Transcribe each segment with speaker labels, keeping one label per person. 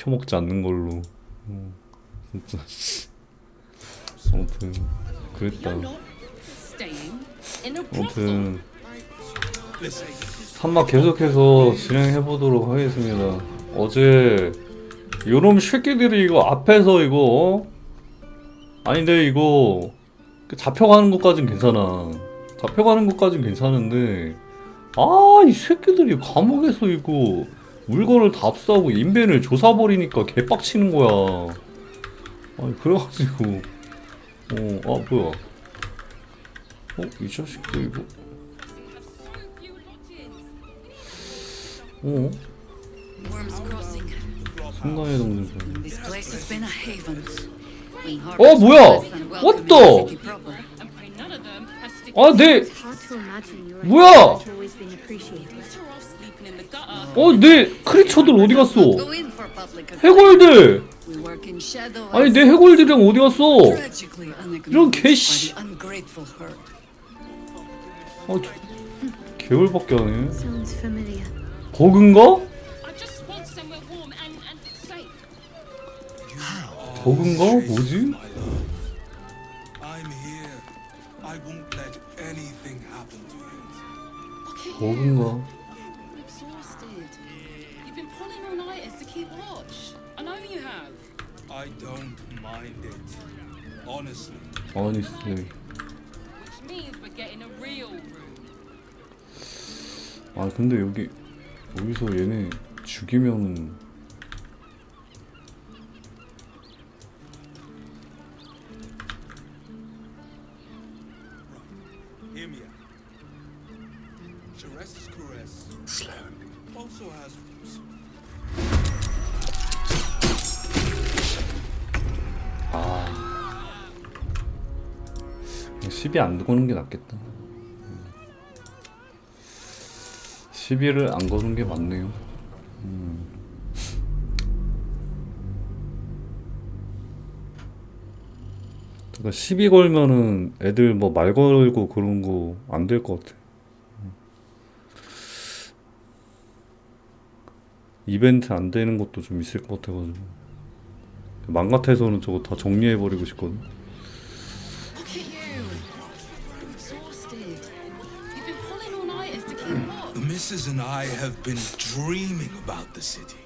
Speaker 1: 처먹지 않는 걸로. 진짜. 아무튼 그랬다. 아무튼 산막 계속해서 진행해보도록 하겠습니다. 어제 요놈 새끼들이 이거 앞에서 이거 아닌데 이거 잡혀가는 것까진 괜찮아. 잡혀가는 것까진 괜찮은데 이 새끼들이 감옥에서 이거 물건을 다 압수하고 인벤을 조사버리니까 개빡치는 거야. 아니 그래가지고 뭐야 이 자식들 이거 순간의 동물 뭐야 what the 뭐야 내 크리처들 어디 갔어? 해골들! 아니 내 해골들이랑 어디 갔어? 이런 개씨. 개월밖에 안 해. 버그인가? 버그인가? 뭐지? 버그인가?
Speaker 2: I don't mind it. Honestly.
Speaker 1: Honestly.
Speaker 2: Which means we're getting a real room.
Speaker 1: 근데 여기서 얘네 죽이면은
Speaker 2: Hear me out. Ceres's caress slowly also has roots.
Speaker 1: 시비 안 거는 게 낫겠다. 시비를 안 거는 게 맞네요. 그러니까 시비 걸면은 애들 뭐 말 걸고 그런 거 안 될 것 같아. 이벤트 안 되는 것도 좀 있을 것 같아가지고 맘 같아서는 저거 다 정리해버리고 싶거든.
Speaker 2: The missus and I have been dreaming about the city.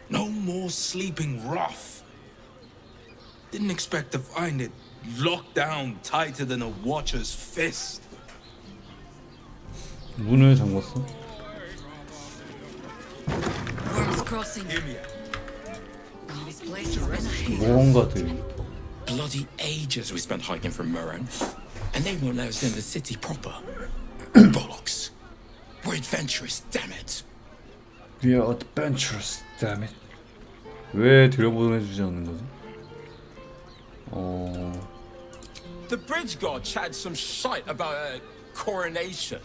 Speaker 2: No more sleeping rough. Didn't expect to find it locked down tighter than a watcher's fist.
Speaker 1: 문을 잠궜어? 모험가들.
Speaker 3: Bloody ages we spent hiking from Murren, and they won't let us in the city proper. Bollocks. We're adventurous, damn it.
Speaker 1: We are adventurous, damn it. 왜 들여보내주지 않는 거지?
Speaker 3: The bridge god chatted some shite about a coronation.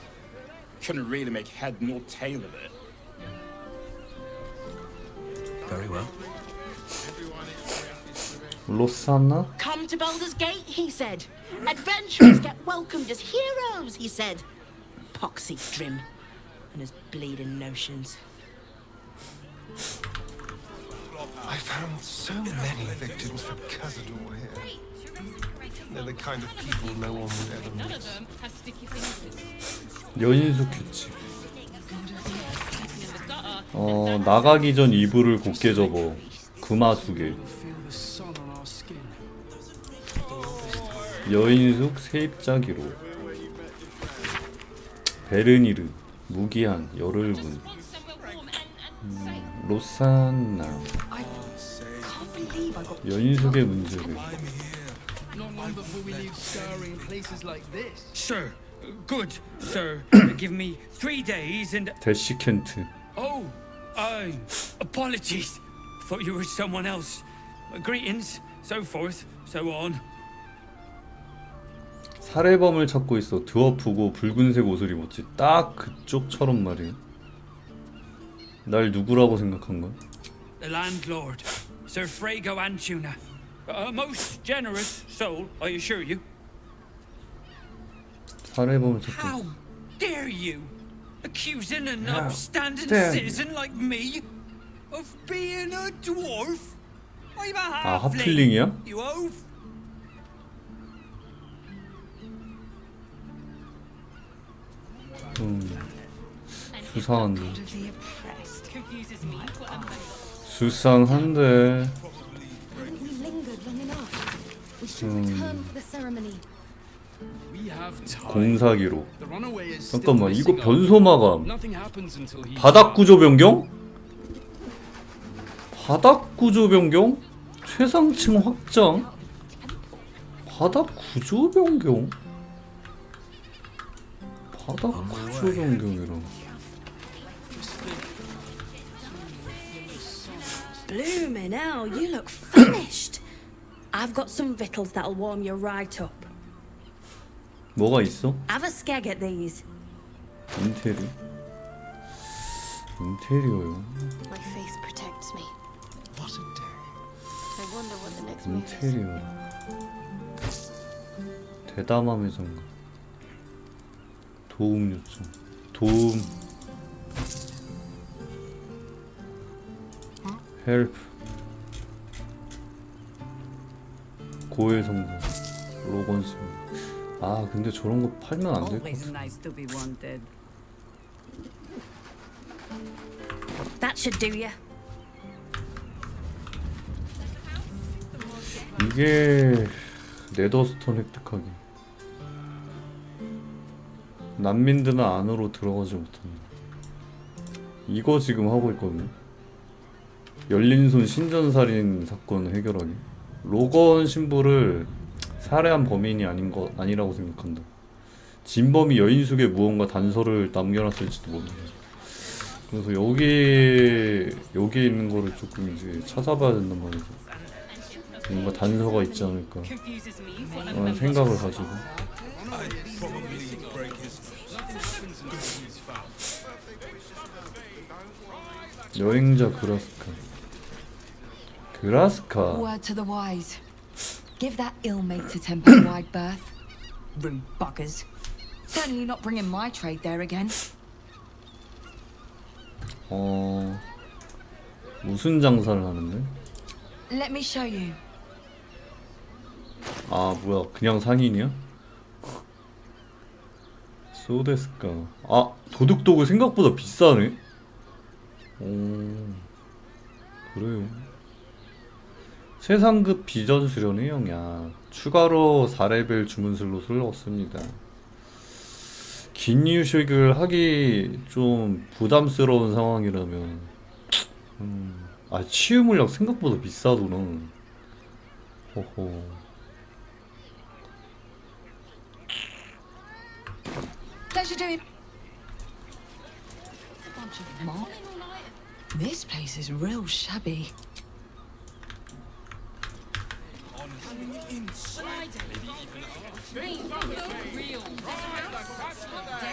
Speaker 3: Couldn't really make head nor tail of it.
Speaker 4: Very well.
Speaker 1: 로사나?
Speaker 5: Come to Baldur's Gate, he said. Adventurers get welcomed as heroes, he said. Poxy Drim and his bleeding notions.
Speaker 4: I found so many victims for Cazador here. They're the kind of people no one would ever meet.
Speaker 1: 여인수 규칙. 나가기 전 이불을 곧게 접어. 금화수개. 여인숙 세입자기로. 베르니르. 무기한. 열흘분. 로산나. 여인숙의 문제를.
Speaker 6: Sir, good, sir. Give me 3 days and...
Speaker 1: 대시 켄트.
Speaker 6: Oh, apologies. Thought you were someone else. Greetings, so forth, so on.
Speaker 1: 살해범을 찾고 있어. 드워프고 붉은색 옷을 입었지. 딱 그쪽처럼 말이야. 날 누구라고 생각한 거야?
Speaker 6: The landlord, Sir Frago Antuna. A most generous soul, I assure you.
Speaker 1: 살해범을 찾고
Speaker 6: How
Speaker 1: 있어.
Speaker 6: dare you? Accusing an
Speaker 1: How
Speaker 6: upstanding
Speaker 1: dare you.
Speaker 6: citizen like me? Of being a dwarf? I'm a
Speaker 1: 아,
Speaker 6: halfling.
Speaker 1: 하필링이야?
Speaker 6: You oaf.
Speaker 1: 수상한데.
Speaker 7: Confuses me for a moment.
Speaker 1: 수상한데.
Speaker 8: Haven't we lingered long enough? We should return for the ceremony.
Speaker 9: We have time.
Speaker 1: 공사기로.
Speaker 9: The runaway is still
Speaker 1: 잠깐만, 이거
Speaker 9: missing
Speaker 1: 변소 마감.
Speaker 9: Nothing happens until he
Speaker 1: 바닥 구조 변경? 바닥 구조 변경? 최상층 확장? 바닥 구조 변경? 바닥 구조 변경이라.
Speaker 5: Bloomin' hell, you look famished. I've got some victuals that'll warm you right up.
Speaker 1: 뭐가 있어?
Speaker 5: Have a skeg at these.
Speaker 1: 인테리어? 인테리어요.
Speaker 8: My face protects me.
Speaker 4: What a day.
Speaker 8: I wonder what the next move is.
Speaker 1: 인테리어. 대담함의 장갑. 도움 요청. 도움. 헬프. 고해 성공. 로건스. 아 근데 저런 거 팔면 안 될 것
Speaker 7: Always
Speaker 1: 같아.
Speaker 7: nice to be wanted.
Speaker 5: That should do you.
Speaker 1: 이게 네더스톤 획득하기. 난민들은 안으로 들어가지 못한다. 이거 지금 하고 있거든요. 열린손 신전살인 사건 해결하기. 로건 신부를 살해한 범인이 아니라고 생각한다. 진범이 여인숙에 무언가 단서를 남겨놨을지도 모른다. 그래서 여기에 있는 거를 조금 이제 찾아봐야 된단 말이죠. 뭔가 단서가 있지 않을까
Speaker 7: Confuses me for a
Speaker 1: 라는
Speaker 7: moment.
Speaker 1: 생각을 가지고.
Speaker 2: I'd probably break his
Speaker 1: 여행자 그라스카.
Speaker 10: Word to the wise. Give that ill-mate to temper a wide berth. Rude buggers. Certainly not bringing my trade there again.
Speaker 1: 무슨 장사를 하는데?
Speaker 10: Let me show you.
Speaker 1: 아 뭐야 그냥 상인이야? 소데스카. 아 도둑도구 생각보다 비싸네. 그래요. 최상급 비전 수련의 영약. 추가로 4레벨 주문 슬롯을 얻습니다. 긴 휴식을 하기 좀 부담스러운 상황이라면 아 치유 물약 생각보다 비싸구나. 호호.
Speaker 10: Pleasure doing. Bunch of mob. This place is real shabby.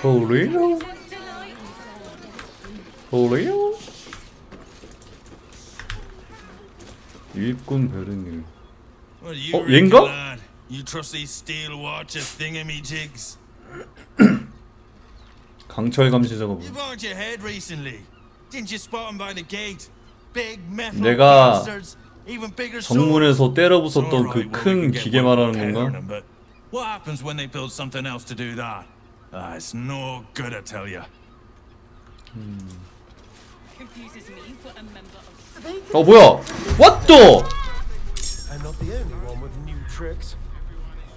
Speaker 1: For real? For real? 일꾼 베르닐.
Speaker 2: Well, you
Speaker 1: Oh, 얘인가?
Speaker 2: lad. You trust these steel watcher thingamajigs?
Speaker 1: 강철 감시자가
Speaker 2: You
Speaker 1: 뭐야?
Speaker 2: bought your head recently. Didn't you spot him by the gate? Big metal
Speaker 1: 내가
Speaker 2: bastards. Even bigger swords.
Speaker 1: 정문에서 때려
Speaker 2: It's
Speaker 1: 부쉈던
Speaker 2: all
Speaker 1: 그
Speaker 2: right, well, we
Speaker 1: 큰
Speaker 2: can get
Speaker 1: 기계
Speaker 2: one
Speaker 1: 말하는
Speaker 2: pair
Speaker 1: 건가?
Speaker 2: on 'em, but what happens when they build something else to do that? It's no good, I tell you.
Speaker 7: Confuses me for a member of.
Speaker 1: 뭐야? What the?
Speaker 4: I'm not the only one with new tricks.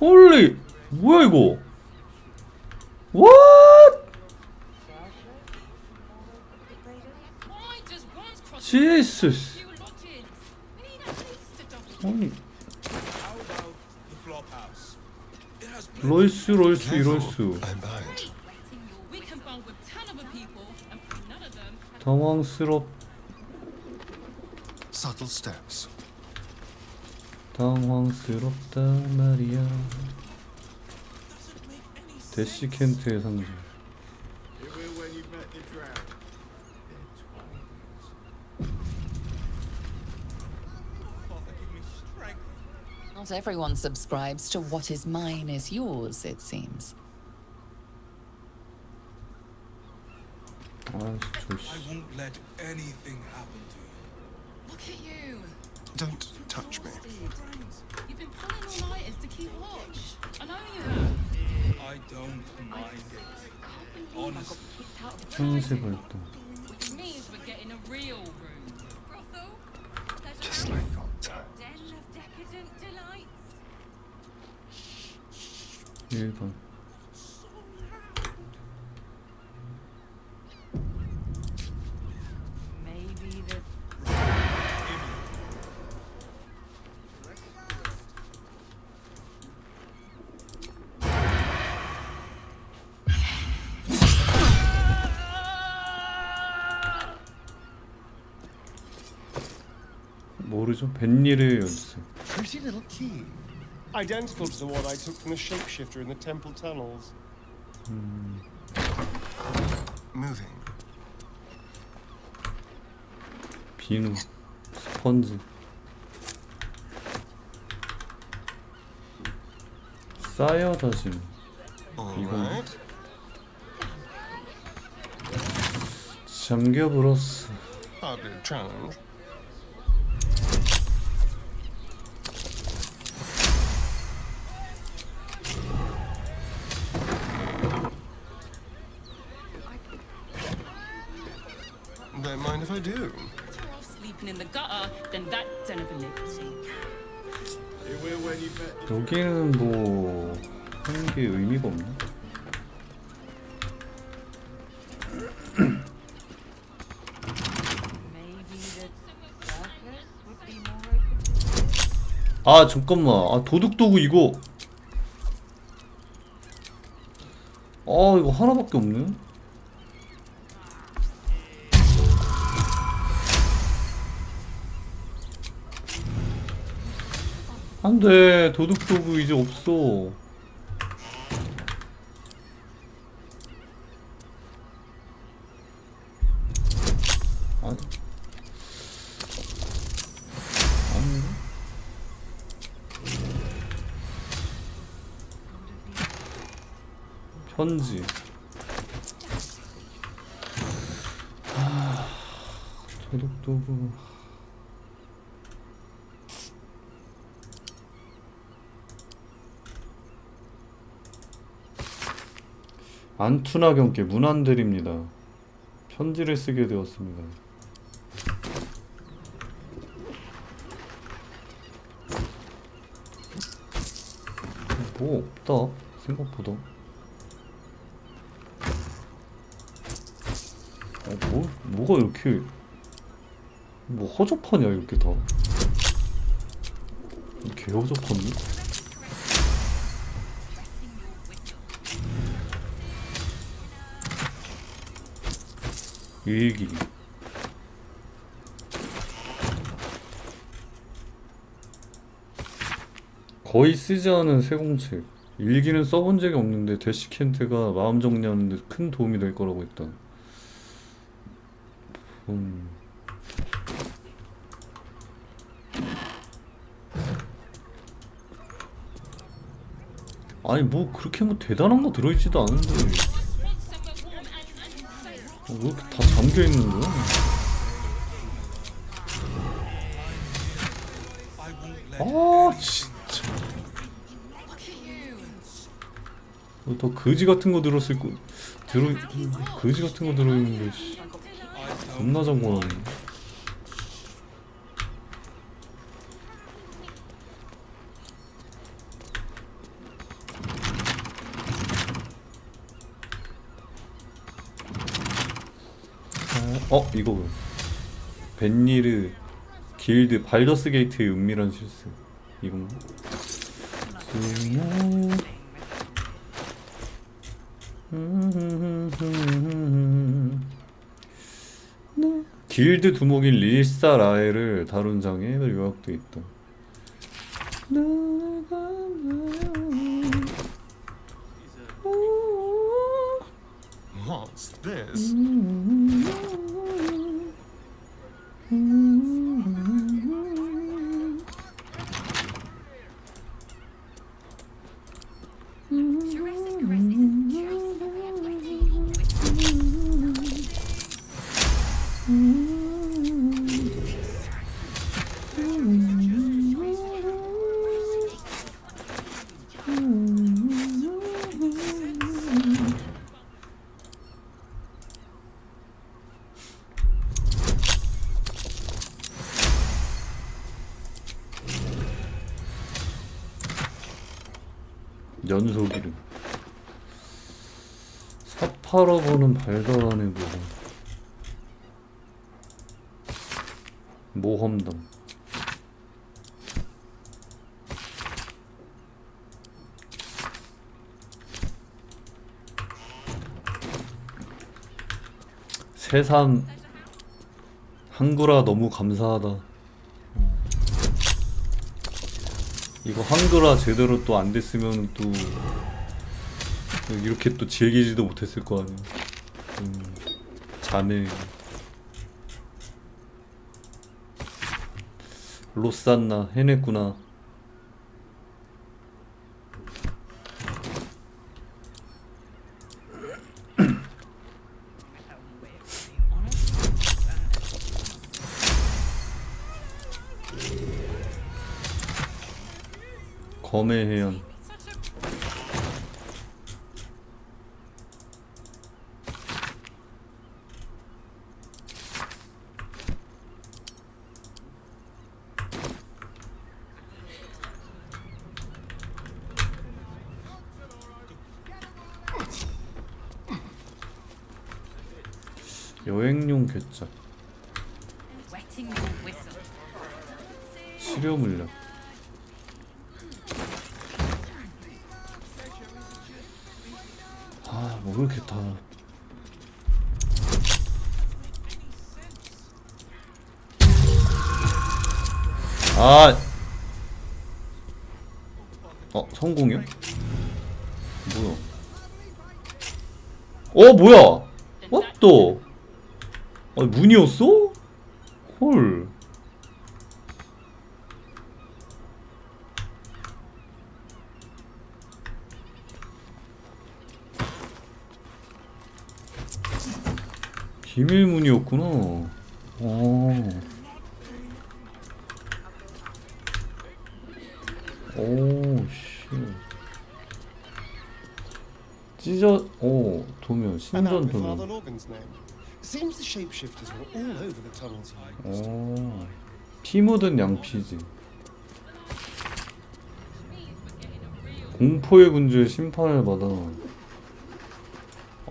Speaker 1: 홀리 뭐야 이거? What?
Speaker 7: Why does one's cross
Speaker 1: Jesus.
Speaker 7: you lock-ins? We need at least a double.
Speaker 1: 아니
Speaker 2: How about the flop house? It has
Speaker 1: 롤수 이럴수.
Speaker 4: I'm behind.
Speaker 7: We can bunk with 10 other people and none of them.
Speaker 4: Subtle steps.
Speaker 1: 당황스럽다 말이야. 대시 켄트의 상징.
Speaker 11: Not everyone subscribes to what is mine is yours, it seems.
Speaker 1: 아씨
Speaker 2: I won't let anything happen to you.
Speaker 4: Don't touch me.
Speaker 7: You've been pulling all-nighters to keep watch. I know you have.
Speaker 2: I don't mind it. Honestly.
Speaker 1: 현실 발동.
Speaker 7: Which means we're getting a real room. Brothel?
Speaker 4: Just like old times.
Speaker 7: Den of decadent delights.
Speaker 1: 1번.
Speaker 5: Maybe the
Speaker 1: 모르죠? 뱃일의 연습.
Speaker 4: Pretty little key. Identical to the one I took from the shapeshifter in the temple tunnels. Moving.
Speaker 1: 비누, 스펀지, 쌓여 다짐.
Speaker 4: Alright.
Speaker 1: 잠겨 불었어.
Speaker 4: Hardly a challenge. Don't mind if I do.
Speaker 7: Better off sleeping in the gutter than that den of iniquity.
Speaker 1: 여기는 뭐 하는 게 의미가 없나? 아 잠깐만, 아 도둑도구 이거 이거 하나밖에 없네. 안돼, 도둑도구 이제 없어. 아니 아닌가? 편지. 도둑도구. 안투나 경께 문안드립니다. 편지를 쓰게 되었습니다. 뭐 없다 생각보다. 뭐가 이렇게 뭐 허접하냐 이렇게 다. 개 허접한데? 일기. 거의 쓰지 않은 새 공책. 일기는 써본 적이 없는데 데시켄트가 마음 정리하는 데 큰 도움이 될 거라고 했다. 아니 뭐 그렇게 뭐 대단한 거 들어있지도 않은데 왜 이렇게 다 잠겨있는 거야? 아 진짜 더 거지 같은 거 들었을 거 거지 같은 거 들어있는데 씨 겁나 장관하네. 이거 뭐야? 벤니르 길드 발더스 게이트의 은밀한 실수. 이건가? 길드 두목인 릴사 라엘을 다룬 장에 요약돼 있다.
Speaker 4: What's this?
Speaker 1: 연소기름. 사파러버는 발달한 애고 모험담. 세상 한글아 너무 감사하다. 이거 한글화 제대로 또 안 됐으면 또 이렇게 또 즐기지도 못했을 거 아니야. 자네. 로산나 해냈구나. 검의 해연. 여행용 괴짜. 치료 물약. 아, 뭐 그렇게 다. 아, 성공이야? 뭐야? 뭐야? What the? 아니, 문이었어? 헐. 비밀문이었구나. 오, 씨. 도면, 신전 도면.
Speaker 4: Seems the shapeshifters were all over the tunnels here.
Speaker 1: 피 묻은 양피지. 공포의 군주의 심판을 받아.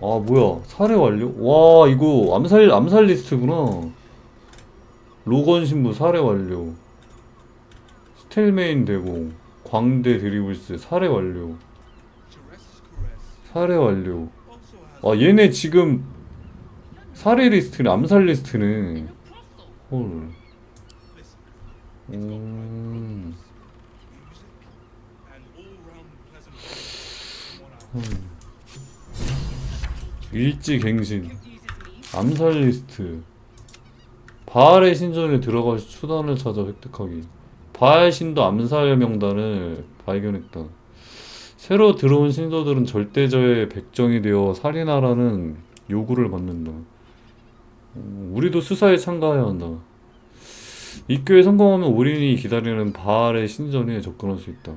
Speaker 1: 아, 뭐야, 살해 완료? 와, 이거 암살 리스트구나. 로건 신부 살해 완료. 스텔메인 대공, 광대 드리블스 살해 완료. 살해 완료. 아, 얘네 지금 살해 리스트네, 암살 리스트네. 헐. 일지갱신, 암살 리스트. 바알의 신전에 들어가서 수단을 찾아 획득하기. 바알 신도 암살 명단을 발견했다. 새로 들어온 신도들은 절대자의 백정이 되어 살인하라는 요구를 받는다. 우리도 수사에 참가해야 한다. 입교에 성공하면 올인이 기다리는 바알의 신전에 접근할 수 있다.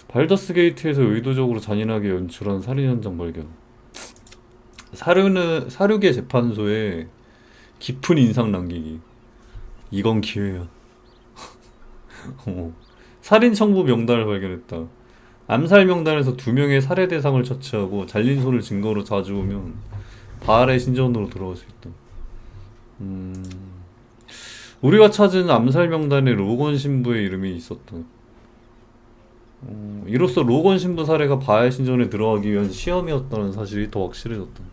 Speaker 1: 발더스 게이트에서 의도적으로 잔인하게 연출한 살인 현장 발견. 사륙의 재판소에 깊은 인상 남기기. 이건 기회야. 살인 청부 명단을 발견했다. 암살 명단에서 2명의 살해 대상을 처치하고 잘린 손을 증거로 가져오면 바알의 신전으로 들어갈 수 있다. 우리가 찾은 암살 명단에 로건 신부의 이름이 있었다. 이로써 로건 신부 살해가 바알 신전에 들어가기 위한 시험이었다는 사실이 더 확실해졌다.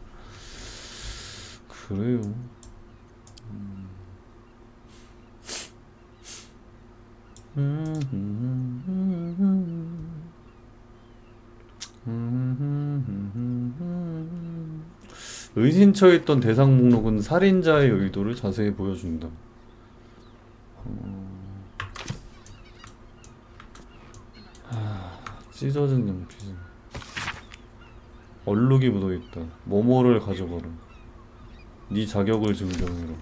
Speaker 1: 그래요. 의신처에 있던 대상 목록은 살인자의 의도를 자세히 보여준다. 찢어진 양피지. 얼룩이 묻어있다. 뭐뭐를 가져가라. 네 자격을 증명해라.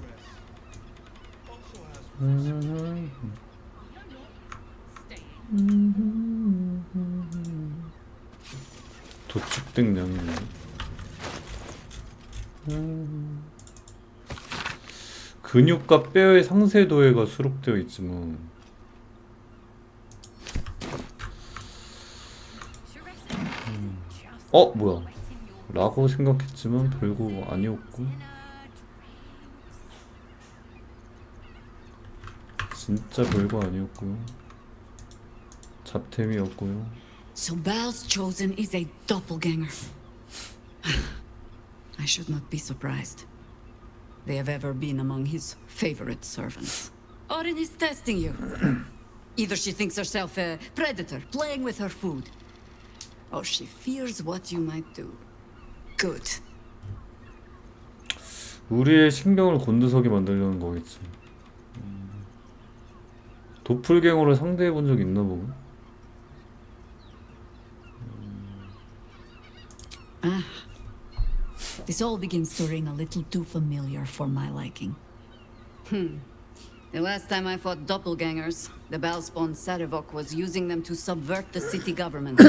Speaker 1: 도축된 양이네. 근육과 뼈의 상세도해가 수록되어 있지만 뭐야 라고 생각했지만 별거 아니었고 진짜 별거 아니었고요. 잡템이었고요.
Speaker 10: So Bal's chosen is a doppelganger. I should not be surprised. They have ever been among his favorite servants. Orin is testing you. Either she thinks herself a predator, playing with her food, or she fears what you might do. Good.
Speaker 1: 우리의 신경을 곤두서게 만들려는 거겠지. 도플갱어를 상대해 본 적 있나 보고.
Speaker 10: This all begins to ring a little too familiar for my liking. The last time I fought doppelgangers, the Balspawn Sarevok was using them to subvert the city government,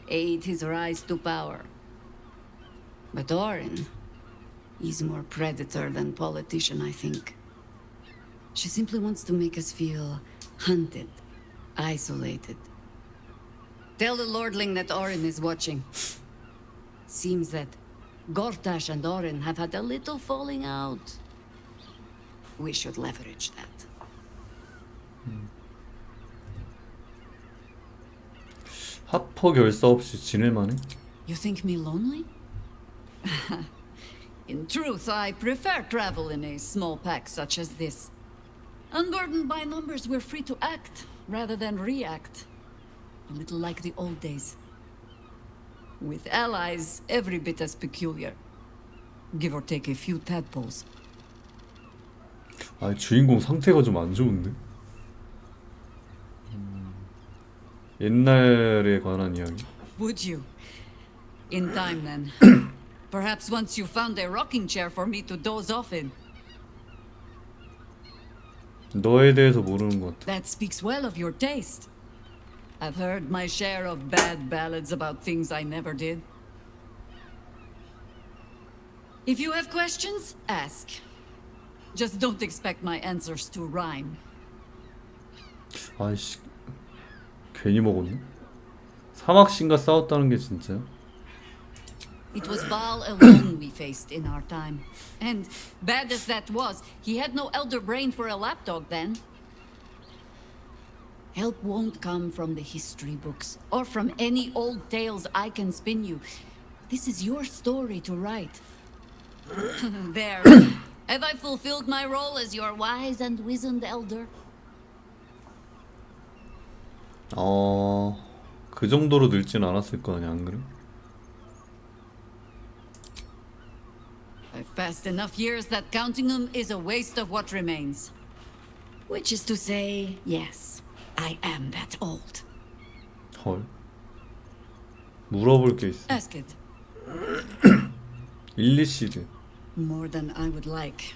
Speaker 10: aid his rise to power. But Orin, he's more predator than politician, I think. She simply wants to make us feel hunted, isolated. Tell the Lordling that Orin is watching. Seems that Gortash and Orin have had a little falling out. We should leverage that.
Speaker 1: 하퍼 결사 없이 지낼만해?
Speaker 10: You think me lonely? In truth, I prefer travel in a small pack such as this. Unburdened by numbers, we're free to act rather than react. A little like the old days. With allies every bit as peculiar. Give or take a few tadpoles.
Speaker 1: 아, 주인공 상태가 좀 안 좋은데? 옛날에 관한 이야기.
Speaker 10: Would you? In time, then. Perhaps once you found a rocking chair for me to doze off in.
Speaker 1: 너에 대해서 모르는 것 같아.
Speaker 10: That speaks well of your taste. I've heard my share of bad ballads about things I never did. If you have questions, ask. Just don't expect my answers to rhyme.
Speaker 1: 아이씨, 괜히 먹었네. 사막신과 싸웠다는 게 진짜야?
Speaker 10: It was Baal alone we faced in our time. And, bad as that was, he had no elder brain for a lapdog then. Help won't come from the history books, or from any old tales I can spin you. This is your story to write. There. Have I fulfilled my role as your wise and wizened elder?
Speaker 1: 그 정도로 늙진 않았을 거 아니야, 안 그래?
Speaker 10: I've passed enough years that counting them is a waste of what remains. Which is to say, yes, I am that old.
Speaker 1: 헐. 물어볼 게 있어.
Speaker 10: Ask it.
Speaker 1: 1, 2시드.
Speaker 10: More than I would like.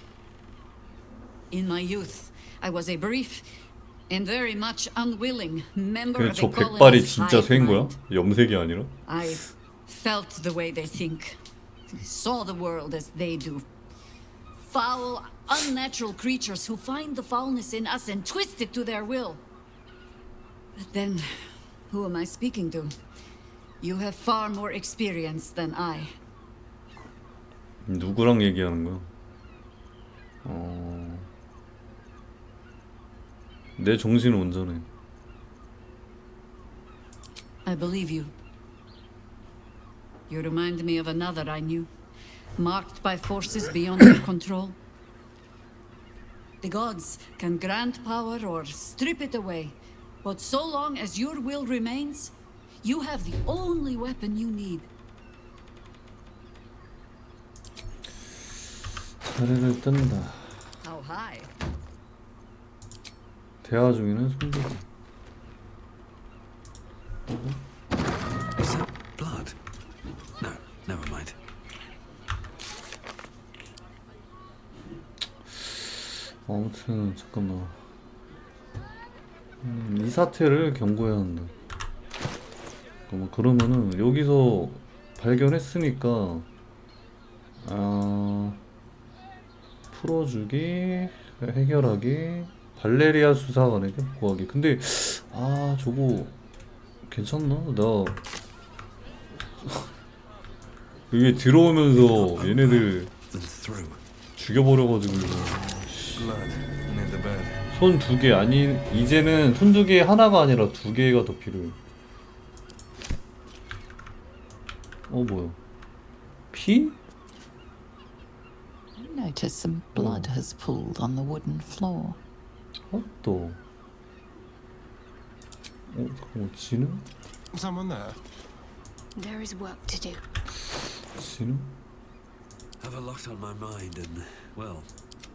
Speaker 10: In my youth, I was a brief and very much unwilling member
Speaker 1: 근데
Speaker 10: of
Speaker 1: 저
Speaker 10: a
Speaker 1: 백발이
Speaker 10: colony's
Speaker 1: 진짜
Speaker 10: hive
Speaker 1: 쇠인 거야?
Speaker 10: mind.
Speaker 1: 염색이 아니라?
Speaker 10: I felt the way they think, saw the world as they do. Foul, unnatural creatures who find the foulness in us and twist it to their will. But then, who am I speaking to? You have far more experience than I.
Speaker 1: 누구랑 얘기하는 거야? 내 정신은 온전해.
Speaker 10: I believe you. You remind me of another I knew, marked by forces beyond our control. The gods can grant power or strip it away, but so long as your will remains, you have the only weapon you need.
Speaker 1: 자리를 뜬다.
Speaker 10: How high?
Speaker 1: 대화 중에는 손들기.
Speaker 12: Is that blood? No, never mind.
Speaker 1: 아무튼 잠깐만. 사태를 경고해야 한다. 그러면은 여기서 발견했으니까 풀어주기, 해결하기, 발레리아 수사관에게 보고하기. 근데 저거 괜찮나? 나 여기 들어오면서 얘네들 죽여버려가지고 이거. 손 2개 아니, 이제는 손 2개 하나가 아니라 2개가 더 필요해. 뭐야? 피?
Speaker 11: Notice some blood has pooled on the wooden floor.
Speaker 1: 또. 잠깐만, 지능?
Speaker 4: Someone there?
Speaker 8: There is work to do.
Speaker 1: 지능?
Speaker 12: Have a lot on my mind and, well,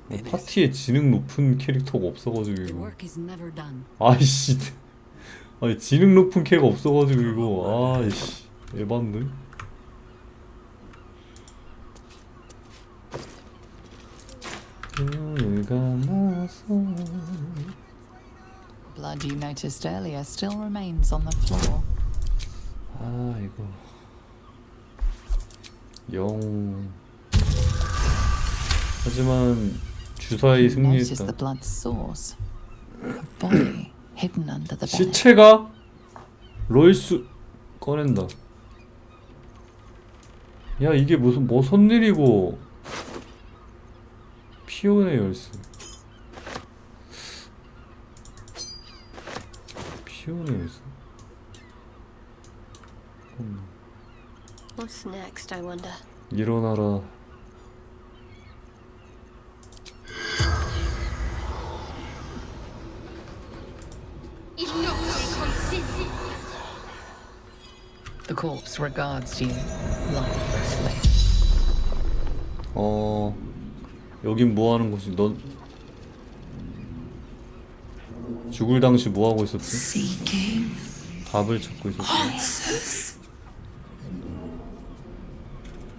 Speaker 1: 파티에 지능 높은 캐릭터가 없어가지고
Speaker 10: The
Speaker 1: 이거.
Speaker 10: work is never done.
Speaker 1: 아이씨. 아니 지능 높은 캐가 없어가지고 이거. 아이씨. 에반데?
Speaker 11: Blood you noticed earlier still remains on the floor.
Speaker 1: 이거 영. 하지만 주사위
Speaker 11: Notice the
Speaker 1: 승리했다.
Speaker 11: blood source. A body hidden under the bed.
Speaker 1: 시체가 로이스 꺼낸다. 야 이게 무슨 선일이고 피오네 열쇠. 피오네 열쇠.
Speaker 8: What's next, I wonder?
Speaker 1: 일어나라.
Speaker 11: The corpse regards you lifelessly.
Speaker 1: 여긴 뭐 하는 곳이? 넌 죽을 당시 뭐 하고 있었지? 답을 찾고 있었지.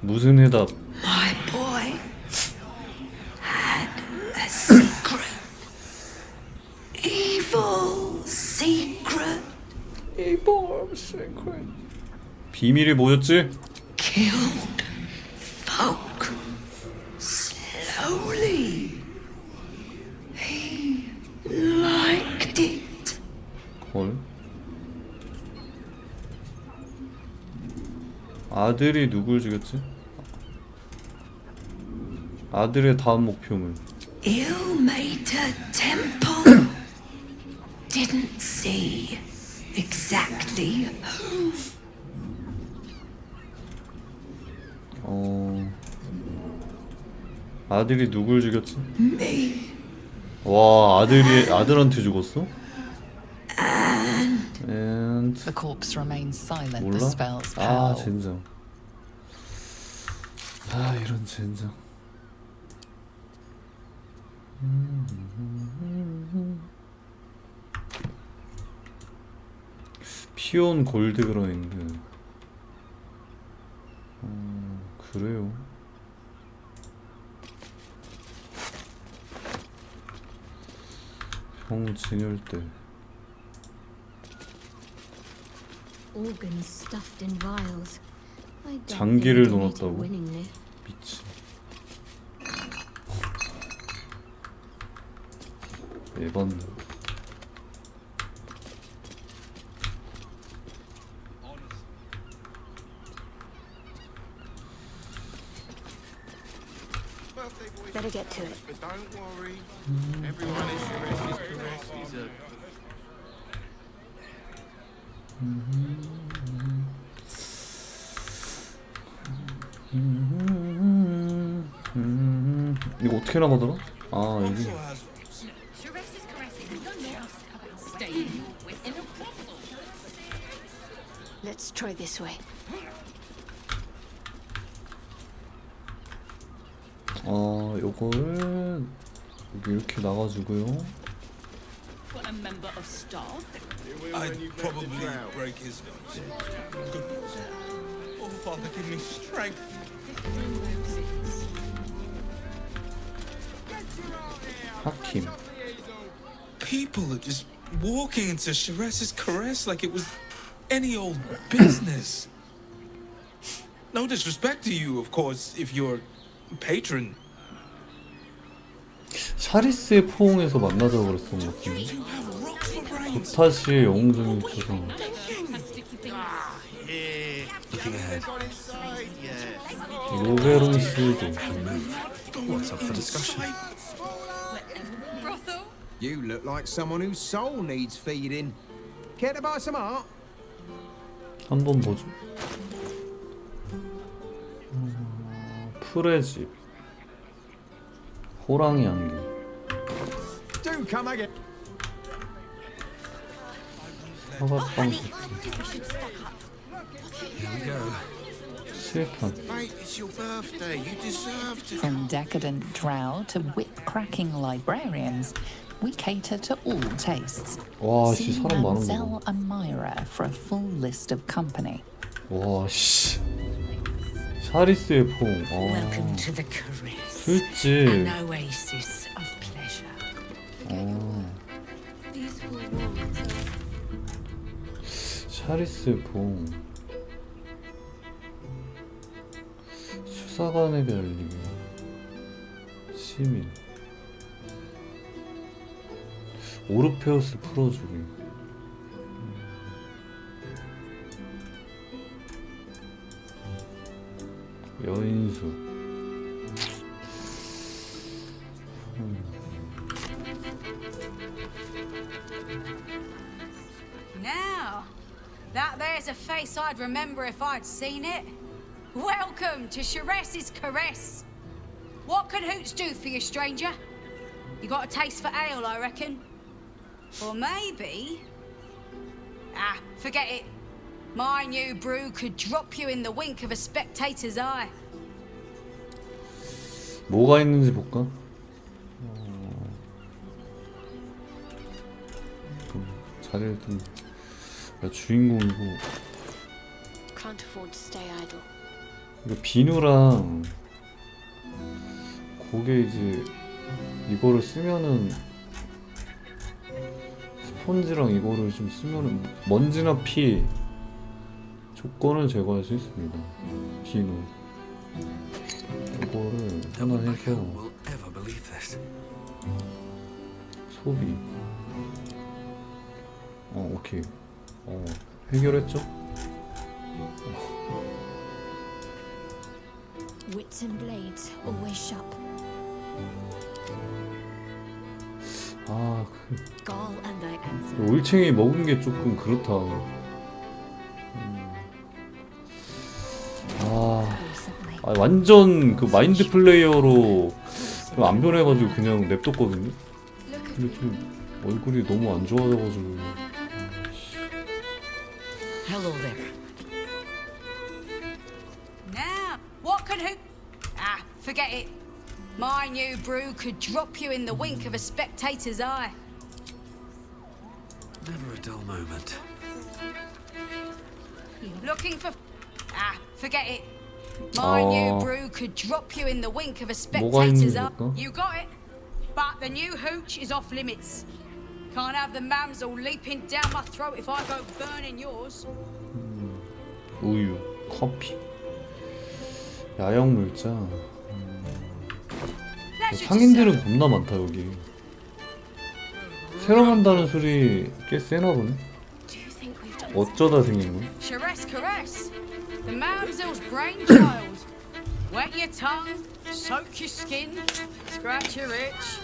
Speaker 1: 무슨 해답?
Speaker 13: My boy had a secret. Evil secret.
Speaker 1: Evil secret. 비밀이 뭐였지?
Speaker 13: Killed folk slowly. He liked it.
Speaker 1: 헐. 아들이 누굴 죽였지? 아들의 다음 목표물.
Speaker 13: Ill-mater temple. Didn't see exactly who.
Speaker 1: 아들이 누굴 죽였지?
Speaker 13: Me.
Speaker 1: 와, 아들한테 죽었어?
Speaker 13: And
Speaker 11: The corpse remains silent. The
Speaker 1: 몰라?
Speaker 11: spell's power.
Speaker 1: 젠장. 이런 젠장. 피온 골드 그라인드. 그래요. 형 진열대.
Speaker 8: Organs stuffed in vials. I doubt
Speaker 1: 장기를
Speaker 8: they donated
Speaker 1: 넣어놨다고?
Speaker 8: willingly.
Speaker 1: 미친. 에반.
Speaker 8: Better get to it.
Speaker 4: But don't worry. Everyone is caress is a
Speaker 1: 이거 어떻게 나가더라? 여기.
Speaker 8: Let's try this way.
Speaker 1: 요거를 여기 이렇게 나가지고요.
Speaker 7: What, a member of staff?
Speaker 2: I'd probably break his nose. Goodness. Oh, Father, give me strength.
Speaker 1: 하킴.
Speaker 2: people are just walking into Sheres's caress like it was any old business. No disrespect to you, of course, if you're patron.
Speaker 1: 샤리스의 포옹에서 만나자고 그랬던 것 같은데. 고타시의 영웅적인처럼. 로베론스도.
Speaker 4: What's up for discussion? You look like someone whose soul needs feeding. Care to buy some art?
Speaker 1: 한번 보죠. 풀의 집. 호랑이 안개.
Speaker 4: Do come again.
Speaker 1: 사과빵.
Speaker 12: Here we go.
Speaker 1: 실판.
Speaker 4: Mate, it's your birthday. You deserve to.
Speaker 11: From decadent drow to whip-cracking librarians, we cater to all tastes.
Speaker 1: 와, 씨,
Speaker 11: See
Speaker 1: 사람 많은 거
Speaker 11: Mademoiselle Amira for a full list of company.
Speaker 1: 와, 씨. 샤리스의 포옹.
Speaker 5: Welcome to the caress.
Speaker 1: 술집.
Speaker 5: An oasis of pleasure.
Speaker 8: These four walls
Speaker 1: 샤리스의 포옹. 수사관에게 알리기. 시민. 오르페우스 풀어주기. 여인수.
Speaker 14: Now, that there's a face I'd remember if I'd seen it. Welcome to Sheres's caress. What can Hoots do for you, stranger? You got a taste for ale, I reckon? Or maybe... Ah, forget it. My new brew could drop you in the wink of a spectator's eye.
Speaker 1: 뭐가 있는지 볼까? 자리를 좀 주인공이고
Speaker 8: can't afford to stay idle.
Speaker 1: 이거 비누랑 고게 이제 이거를 쓰면은 스펀지랑 이거를 좀 쓰면은 먼지나 피 조건을 제거할 수 있습니다. 비누 이거를 하나 해서
Speaker 12: Will ever believe this?
Speaker 1: 소비 오케이 해결했죠?
Speaker 8: Wits and blades always sharp.
Speaker 10: Gall and I answer.
Speaker 1: 올챙이 먹은 게 조금 그렇다. 완전 그 마인드 플레이어로 안 변해가지고 그냥 냅뒀거든요. 근데 좀 얼굴이 너무 안 좋아져가지고.
Speaker 5: Hello there.
Speaker 14: Now, what can who... Ah, forget it. My new brew could drop you in the wink of a spectator's eye.
Speaker 12: Never a dull moment.
Speaker 14: Looking for... Ah, forget it. My new brew could drop you in the wink of a spectator's eye. You got it. But the new hooch is off limits. Can't have the mams all leaping down my throat if I go burning yours.
Speaker 1: 우유, 커피, 야영 물자. 상인들은 겁나 많다 여기. 새로 만다는 소리 꽤 세나 보네. 어쩌다 생긴 거야?
Speaker 14: Sheres caress. The mamsel's brainchild. Wet your tongue, soak your skin, scratch your itch.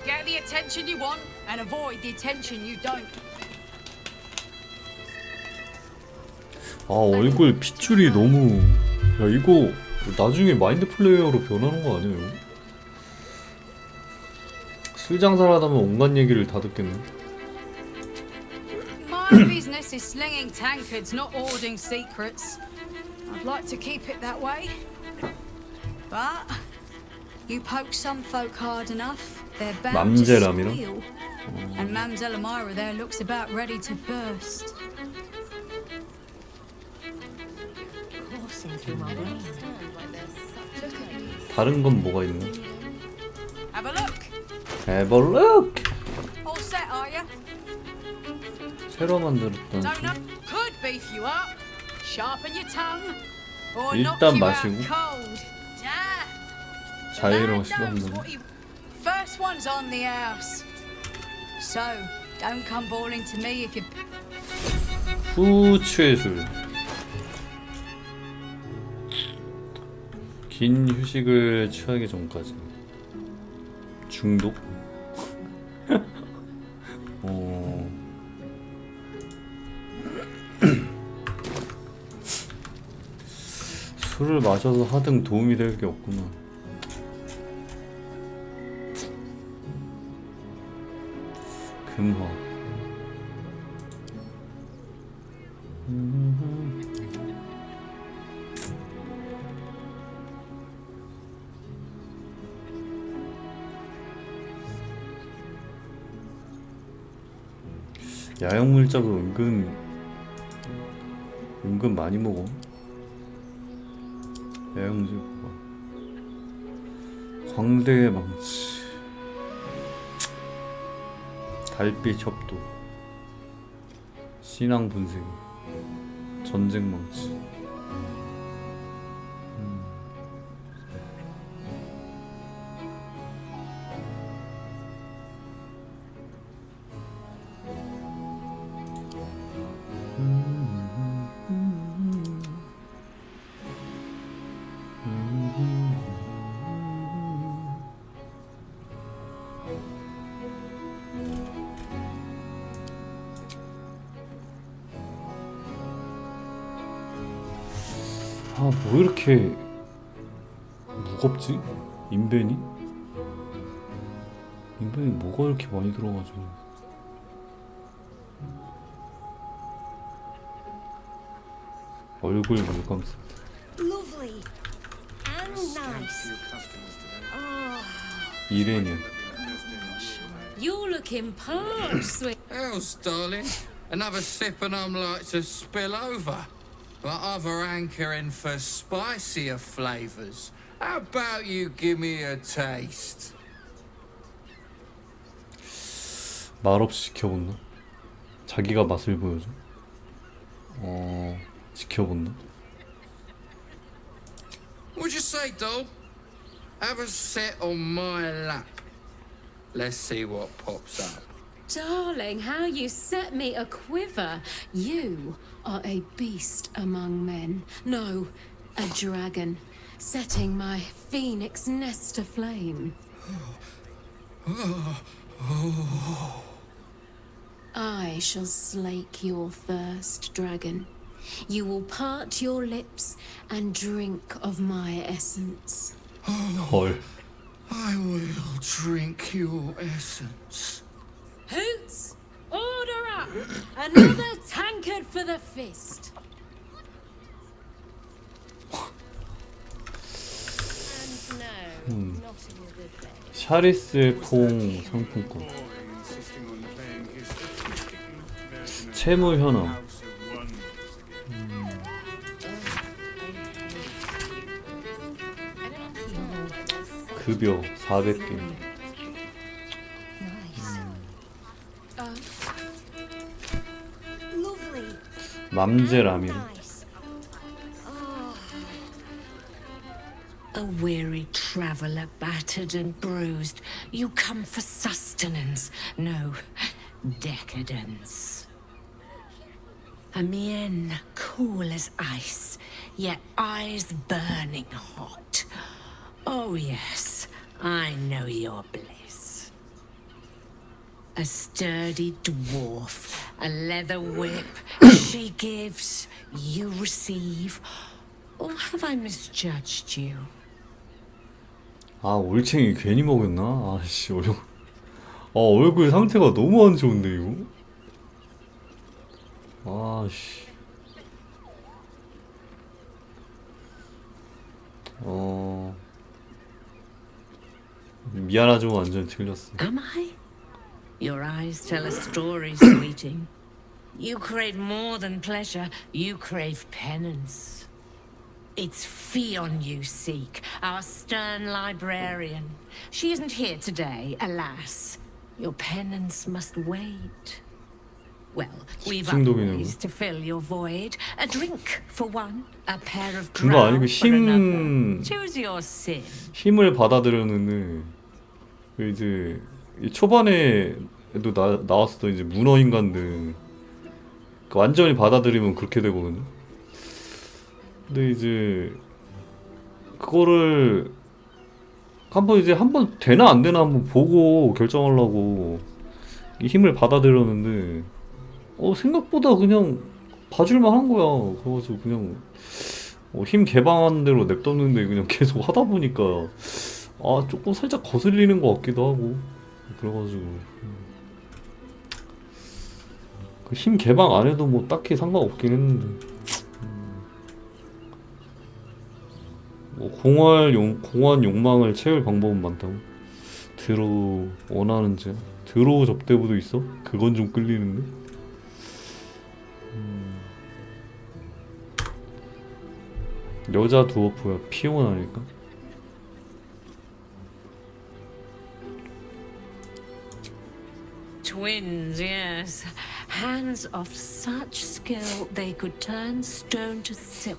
Speaker 14: Get the attention you want and avoid the attention you don't.
Speaker 1: 얼굴 핏줄이 너무... 야 이거 나중에 마인드 플레이어로 변하는 거 아니에요? 술 장사를 하다면 온갖 얘기를 다 듣겠네.
Speaker 14: My business is slinging tankards, not hoarding secrets. I'd like to keep it that way. But you poke some folk hard enough, they're bound to squeal. And Mamselle Amira there looks about ready to burst.
Speaker 8: Coursing through my brain.
Speaker 1: 다른 건 뭐가 있나?
Speaker 14: Have a look.
Speaker 1: Have a look.
Speaker 14: All set,
Speaker 1: 새로 만들었던
Speaker 14: Don't know. Could beef you up, sharpen your tongue, or
Speaker 1: 일단
Speaker 14: knock you
Speaker 1: 마시고.
Speaker 14: out cold. Damn.
Speaker 1: 자이로
Speaker 14: The man knows
Speaker 1: 시간만.
Speaker 14: what he- First one's on the house. So, don't come bawling to me if you.
Speaker 1: 후추의술. 긴 휴식을 취하기 전까지. 중독? 술을 마셔서 하등 도움이 될 게 없구나. 금화. 야영 물약을 은근 많이 먹어. 야영제 뭐가? 광대의 망치, 달빛 협도, 신앙 분쇄기, 전쟁 망치. 아, 뭐 이렇게 무겁지? 인벤이? 인벤이 뭐가 이렇게 많이 들어가지고. 얼굴 물감 세트.
Speaker 8: Lovely and nice.
Speaker 1: 이레니아.
Speaker 7: You're looking parched, sweet.
Speaker 3: Else, darling, another sip and I'm like to spill over. But other hankering for spicier flavours. How about you give me a taste?
Speaker 1: 말없이 지켜본다. 자기가 맛을 보여줘. 지켜본다.
Speaker 3: What'd you say, doll? Have a sit on my lap. Let's see what pops up.
Speaker 7: Darling, how you set me a quiver. You are a beast among men. No, a dragon, setting my phoenix nest aflame. I shall slake your thirst, dragon. You will part your lips and drink of my essence.
Speaker 1: 헐.
Speaker 3: I will drink your essence.
Speaker 7: Hoots, order up! Another tankard for the fist. And no, not in a good way.
Speaker 1: 샤리스의 포옹 상품권. 채무 현황. 급여 400개.
Speaker 8: Lovely.
Speaker 1: 맘제라밀.
Speaker 13: A weary traveller, battered and bruised, you come for sustenance, no decadence. A mien cool as ice, yet eyes burning hot. Oh yes, I know your bliss. A sturdy dwarf, a leather whip, she gives, you receive. Or have I misjudged you?
Speaker 1: 아, 올챙이 괜히 먹였나? 아씨, 얼굴 상태가 너무 안 좋은데 이거. 아씨. 미안하지만 완전 틀렸어.
Speaker 13: Am I? Your eyes tell a story, sweeting. You crave more than pleasure, you crave penance. It's Fion you seek, our stern librarian. She isn't here today, alas. Your penance must wait. Well, we've
Speaker 1: 집중독이냐고.
Speaker 13: ways to fill your void. A drink for one, a pair of
Speaker 1: 그런 거 아니고
Speaker 13: drow for another.
Speaker 1: 힘
Speaker 13: Choose your sin.
Speaker 1: 힘을 받아들였는데 그 이제 이 초반에도 나왔었던 이제 문어 인간들 그 완전히 받아들이면 그렇게 되거든요. 근데 이제 그거를 한번 되나 안 되나 한번 보고 결정하려고 이 힘을 받아들였는데 생각보다 그냥 봐줄만 한 거야. 그래가지고 그냥 힘 개방하는 대로 냅뒀는데 그냥 계속 하다 보니까 조금 살짝 거슬리는 것 같기도 하고 그래가지고 그 힘 개방 안 해도 뭐 딱히 상관없긴 했는데 뭐 공허한 욕망을 채울 방법은 많다고. 드로우 원하는 제 드로우 접대부도 있어? 그건 좀 끌리는데? 여자 두어프야 피용은 아닐까?
Speaker 13: Twins, yes. Hands of such skill they could turn stone to silk.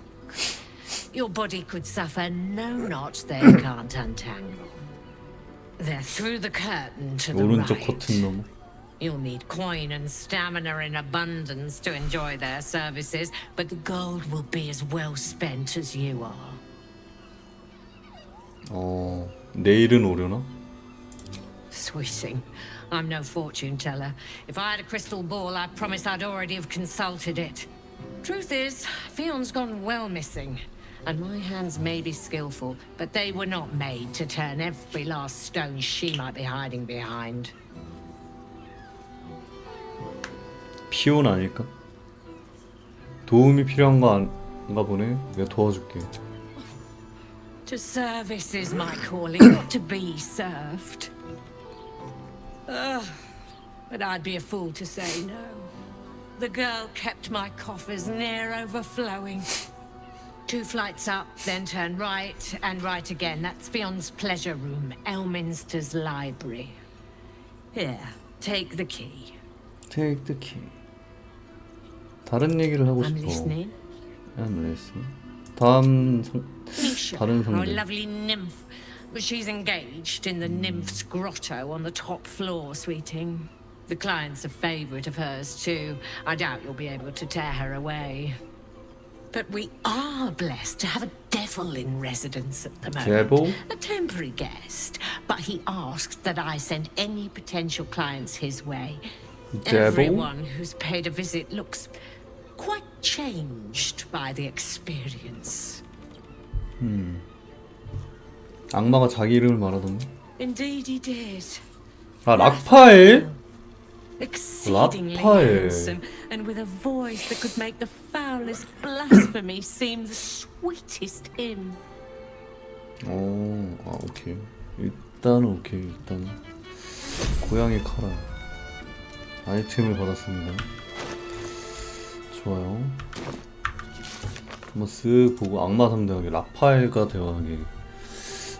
Speaker 13: Your body could suffer no knot they can't untangle. They're through the curtain to the
Speaker 1: 오른쪽
Speaker 13: right.
Speaker 1: 커튼 너머.
Speaker 13: You'll need coin and stamina in abundance to enjoy their services, but the gold will be as well spent as you are.
Speaker 1: 내일은 오려나?
Speaker 13: Sweeting. I'm no fortune teller. If I had a crystal ball, I promise I'd already have consulted it. Truth is, Fion's gone well missing. And my hands may be skillful, but they were not made to turn every last stone she might be hiding behind.
Speaker 1: 피온 아닐까? 도움이 필요한 거 아닌가 보네. 내가 도와줄게.
Speaker 13: To service is my calling, not to be served. But I'd be a fool to say no. The girl kept my coffers near overflowing. 2 flights up, then turn right, and right again. That's Fion's pleasure room, Elminster's library. Here, take the key.
Speaker 1: Take the key. 다른 얘기를 하고
Speaker 13: I'm
Speaker 1: 싶어.
Speaker 13: listening.
Speaker 1: I'm listening. 다른
Speaker 13: Our
Speaker 1: 상대.
Speaker 13: lovely nymph. She's engaged in the nymph's grotto on the top floor, sweeting. The client's a favourite of hers, too. I doubt you'll be able to tear her away. But we are blessed to have a devil in residence at the moment.
Speaker 1: Devil?
Speaker 13: A temporary guest. But he asked that I send any potential clients his way.
Speaker 1: Devil?
Speaker 13: Everyone who's paid a visit looks quite changed by the experience.
Speaker 1: 악마가 자기 이름을 말하던데.
Speaker 13: Indeed he did.
Speaker 1: 라파엘?
Speaker 13: Exceedingly
Speaker 1: 라파엘.
Speaker 13: handsome, and with a voice that could make the foulest blasphemy seem the sweetest hymn.
Speaker 1: 오케이. 일단은 오케이. 일단 고양이 카라 아이템을 받았습니다. 좋아요. 한번 쓱 보고 악마 상대하게 라파엘과 대화하게.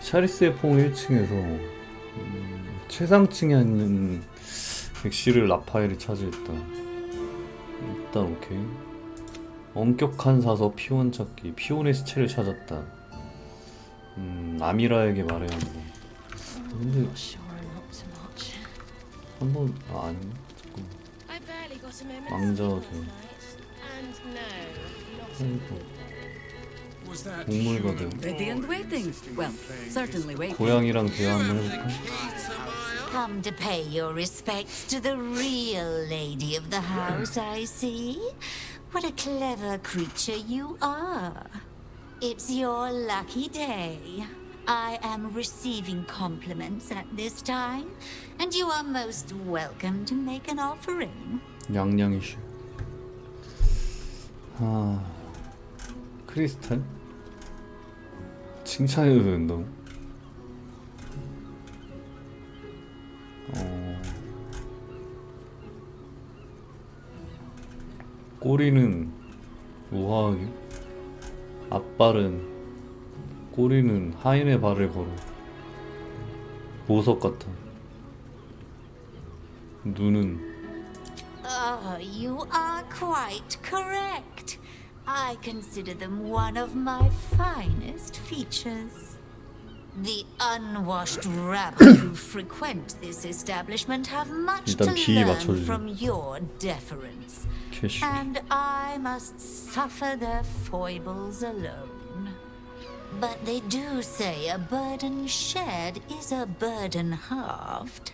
Speaker 1: 샤리스의 퐁 1층에서 최상층에 있는 객실을 라파엘이 차지했다. 일단 오케이. 엄격한 사서 피온 찾기. 피온의 시체를 찾았다. 아미라에게 말해야 한다. 근데 한번 아니네. 잠깐만. 망자가 돼요. 동물가 돼요.
Speaker 10: Ready and waiting. Well, certainly waiting.
Speaker 1: 고양이랑 대화 한번 해볼까?
Speaker 15: Come to pay your respects to the real lady of the house, I see. What a clever creature you are. It's your lucky day. I am receiving compliments at this time, and you are most welcome to make an offering.
Speaker 1: 양양이슈. 크리스탈? 칭찬해도 된다고? 꼬리는 우아하게, 앞발은 꼬리는 하인의 발을 걸어 보석 같아. 눈은
Speaker 15: You are quite correct. I consider them one of my finest features. The unwashed rabble who frequent this establishment have much to
Speaker 1: 일단 비위
Speaker 15: learn
Speaker 1: 맞춰주죠.
Speaker 15: from your deference,
Speaker 1: 캐시.
Speaker 15: and I must suffer their foibles alone. But they do say a burden shared is a burden halved.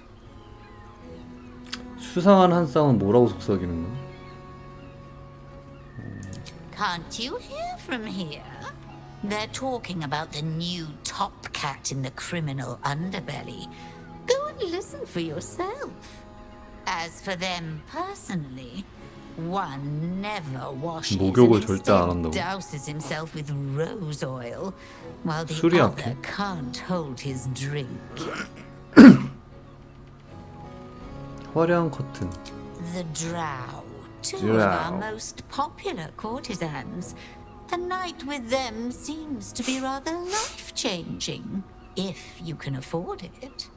Speaker 1: 수상한 한 쌍은 뭐라고 속삭이는 거야?
Speaker 15: Can't you hear from here? They're talking about the new top cat in the criminal underbelly. Go and listen for yourself. As for them personally, one never washes and
Speaker 1: 목욕을 절대 안
Speaker 15: instead
Speaker 1: 한다고.
Speaker 15: douses himself with rose oil, while the
Speaker 1: 술이
Speaker 15: other
Speaker 1: 약해?
Speaker 15: can't hold his drink.
Speaker 1: 화려한 커튼.
Speaker 15: The Drow, two of our most popular courtesans. A night with them seems to be rather life-changing, if you can afford it.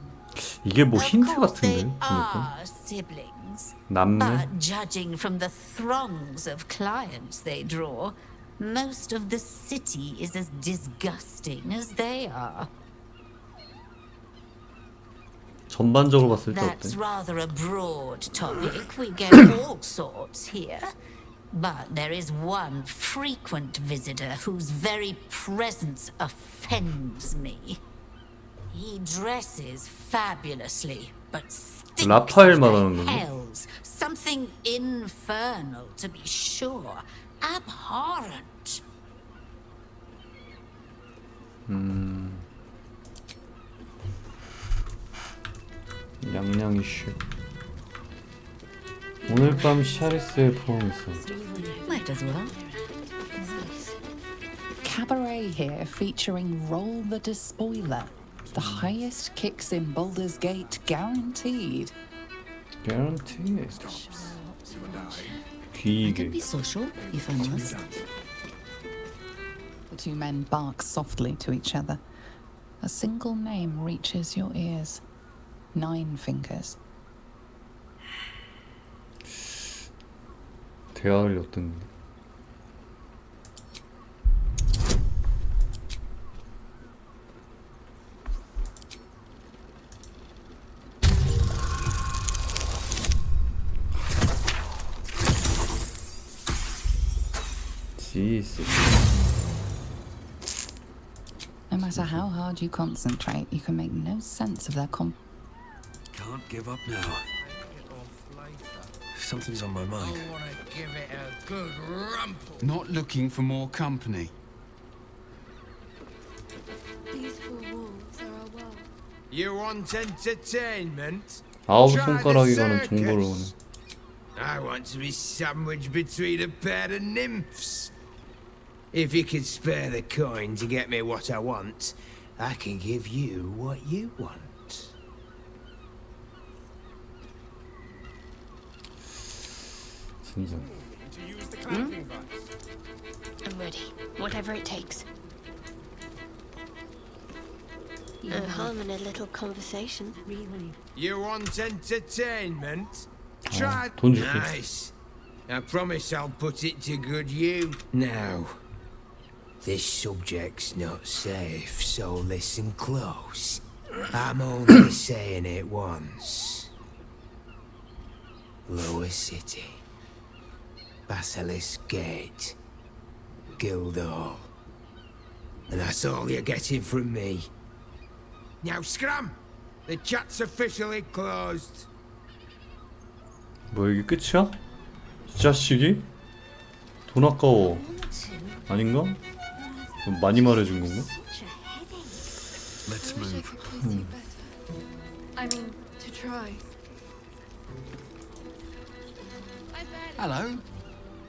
Speaker 1: 이게 뭐 힌트
Speaker 15: Of course, they
Speaker 1: 같은데? 보니까.
Speaker 15: are siblings,
Speaker 1: 남매?
Speaker 15: but judging from the throngs of clients they draw, most of the city is as disgusting as they are.
Speaker 1: 전반적으로 봤을 때
Speaker 15: That's
Speaker 1: 어때?
Speaker 15: rather a broad topic. We get all sorts here. But there is one frequent visitor whose very presence offends me. He dresses fabulously, but stinks
Speaker 1: 라파엘
Speaker 15: of
Speaker 1: 말하는
Speaker 15: the
Speaker 1: 건가?
Speaker 15: hells. Something infernal, to be sure. Abhorrent.
Speaker 1: 양양 이슈. 오늘 밤 샤리스에 포함했어.
Speaker 10: Might as well.
Speaker 11: Cabaret here featuring Roll the Despoiler. The highest kicks in Baldur's Gate guaranteed.
Speaker 1: Guaranteed.
Speaker 10: I
Speaker 1: 귀이게.
Speaker 10: can be social, if I must.
Speaker 11: The two men bark softly to each other. A single name reaches your ears. 9 fingers.
Speaker 1: 대화를 엿듣는. 지스.
Speaker 11: No matter how hard you concentrate, you can make no sense of their
Speaker 12: Can't give up now. Something's on my mind.
Speaker 3: I want to give it a good rumple.
Speaker 6: Not looking for more company.
Speaker 8: These four walls are our world.
Speaker 4: You want entertainment?
Speaker 1: 9
Speaker 4: Try the
Speaker 1: 손가락이라는 정보를 오네.
Speaker 4: circus. I want to be sandwiched between a pair of nymphs. If you could spare the coin to get me what I want, I can give you what you want.
Speaker 1: 진짜.
Speaker 8: I'm ready. Whatever it takes. No harm in a little conversation.
Speaker 10: Really?
Speaker 4: You want entertainment? Try.
Speaker 1: 돈 줄게.
Speaker 4: Nice. I promise I'll put it to good use. Now, this subject's not safe, so listen close. I'm only saying it once. Lower City. Basilisk Gate. Guildhall. And that's all you're getting from me. Now scram! The chat's officially closed.
Speaker 1: 뭐 이게 끝이야? 이 자식이? 돈 아까워. 아닌가? 많이 말해준 건가?
Speaker 12: Let's move.
Speaker 8: I mean, to try.
Speaker 6: Hello,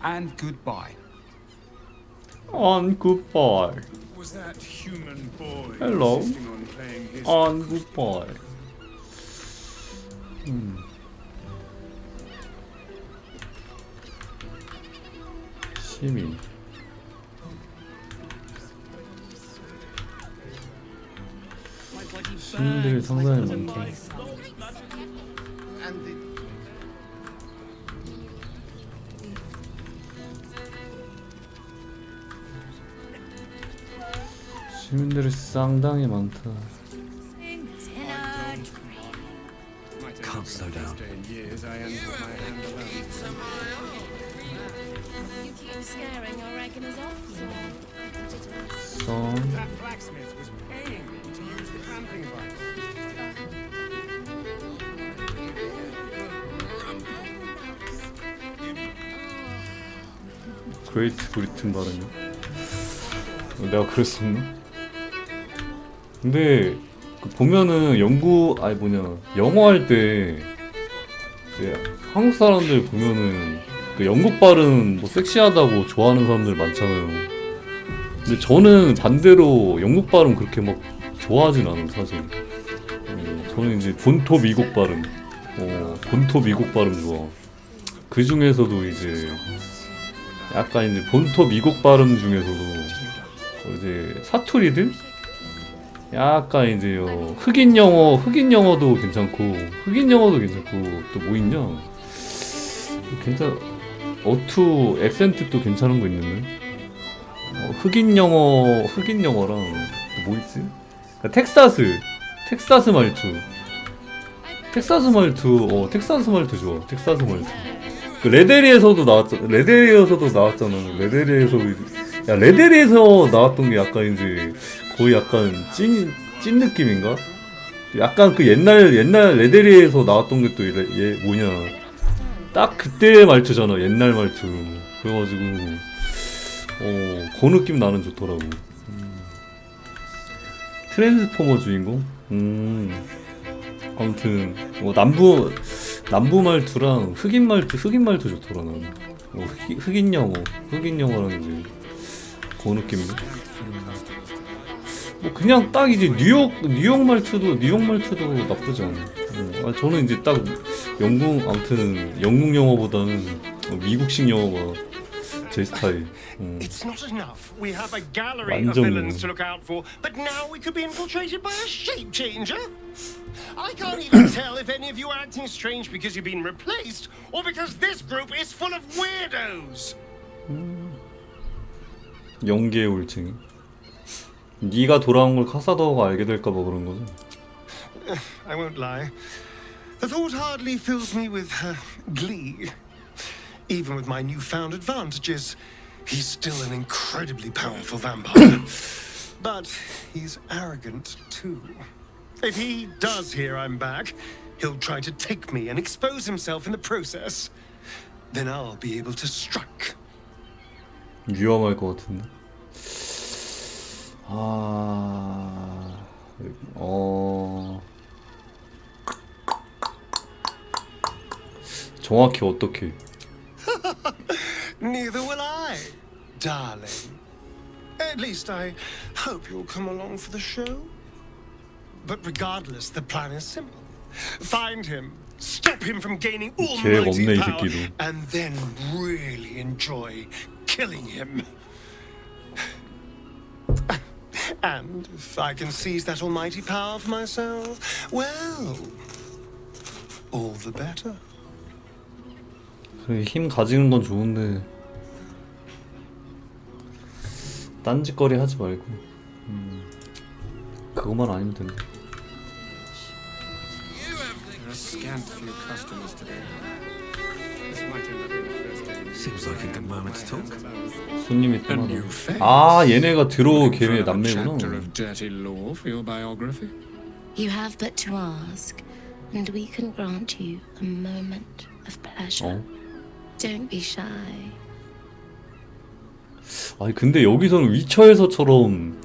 Speaker 6: and goodbye.
Speaker 1: On goodbye.
Speaker 16: Was that human boy
Speaker 1: Hello.
Speaker 16: insisting on playing his
Speaker 1: On goodbye. 시민. 시민들이 상당히 많다. 시민들이 상당히 많다.
Speaker 12: Can't slow down.
Speaker 8: You keep scaring your reckoners off, so.
Speaker 1: 선.
Speaker 16: That blacksmith was paying me to use the clamping
Speaker 1: 그레이트 브리튼 발음이요? 내가 그랬었나? 근데 그 보면은 영어 할 때 한국 사람들 보면은 그 영국 발음 뭐 섹시하다고 좋아하는 사람들 많잖아요. 근데 저는 반대로 영국 발음 그렇게 막 좋아하진 않아요, 사실. 저는 이제 본토 미국 발음, 본토 미국 발음 좋아. 그 중에서도 이제 약간 이제 본토 미국 발음 중에서도 이제 사투리들 약간 이제 흑인 영어도 괜찮고 또 뭐 있냐? 어투 액센트도 괜찮은 거 있는데 흑인 영어랑 또 뭐 있지? 텍사스 말투 좋아. 텍사스 말투. 그 레데리에서도 나왔잖아. 레데리에서 나왔던 게 약간 이제 거의 약간 찐 느낌인가? 약간 그 옛날 레데리에서 나왔던 게 또 얘 뭐냐? 딱 그때 말투잖아. 옛날 말투. 그래가지고 그 느낌 나는 좋더라고. 트랜스포머 주인공? 아무튼 남부 말투랑 흑인 말투 좋더라 나는. 흑인 영어랑 이제 그 느낌인데. 뭐 그냥 딱 이제 뉴욕 말투도 나쁘지 않아. 저는 이제 딱 영국 영어보다는 미국식 영어가 제 스타일.
Speaker 17: It's not enough. We have a gallery of
Speaker 1: 완전
Speaker 17: villains to look out for, but now we could be infiltrated by a shape changer. I can't even tell if any of you are acting strange because you've been replaced, or because this group is full of weirdos.
Speaker 1: 연기의 울증이. 네가 돌아온 걸 카사더가 알게 될까 봐 그런 거죠.
Speaker 17: I won't lie. The thought hardly fills me with glee. Even with my newfound advantages, he's still an incredibly powerful vampire. But he's arrogant too. If he does hear I'm back, he'll try to take me and expose himself in the process. Then I'll be able to strike.
Speaker 1: 위험할 것 같은데. 정확히 어떻게?
Speaker 17: Neither will I, darling. At least I hope you'll come along for the show. But regardless, the plan is simple. Find him, stop him from gaining almighty power, and then really enjoy killing him. And if I can seize that almighty power for myself, well, all the better.
Speaker 1: 그래, 힘 가지는 건 좋은데 딴짓거리 하지 말고 그것만 아니면 된다.
Speaker 12: Seems like a good moment to talk.
Speaker 1: 손님이 떠나다. 얘네가 드로우 걔네 남매구나.
Speaker 8: You have but to ask, and we can grant you a moment of pleasure. Don't be shy.
Speaker 1: 아니 근데 여기서는 위쳐에서처럼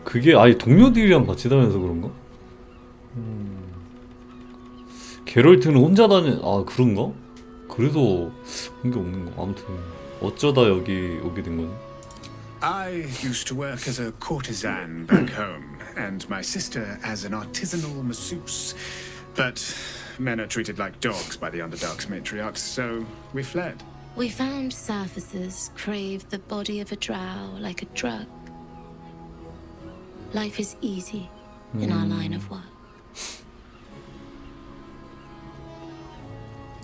Speaker 1: 그게 아예 동료들이랑 같이 다녀서 그런가? 게럴트는 혼자 그런가? 그래서 그런 게 없는 거. 아무튼 어쩌다 여기 오게 된 거지?
Speaker 16: I used to work as a courtesan back home, and my sister as an artisanal masseuse. But men are treated like dogs by the Underdark's matriarchs, so we fled.
Speaker 8: We found surfacers crave the body of a drow like a drug. Life is easy in our line of work.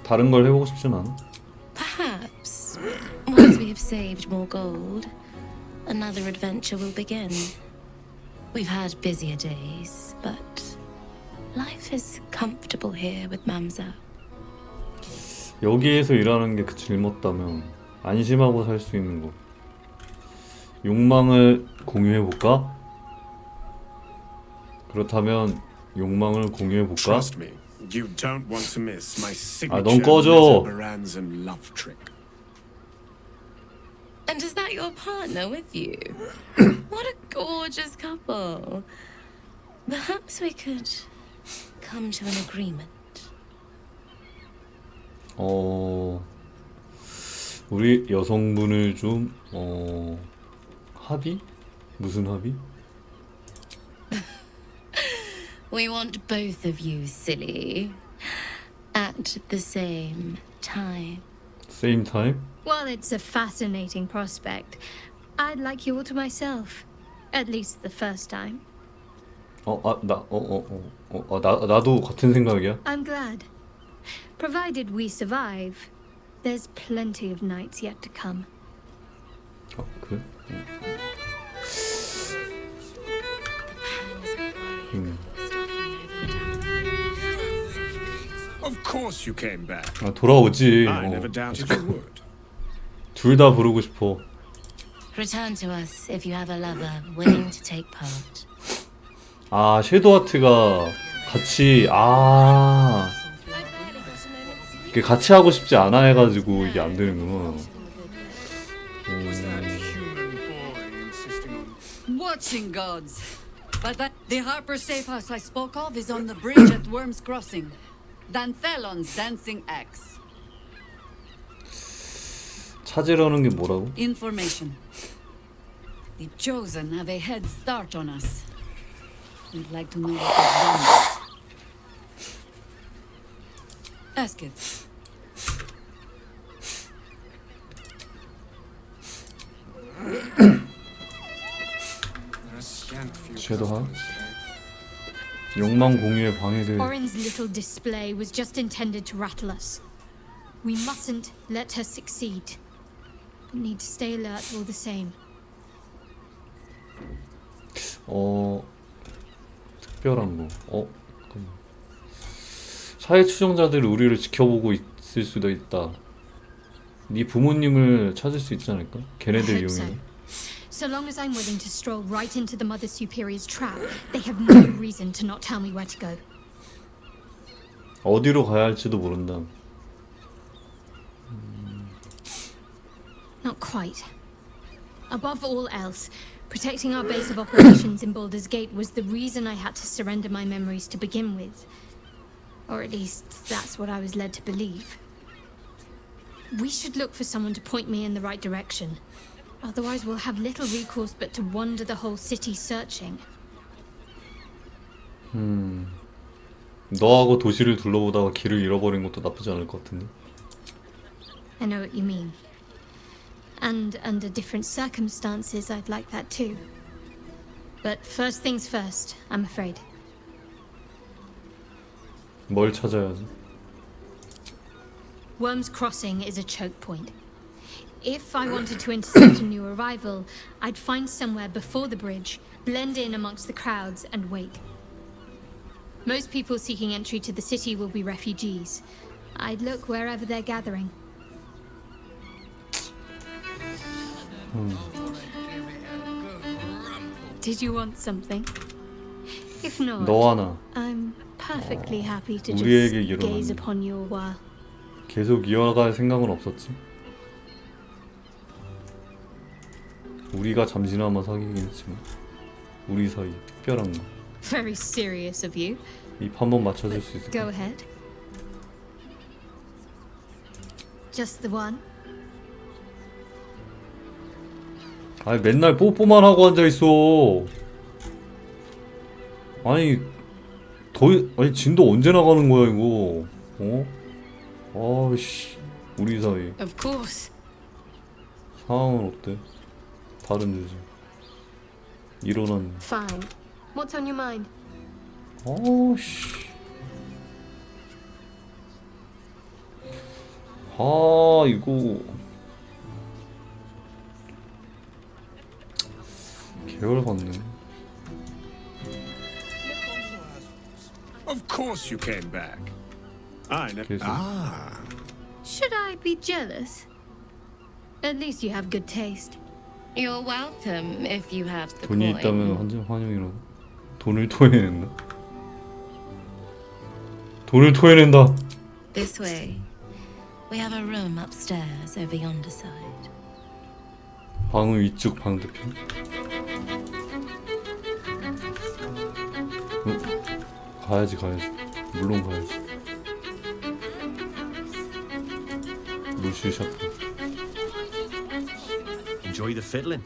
Speaker 1: 다른 걸 해보고 싶진 않아.
Speaker 8: Perhaps, once we have saved more gold, another adventure will begin. We've had busier days, but life is comfortable here with Mamza.
Speaker 1: 여기에서 일하는 게 그 짊었다면 안심하고 살 수 있는 곳. 욕망을 공유해볼까? 그렇다면 욕망을 공유해볼까?
Speaker 16: Trust me, you don't want to miss my
Speaker 1: 아, 넌
Speaker 16: signature
Speaker 1: 꺼져.
Speaker 16: Baranzan love trick.
Speaker 8: And is that your partner with you? What a gorgeous couple. Perhaps we could come to an agreement.
Speaker 1: 우리 여성분을 좀 합의? 무슨 합의?
Speaker 8: We want both of you, silly. At the same time.
Speaker 1: Same time?
Speaker 18: Well, it's a fascinating prospect. I'd like you all to myself. At least the first time.
Speaker 1: 나도 같은 생각이야.
Speaker 18: I'm glad. Provided we survive, there's plenty of nights yet to come.
Speaker 1: 그래?
Speaker 16: Of course you came back.
Speaker 1: 아, 돌아오지.
Speaker 16: I never doubted you would.
Speaker 1: 둘 다 부르고 싶어.
Speaker 8: Return to us if you have a lover willing to take part.
Speaker 1: 아, 섀도우 하트가 같이 이게 같이 하고 싶지 않아 해가지고 이게 안 되는구나.
Speaker 10: Watching gods. But the Harper safe house I spoke of is on the bridge at Worm's Crossing. Danthelon's dancing axe.
Speaker 1: 찾으려는 게 뭐라고?
Speaker 10: Information. The Chosen have a head start on us. We'd like to know what they've done. Ask it.
Speaker 1: 섀도우 욕망 공유의 방해를.
Speaker 18: Orin's little display was just intended to rattle us. We mustn't let her succeed. But need to stay alert all the same.
Speaker 1: 특별한 거. 잠깐만. 사회 추종자들이 우리를 지켜보고 있을 수도 있다. 네 부모님을 찾을 수 있지 않을까? 걔네들 이용해.
Speaker 18: So long as I'm willing to stroll right into the Mother Superior's trap, they have no reason to not tell me where to go.
Speaker 1: 어디로 가야 할지도 모른다.
Speaker 18: Not quite. Above all else, protecting our base of operations in Baldur's Gate was the reason I had to surrender my memories to begin with. Or at least, that's what I was led to believe. We should look for someone to point me in the right direction. Otherwise, we'll have little recourse but to wander the whole city searching.
Speaker 1: 너하고 도시를 둘러보다가 길을 잃어버린 것도 나쁘지 않을 것 같은데.
Speaker 18: I know what you mean. And under different circumstances, I'd like that too. But first things first, I'm afraid.
Speaker 1: 뭘 찾아야지?
Speaker 18: Worm's Crossing is a choke point. If I wanted to intercept a new arrival, I'd find somewhere before the bridge, blend in amongst the crowds, and wait. Most people seeking entry to the city will be refugees. I'd look wherever they're gathering. Did you want something? If not,
Speaker 1: 너 하나.
Speaker 18: I'm perfectly happy to
Speaker 1: 우리에게
Speaker 18: just gaze
Speaker 1: 일어나는.
Speaker 18: upon you a while.
Speaker 1: 계속 이어갈 생각은 없었지. 우리가 잠시나마 사귀긴 했지만 우리 사이 특별한 거.
Speaker 18: Very serious of you.
Speaker 1: 입 한 번 맞춰줄 수 있을까?
Speaker 18: Go ahead. Just the one.
Speaker 1: 아니 맨날 뽀뽀만 하고 앉아 있어. 아니 아니 진도 언제 나가는 거야 이거? 아이씨 우리 사이
Speaker 18: Of course.
Speaker 1: 상황은 어때? 다른 주제. 일어난.
Speaker 18: Fine. What's on your mind?
Speaker 1: 아씨. 아 이거 계열 같네.
Speaker 16: Of course you came back. I know.
Speaker 1: 계속.
Speaker 16: Ah.
Speaker 18: Should I be jealous? At least you have good taste.
Speaker 8: You're welcome if you have the
Speaker 1: 돈이
Speaker 8: coin.
Speaker 1: 있다면 완전 환영이라고. 돈을 토해낸다. 돈을 토해낸다.
Speaker 8: This way. We have a room upstairs over yonder side.
Speaker 1: 방은 위쪽 반대편. 가야지. 물론 가야지. 루시 샤프.
Speaker 19: Enjoy the fiddling.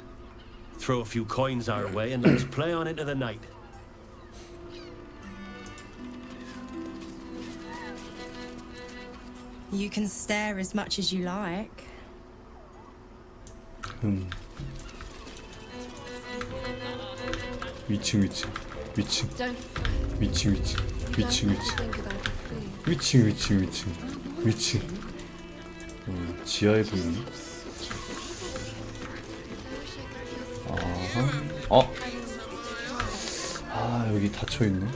Speaker 19: Throw a few coins our way and let's play on into the night.
Speaker 20: You can stare as much as you like.
Speaker 1: 위층. 지하에 보이네. 여기 닫혀 있네.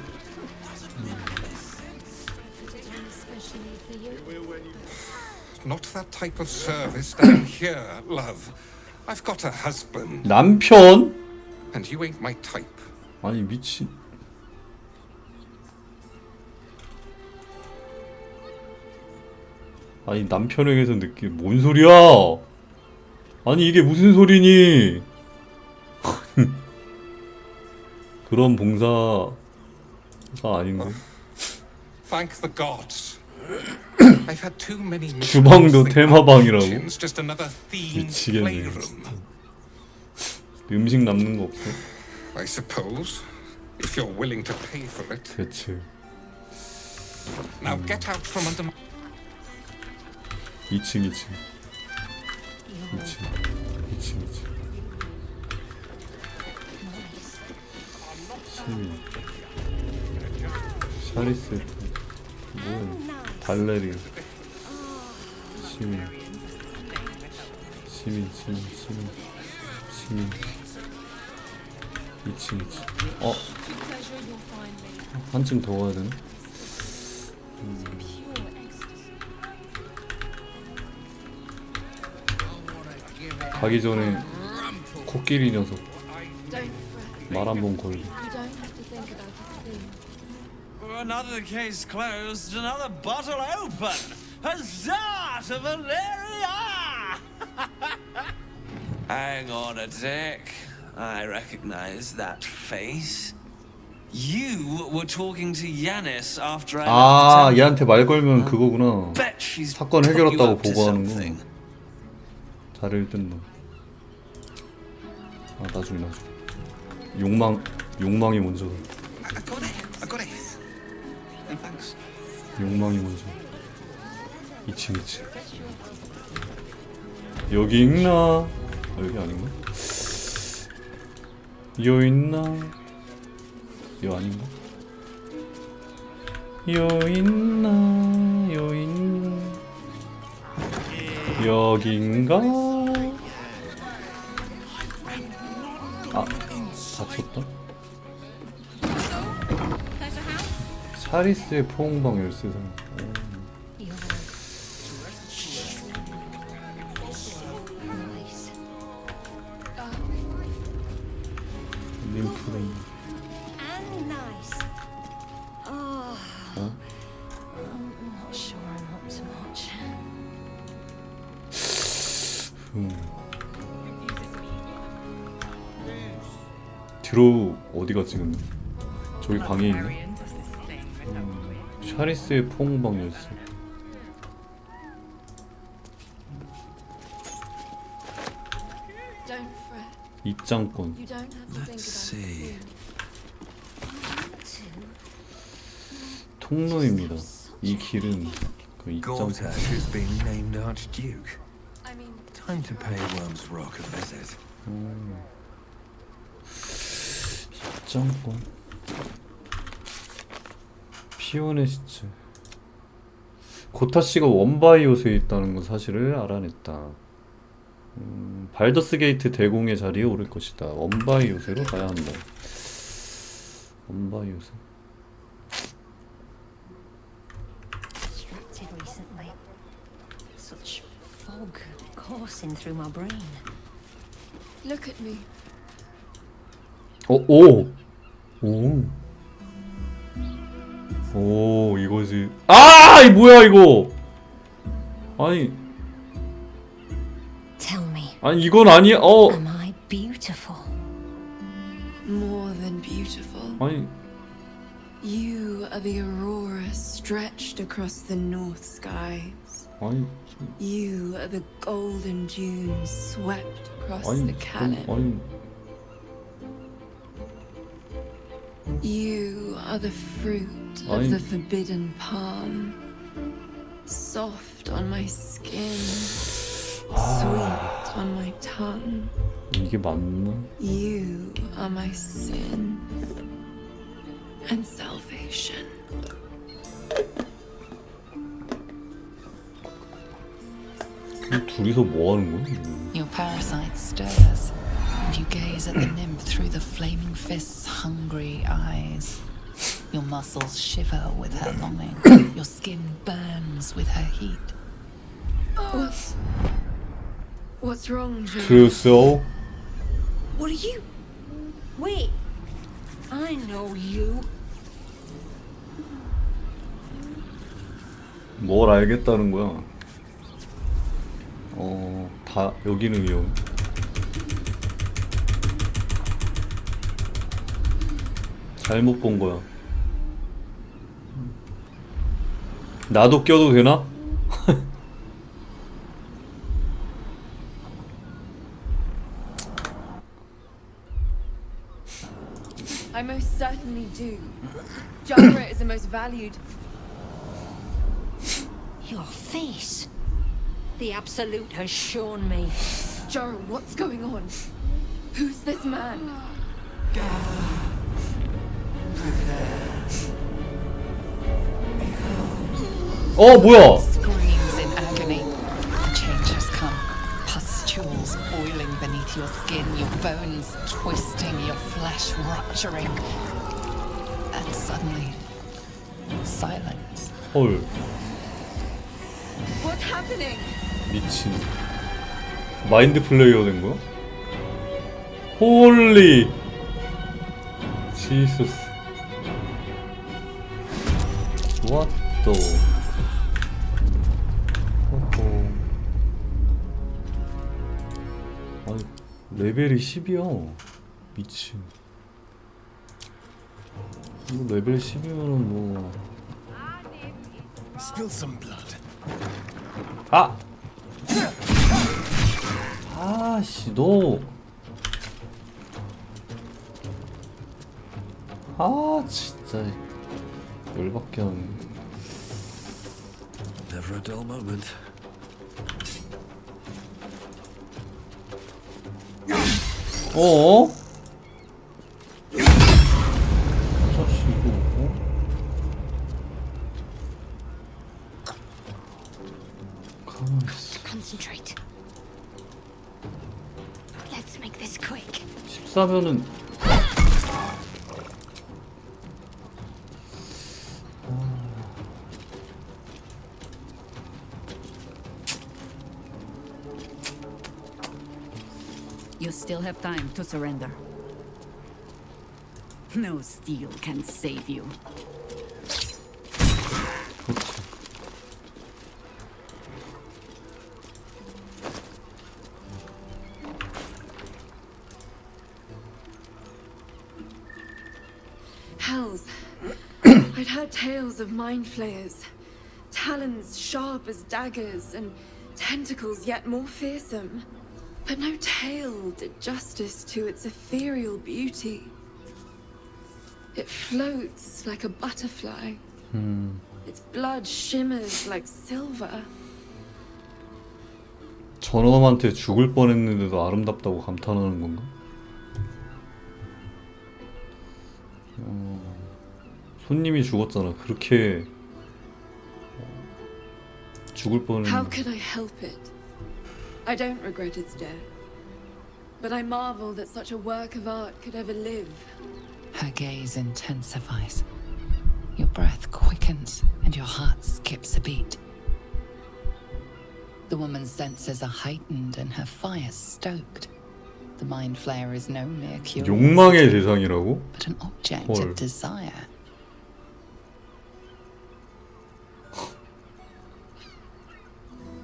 Speaker 2: Not that type of service down here, love. I've got a husband.
Speaker 1: 남편?
Speaker 2: And you ain't my type.
Speaker 1: 아니 미친. 아니 남편에게서 느낀 뭔 소리야? 아니 이게 무슨 소리니? 그런 봉사가 아닌가?
Speaker 2: Thank the gods. I've had too many
Speaker 1: 주방도 테마방이라고?
Speaker 2: just another themed
Speaker 1: 미치겠네.
Speaker 2: playroom.
Speaker 1: 음식 남는 거 없어?
Speaker 2: I suppose, if you're willing to pay for it.
Speaker 1: 대체.
Speaker 2: Now get out from under my...
Speaker 1: 2층. 시민. 샤리스. 뭐야? 발레리. 시민. 시민. 2층. 한층 더 가야 되나? 가기 전에 코끼리 녀석 말 한 번 걸고.
Speaker 12: Another case closed, another bottle open. Huzzah to Valeria! Hang on a tick. I recognize that face. You were talking to Yanis after I left the temple.
Speaker 1: 얘한테 말 걸면 그거구나.
Speaker 12: Bet she's
Speaker 1: 사건
Speaker 12: put you
Speaker 1: 해결했다고
Speaker 12: up to
Speaker 1: 보고하는
Speaker 12: something.
Speaker 1: 거. 자를 뜬다. 나중에. 욕망이 먼저다.
Speaker 2: I got it. And thanks.
Speaker 1: 욕망이 먼저. 2층. 여기 있나? 여기 아닌가? 여 있나? 여 아닌가? 여 있나? 여긴가? 닫혔다? 샤리스의 포옹방 열쇠상. 림프레인. 뒤로 어디 갔지 근데? 저기 방에 있네? 샤리스의 포옹방 열쇠. 입장권. 통로입니다. 이 길은 그 입장권.
Speaker 4: has been named Archduke. Time to pay Worm's Rock a visit.
Speaker 1: 입장권. 피오네 시츠. 고타 씨가 원바이 요새에 있다는 건 사실을 알아냈다. 발더스 게이트 대공의 자리에 오를 것이다. 원바이 요새로 가야 한다. 원바이 요새.
Speaker 13: fog coursing through my brain.
Speaker 21: Look at me.
Speaker 1: 오. 오, 이거지. 아, 이 뭐야 이거? 아니.
Speaker 13: Tell me.
Speaker 1: 아니 이건 아니야.
Speaker 13: Am I beautiful?
Speaker 21: More than beautiful.
Speaker 1: 아니.
Speaker 21: You are the aurora stretched across the north skies.
Speaker 1: 아니.
Speaker 21: You are the golden dunes swept across
Speaker 1: 아니,
Speaker 21: the cannon.
Speaker 1: 아니.
Speaker 21: You are the fruit of
Speaker 1: 아니.
Speaker 21: the forbidden palm, soft on my skin, sweet on my tongue.
Speaker 1: 이게 맞나?
Speaker 21: You are my sin and salvation.
Speaker 1: 둘이서 뭐 하는 거야?
Speaker 11: Your parasite stirs, and you gaze at the nymph through the flaming fist's hungry eyes. Your muscles shiver with her longing. Your skin burns with her heat.
Speaker 21: What's wrong, Joe?
Speaker 1: 그랬어?
Speaker 13: What are you? Wait. I know you.
Speaker 1: 뭘 알겠다는 거야? 다 여기는 위험. 잘못 본 거야. 나도 껴도 되나?
Speaker 21: I most certainly do. Jara is the most valued.
Speaker 13: Your face. The Absolute has shown me.
Speaker 21: Jara, what's going on? Who's this man?
Speaker 1: 뭐야?
Speaker 11: Screams in agony. The change has come. Pustules boiling beneath your skin, your bones twisting, your flesh rupturing. And suddenly, silence.
Speaker 1: 헐,
Speaker 21: What's happening?
Speaker 1: 미친. 마인드 플레이어 된 거야? 홀리. 지수스. What the? 아니, 레벨이 10이야. 미친. 이거 레벨 10이면은 뭐.
Speaker 17: Spill some blood.
Speaker 1: 아! 아씨, 너. 아, 진짜. 열받게 하네.
Speaker 19: Never a dull moment.
Speaker 1: 어? 자식 이거 가만히 있어.
Speaker 18: Concentrate. Let's make this quick.
Speaker 1: 14면은
Speaker 10: You still have time to surrender. No steel can save you.
Speaker 21: Hells. I'd heard tales of mind flayers. Talons sharp as daggers and tentacles yet more fearsome. But no tale did justice to its ethereal beauty. It floats like a butterfly. Its blood shimmers like silver.
Speaker 1: 저놈한테 죽을 뻔했는데도 아름답다고 감탄하는 건가? 손님이 죽었잖아. 그렇게 죽을
Speaker 21: How
Speaker 1: 뻔했는데.
Speaker 21: can I help it? I don't regret its death. But I marvel that such a work of art could ever live.
Speaker 11: Her gaze intensifies. Your breath quickens and your heart skips a beat. The woman's senses are heightened and her fire stoked. The mind flayer is no mere
Speaker 1: 욕망의
Speaker 11: curiosity,
Speaker 1: 대상이라고?
Speaker 11: but an object
Speaker 1: 헐.
Speaker 11: of desire.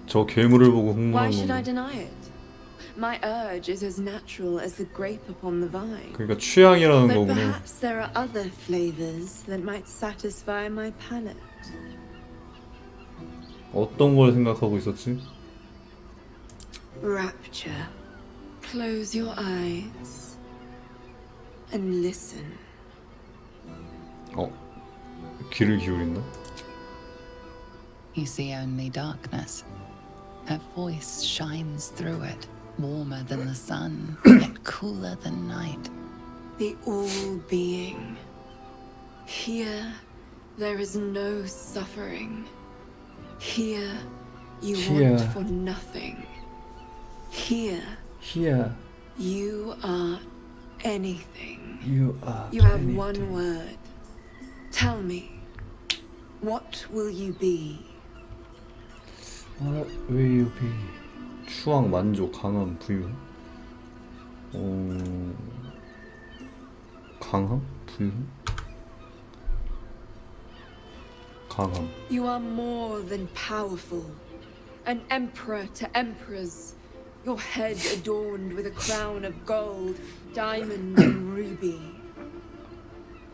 Speaker 1: 저 괴물을 보고
Speaker 21: Why
Speaker 1: 흥분한
Speaker 21: should I
Speaker 1: 건가?
Speaker 21: deny it? My urge is as natural as the grape upon the vine.
Speaker 1: 그러니까 취향이라는
Speaker 21: But
Speaker 1: 거구나.
Speaker 21: perhaps there are other flavors that might satisfy my palate.
Speaker 1: 어떤 걸 생각하고 있었지?
Speaker 21: Rapture. Close your eyes and listen.
Speaker 1: 귀를 기울인다?
Speaker 11: You see only darkness. Her voice shines through it, warmer than the sun, yet cooler than night.
Speaker 21: The all-being. Here, there is no suffering. Here, you
Speaker 1: Here.
Speaker 21: want for nothing. Here,
Speaker 1: Here
Speaker 21: you are anything.
Speaker 1: you are
Speaker 21: You have one word. Tell me, what will you be?
Speaker 1: What will you be? 추앙, 만족, 강함, 부유. 강함? 부유? 강함.
Speaker 21: You are more than powerful. An emperor to emperors. Your head adorned with a crown of gold, diamond and ruby.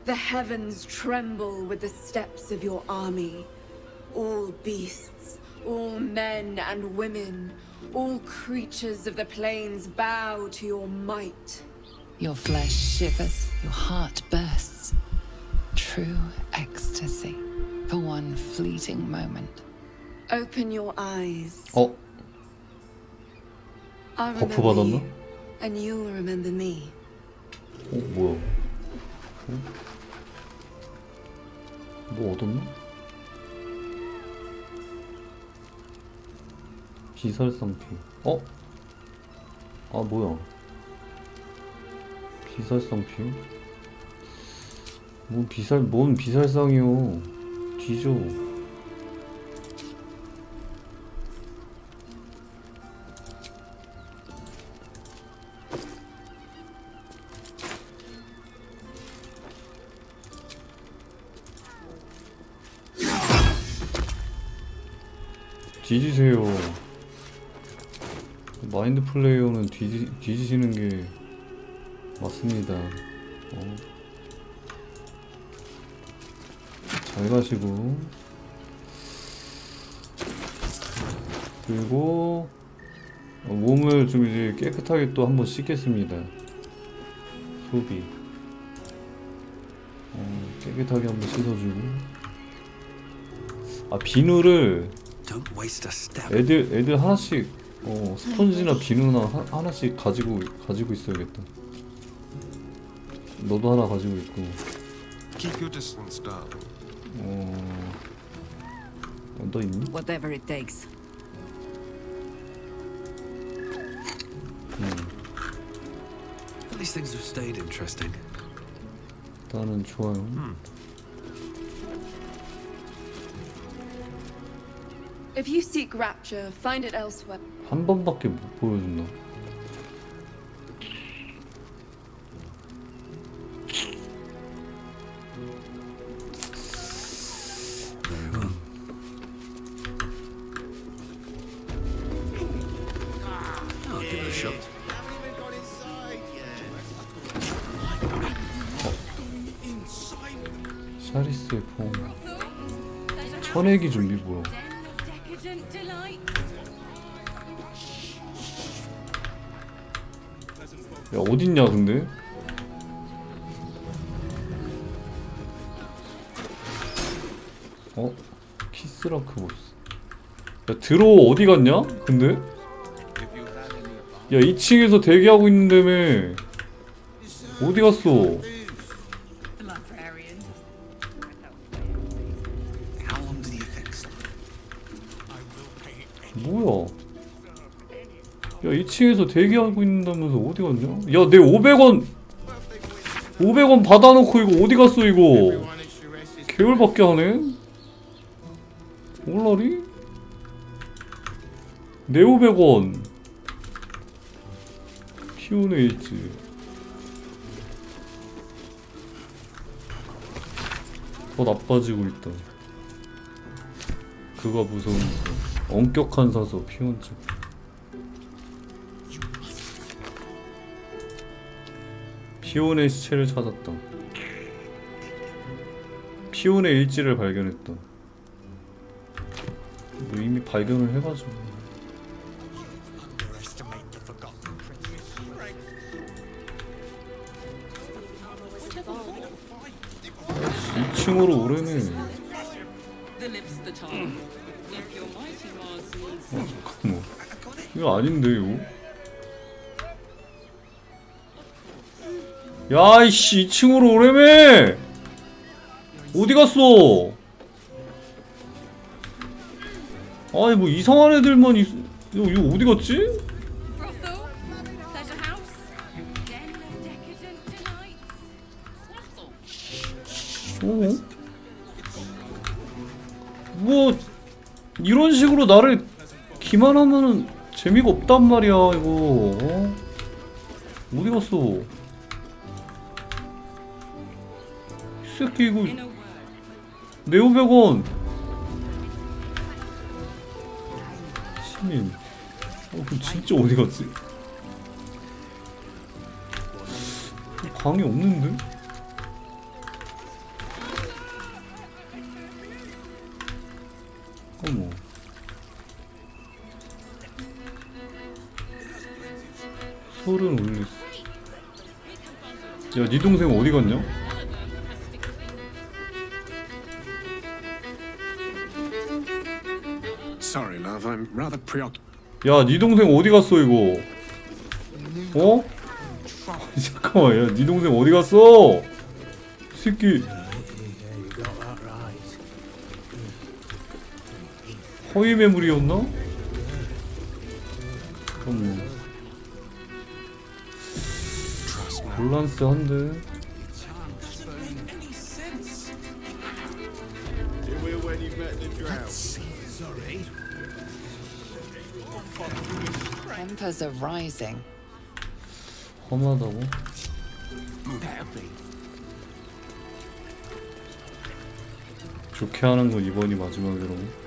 Speaker 21: The heavens tremble with the steps of your army. All beasts, all men and women, all creatures of the plains bow to your might.
Speaker 11: Your flesh shivers, your heart bursts. True ecstasy for one fleeting moment.
Speaker 21: Open your eyes. I'll
Speaker 1: 버프
Speaker 21: remember
Speaker 1: 받았나?
Speaker 21: you, and you'll remember me.
Speaker 1: 뭐야? 뭐 얻었나? 비살상피. 뭐야? 비살상피? 뭔 비살상이요? 뒤져. 뒤지세요. 마인드 플레이어는 뒤지시는 게 맞습니다. 잘 가시고. 그리고 몸을 좀 이제 깨끗하게 또 한번 씻겠습니다. 소비. 깨끗하게 한번 씻어주고. 비누를 애들 하나씩 스펀지나 비누나 하나씩 가지고 있어야겠다. 너도 하나 가지고 있고.
Speaker 17: Keep your distance, darling.
Speaker 1: 너 있니?
Speaker 10: Whatever it takes.
Speaker 19: At least things have stayed interesting.
Speaker 1: 나는 좋아요.
Speaker 21: If you seek rapture, find it elsewhere.
Speaker 1: 한 번밖에 못 보여준다.
Speaker 19: I'll give it a shot.
Speaker 1: 샤리스의 폼. 천혜기 준비 뭐야? 야 어딨냐 근데? 키스라크 보스. 야 드로우 어디 갔냐? 근데? 야 2층에서 대기하고 있는다며. 어디 갔어? 뭐야? 야 2층에서 대기하고 있는다면서 어디 갔냐? 야 내 500원 받아놓고 이거 어디 갔어 이거? 개월밖에 안 해? 올라리? 네오 100원. 피오네 일지. 더 나빠지고 있다. 그가 무서운 거. 엄격한 사서 피온집. 피온의 시체를 찾았다. 피온의 일지를 발견했다. 뭐 이미 발견을 해가지고. 2층으로 오르네. 잠깐만. 이거 아닌데 이거? 야이씨 2층으로 오래매! 어디 갔어? 아니 뭐 이상한 애들만 이거 어디 갔지? 뭐 이런 식으로 나를 기만하면은 재미가 없단 말이야 이거. 어디 갔어? 이 새끼 이거 네오 100원 시민. 그럼 진짜 어디 갔지? 방이 없는데? 어머. 소른 올리스. 야, 네 동생 어디 갔냐?
Speaker 16: Sorry, love. I'm rather preoccupied.
Speaker 1: 야, 네 동생 어디 갔어 이거? 어? 잠깐만, 야, 네 동생 어디 갔어? 이 새끼. 허위 매물이었나? 잠깐만. 밸런스 한데.
Speaker 11: Tempers are rising.
Speaker 1: 험하다고? 좋게 하는 건 이번이 마지막이라고?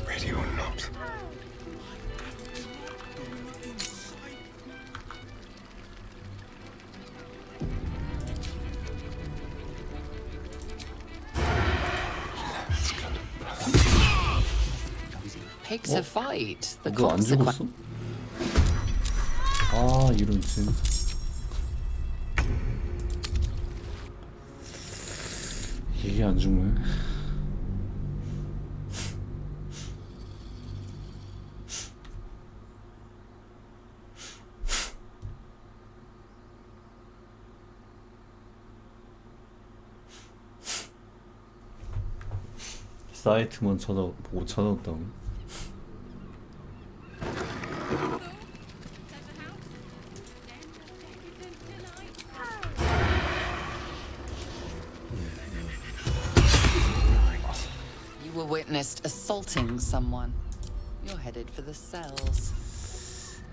Speaker 17: Ready or not.
Speaker 11: Pigs a fight. The
Speaker 1: 너 안 죽었어? 아 이런 진짜. 이게 안 죽네. 사이트만 보고 찾았다고?
Speaker 11: You were witnessed assaulting someone. You're headed for the cells.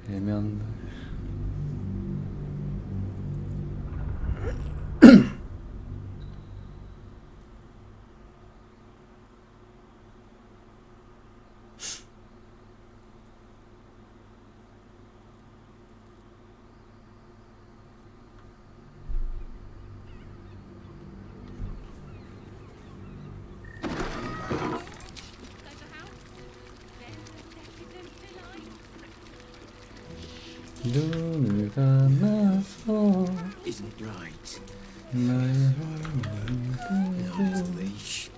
Speaker 1: 애매한데. 눈을 감아서
Speaker 4: Isn't right.
Speaker 1: 나의
Speaker 4: Leash.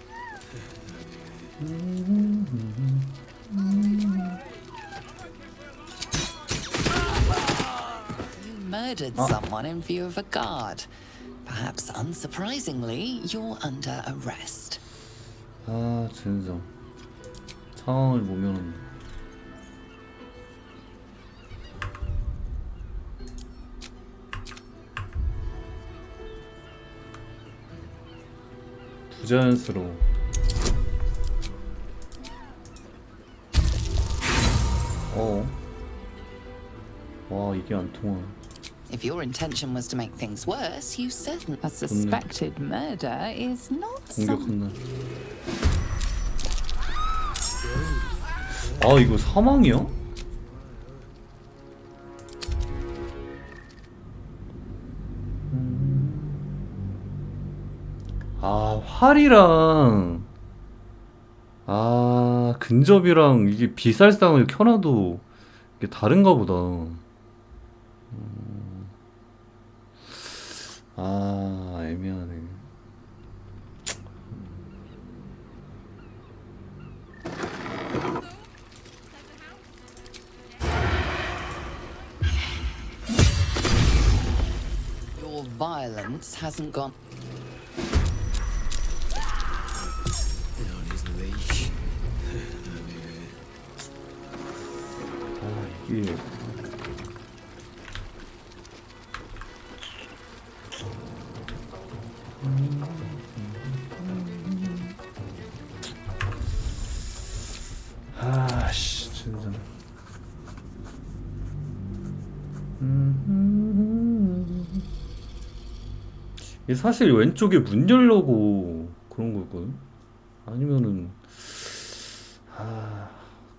Speaker 11: You murdered someone in view of a guard. Perhaps unsurprisingly, you're under arrest.
Speaker 1: 아 진짜 상황을 보면은 부자연스러워. 와, 이게 안 통하.
Speaker 11: If your intention was to make things worse, you certainly. A suspected murder is not
Speaker 1: 공격한 날. 아, 이거 사망이야? 아, 활이랑 근접이랑 이게 비살상을 켜놔도 이게 다른가 보다. 애매하네.
Speaker 11: Your violence hasn't gone.
Speaker 1: 이게 아씨 진짜. 이게 사실 왼쪽에 문 열려고 그런 거거든. 아니면은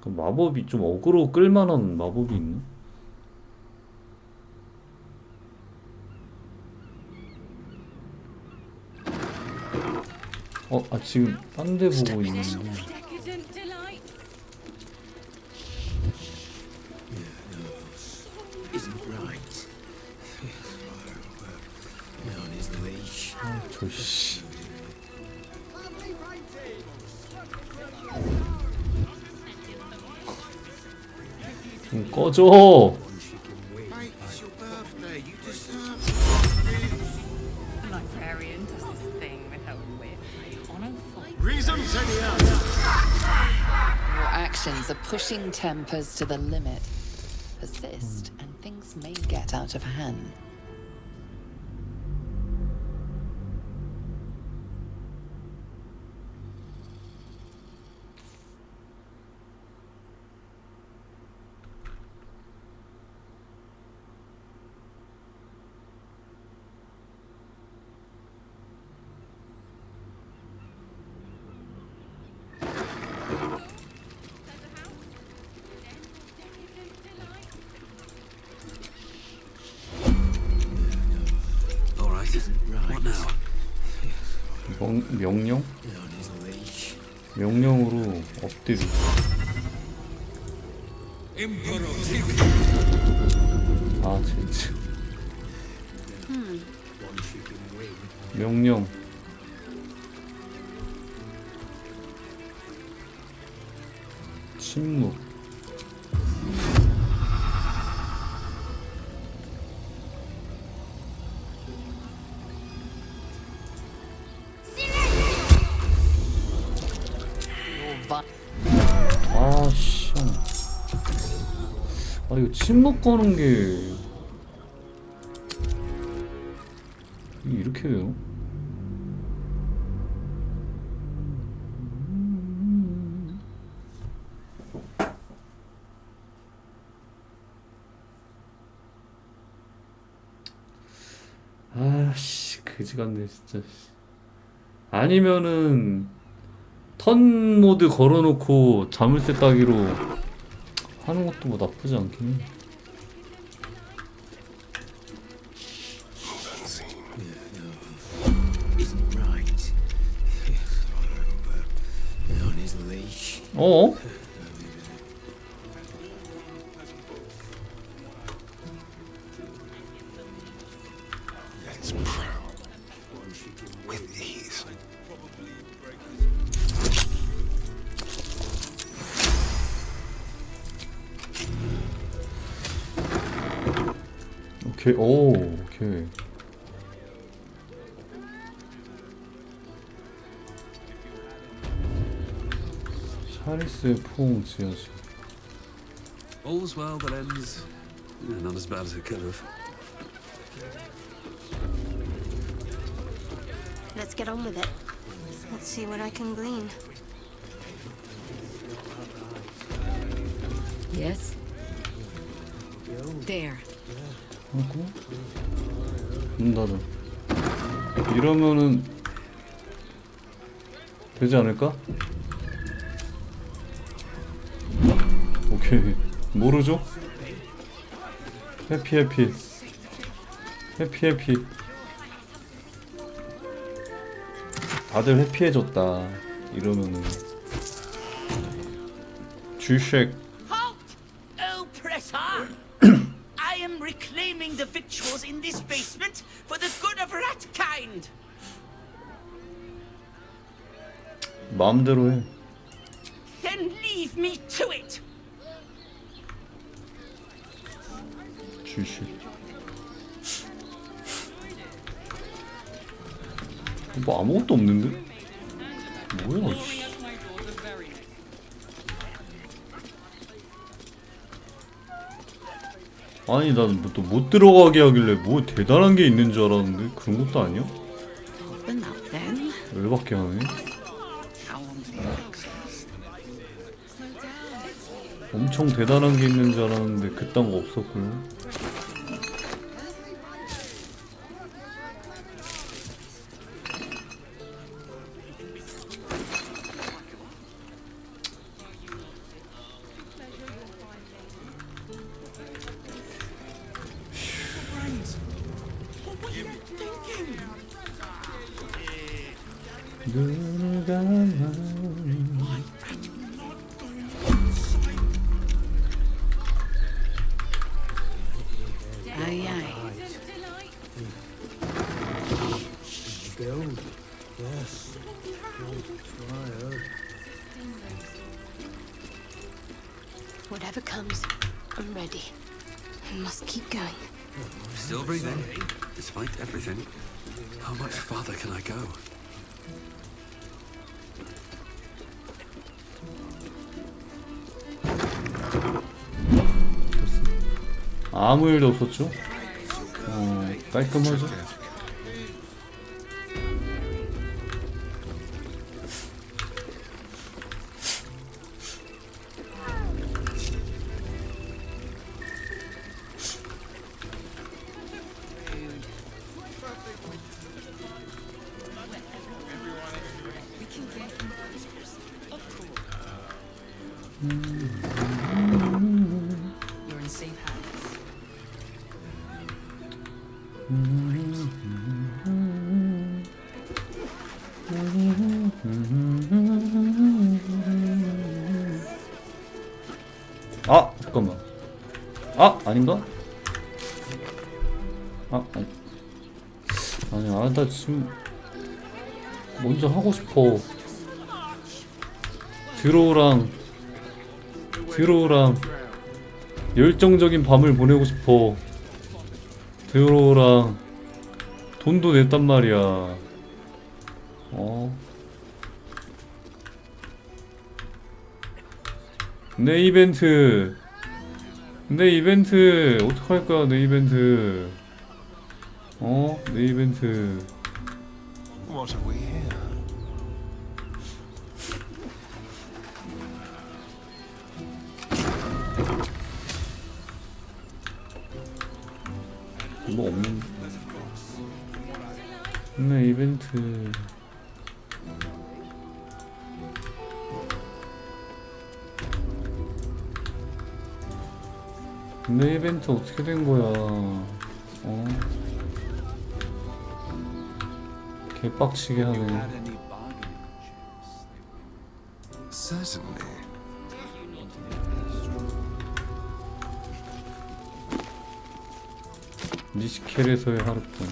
Speaker 1: 그 마법이 좀 어그로 끌만한 마법이 있나? 지금 딴 데 보고 있는데. 저씨. 좀 꺼져.
Speaker 11: Your actions are pushing tempers to the limit. Persist, and things may get out of hand.
Speaker 1: 명령? 명령으로 엎드리. 진짜. 명령. 침묵. 이거 침묵 거는 게 이렇게 돼요? 그지 같네 진짜. 아니면은 턴 모드 걸어놓고 자물쇠 따기로 하는 것도 뭐 나쁘지 않긴 해. 어? 오케이, 오케이. 샤리스의 포옹 지하실.
Speaker 9: All's well that ends. Not as bad as it could have.
Speaker 18: Let's get on with it.
Speaker 8: Let's see what I can glean.
Speaker 10: Yes? There.
Speaker 1: 하고 문 닫아. 이러면은 되지 않을까? 오케이. 모르죠? 해피 해피 해피 해피. 다들 해피해졌다. 이러면은 주식.
Speaker 5: Halt! Oh, press on! I am reclaiming the victuals in this basement for the good of ratkind.
Speaker 1: 마음대로 해.
Speaker 5: Then leave me to it.
Speaker 1: 주식. 뭐 아무것도 없는데? 뭐야? 씨. 아니 난 또 못 들어가게 하길래 뭐 대단한 게 있는 줄 알았는데 그런 것도 아니야?
Speaker 10: Open up then.
Speaker 1: 열받게 하네. 엄청 대단한 게 있는 줄 알았는데 그딴 거 없었고요.
Speaker 10: Aye, aye.
Speaker 22: Build. Yes.
Speaker 8: Whatever comes, I'm ready. I must keep going.
Speaker 9: Still breathing, despite everything. How much farther can I go?
Speaker 1: 아무 일도 없었죠? 깔끔하죠?
Speaker 11: You're in safe hands.
Speaker 1: 아! 잠깐만. 아! 아닌가? 아니. 아니야, 나 지금 먼저 하고 싶어. 드로우랑 열정적인 밤을 보내고 싶어. 드로우랑 돈도 냈단 말이야. 내 이벤트 어떡할 거야? 내 이벤트 내 이벤트.
Speaker 17: What are we here?
Speaker 1: 뭐 없는. 내 이벤트. 내 이벤트 어떻게 된 거야? 개빡치게 하네.
Speaker 22: Certainly.
Speaker 1: 니시켈에서의 하르탄.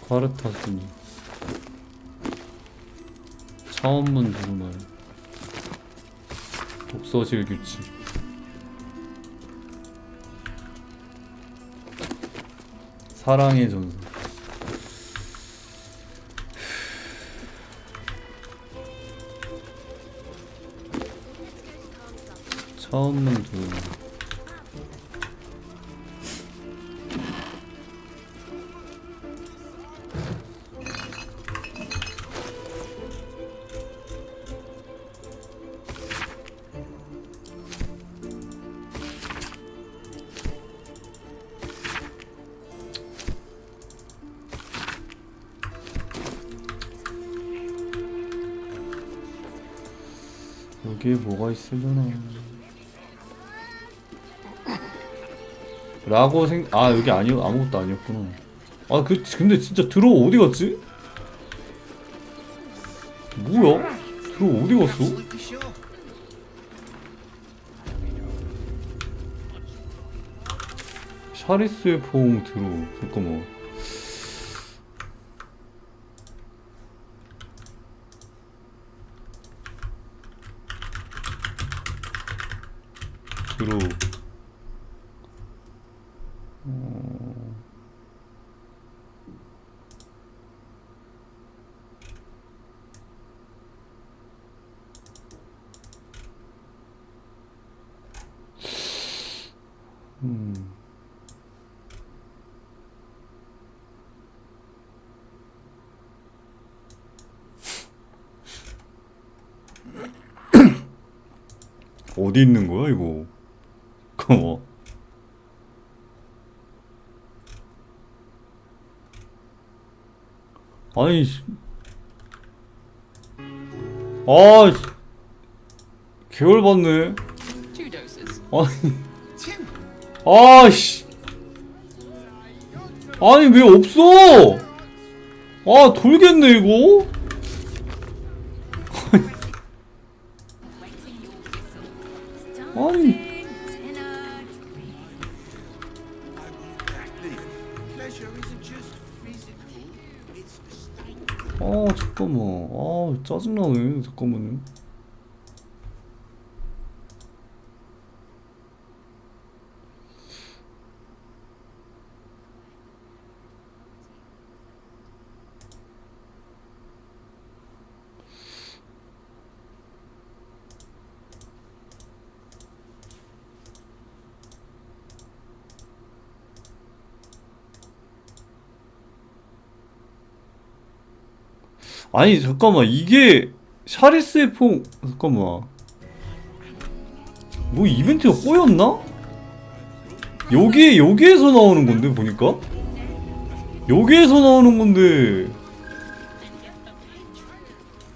Speaker 1: 과르타스니. 차원문 두루마리. 독서실 규칙. 사랑의 전설. 차원문 두루마리. 여기에 뭐가 있으려나 라고 아 여기 아무것도 아니었구나. 아 근데 진짜 드로우 어디 갔지? 뭐야? 드로우 어디 갔어? 샤리스의 포옹 드로우. 잠깐만. 드로우. 어디 있는 거야 이거? 잠깐만. 아니 개월 받네. 아씨 아니 왜 없어? 아 돌겠네 이거. 아니 잠깐만. 짜증나네. 잠깐만요. 아니 잠깐만 이게 샤리스의 퐁 잠깐만 뭐 이벤트가 꼬였나? 여기에서 나오는 건데 보니까 여기에서 나오는 건데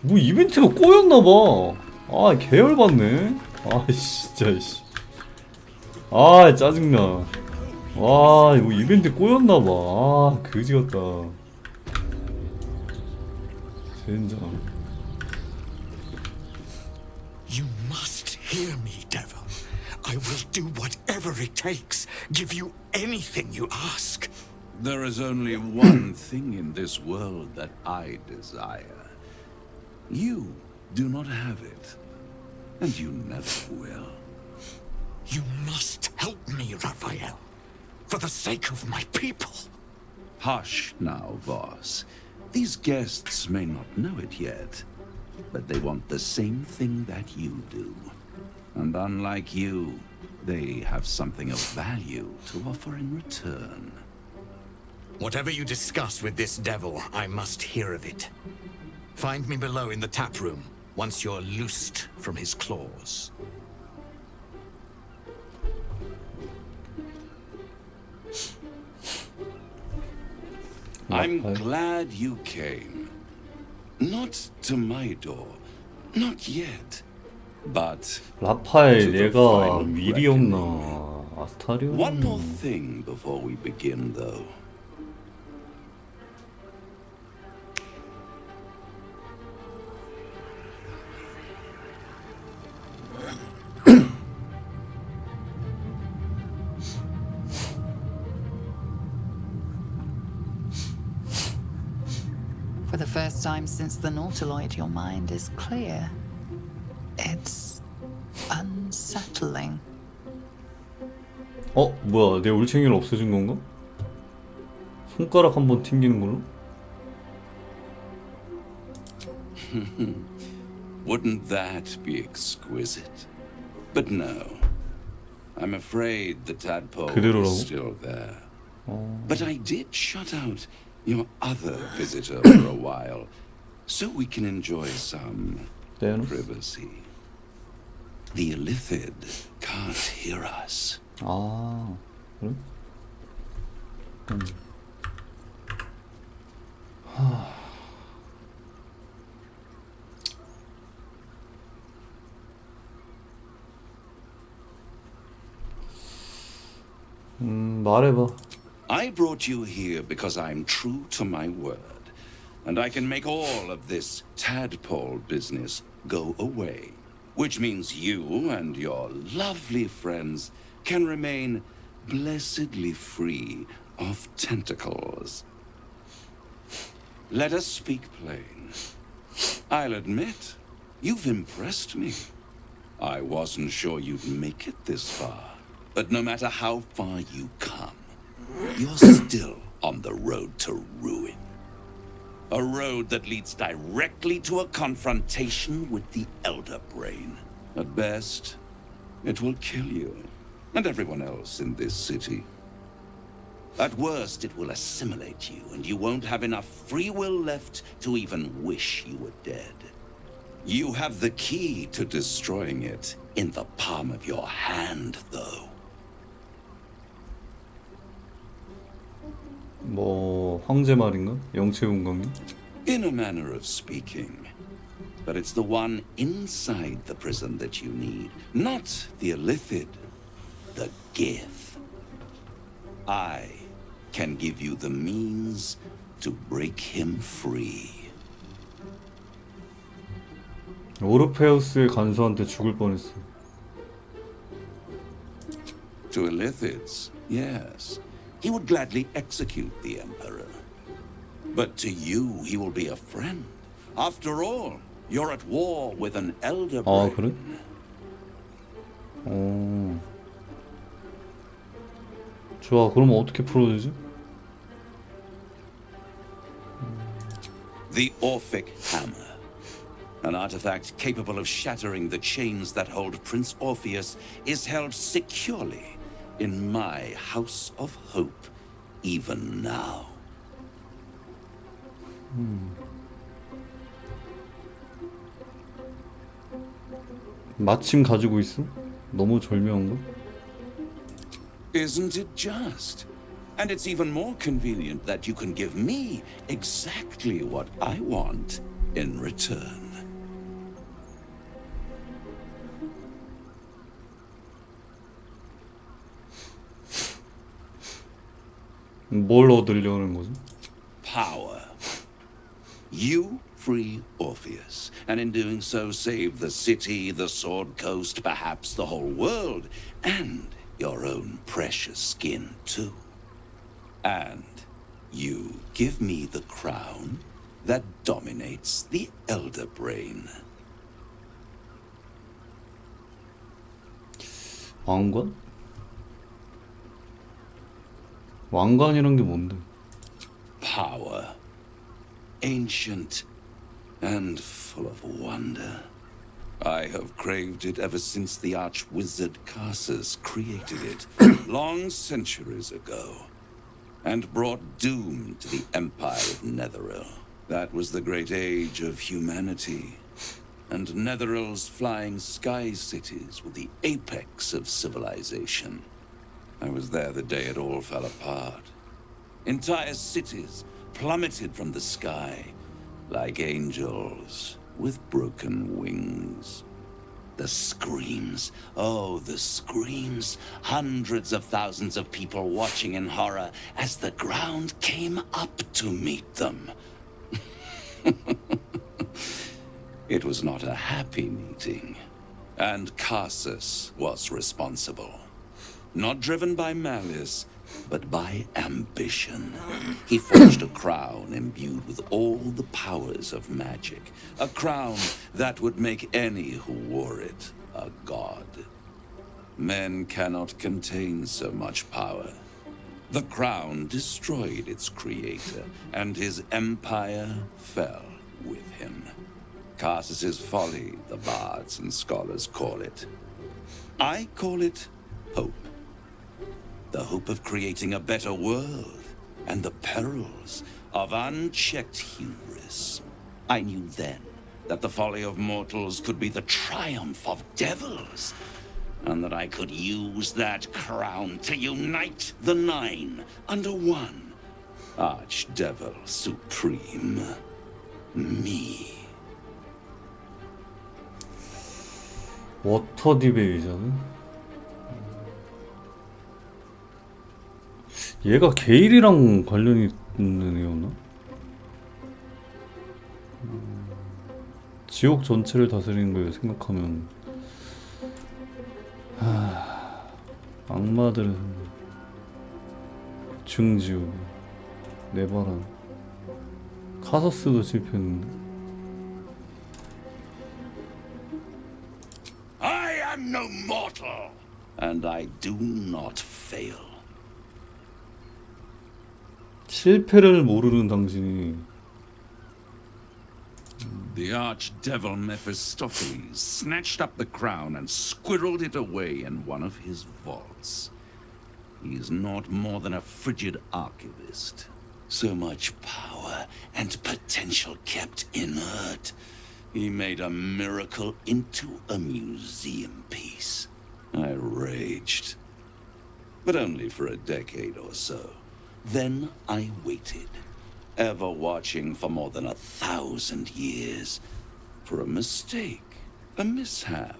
Speaker 1: 뭐 이벤트가 꼬였나봐. 아 계열받네. 아 진짜 씨. 아 짜증나. 와 이거 이벤트 꼬였나봐. 아 그지같다 진짜.
Speaker 7: You must hear me, devil. I will do whatever it takes. Give you anything you ask.
Speaker 14: There is only one thing in this world that I desire. You do not have it, and you never will.
Speaker 7: You must help me, Raphael. For the sake of my people.
Speaker 14: Hush now, Voss. These guests may not know it yet, but they want the same thing that you do. And unlike you, they have something of value to offer in return.
Speaker 7: Whatever you discuss with this devil, I must hear of it. Find me below in the tap room, once you're loosed from his claws.
Speaker 14: I'm glad you came. Not to my door, not yet, but
Speaker 1: 라파엘
Speaker 14: to the
Speaker 1: 얘가
Speaker 14: final
Speaker 1: 미리였나
Speaker 14: reckoning.
Speaker 1: 아스타리온.
Speaker 14: One more thing before we begin, though.
Speaker 11: For the first time since the Nautiloid, your mind is clear. It's unsettling.
Speaker 1: 뭐야 내 올챙이를 없애준 건가? 손가락 한번 튕기는 걸로?
Speaker 14: Wouldn't that be exquisite? But no. I'm afraid the tadpole
Speaker 1: 그대로라고?
Speaker 14: is still there. But I did shut out your other visitor for a while, so we can enjoy some privacy. The Illithid can't hear us.
Speaker 1: 아, 그래? 말해봐.
Speaker 14: I brought you here because I'm true to my word, and I can make all of this tadpole business go away, which means you and your lovely friends can remain blessedly free of tentacles. Let us speak plain. I'll admit, you've impressed me. I wasn't sure you'd make it this far, but no matter how far you come, you're still on the road to ruin. A road that leads directly to a confrontation with the Elder Brain. At best, it will kill you and everyone else in this city. At worst, it will assimilate you, and you won't have enough free will left to even wish you were dead. You have the key to destroying it in the palm of your hand, though.
Speaker 1: 뭐 황제 말인가? 영체 공간이?
Speaker 14: In a manner of speaking. But it's the one inside the prison that you need, not the illithid, the Gith. I can give you the means to break him free.
Speaker 1: 오르페우스의 간수한테 죽을 뻔했어.
Speaker 14: To illithids, yes. He would gladly execute the Emperor. But to you, he will be a friend. After all, you're at war with an elder brain.
Speaker 1: 아, 그래? 좋아, 그러면 어떻게 풀어야 되지?
Speaker 14: The Orphic Hammer. An artifact capable of shattering the chains that hold Prince Orpheus is held securely in my House of Hope, even now.
Speaker 1: 마침 가지고 있어? 너무 절묘한가?
Speaker 14: Isn't it just? And it's even more convenient that you can give me exactly what I want in return.
Speaker 1: 뭘 얻으려는 거지?
Speaker 14: Power. You free Orpheus, and in doing so save the city, the Sword Coast, perhaps the whole world, and your own precious skin too. And you give me the crown that dominates the Elder Brain.
Speaker 1: 왕관? 왕관이란 게 뭔데?
Speaker 14: Power. Ancient and full of wonder. I have craved it ever since the arch-wizard Carsus created it, long centuries ago, and brought doom to the Empire of Netheril. That was the great age of humanity, and Netheril's flying sky cities were the apex of civilization. I was there the day it all fell apart. Entire cities plummeted from the sky like angels with broken wings. The screams, oh, the screams. Hundreds of thousands of people watching in horror as the ground came up to meet them. It was not a happy meeting, and Carsus was responsible. Not driven by malice, but by ambition. He forged a crown imbued with all the powers of magic. A crown that would make any who wore it a god. Men cannot contain so much power. The crown destroyed its creator, and his empire fell with him. Carsus's folly, the bards and scholars call it. I call it hope. The hope of creating a better world, and the perils of unchecked hubris. I knew then that the folly of mortals could be the triumph of devils, and that I could use that crown to unite the Nine under one Archdevil Supreme. Me.
Speaker 1: 워터 디베이저는? 얘가 게일이랑 관련이 있는 애였나? 지옥 전체를 다스리는 걸 생각하면 악마들은 중지옥 네바란 카서스도 실패했는데.
Speaker 14: I am no mortal, and I do not fail.
Speaker 1: 실패를 모르는 당신이
Speaker 14: The archdevil Mephistopheles snatched up the crown and squirreled it away in one of his vaults. He is not more than a frigid archivist. So much power and potential kept inert. He made a miracle into a museum piece. I raged. But only for a decade or so. Then I waited, ever watching for more than 1,000 years. For a mistake, a mishap,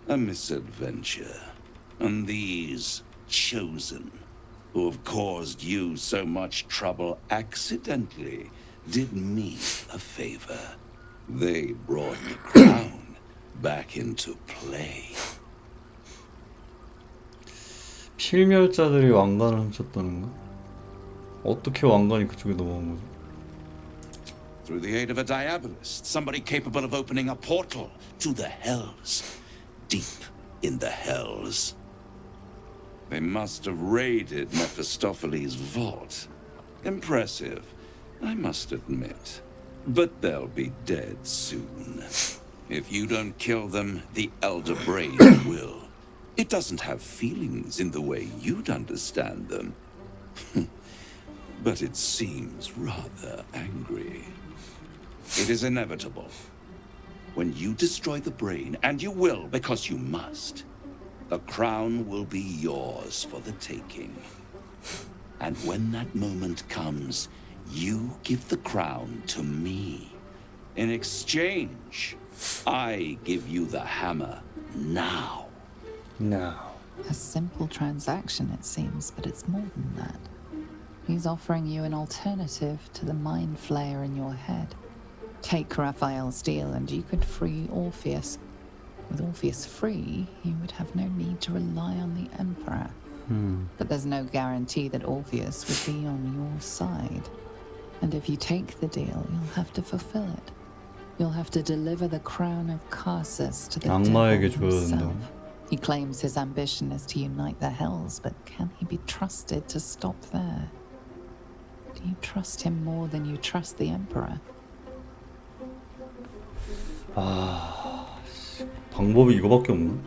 Speaker 14: a misadventure. And these chosen, who have caused you so much trouble accidentally, did me a favor. They brought the crown back into play.
Speaker 1: 필멸자들이 왕관을 훔쳤다는 거? 어떻게 왕관이 그쪽에 넘어간 거지?
Speaker 14: Through the aid of a diabolist, somebody capable of opening a portal to the hells. Deep in the hells. They must have raided Mephistopheles' vault. Impressive, I must admit. But they'll be dead soon. If you don't kill them, the Elder Brain will. It doesn't have feelings in the way you'd understand them. But it seems rather angry. It is inevitable. When you destroy the brain, and you will because you must, the crown will be yours for the taking. And when that moment comes, you give the crown to me. In exchange, I give you the hammer now.
Speaker 1: Now.
Speaker 11: A simple transaction, it seems, but it's more than that. He's offering you an alternative to the mind flayer in your head. Take Raphael's deal and you could free Orpheus. With Orpheus free, you would have no need to rely on the Emperor. But there's no guarantee that Orpheus would be on your side. And if you take the deal, you'll have to fulfill it. You'll have to deliver the crown of Carsus to the
Speaker 1: 악마에게
Speaker 11: devil
Speaker 1: 줘야 된다.
Speaker 11: himself. He claims his ambition is to unite the hells, but can he be trusted to stop there? Do you trust him more than you trust the Emperor?
Speaker 1: 방법이 이거밖에 없나?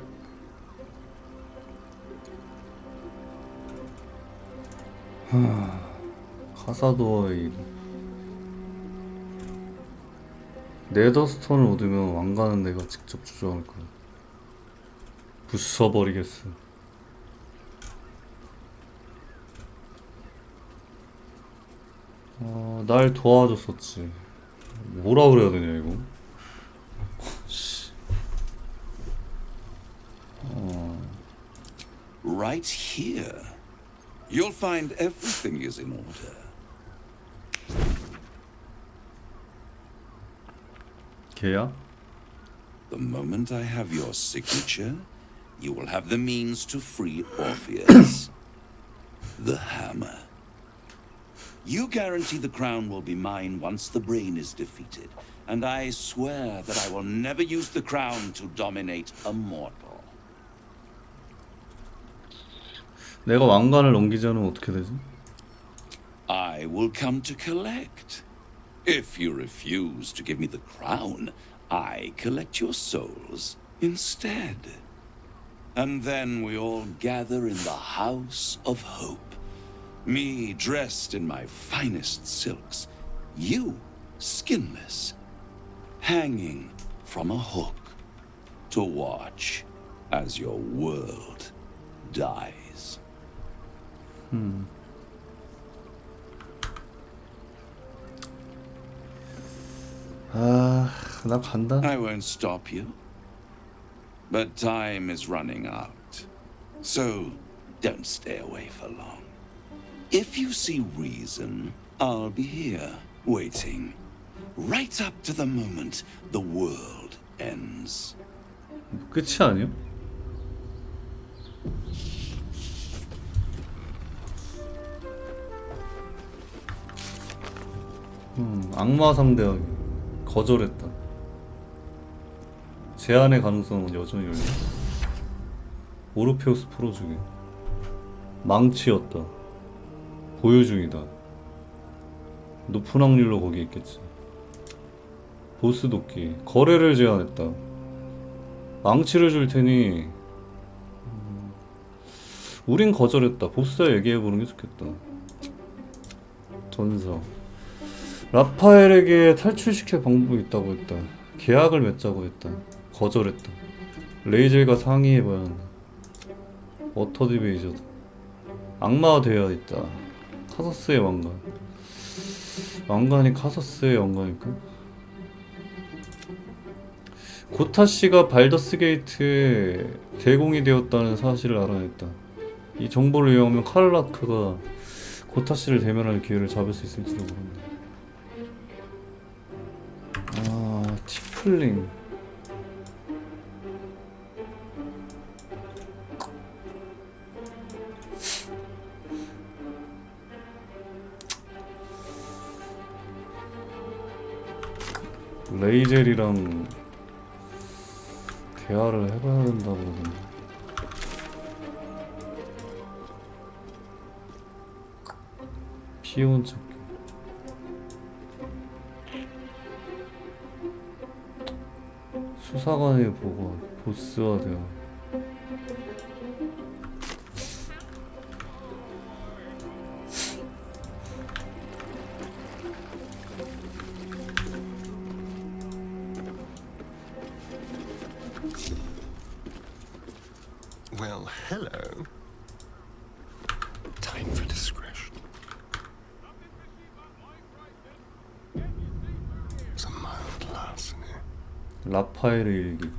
Speaker 1: 카사도어의 네더스톤을 얻으면 왕관은 내가 직접 조종할 거야. 부숴버리겠어. 날 도와줬었지. 뭐라 그래야 되냐 이거.
Speaker 14: Right here. You'll find everything is in order.
Speaker 1: 걔야?
Speaker 14: The moment I have your signature, you will have the means to free Orpheus. The hammer. You guarantee the crown will be mine once the brain is defeated, and I swear that I will never use the crown to dominate a mortal.
Speaker 1: 내가 왕관을 넘기자면 어떻게 되지?
Speaker 14: I will come to collect. If you refuse to give me the crown, I collect your souls instead. And then we all gather in the House of Hope. Me dressed in my finest silks, you skinless, hanging from a hook to watch as your world dies.
Speaker 1: 나 간다.
Speaker 14: I won't stop you. But time is running out. So don't stay away for long. If you see reason, I'll be here, waiting. Right up to the moment the world ends.
Speaker 1: 끝이 아니야? 악마 상대하기 거절했다. 제한의 가능성은 여전히 열려. 오르페우스 풀어주기. 망치였다. 보유 중이다. 높은 확률로 거기 있겠지. 보스 돕기. 거래를 제안했다. 망치를 줄 테니 우린 거절했다. 보스와 얘기해보는 게 좋겠다. 전사. 라파엘에게 탈출시킬 방법이 있다고 했다. 계약을 맺자고 했다. 거절했다. 레이젤과 상의해봐야 한다. 워터 디베이저다. 악마가 되어야 있다. 카서스의 왕관. 왕관이 카서스의 왕관일까? 고타씨가 발더스 게이트에 대공이 되었다는 사실을 알아냈다. 이 정보를 이용하면 카를라크가 고타씨를 대면할 기회를 잡을 수 있을지도 모른다. 아, 티플링. 레이젤이랑 대화를 해봐야 된다고 그러던데. 피온 찾기. 수사관의 보고 보스와 대화.
Speaker 17: Well, hello. Time for discretion. It's a mild larceny.
Speaker 1: 라파엘의 일기.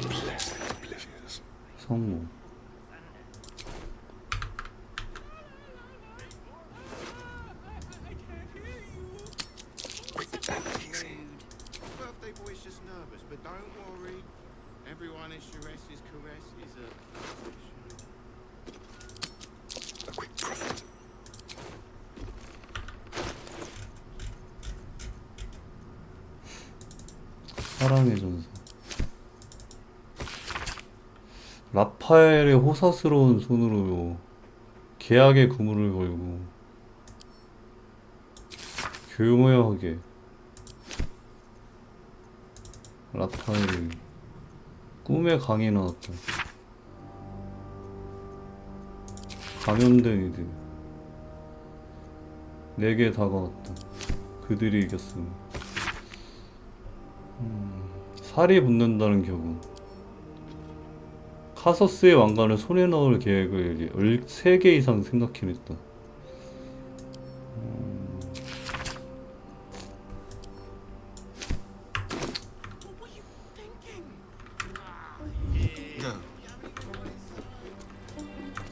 Speaker 17: Blessed oblivious.
Speaker 1: 성모.
Speaker 17: Quick and easy.
Speaker 3: Birthday boy's just nervous, but don't worry. Everyone in Sharess's caress is
Speaker 17: A quick prophet.
Speaker 1: 사랑의 전사. 라파엘의 호사스러운 손으로 계약의 그물을 걸고 교묘하게 라파엘이 꿈의 강이 나왔다. 감염된 이들 내게 다가왔다. 그들이 이겼으며 살이 붙는다는 격은 카서스의 왕관을 손에 넣을 계획을 13개 이상 생각해냈다.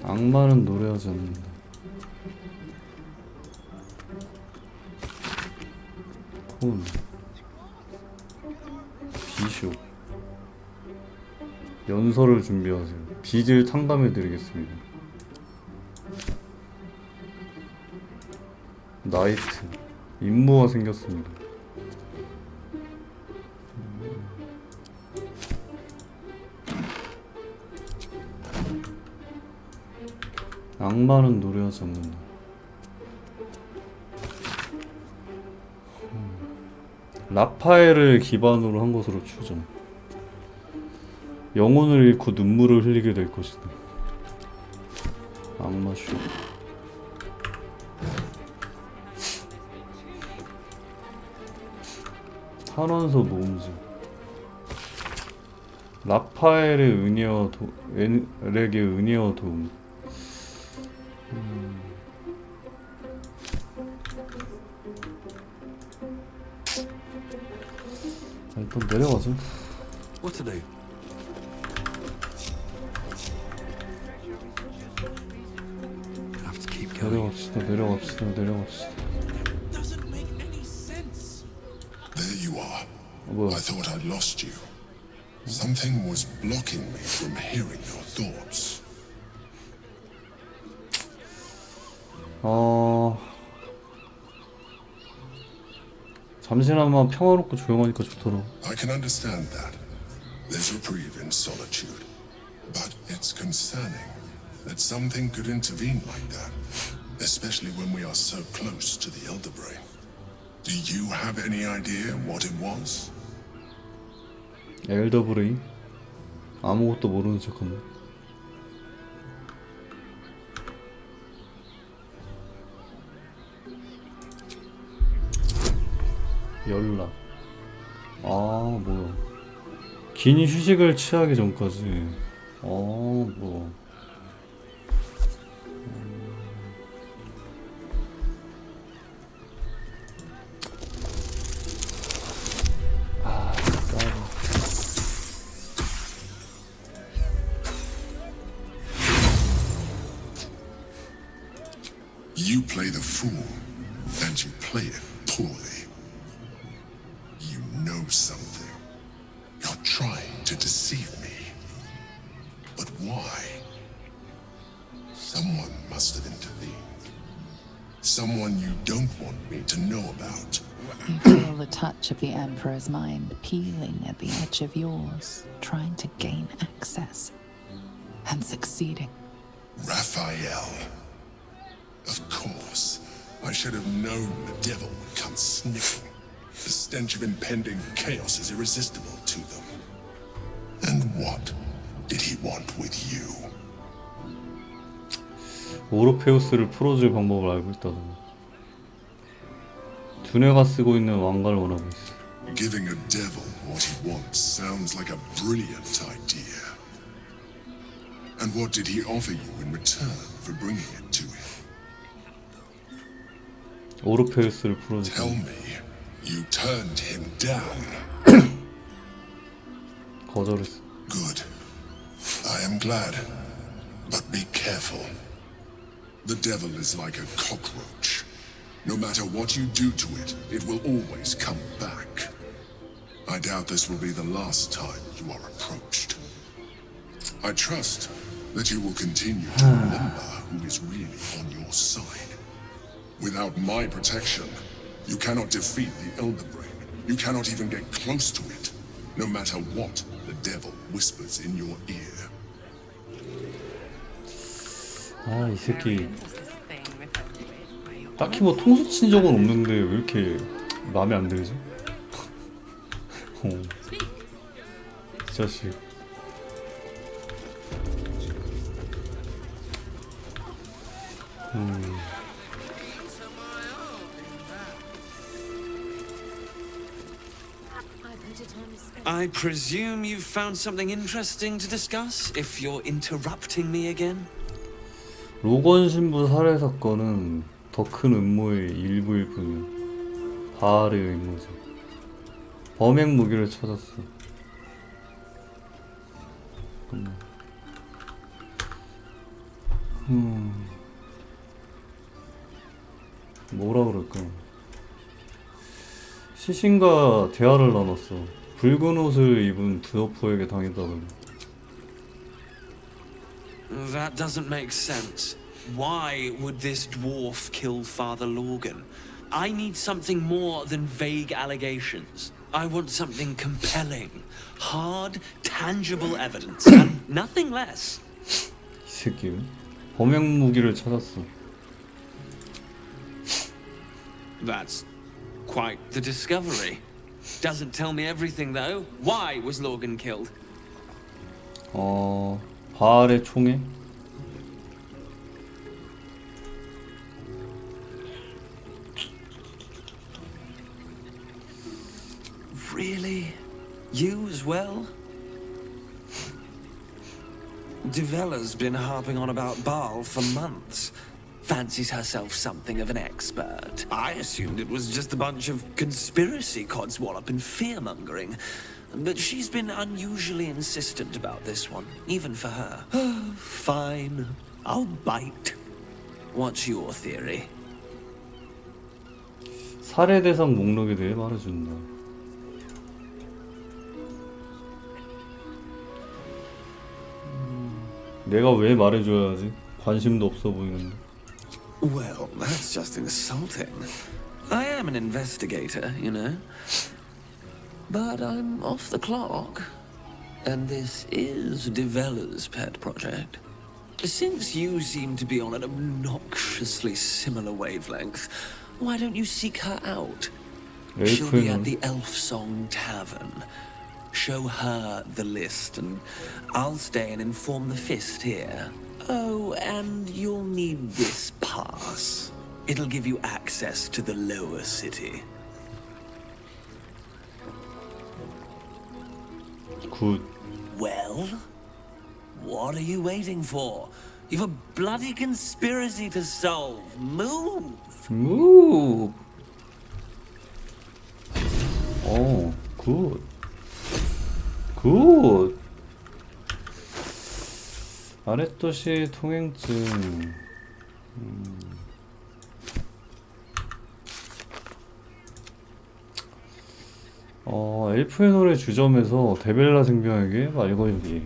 Speaker 1: 악마는 노래하지 않는다. 폰 비쇼 연설을 준비하세요. 빚을 탕감해드리겠습니다. 나이트 임무가 생겼습니다. 악마는 노래하지 않는다. 라파엘을 기반으로 한 것으로 추정. 영혼을 잃고 눈물을 흘리게 될 것이다. 악마쇼. 탄원서 모음집. 라파엘의 은혜와 엘에게 은혜와 도움. 일단 내려가자.
Speaker 9: What to do?
Speaker 1: 내려갑시다.
Speaker 2: Doesn't make any sense.
Speaker 6: There you are.
Speaker 1: 뭐야?
Speaker 6: I thought I'd lost you. Something was blocking me from hearing your thoughts.
Speaker 1: 잠시나마 평화롭고 조용하니까 좋더라.
Speaker 6: I can understand that. There's reprieve in solitude. But it's concerning that something could intervene like that, especially when we are so close to the Elder Brain. Do you have any idea what it was?
Speaker 1: 엘더 브레인? 아무것도 모르는 척하네. 연락. 뭐야. 긴 휴식을 취하기 전까지. 뭐.
Speaker 6: You play the fool, and you play it poorly. You know something. You're trying to deceive me. But why? Someone must have intervened. Someone you don't want me to know about.
Speaker 11: You feel the touch of the Emperor's mind peeling at the edge of yours, trying to gain access. And succeeding.
Speaker 6: Raphael. Of course. I should have known the devil would come sniffing. The stench of impending chaos is irresistible to them. And what did he want with you?
Speaker 1: 오르페우스를 풀어줄 방법을 알고 있다더니 두뇌가 쓰고 있는 왕관을 원하고 있어.
Speaker 6: Giving a devil what he wants sounds like a brilliant idea. And what did he offer you in return for bringing it to him?
Speaker 1: 오르페우스를 풀어줄.
Speaker 6: Tell me, you turned him down.
Speaker 1: 거절했어.
Speaker 6: Good. I am glad. But be careful. The devil is like a cockroach. No matter what you do to it, it will always come back. I doubt this will be the last time you are approached. I trust that you will continue to remember who is really on your side. Without my protection, you cannot defeat the Elder Brain. You cannot even get close to it, no matter what the devil whispers in your ear.
Speaker 1: 이 새끼 딱히 뭐 통수 친 적은 없는데 왜 이렇게 마음에 안 들지? 이 자식.
Speaker 12: I presume you've found something interesting to discuss, if you're interrupting me again?
Speaker 1: 로건 신부 살해 사건은 더 큰 음모의 일부일 뿐이야. 바알의 의무지. 범행 무기를 찾았어. 뭐라 그럴까? 시신과 대화를 나눴어. 붉은 옷을 입은 드워프에게 당했다더니.
Speaker 12: That doesn't make sense. Why would this dwarf kill Father Lorgan? I need something more than vague allegations. I want something compelling, hard, tangible evidence, and nothing less.
Speaker 1: 이 새끼 범행 무기를 찾았어.
Speaker 12: That's quite the discovery. Doesn't tell me everything though. Why was Lorgan killed?
Speaker 1: 바알의 총에?
Speaker 12: Really? You as well? Devella's been harping on about Baal for months. Fancies herself something of an expert. I assumed it was just a bunch of conspiracy codswallop and fear-mongering. But she's been unusually insistent about this one, even for her. Fine, I'll bite. What's your theory?
Speaker 1: 살해 대상 목록에 대해 말해준다. 내가 왜 말해줘야 하지? 관심도 없어 보이는데.
Speaker 12: Well, that's just insulting. I am an investigator, you know. But I'm off the clock. And this is Devella's pet project. Since you seem to be on an obnoxiously similar wavelength, why don't you seek her out? She'll be at the Elf Song Tavern. Show her the list, and I'll stay and inform the Fist here. Oh, and you'll need this pass. It'll give you access to the lower city.
Speaker 1: Good.
Speaker 12: Well, what are you waiting for? You've a bloody conspiracy to solve. Move!
Speaker 1: Move! Oh, good. Good! 아랫도시 통행증. 엘프의 노래 주점에서 데벨라 생병에게 말 걸기.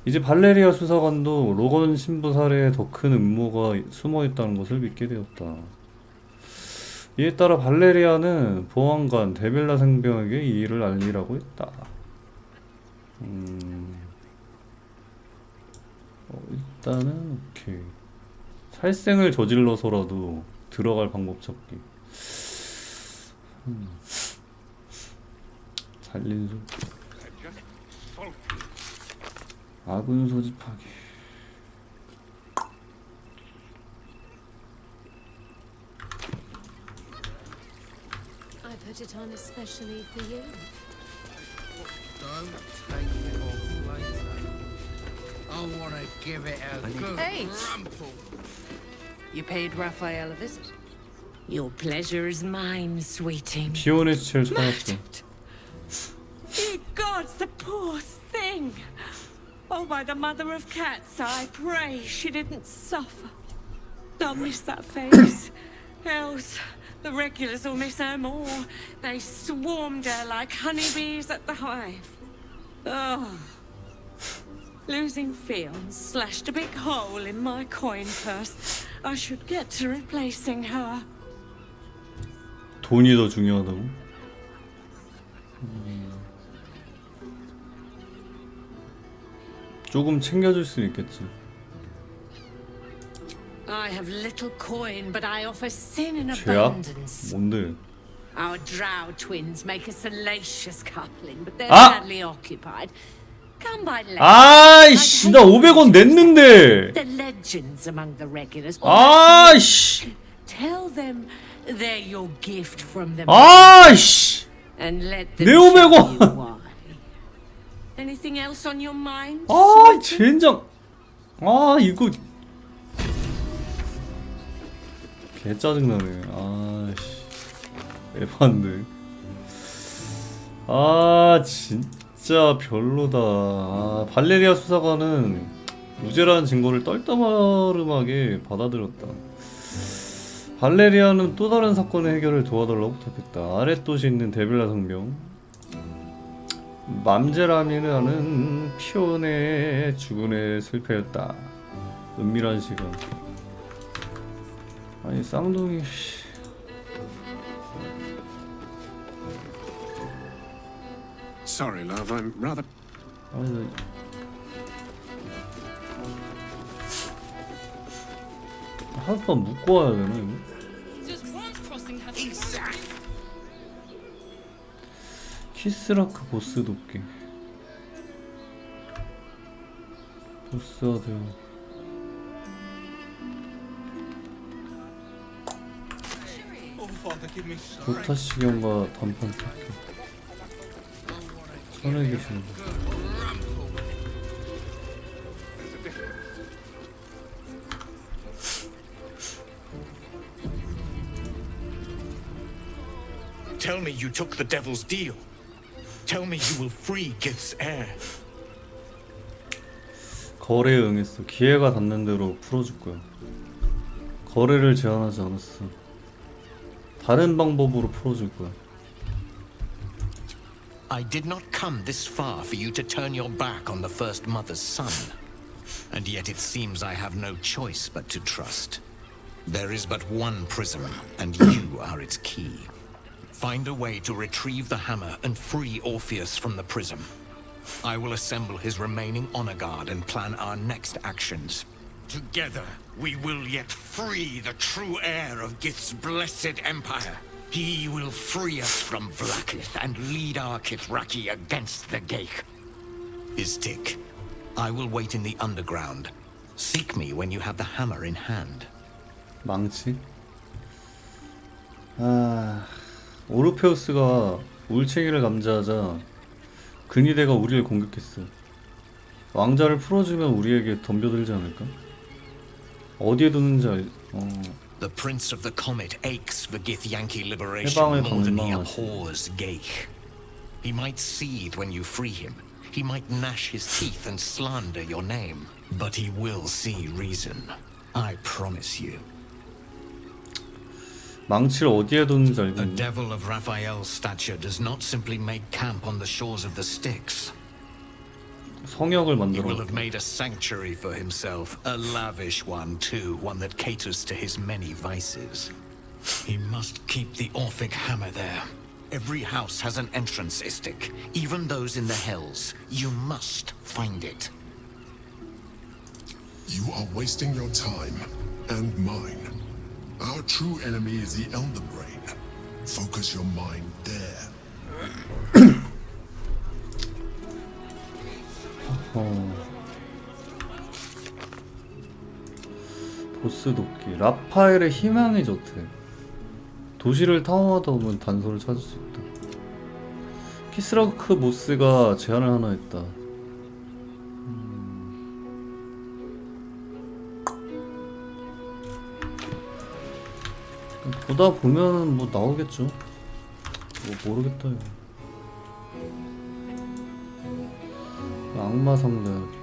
Speaker 1: 이제 발레리아 수사관도 로건 신부 살해에 더 큰 음모가 숨어있다는 것을 믿게 되었다. 이에 따라 발레리아는 보안관 데벨라 생병에게 이 일을 알리라고 했다. 일단은 오케이. 살생을 저질러서라도 들어갈 방법 찾기. 살린 소 아군 소집하기.
Speaker 8: I put it on especially for you.
Speaker 4: Don't take it off later. I want to give it a good
Speaker 13: Hey.
Speaker 4: rumple.
Speaker 13: You paid Raphael a visit. Your pleasure is mine, sweeting.
Speaker 1: 피오네 시체를 찾았어.
Speaker 13: Ye gods, the poor thing! Oh, by the mother of cats, I pray she didn't suffer. They'll miss that face. Else, the regulars will miss her more. They swarmed her like honeybees at the hive. Oh. Losing Fionn slashed a big hole in my coin purse. I should get to replacing her.
Speaker 1: 돈이 더 중요하다고? 조금 챙겨줄 수 있겠지.
Speaker 13: I have little coin, but I offer sin in
Speaker 1: 죄악?
Speaker 13: abundance.
Speaker 1: 뭔데?
Speaker 13: Our drow twins make a salacious coupling, but they're
Speaker 1: 아!
Speaker 13: sadly occupied. Come by later.
Speaker 1: 아이씨, 나 500원 냈는데.
Speaker 13: The legends among the regulars.
Speaker 1: 아이씨.
Speaker 13: Tell them they're your gift from the
Speaker 1: 아이씨.
Speaker 13: and let
Speaker 1: 내
Speaker 13: them show
Speaker 1: 500원.
Speaker 13: you why. Anything else on your mind?
Speaker 1: 아, 젠장. 아, 이거 개 짜증나네. 아이씨. 에반데. 아, 진짜 별로다. 아, 발레리아 수사관은 무죄라는 증거를 떨떠마름하게 받아들였다. 발레리아는 또 다른 사건의 해결을 도와달라고 부탁했다. 아랫도시에 있는 데빌라 성병 맘제라미라는 피온의 죽음에 실패했다. 은밀한 시간. 아니 쌍둥이.
Speaker 17: Sorry, love. I'm rather.
Speaker 1: 아니 하룻밤 묵고 와야 되나 이거? 키스라크 보스 돕기. 보스가 되어. 도타 시경과 단판 섞기. 천의 기술.
Speaker 7: Tell me you took the devil's deal. Tell me you will free Gith's heir.
Speaker 1: 거래에 응했어. 기회가 닿는 대로 풀어줄 거야. 거래를 제한하지 않았어. 다른 방법으로 풀어줄 거야.
Speaker 7: I did not come this far for you to turn your back on the first mother's son. And yet it seems I have no choice but to trust. There is but one prism, and you are its key. Find a way to retrieve the hammer and free Orpheus from the prism. I will assemble his remaining honor guard and plan our next actions. Together, we will yet free the true heir of Gith's blessed empire. He will free us from Vlaakith and lead our Kithraki against the Geich. Istik, I will wait in the underground. Seek me when you have the hammer in hand.
Speaker 1: 망치? 오르페우스가 울챙이를 감지하자 근위대가 우리를 공격했어. 왕자를 풀어주면 우리에게 덤벼들지 않을까? 어디에 두는지
Speaker 7: The Prince of the Comet aches for Githyanki liberation more than he abhors Geich. He might seethe when you free him. He might gnash his teeth and slander your name. But he will see reason. I promise you.
Speaker 1: 망치를 어디에 두는지 알고
Speaker 7: A
Speaker 1: 있니?
Speaker 7: devil of Raphael's stature does not simply make camp on the shores of the Styx.
Speaker 1: 성역을
Speaker 7: He
Speaker 1: 만들어.
Speaker 7: will have made a sanctuary for himself, a lavish one too, one that caters to his many vices. He must keep the Orphic hammer there. Every house has an entrance, Istik, even those in the Hells. You must find it.
Speaker 6: You are wasting your time, and mine. Our true enemy is the Elder Brain. Focus your mind there.
Speaker 1: 보스 돕기. 라파엘의 희망이 좋대. 도시를 탐험하다 보면 단서를 찾을 수 있다. 키스라크 보스가 제안을 하나 했다. 보다 보면은 뭐 나오겠죠. 뭐 모르겠다 이거. 악마 상대하기.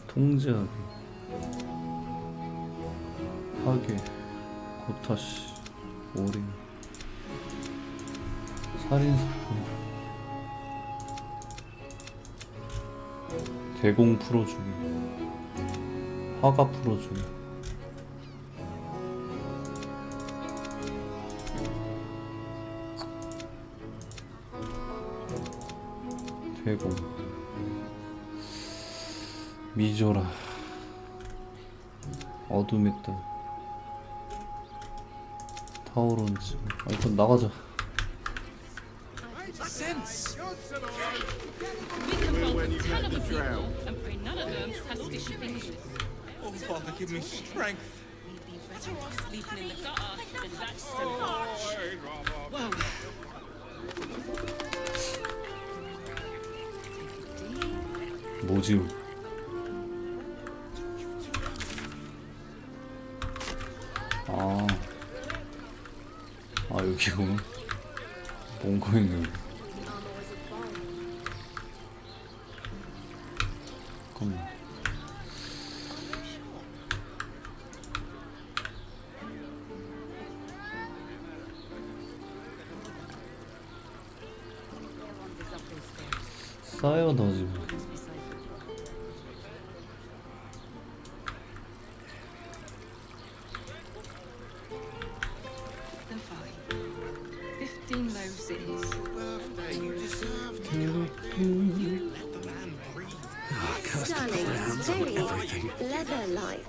Speaker 1: 통제하기. 파괴. 고타시. 오링. 살인사건. 대공 풀어주기. 화가 풀어주기. 대공. 미조라. 어둠의 딸. 타오론즈. 일단 나가자.
Speaker 3: Sense.
Speaker 15: And pray none of them has stitched fingers.
Speaker 2: Oh, Father, give me strength.
Speaker 15: We'd be better off sleeping in the gutter than that savage. Whoa.
Speaker 1: 뭐지? 여기구나. 뭔가 있네. 잠깐만. 쌓여다지.
Speaker 15: Then fine. 15 loaves it is.
Speaker 3: Birthday, you deserved
Speaker 8: Stunning, very leather-like.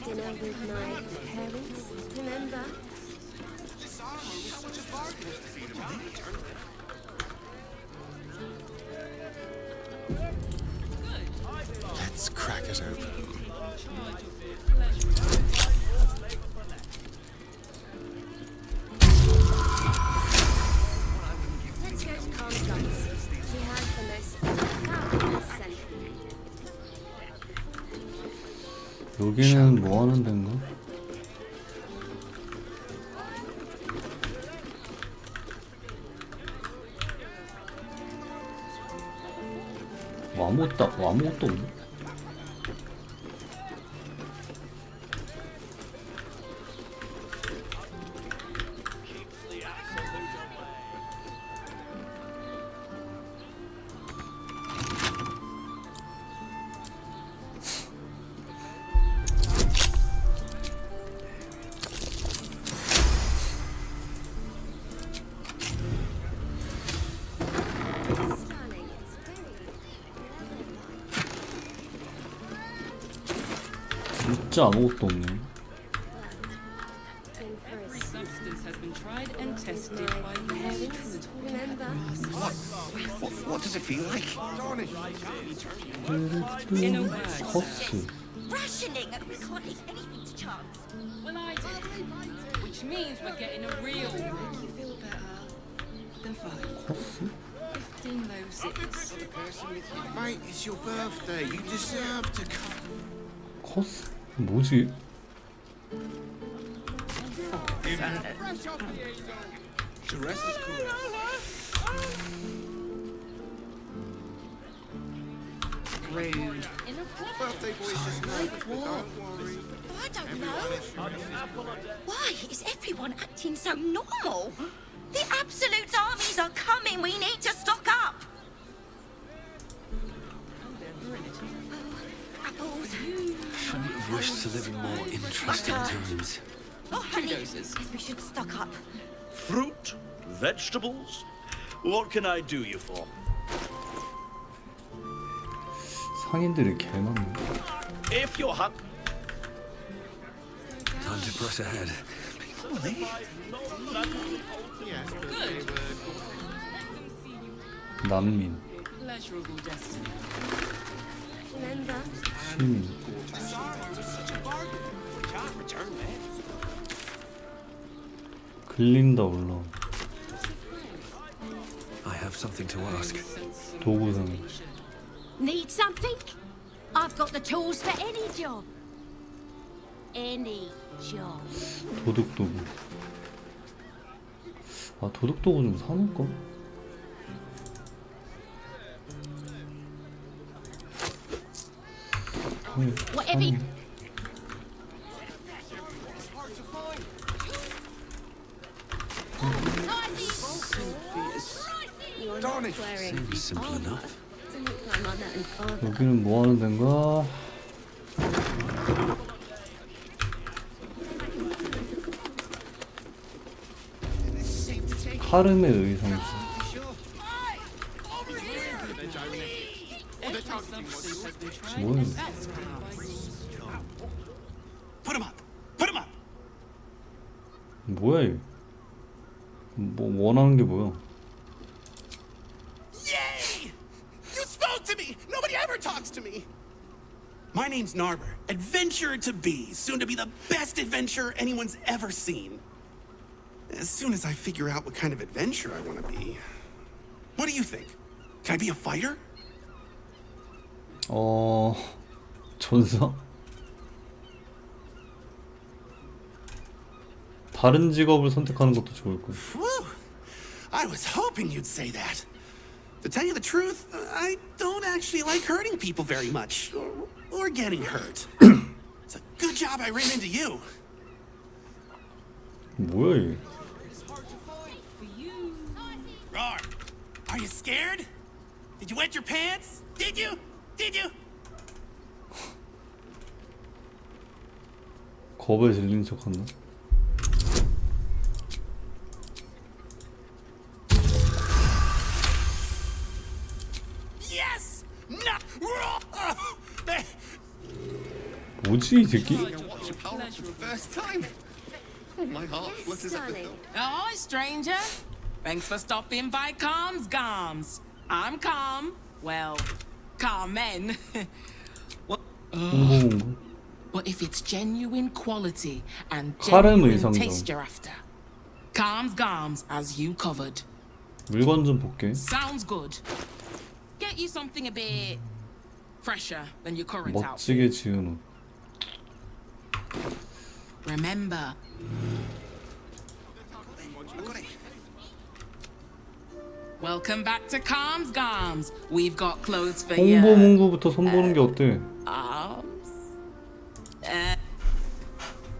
Speaker 8: Dinner with my parents, remember?
Speaker 3: Let's crack it open.
Speaker 8: Let's go to Constance. She has the most fabulous scent.
Speaker 1: 뭐 하는 데인가? 뭐 아무것도 없네. 진짜 아무것도 없네.
Speaker 15: Every substance has been tried and tested by parents.
Speaker 3: What does it feel like?
Speaker 15: In a word,
Speaker 1: 커스.
Speaker 5: Rationing! We can't leave anything to chance.
Speaker 15: well, I did. Which means we're getting a real make you feel better. The vibe.
Speaker 1: 커스?
Speaker 15: 15 low six.
Speaker 3: Mate, it's your birthday. You deserve to come.
Speaker 1: 커스? 뭐지?
Speaker 15: Rude.
Speaker 3: Birthday boy's just nervous, but don't worry.
Speaker 5: I don't know. Why is everyone acting so normal? The Absolute armies are coming. We need to stock up. Apples.
Speaker 9: Shouldn't have wished to live in more interesting times.
Speaker 5: Oh, honey, we should stock up.
Speaker 20: Fruit? Vegetables? What can I do you for?
Speaker 1: 상인들이 개 많네.
Speaker 20: If you're hungry.
Speaker 9: Time to press ahead.
Speaker 1: 난민,
Speaker 15: Pleasurable destiny.
Speaker 5: Remember?
Speaker 1: 시민. 글린다 올라.
Speaker 9: I have something to ask.
Speaker 1: 도구상.
Speaker 21: Need something? I've got the tools for any job. Any job.
Speaker 1: 도둑도구. 아 도둑도구 좀 사놓을까?
Speaker 21: Whatever you...
Speaker 9: Seems simple enough.
Speaker 1: 여기는 뭐 하는 데인가? 카름의 의상지. 뭐야? 뭐야 이거? 뭐 원하는 게 뭐야?
Speaker 23: Yay! You spoke to me! Nobody ever talks to me! My name's Narber, adventurer to be, soon to be the best adventurer anyone's ever seen. As soon as I figure out what kind of adventurer I want to be. What do you think? Can I be a fighter?
Speaker 1: 전사? 다른 직업을 선택하는 것도 좋을 거야.
Speaker 23: Whew! I was hoping you'd say that. To tell you the truth, I don't actually like hurting people very much, or getting hurt. It's a good job I ran into you.
Speaker 1: 뭐야 이게?
Speaker 23: Roar, are you scared? Did you wet your pants? Did you? Did you?
Speaker 1: 겁에 질린 척한다.
Speaker 23: Yes! No!
Speaker 1: 뭐지 이 새끼?
Speaker 3: First time. Oh, my heart flutters at the thought.
Speaker 15: Oh, stranger. Thanks for stopping by Calm's Gums. I'm Calm. Well, Carmen. What? But if it's genuine quality and genuine taste you're after, Calm's Gums has you covered.
Speaker 1: 물건 좀 볼게.
Speaker 15: Sounds good. Get you something a bit fresher than your current outfit.
Speaker 1: 멋지게 지은 옷.
Speaker 15: Remember. Welcome back to Calms Garms. We've got clothes for you.
Speaker 1: 홍보 문구부터 손보는 게 어때?
Speaker 15: Arms.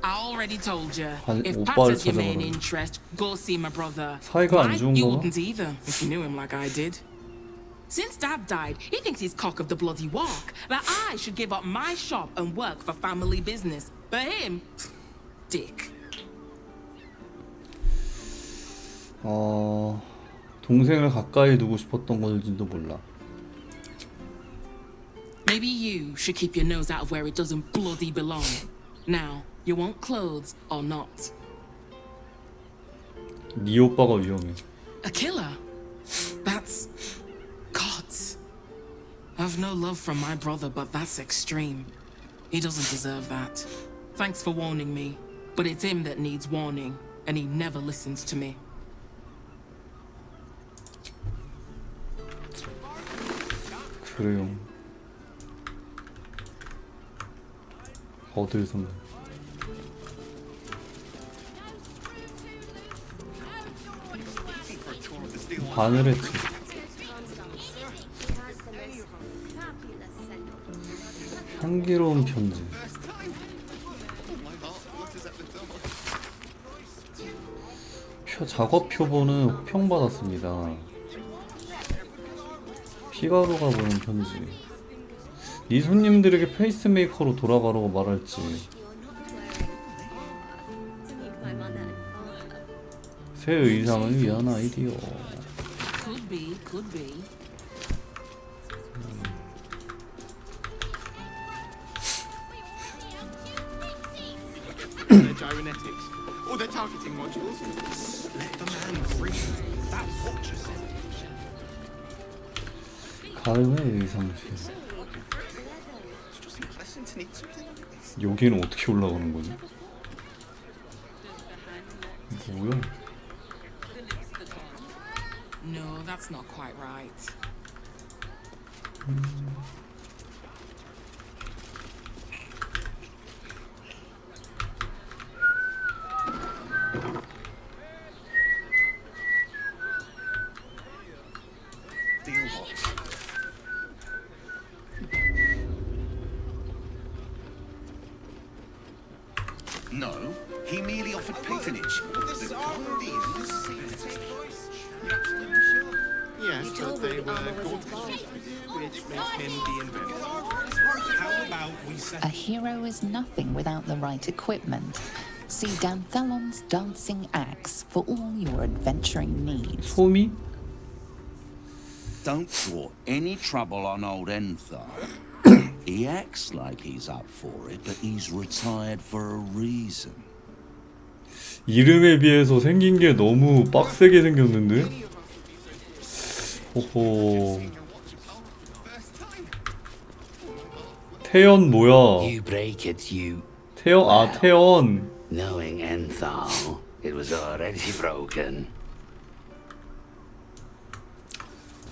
Speaker 15: I already told you. If
Speaker 1: 오빠를
Speaker 15: Patter's your main
Speaker 1: 찾아가라고.
Speaker 15: interest, go see my brother.
Speaker 1: 사이가 안
Speaker 15: Right?
Speaker 1: 좋은
Speaker 15: You
Speaker 1: 거야?
Speaker 15: wouldn't either if you knew him like I did. Since Dad died, he thinks he's cock of the bloody walk. That I should give up my shop and work for family business. But him, dick.
Speaker 1: 동생을 가까이 두고 싶었던 건지도 몰라.
Speaker 15: Maybe you should keep your nose out of where it doesn't bloody belong. Now, you want clothes or not?
Speaker 1: 네 오빠가 위험해.
Speaker 15: A killer? That's... God. I've no love from my brother, but that's extreme. He doesn't deserve that. Thanks for warning me, but it's him that needs warning, and he never listens to me.
Speaker 1: 그래요. 어딜 선물. 바늘했지. 향기로운 편지. 작업 표본은 호평받았습니다. 피가로가 보낸 편지. 네 손님들에게 페이스메이커로 돌아가라고 말할지. 새 의상을 위한 아이디어.
Speaker 15: Could be, could be.
Speaker 3: Their gyrometics, or their targeting modules. Let the man breathe. That watcher said.
Speaker 1: 가을의 의상실. 여기는 어떻게 올라가는 거지? 뭐야?
Speaker 15: No, that's not quite right.
Speaker 16: No, he merely offered patronage. The Guardians.
Speaker 3: Yes, but they were gorgeous, which makes him the inventor. How about we set
Speaker 11: A hero is nothing without the right equipment. See Danthelon's dancing axe for all your adventuring needs.
Speaker 1: 소미?
Speaker 14: Don't draw any trouble on old Enthar. He acts like he's up for it, but he's retired for a reason.
Speaker 1: 이름에 비해서 생긴 게 너무 빡세게 생겼는데? 호호. 태연 뭐야?
Speaker 18: You break it, you.
Speaker 1: 태연, 아 태연.
Speaker 18: Knowing Enthal, it was already broken.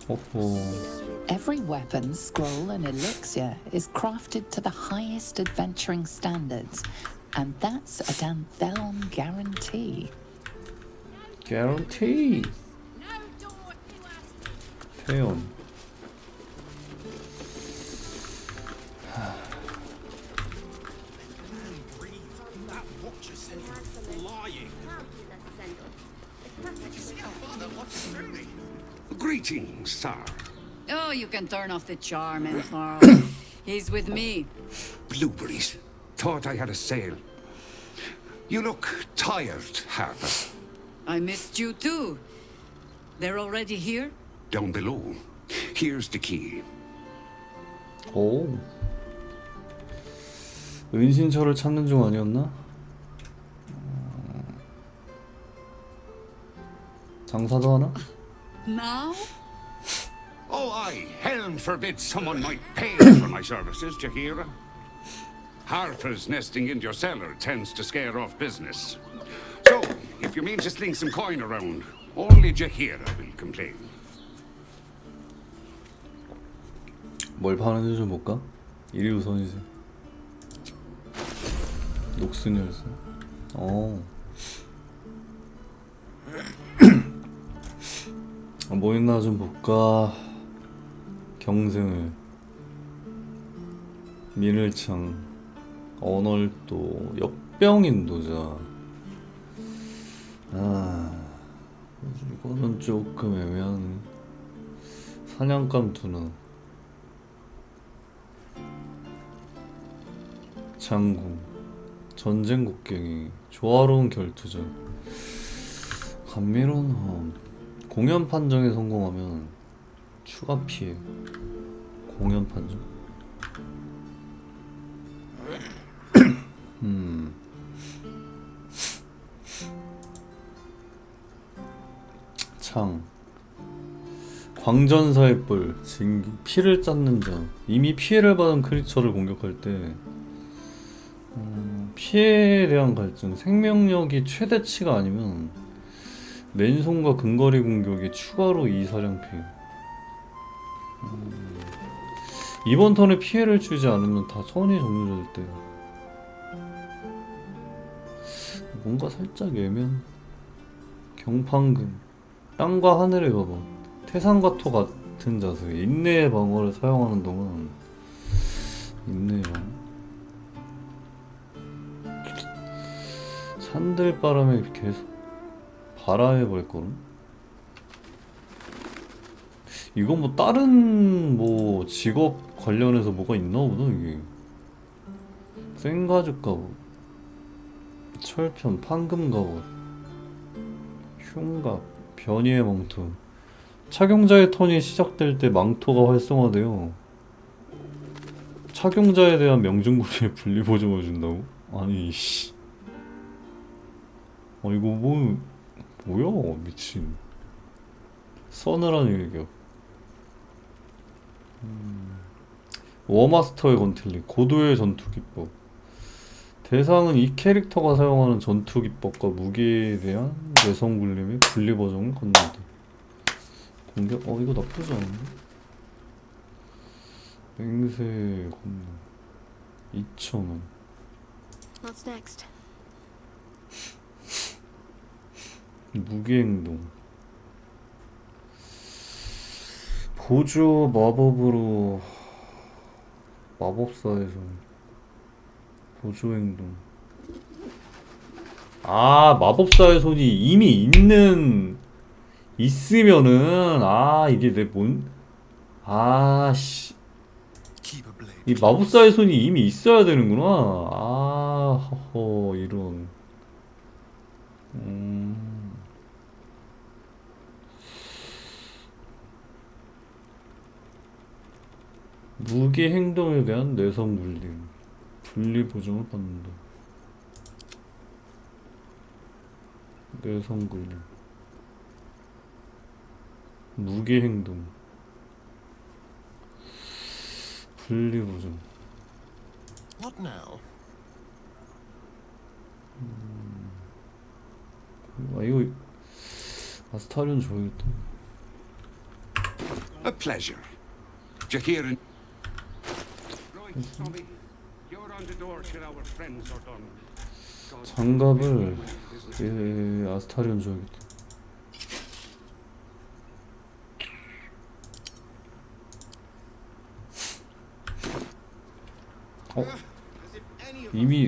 Speaker 1: 호호.
Speaker 11: Every weapon, scroll, and elixir is crafted to the highest adventuring standards, and that's a Danthelon guarantee.
Speaker 1: Guarantee. 태연.
Speaker 3: that watcher said flying? Did you see how far that watcher's through me?
Speaker 16: Greetings, sir.
Speaker 10: Oh, you can turn off the charm, Enthal. He's with me.
Speaker 16: Blueberries. Thought I had a sale. You look tired, Harper.
Speaker 10: I missed you too. They're already here?
Speaker 16: Down below. Here's the key.
Speaker 1: 오. 은신처를 찾는 중 아니었나? 장사도 하나?
Speaker 10: Now?
Speaker 16: Oh, aye. Helm forbid someone might pay for my services, Jahira. Harper's nesting in your cellar tends to scare off business. So, if you mean to sling some coin around, only Jahira will complain.
Speaker 1: 뭘 파는지 좀 볼까? 일이 우선이지. 녹슨 열쇠. 뭐 있나 좀 볼까. 경생을, 민을창, 언월도, 역병인도자. 이거는 조금 애매하네. 사냥감 두나, 장군, 전쟁 곡괭이, 조화로운 결투전, 감미로운 험, 공연 판정에 성공하면 추가 피해. 공연 판정. 창, 광전사의 뿔, 징기, 피를 짰는 자. 이미 피해를 받은 크리처를 공격할 때 피해에 대한 갈증, 생명력이 최대치가 아니면 맨손과 근거리 공격에 추가로 2사령 피해. 이번 턴에 피해를 주지 않으면 다 턴이 종료될 때. 뭔가 살짝 애매한. 경판금, 땅과 하늘의 가방, 태산과 토 같은 자세, 인내의 방어를 사용하는 동안 인내의 방어, 산들바람에 계속 발화해버릴 거는? 이건 뭐 다른 뭐 직업 관련해서 뭐가 있나 보다. 이게 생가죽 갑옷, 철편, 판금 갑옷, 흉갑, 변이의 망토. 착용자의 턴이 시작될 때 망토가 활성화되어 착용자에 대한 명중률에 분리 보정을 준다고? 아니 씨. 이거 뭐야 미친. 서늘한 일격. 워마스터의 건틀리, 고도의 전투 기법. 대상은 이 캐릭터가 사용하는 전투 기법과 무기에 대한 내성 굴림의 분리 버전을 건넨다. 공격? 이거 나쁘지 않은데? 맹세 건너 2,000원.
Speaker 21: What's next?
Speaker 1: 무기행동. 보조 마법으로 마법사에서 보조행동. 마법사의 손이 이미 있으면은 이게 씨. 이 마법사의 손이 이미 있어야 되는구나. 허허, 이런. 무기 행동에 대한 내성 굴림, 분리 보정을 받는다. 내성 굴림, 무기 행동, 분리 보정.
Speaker 17: What now?
Speaker 1: 이거 아스타리온 줘야겠다.
Speaker 16: A pleasure. Jakirin.
Speaker 1: 장갑을 아스타리온 줘야겠다.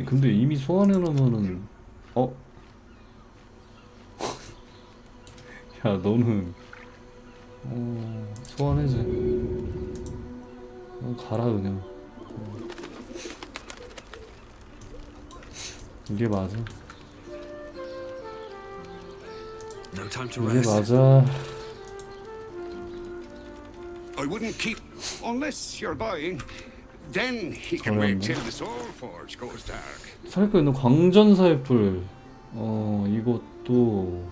Speaker 1: 근데 이미 소환해 놓으면은 야, 너는 소환해줘. 가라 그냥. 이게 맞아. 이게 맞아.
Speaker 16: I wouldn't keep unless you're buying. Then he can wait till the soul forge goes dark.
Speaker 1: 살 거 있는 광전사의 뿔. 이것도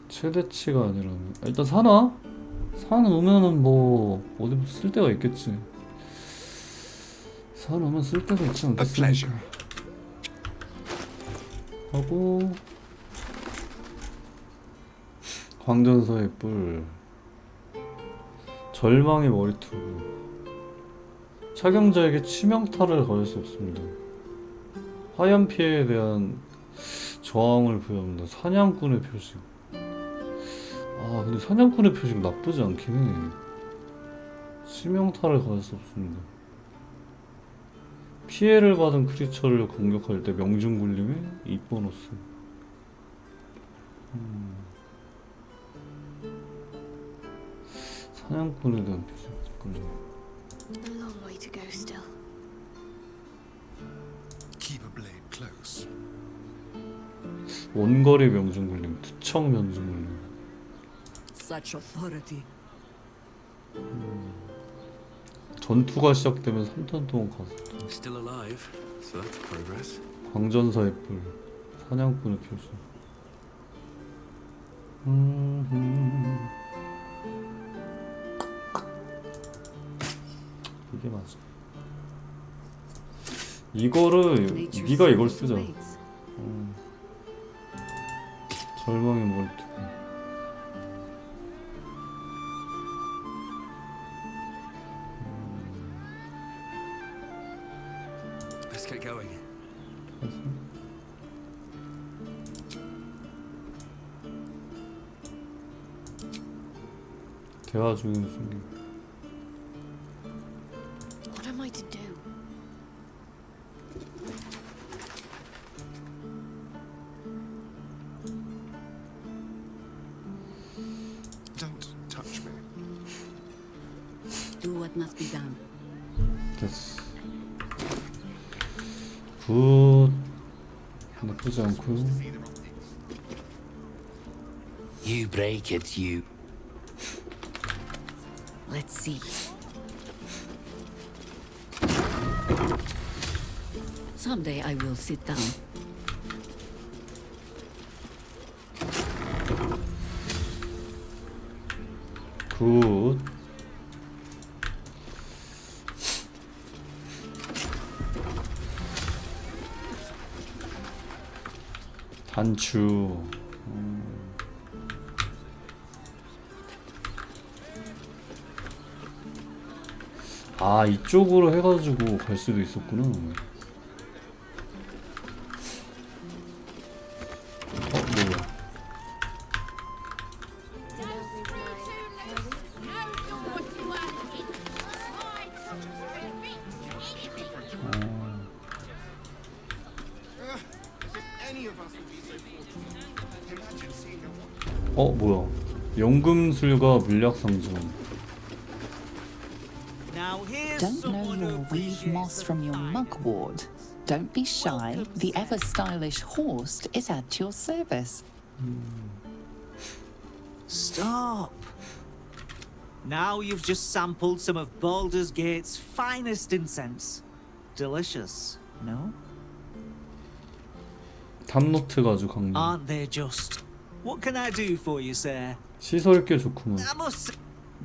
Speaker 1: 최대치가 아니라면 일단 사놓으면은 뭐 어디부터 쓸 데가 있겠지. 사놓으면 쓸 데가 있지 않겠습니까? 하고 광전사의 뿔, 절망의 머리투, 착용자에게 치명타를 가할 수 없습니다. 하얀 피해에 대한 저항을 부여합니다. 사냥꾼의 표식. 아 근데 사냥꾼의 표식 나쁘지 않긴 해. 치명타를 가할 수 없습니다. 피해를 받은 크리처를 공격할 때 명중굴림의 2보너스. 사냥꾼에 대한 표식.
Speaker 21: A long way to go still.
Speaker 6: Keep a blade close.
Speaker 1: 원거리 명중굴림, 투척 명중굴림.
Speaker 10: Such authority.
Speaker 1: 전투가 시작되면 3턴 동안 가서
Speaker 9: Still alive, so that's progress.
Speaker 1: 광전사의 뿔, 사냥꾼의 표시. 이게 맞아. 이거를 네가 이걸 쓰자. 절망의 몰트.
Speaker 9: Let's get going.
Speaker 1: 대화 중인 순간.
Speaker 21: What am I to do?
Speaker 6: Don't touch me.
Speaker 10: Do what must be done.
Speaker 1: 됐어. 굿. 나쁘지 않고요.
Speaker 18: You break it, you.
Speaker 10: Let's see. Someday I will sit down.
Speaker 1: 굿. 단추. 아 이쪽으로 해가지고 갈 수도 있었구나. 뭐야. 뭐야. 연금술과 물약상점.
Speaker 11: Don't know your weave moss from your mugwort. Don't be shy. The ever-stylish Horst is at your service.
Speaker 12: Stop! Now you've just sampled some of Baldur's Gate's finest incense. Delicious, no?
Speaker 1: 탑노트가 아주 강렬.
Speaker 12: Aren't they just? What can I do for you, sir?
Speaker 1: 시설 꽤 좋구만.
Speaker 12: I must say,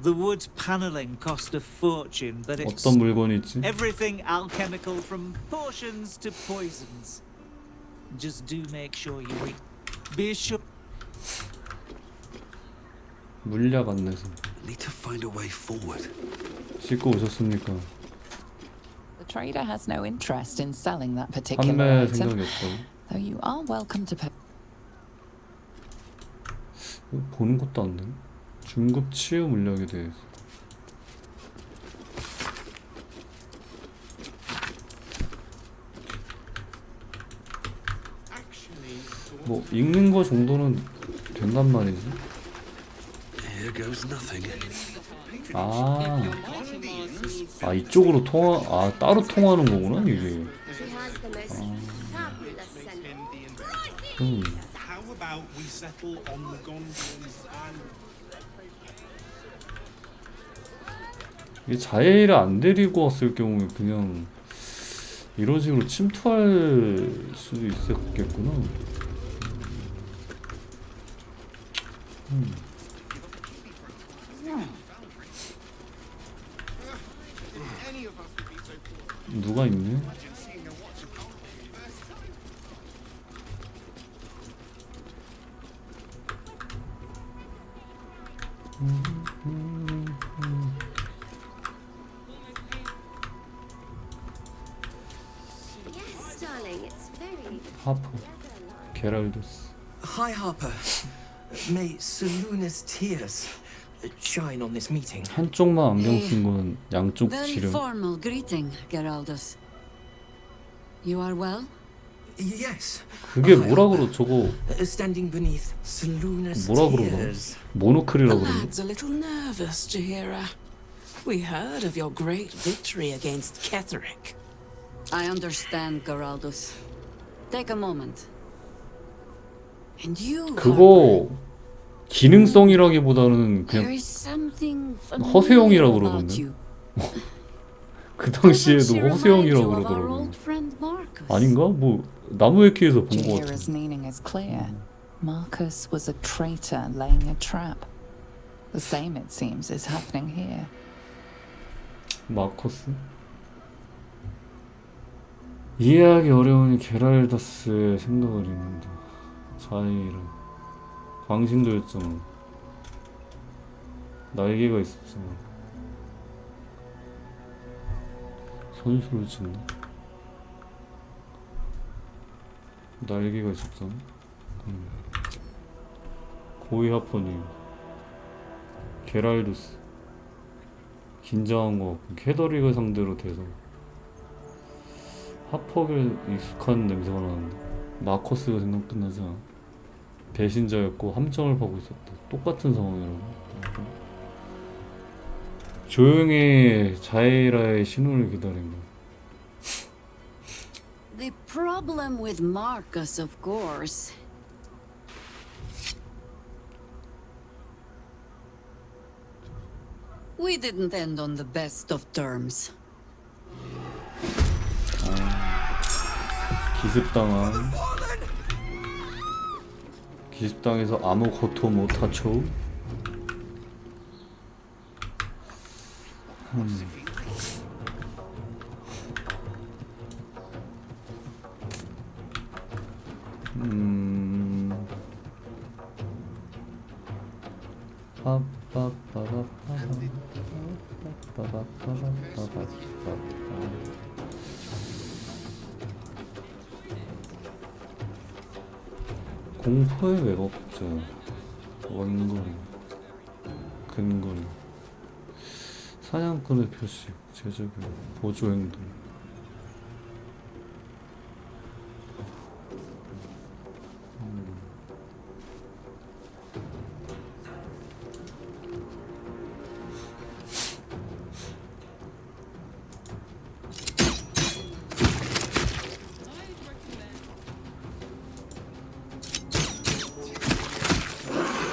Speaker 12: the wood paneling cost a fortune, but it's
Speaker 1: 어떤 물건이 있지?
Speaker 12: everything alchemical from potions to poisons. Just do make sure you read. Be sure.
Speaker 1: 물약 안내서.
Speaker 9: Need to find a way forward.
Speaker 1: 싣고 오셨습니까?
Speaker 11: The trader has no interest in selling that particular
Speaker 1: 판매
Speaker 11: item,
Speaker 1: 생각이 없다고?
Speaker 11: though you are welcome to pay.
Speaker 1: 보는 것도 안 되네. 중급 치유 물약에 대해서. 뭐 읽는 거 정도는 된단 말이지.
Speaker 9: Here goes nothing.
Speaker 1: 아 이쪽으로 따로 통하는 거구나 이게.
Speaker 3: How about we settle on the Gondwans and
Speaker 1: 이게 자해를 안 데리고 왔을 경우에 그냥 이런 식으로 침투할 수도 있었겠구나. 누가 있네?
Speaker 4: darling. It's very.
Speaker 1: 하프, 게랄도스.
Speaker 19: Hi, Harper. May Seluna's tears shine on this meeting.
Speaker 1: 한쪽만 안경 쓴 건 양쪽
Speaker 10: Very
Speaker 1: 지름.
Speaker 10: formal greeting, Geraldus. You are well?
Speaker 19: Yes.
Speaker 1: 그게 뭐라 그러 저거
Speaker 19: Standing beneath Seluna's
Speaker 1: 뭐라 그러나?
Speaker 19: tears.
Speaker 1: 모노클이라
Speaker 15: The
Speaker 1: 그러나?
Speaker 15: lad's a little nervous, Jahira. We heard of your great victory against Ketheric.
Speaker 10: I understand, Geraldus. Take a moment. And you,
Speaker 1: 그거 기능성이라기보다는
Speaker 10: there
Speaker 1: 그냥
Speaker 10: is something
Speaker 1: 허세형이라
Speaker 10: familiar about
Speaker 1: 그러던데.
Speaker 10: you.
Speaker 1: 그 당시에도
Speaker 10: She
Speaker 1: 허세형이라
Speaker 10: reminds you of our
Speaker 1: 그러더라고.
Speaker 10: old friend Marcus.
Speaker 1: 아닌가? 뭐 나무위키에서 본 거 같아.
Speaker 11: Jahira's meaning is clear. Marcus was a traitor laying a trap. The same, it seems, is happening here.
Speaker 1: 마커스? 이해하기 어려우니 게랄다스의 생각을 읽는다. 자이라 광신도였잖아. 날개가 있었잖아. 선수를 짓나? 날개가 있었잖아. 고위 하퍼님 게랄두스 긴장한 거 같고 캐더릭을 상대로 돼서 하퍼길 익숙한 냄새가 나는데 마커스가 생각 끝나지 않아? 배신자였고 함정을 파고 있었다. 똑같은 상황이라고. 조용히 자이라의 신호를 기다린 거야.
Speaker 10: The problem with Marcus, of course. We didn't end on the best of terms.
Speaker 1: 기습당해서 아무 고통 못하죠. 공포의 왜곡자, 원거리, 근거리, 사냥꾼의 표식, 제재교, 보조행동.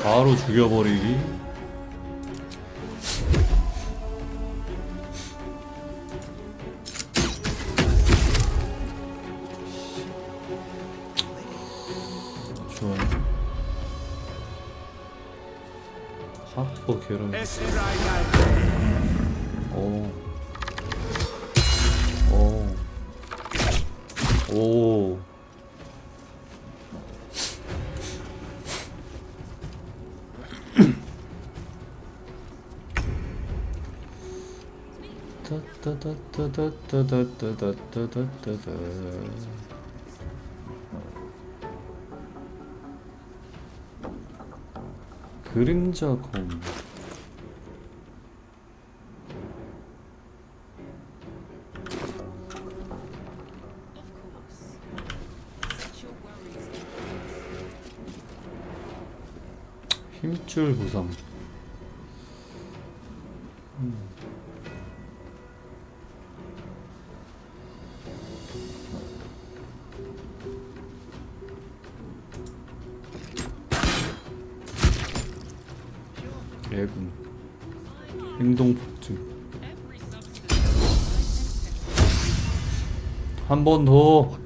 Speaker 1: 바로 죽여버리기. 좋아요. 하퍼 계란. 오. 그림자 검. 힘줄 보상. 애군 행동 폭증. 한 번 더.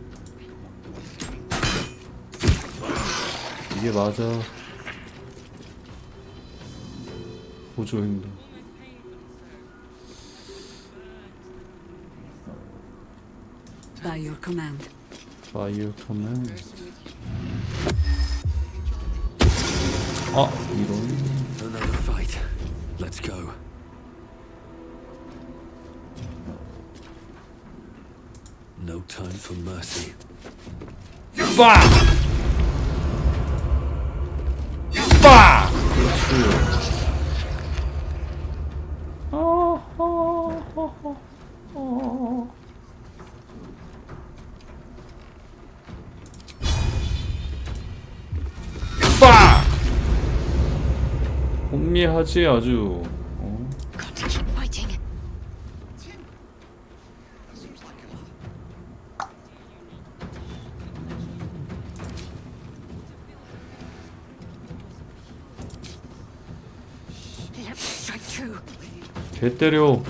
Speaker 1: 이게 맞아. 보조 행동.
Speaker 10: By your command.
Speaker 1: By your command. 아, 이런.
Speaker 20: Another fight. Let's go. No
Speaker 9: time for mercy.
Speaker 1: 빡! 빡! 그렇지. 빡! 혼미하지 아주.
Speaker 21: Got to keep fighting. Let me strike through.
Speaker 1: 개 때려.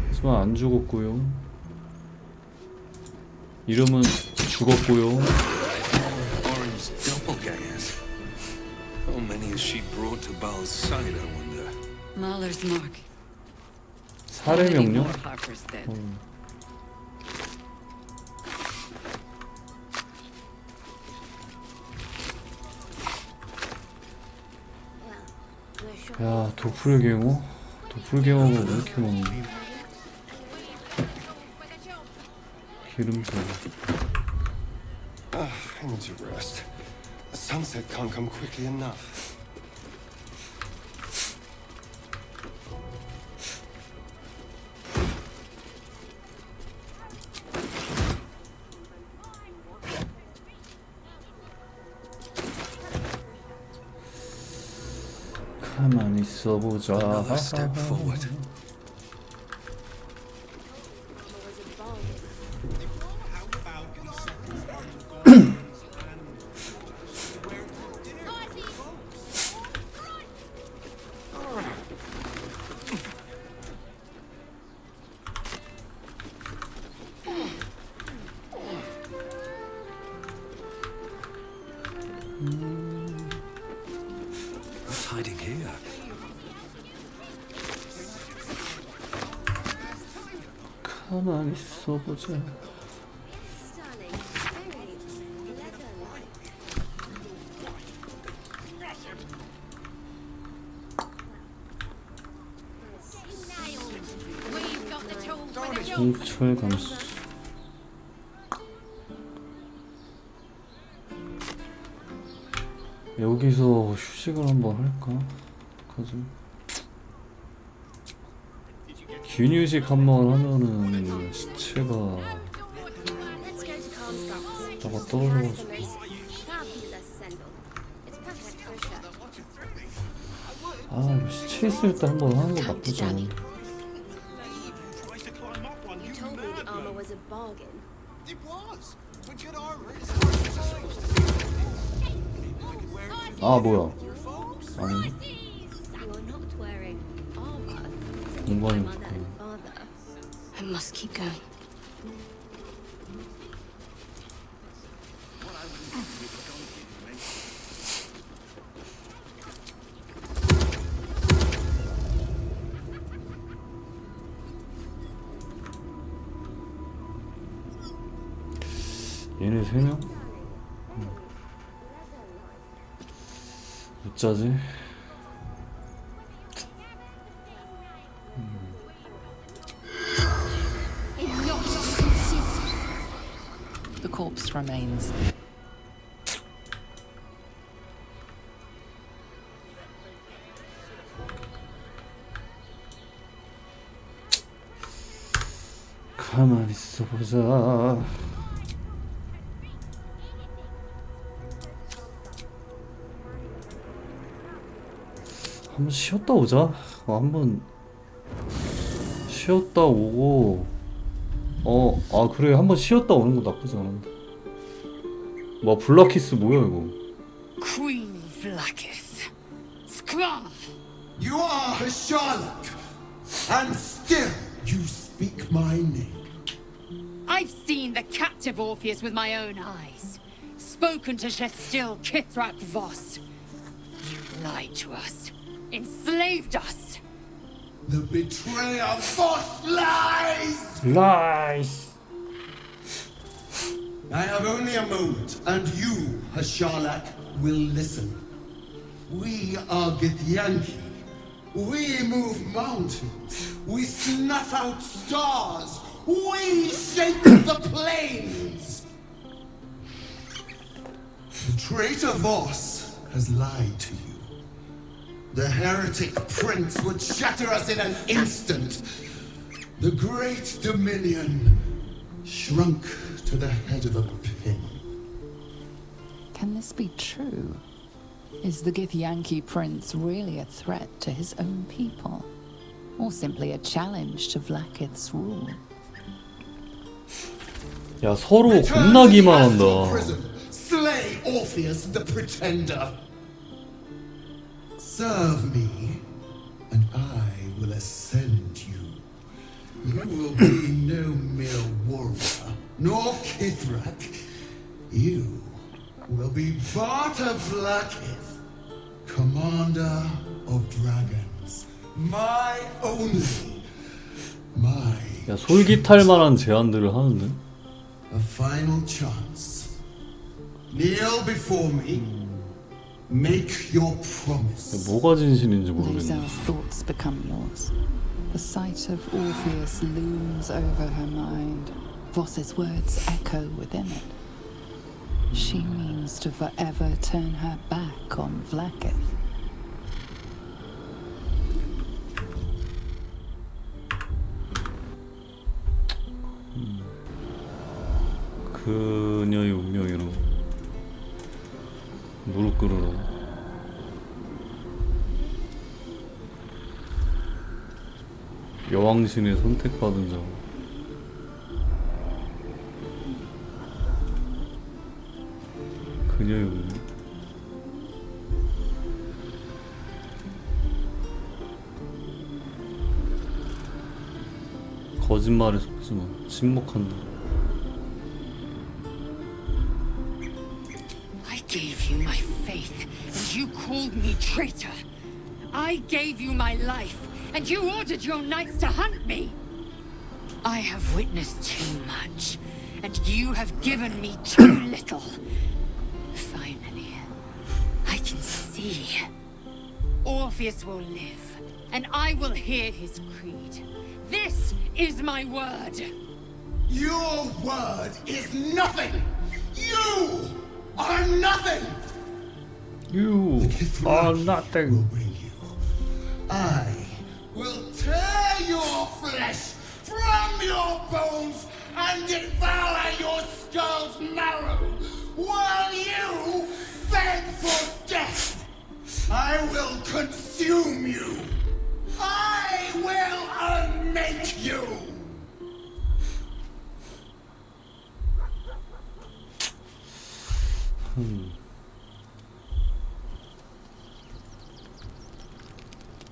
Speaker 1: 하지만 안 죽었고요. 이름은 죽었고요.
Speaker 4: Orin's doppelgangers. How many has she brought to Baal's side, I wonder?
Speaker 10: Mahler's mark.
Speaker 1: 살해 명령?
Speaker 10: Harper's dead.
Speaker 1: 야, 도플갱어? 도플갱어가 왜 이렇게 많네. 기름새.
Speaker 17: I need to rest. The sunset can't come quickly enough.
Speaker 1: 가만히 있어보자.
Speaker 4: Another step forward.
Speaker 9: What's hiding here?
Speaker 1: 가만히 있어보자.
Speaker 21: We've got the tool for the job.
Speaker 1: 홍철 감시. 여기서 휴식을 한번 할까? 가지. 균휴식 한번 하면은 시체가 나가 떨어져가지고. 아, 이거 시체 있을 때 한번 하는 거 나쁘지 않아.
Speaker 21: You told me the armor was a bargain.
Speaker 3: It was. With good armor, it's
Speaker 1: 아, 뭐야? 아니,
Speaker 21: You are not wearing armor.
Speaker 1: 공간이
Speaker 21: Mother and father.
Speaker 8: I must keep going.
Speaker 1: 얘네 3명? 어쩌지?
Speaker 11: The corpse remains.
Speaker 1: 가만히 있어보자. 한번 쉬었다 오자. 한번 쉬었다 오고. 아 그래, 한번 쉬었다 오는 거 나쁘지 않은데. 뭐 블라키스 뭐야 이거?
Speaker 21: Queen Vlakith. Skrar.
Speaker 13: You are a Sherlock, and still you speak my name.
Speaker 21: I've seen the captive Orpheus with my own eyes. Spoken to Shestil Kithrak Voss. You lied to us. Enslaved us.
Speaker 13: The betrayer Voss lies!
Speaker 1: Lies!
Speaker 13: I have only a moment, and you, a Sherlock, will listen. We are Githyanki. We move mountains. We snuff out stars. We shake the plains. The traitor Voss has lied to you. The heretic prince would shatter us in an instant. The great dominion shrunk to the head of a pin.
Speaker 11: Can this be true? Is the Githyanki prince really a threat to his own people? Or simply a challenge to Vlaakith's rule?
Speaker 1: 야, 서로
Speaker 13: Return
Speaker 1: 겁나
Speaker 13: to the
Speaker 1: 기만한다.
Speaker 13: astral prison. Slay Orpheus the pretender. Serve me, and I will ascend you. You will be no mere warrior, nor Kithrak. You will be Barta Vlaakith, commander of dragons. My only, my
Speaker 1: 야, 솔깃할 만한 제안들을 하는데?
Speaker 13: a final chance. Kneel before me. Make your promise.
Speaker 1: 뭐가 진실인지
Speaker 11: Those
Speaker 1: 모르겠네.
Speaker 11: our thoughts become yours. The sight of Orpheus looms over her mind. Voss's words echo within it. She means to forever turn her back on Vlaakith.
Speaker 1: 그녀의 운명이로 무릎 꿇으러. 여왕신의 선택받은 자. 그녀의 운명. 거짓말에 속지마. 침묵한다.
Speaker 21: I gave you my faith, and you called me traitor. I gave you my life, and you ordered your knights to hunt me. I have witnessed too much, and you have given me too little. Finally, I can see. Orpheus will live, and I will hear his creed. This is my word.
Speaker 13: Your word is nothing. You are nothing.
Speaker 1: You are nothing.
Speaker 13: I will tear your flesh from your bones and devour your skull's marrow while you beg for death. I will consume you. I will unmake you.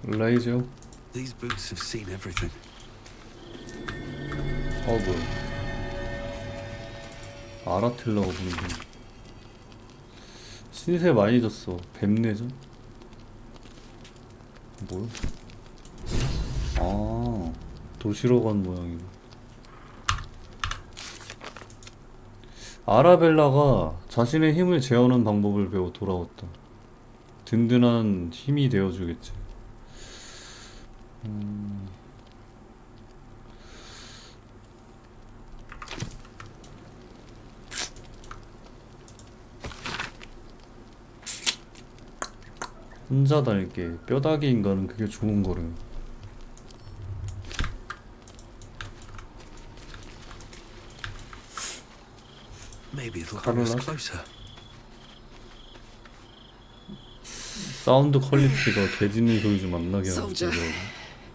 Speaker 1: 레이저.
Speaker 9: These boots have seen everything.
Speaker 1: 뭐야. 아라텔라고 부르는데. 신세 많이 졌어. 뱀내전? 뭐야? 아, 도시로 간 모양이네. 아라벨라가 자신의 힘을 재현한 방법을 배워 돌아왔다. 든든한 힘이 되어주겠지. 혼자 달게 뼈다귀 인간은 그게 좋은 거래.
Speaker 9: Maybe it'll bring us closer.
Speaker 1: 사운드 퀄리티가 개 짖는 소리 좀 안 나게 하고
Speaker 2: Soldier,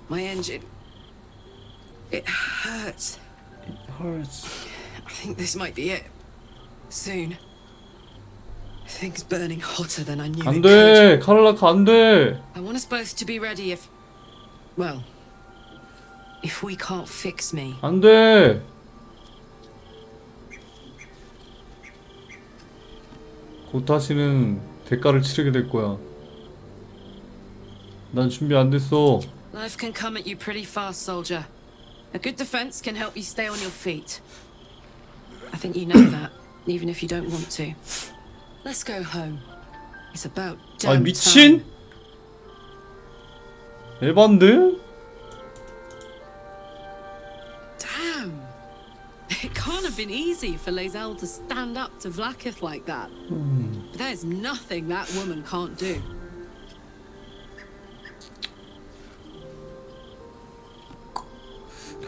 Speaker 2: my engine. It hurts.
Speaker 1: It hurts.
Speaker 2: I think this might be it. Soon. Things burning hotter than I knew
Speaker 1: 안
Speaker 2: it
Speaker 1: 돼!
Speaker 2: could.
Speaker 1: 카를라카 안 돼!
Speaker 2: I want us both to be ready if... Well... If we can't fix me.
Speaker 1: 안 돼! 곧 다시는 대가를 치르게 될 거야. 난 준비 안 됐어.
Speaker 2: Life can come at you pretty fast, soldier. A good defense can help you stay on your feet. I think you know that, even if you don't want to. Let's go home. It's about
Speaker 1: 아
Speaker 2: damn
Speaker 1: 미친? 에반데?
Speaker 2: Damn. It can't have been easy for Lae'zel to stand up to Vlaakith like that. But there's nothing that woman can't do.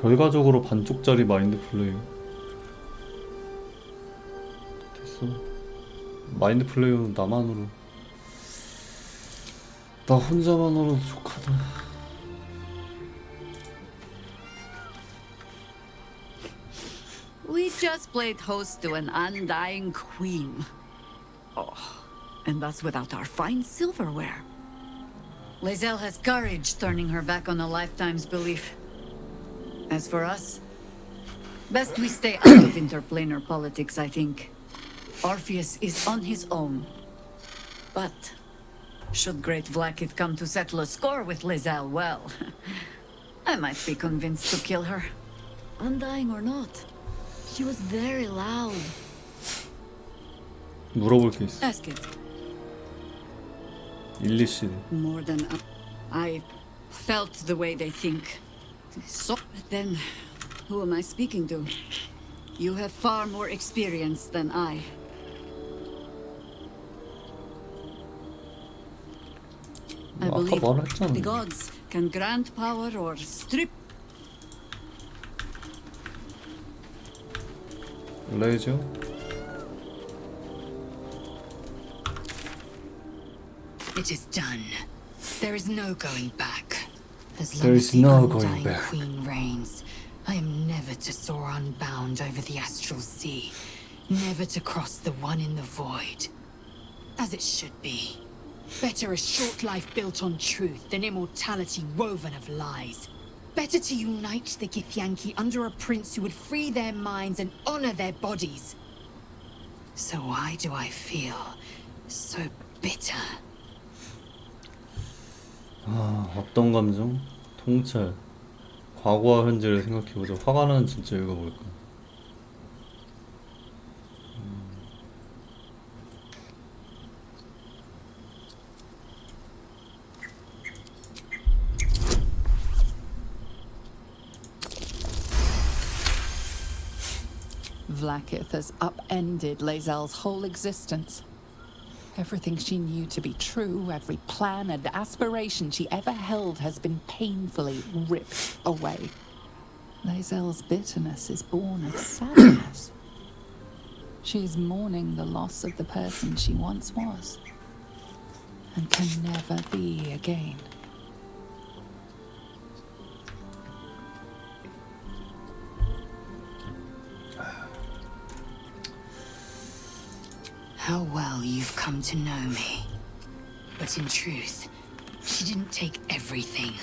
Speaker 1: 결과적으로 반쪽짜리 마인드 플레이. 됐어. 마인드 플레이어는 나만으로. 나 혼자만으로도 족하다.
Speaker 10: We just played host to an undying queen. Oh, and that's without our fine silverware. Lae'zel has courage turning her back on a lifetime's belief. As for us, best we stay out of interplanar politics, I think. Orpheus is on his own. But should great Vlaakith come to settle a score with Lae'zel, well, I might be convinced to kill her. Undying or not, she was very loud.
Speaker 1: 물어볼 게 있어.
Speaker 10: Ask it.
Speaker 1: 일리 씨.
Speaker 10: More than I felt the way they think. So then, who am I speaking to? You have far more experience than I. I
Speaker 1: 아까
Speaker 10: believe
Speaker 1: 말했잖아.
Speaker 10: the gods can grant power or strip.
Speaker 1: 레이저.
Speaker 21: It is done. There is no going back. As
Speaker 1: There
Speaker 21: long
Speaker 1: is
Speaker 21: as the
Speaker 1: no going
Speaker 21: Undying
Speaker 1: back.
Speaker 21: Queen reigns, I am never to soar unbound over the astral sea, never to cross the one in the void. As it should be. Better a short life built on truth than immortality woven of lies. Better to unite the Githyanki under a prince who would free their minds and honor their bodies. So why do I feel so bitter?
Speaker 1: 아, 어떤 감정? 통찰. 과거와 현재를 생각해보자. 화가 나는 진짜 이유가 뭘까?
Speaker 11: Vlaakith has upended Lae'zel's whole existence. Everything she knew to be true, every plan and aspiration she ever held has been painfully ripped away. Lae'zel's bitterness is born of sadness. She is mourning the loss of the person she once was, and can never be again.
Speaker 21: How well you've come to know me. But in truth, she didn't take everything.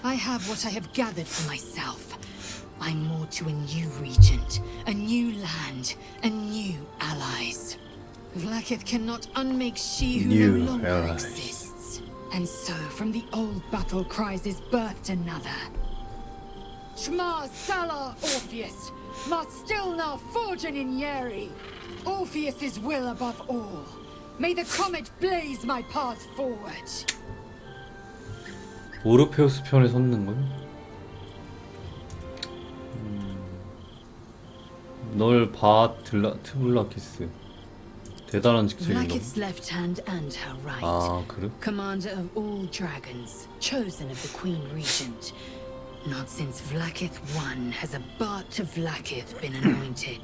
Speaker 21: I have what I have gathered for myself. I'm more to a new regent, a new land, and new allies. Vlaakith cannot unmake she who
Speaker 1: New
Speaker 21: no longer
Speaker 1: allies.
Speaker 21: exists. And so, from the old battle cries is birthed another. Shma Salar Orpheus, Ma Stilna Fortune in Yeri. Orpheus's will above all. May the comet blaze my path forward.
Speaker 1: 오르페우스 편에 섰는 거야? 널 봐, 트블라키스. 대단한 직책인가?
Speaker 21: Vlaakith's left hand and her right.
Speaker 1: 아, 그래?
Speaker 21: Commander of all dragons, chosen of the Queen Regent. Not since Vlaakith I has a Bart of Vlaakith been anointed.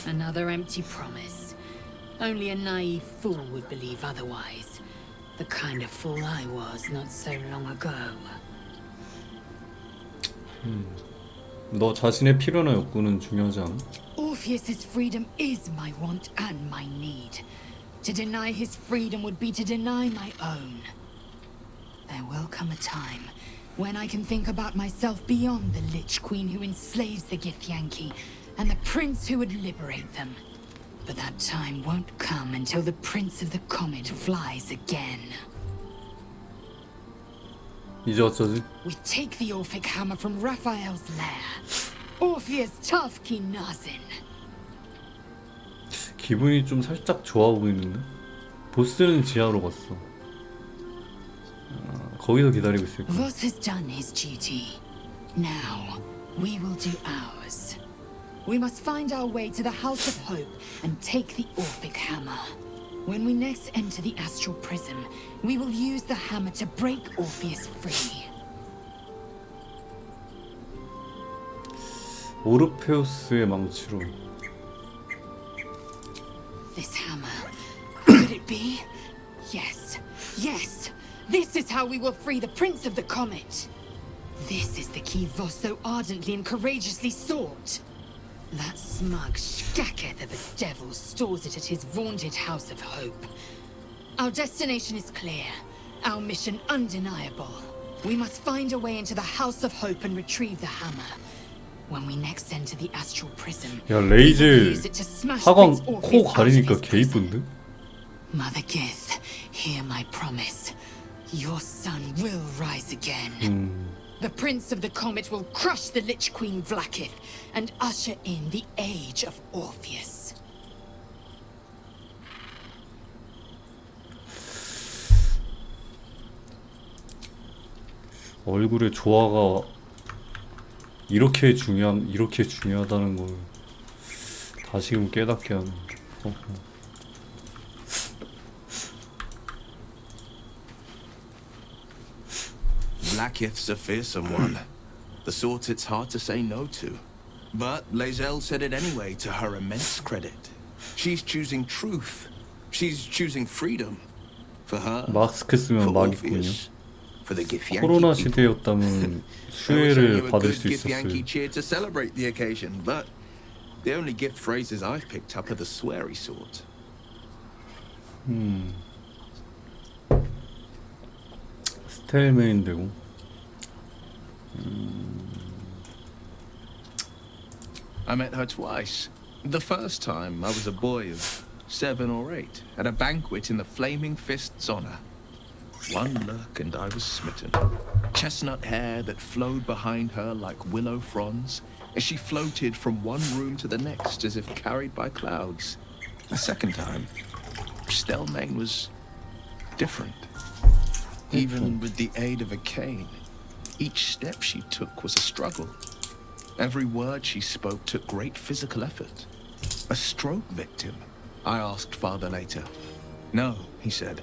Speaker 21: Another empty promise. Only a naive fool would believe otherwise. The kind of fool I was not so long ago.
Speaker 1: 너 자신의 필요나 욕구는 중요하지 않아?
Speaker 21: Orpheus's freedom is my want and my need. To deny his freedom would be to deny my own. There will come a time when I can think about myself beyond the Lich Queen who enslaves the Githyanki and the prince who would liberate them. But that time won't come until the Prince of the Comet flies again.
Speaker 1: 이제 어쩌지?
Speaker 21: We take the Orphic hammer from Raphael's lair. Orpheus Tafki Nazin.
Speaker 1: 기분이 좀 살짝 좋아 보이는데? 보스는 지하로 갔어. 거기서 기다리고 있을 거야.
Speaker 21: Voss has done his duty. Now, we will do ours. We must find our way to the House of Hope and take the Orphic Hammer. When we next enter the Astral Prism, we will use the hammer to break Orpheus free.
Speaker 1: 오르페우스의 망치로.
Speaker 21: This hammer. Could it be? Yes. Yes. This is how we will free the Prince of the Comet. This is the key Voss so ardently and courageously sought. That smug shkacketh of a devil stores it at his vaunted House of Hope. Our destination is clear. Our mission undeniable. We must find a way into the House of Hope and retrieve the hammer. When we next enter the Astral Prism,
Speaker 1: 야 레이즈 하관 코 가리니까 개 이쁜데?
Speaker 21: Mother Gith, hear my promise. Your son will rise again. The Prince of the Comet will crush the Lich Queen Vlaakith and usher in the Age of Orpheus.
Speaker 1: 얼굴의 조화가 이렇게 중요하다는 걸 다시금 깨닫게 하는.
Speaker 5: Vlaakith's a fearsome one. The sort it's hard to say no to. But Lae'zel said it anyway, to her immense credit. She's choosing truth. She's choosing freedom. For her,
Speaker 1: 마스크 쓰면 막이군요.
Speaker 5: for the Githyanki
Speaker 1: 코로나
Speaker 5: people.
Speaker 1: 시대였다면
Speaker 5: There was only
Speaker 1: 수혜를
Speaker 5: a
Speaker 1: 받을
Speaker 5: good
Speaker 1: 수
Speaker 5: Githyanki
Speaker 1: 있었어요.
Speaker 5: cheer to celebrate the occasion, but the only gift phrases I've picked up are the sweary sort.
Speaker 1: 스텔메인 되고.
Speaker 5: I met her twice. The first time I was a boy of 7 or 8 at a banquet in the Flaming Fist's honor. One look and I was smitten. Chestnut hair that flowed behind her like willow fronds as she floated from one room to the next as if carried by clouds. The second time, Stelmane was different. Even with the aid of a cane, each step she took was a struggle. Every word she spoke took great physical effort. A stroke victim? I asked Father later. No, he said.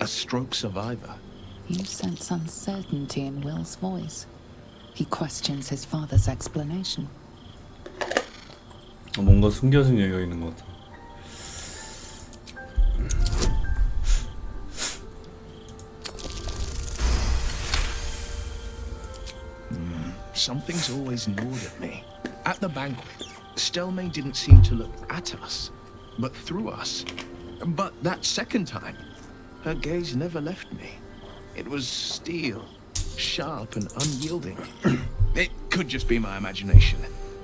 Speaker 5: A stroke survivor.
Speaker 11: You sense uncertainty in Will's voice. He questions his father's explanation.
Speaker 1: 뭔가 숨겨진 얘기가 있는 것 같아.
Speaker 5: Something's always gnawed at me. At the banquet, Stelmane didn't seem to look at us, but through us. But that second time, her gaze never left me. It was steel, sharp and unyielding. It could just be my imagination,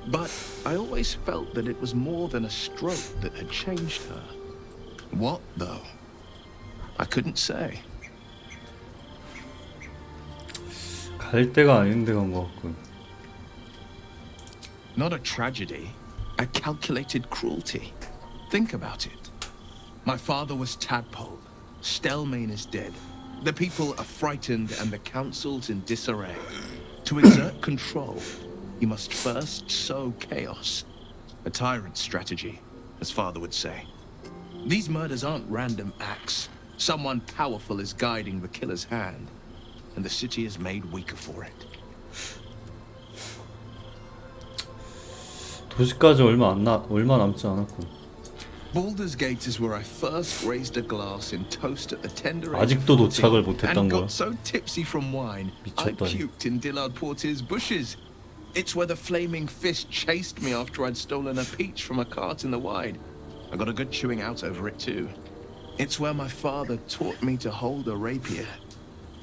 Speaker 5: but I always felt that it was more than a stroke that had changed her. What, though? I couldn't say.
Speaker 1: 갈 데가 아닌데 간 것 같군.
Speaker 5: Not a tragedy, a calculated cruelty. Think about it. My father was tadpole. Stelmane is dead. The people are frightened and the council's in disarray. To exert control, you must first sow chaos. A tyrant's strategy, as father would say. These murders aren't random acts. Someone powerful is guiding the killer's hand, and the city is made weaker for it.
Speaker 1: 도시까지 얼마 남지 않았군.
Speaker 5: Baldur's Gate is where I first raised a glass in toast at the tender age
Speaker 1: 아직도
Speaker 5: of 14
Speaker 1: 도착을 못했던
Speaker 5: and
Speaker 1: 거야.
Speaker 5: got so tipsy from wine I
Speaker 1: 미쳤다니.
Speaker 5: puked in Dillard Porter's bushes. It's where the flaming fist chased me after I'd stolen a peach from a cart in the Wide. I got a good chewing out over it too. It's where my father taught me to hold a rapier,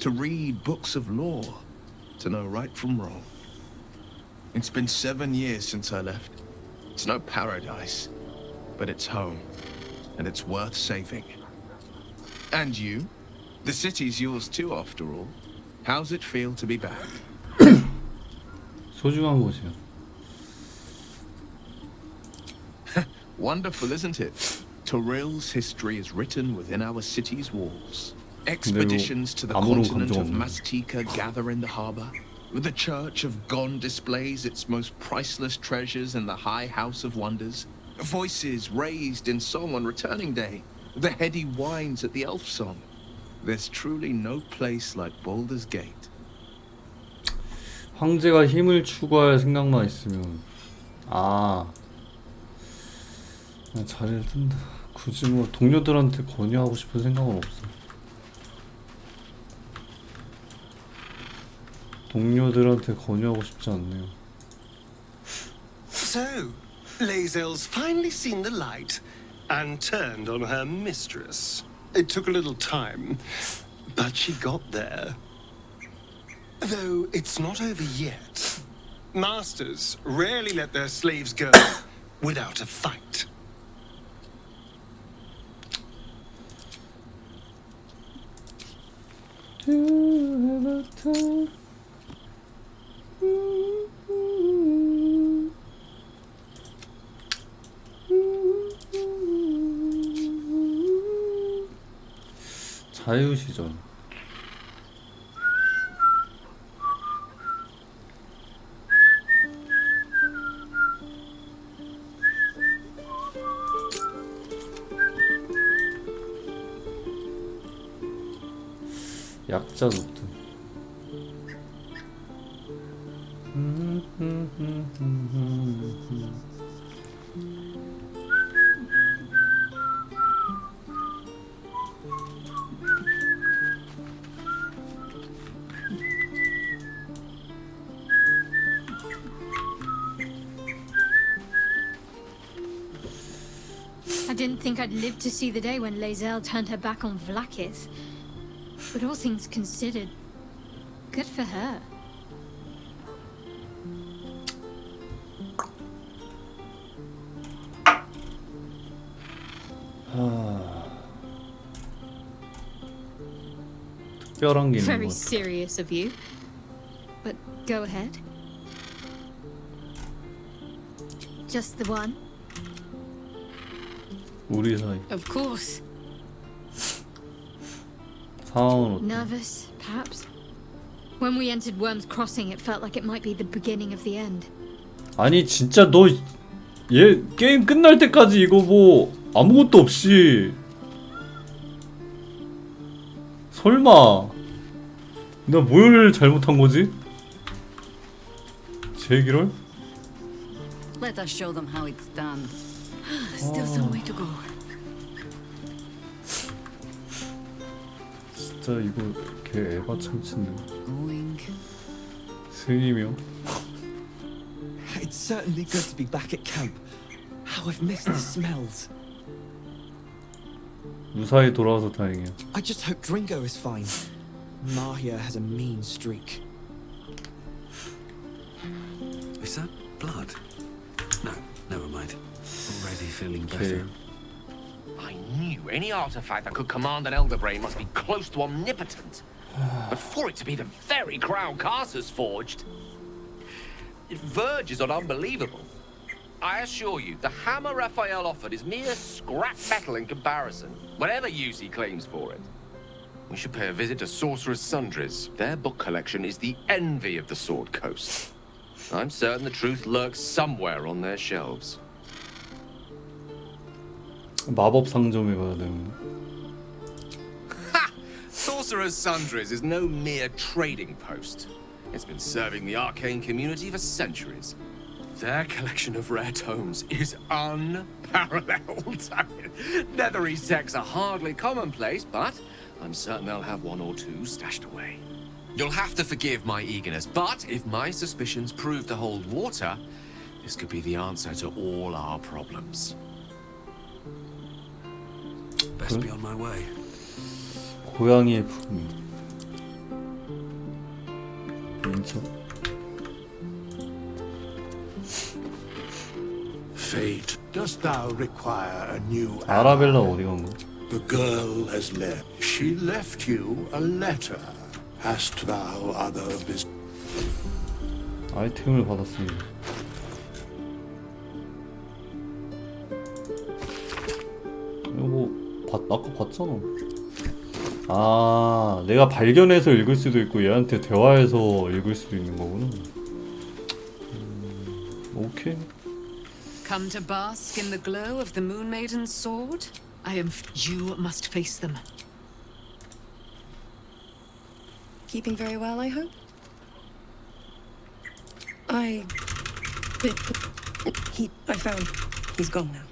Speaker 5: to read books of law, to know right from wrong. It's been 7 years since I left. It's no paradise, but it's home, and it's worth saving. And you? The city's yours too, after all. How's it feel to be back?
Speaker 1: 소중한 곳이야.
Speaker 5: Wonderful, isn't it? Torril's history is written within our city's walls.
Speaker 1: 근데
Speaker 5: Expeditions to the
Speaker 1: 아무런
Speaker 5: continent
Speaker 1: 감정
Speaker 5: of
Speaker 1: 없네.
Speaker 5: Mastika gather in the harbor. The Church of Gon displays its most priceless treasures in the High House of Wonders. Voices raised in song on returning day. The heady wines at the elf song. There's truly no place like Baldur's Gate.
Speaker 1: 황제가 힘을 추구할 생각만 있으면 그냥 자리를 뜬다. 굳이 뭐 동료들한테 권유하고 싶은 생각은 없어. 동료들한테 권유하고 싶지 않네요.
Speaker 17: So, Lae'zel's finally seen the light and turned on her mistress. It took a little time, but she got there. Though it's not over yet. Masters rarely let their slaves go without a fight.
Speaker 1: 자유시전. 약자 노트.
Speaker 7: I didn't think I'd live to see the day when Lae'zel turned her back on Vlaakith. But all things considered, good for her.
Speaker 1: 특별한 게 있는
Speaker 7: Very
Speaker 1: 것 같아.
Speaker 7: serious of you. But go ahead. Just the one?
Speaker 1: 우리 사이.
Speaker 7: Of course.
Speaker 1: 상황은 어때?
Speaker 7: Nervous, perhaps? When we entered Worm's Crossing, it felt like it might be the beginning of the end.
Speaker 1: 아니 진짜 너 얘 게임 끝날 때까지 이거 뭐 아무것도 없이 설마 나 뭘 잘못한 거지? 제기를?
Speaker 10: Let us show them how it's done.
Speaker 7: Still some way to go.
Speaker 1: 진짜 이거 걔 에바 참친데.
Speaker 10: Going.
Speaker 1: 스님이요?
Speaker 19: It's certainly good to be back at camp. How I've missed the smells.
Speaker 1: 무사히 돌아와서 다행이야.
Speaker 19: I just hope Dringo is fine. Mahia has a mean streak.
Speaker 9: Is that blood? No, never mind. Already feeling better.
Speaker 22: I knew any artifact that could command an Elder Brain must be close to omnipotent. But for it to be the very crown Carcer's forged, it verges on unbelievable. I assure you, the hammer Raphael offered is mere scrap metal in comparison, whatever use he claims for it. We should pay a visit to Sorcerer's Sundries. Their book collection is the envy of the Sword Coast. I'm certain the truth lurks somewhere on their shelves.
Speaker 1: 마법 상점에 가야 되는데.
Speaker 22: Ha! Sorcerer's Sundries is no mere trading post. It's been serving the arcane community for centuries. Their collection of rare tomes is unparalleled. Netherese texts are hardly commonplace, but I'm certain they'll have one or two stashed away. You'll have to forgive my eagerness, but if my suspicions prove to hold water, this could be the answer to all our problems.
Speaker 9: Best be on my way.
Speaker 1: 고양이의 품위. 인척.
Speaker 6: Fate, dost thou require a new
Speaker 1: 아라벨라 어디 간 거야?
Speaker 6: The girl has left. She left you a letter. Hast thou other business?
Speaker 1: 아이템을 받았습니다. 아까 봤잖아. 아, 내가 발견해서 읽을 수도 있고 얘한테 대화해서 읽을 수도 있는 거구나. 오케이.
Speaker 2: Come to bask in the glow of the Moon Maiden's sword? You must face them.
Speaker 14: Keeping very well, I hope? I found he's gone now.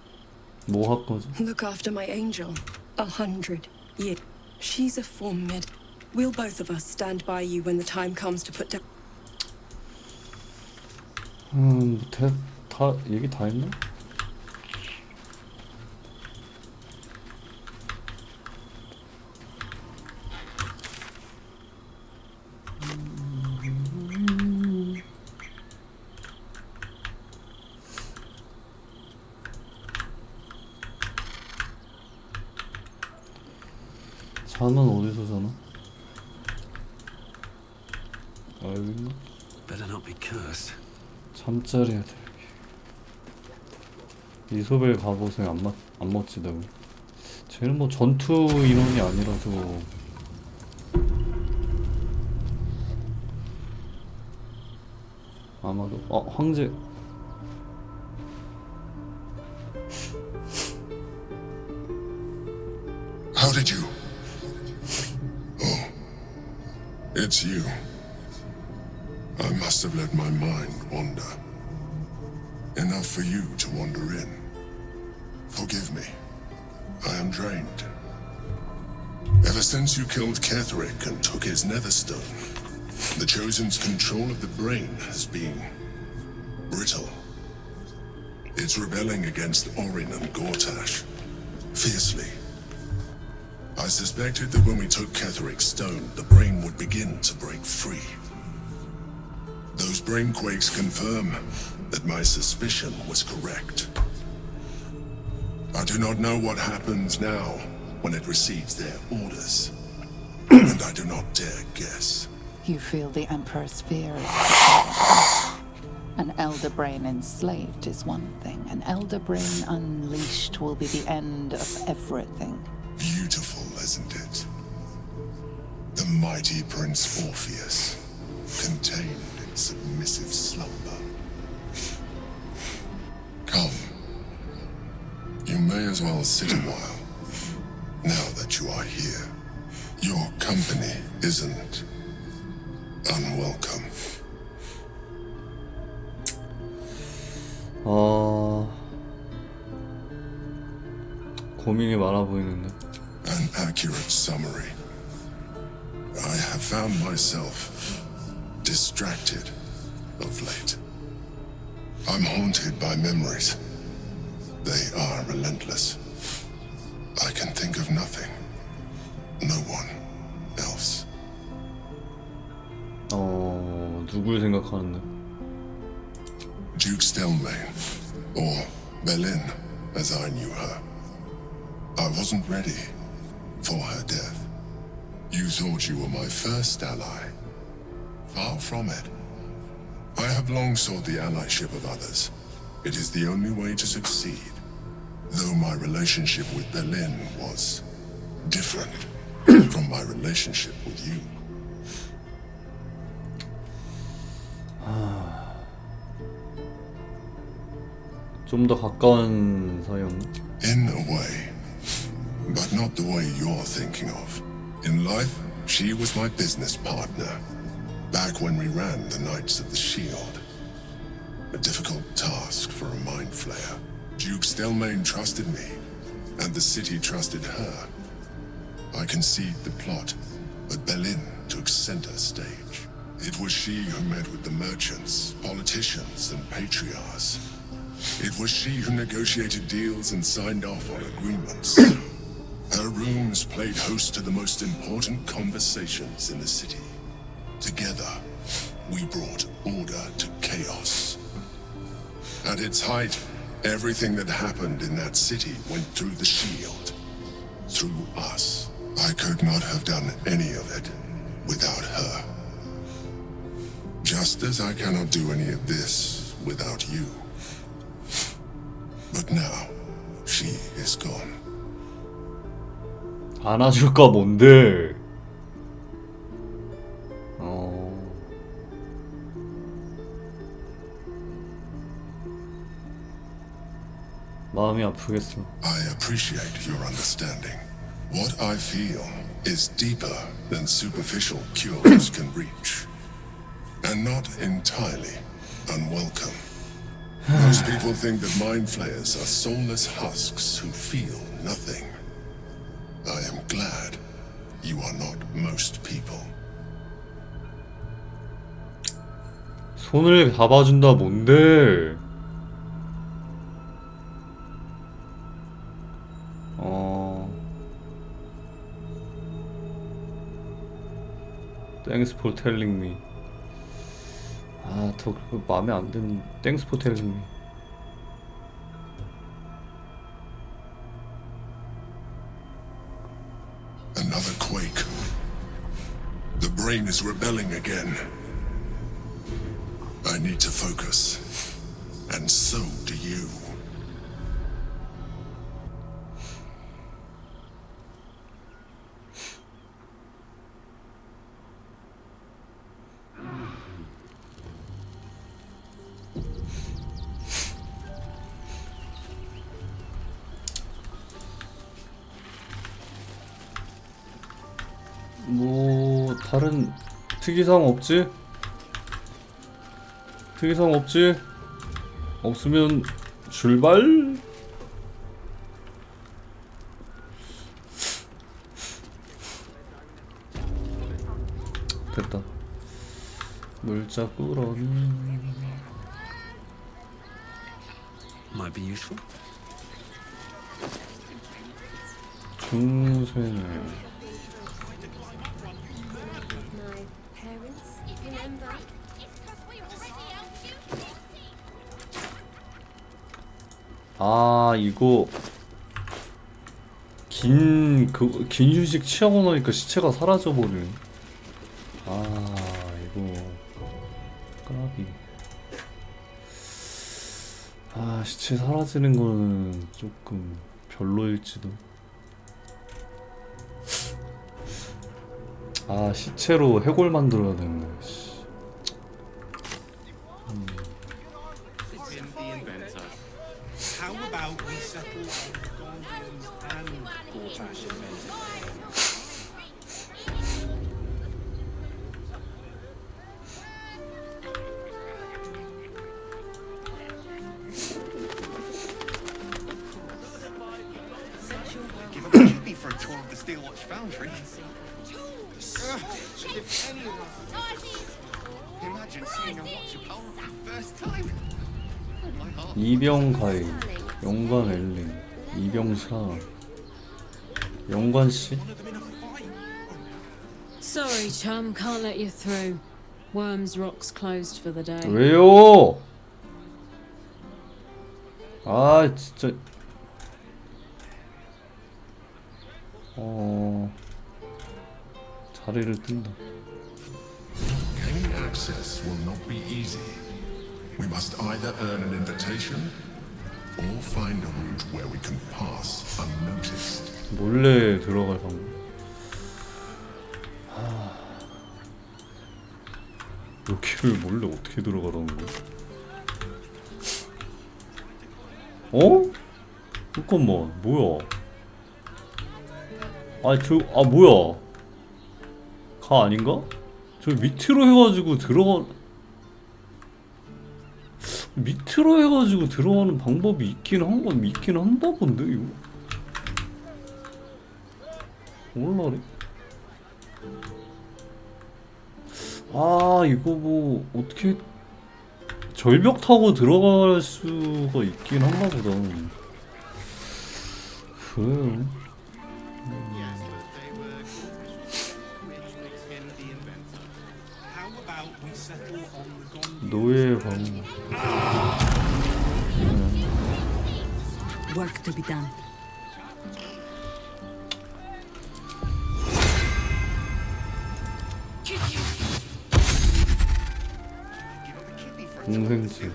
Speaker 1: 뭐 할 거지?
Speaker 14: Look after my angel. 100 years. She's a formid. We'll both of us stand by you when the time comes to put down.
Speaker 1: 다 얘기 다 했나? 잠은 어디서 자나? 아, 여기 있나?
Speaker 9: Better not be cursed.
Speaker 1: 잠자리 해야 돼. 이소벨 갑옷에 안 멋지다고. 쟤는 뭐 전투 인원이 아니라서. 아마도 황제.
Speaker 6: How did you? Oh, it's you. I must have let my mind wander. Enough for you to wander in. Forgive me. I am drained. Ever since you killed Ketheric and took his netherstone, the Chosen's control of the brain has been brittle. It's rebelling against Orin and Gortash fiercely. I suspected that when we took Ketheric's stone, the brain would begin to break free. Those brainquakes confirm that my suspicion was correct. I do not know what happens now when it receives their orders, and I do not dare guess.
Speaker 11: You feel the Emperor's fear is prepared. An elder brain enslaved is one thing. An elder brain unleashed will be the end of everything.
Speaker 6: Beautiful, isn't it? The mighty Prince Orpheus, contained in submissive slumber. Come. You may as well sit a while, now that you are here. Your company isn't unwelcome.
Speaker 1: 고민이 많아 보이는데.
Speaker 6: An accurate summary. I have found myself distracted of late. I'm haunted by memories. They are relentless. I can think of nothing. No one else.
Speaker 1: 누굴 생각하는데?
Speaker 6: Duke Stelmane, or Berlin, as I knew her. I wasn't ready for her death. You thought you were my first ally. Far from it. I have long sought the allyship of others. It is the only way to succeed. Though my relationship with Berlin was different from my relationship with you.
Speaker 1: 좀 더 가까운 사이였나?
Speaker 6: In a way, but not the way you're thinking of. In life, she was my business partner, back when we ran the Knights of the Shield. A difficult task for a mind flayer. Duke Stelmane trusted me, and the city trusted her. I conceived the plot, but Berlin took center stage. It was she who met with the merchants, politicians, and patriarchs. It was she who negotiated deals and signed off on agreements. Her rooms played host to the most important conversations in the city. Together, we brought order to chaos. At its height, everything that happened in that city went through the shield. Through us. I could not have done any of it without her. Just as I cannot do any of this without you. But now, she is gone.
Speaker 1: 안아줄까 뭔데? 마음이 아프겠어.
Speaker 6: I appreciate your understanding. What I feel is deeper than superficial cures can reach, and not entirely unwelcome. Most people think that mind flayers are soulless husks who feel nothing. I am glad you are not most people.
Speaker 1: 손을 잡아준다 뭔데? Thanks for telling me. 아, 더 그거 마음에 안 드는. Thanks for telling me.
Speaker 6: Another quake. The brain is rebelling again. I need to focus. And so do you.
Speaker 1: 뭐 다른 특이사항 없지? 특이사항 없지? 없으면 출발? 됐다. 물자꾸러기
Speaker 9: Might be useful.
Speaker 1: 중쇠는 아, 이거 긴 휴식 취하고 나니까 시체가 사라져버리네. 아, 이거 까비. 아, 시체 사라지는 거는 조금 별로일지도. 아, 시체로 해골 만들어야 되는데.
Speaker 3: How about we settle on Gondians and Gortash inventors?
Speaker 17: Give up a kidney for a tour of the Steel Watch Foundry.
Speaker 3: If any of us...
Speaker 17: Imagine seeing a watch of power for the first time.
Speaker 1: 이병가이, 영관 엘린, 이병샤, 영관씨?
Speaker 16: Sorry, chum, can't let you through. Worms Rock's closed for the day.
Speaker 1: 왜요? 아, 진짜. 자리를 뜬다.
Speaker 6: Gaining access will not be easy. We must either earn an invitation or find a route where we can pass unnoticed.
Speaker 1: 몰래 들어갈 방법. 여기를 몰래 어떻게 들어가라는 거야? 어? 잠깐만, 뭐야? 뭐야? 가 아닌가? 저 밑으로 해가지고 들어가는 방법이 있긴 한다 본데 이거? 몰라래. 아, 이거 뭐 어떻게 절벽 타고 들어갈 수가 있긴 한가 보다. 그래요. 노예 방.
Speaker 10: Work to be done.
Speaker 1: 동생집.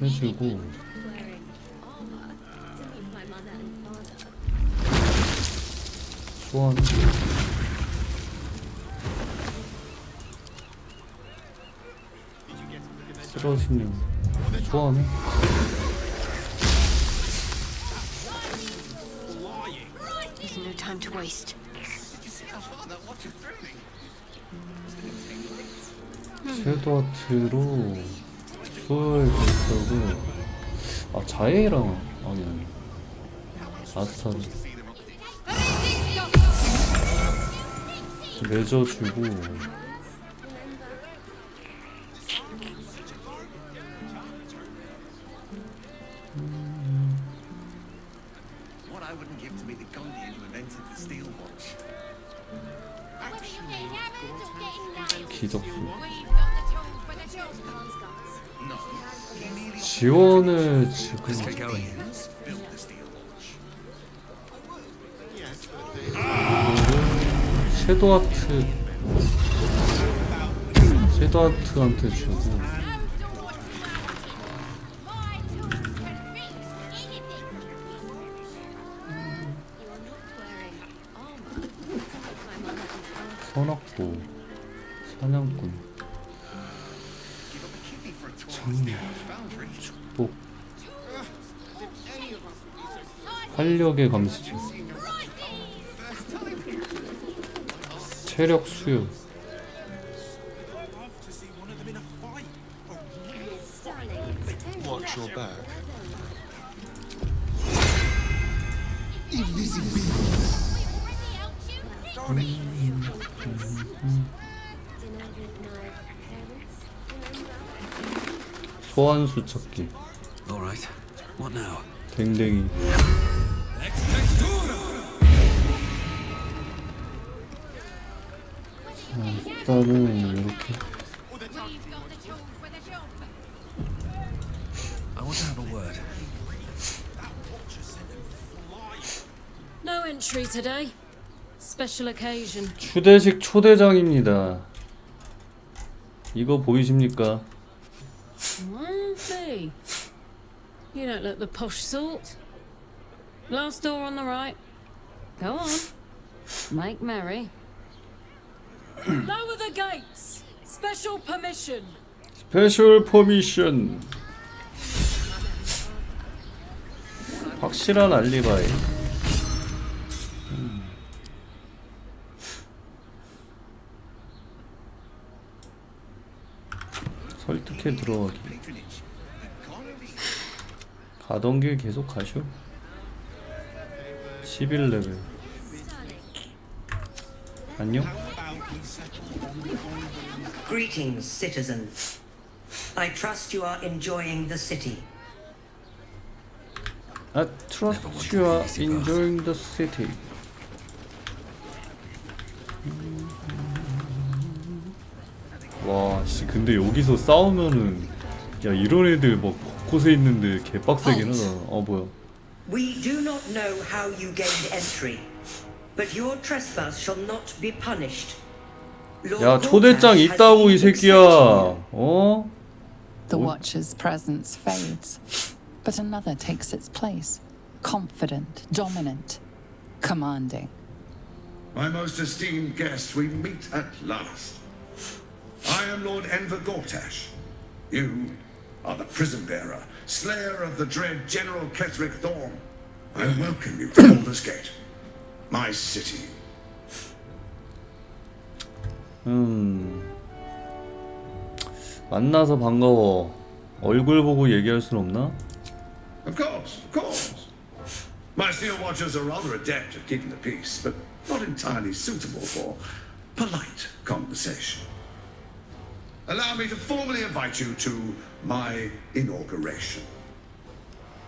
Speaker 1: 해주고 소환 쓰러지는 소환해.
Speaker 8: There's no time to waste.
Speaker 1: 섀도우 아트로 소열 결석을 자해랑 아니 아스타를 맺어주고
Speaker 3: What I wouldn't give to be the Gondian who invented the steel watch.
Speaker 1: 기적수 지원을 지금 섀도우 아트한테 주고 선악보 사냥꾼 장렬 축복 활력의 감시 체력 수요
Speaker 17: Watch your back.
Speaker 1: 소환수 찾기
Speaker 9: Alright, what now?
Speaker 1: 댕댕이 일단은 이렇게
Speaker 9: I want to have a word.
Speaker 16: No entry today. Special occasion.
Speaker 1: 추대식 초대장입니다. 이거 보이십니까?
Speaker 16: Hey, you don't look the posh sort. Last door on the right. Go on. Make merry. Lower the gates. Special permission.
Speaker 1: 스페셜 퍼미션. 확실한 알리바이. 설득해 들어가기. 가던 길 계속 가쇼. 11레벨. 안녕?
Speaker 12: Greetings, citizen. I trust you are enjoying the city.
Speaker 1: I trust you are enjoying the city. 와, 씨, 근데 여기서 싸우면은 야 이런 애들 막 곳곳에 있는데 개빡세긴 하다. 뭐야?
Speaker 12: We do not know how you gained entry, but your trespass shall not be punished.
Speaker 1: 야 초대장 있다고 이 새끼야. 어?
Speaker 11: The Watcher's presence fades, but another takes its place. Confident, dominant, commanding.
Speaker 6: My most esteemed guest, we meet at last. I am Lord Enver Gortash. You are the prison bearer, slayer of the dread General Ketherick Thorn. I welcome you to Baldur's Gate, my city.
Speaker 1: 만나서 반가워. 얼굴 보고 얘기할 순 없나?
Speaker 6: Of course, of course. My steel watchers are rather adept at keeping the peace, but not entirely suitable for polite conversation. Allow me to formally invite you to my inauguration.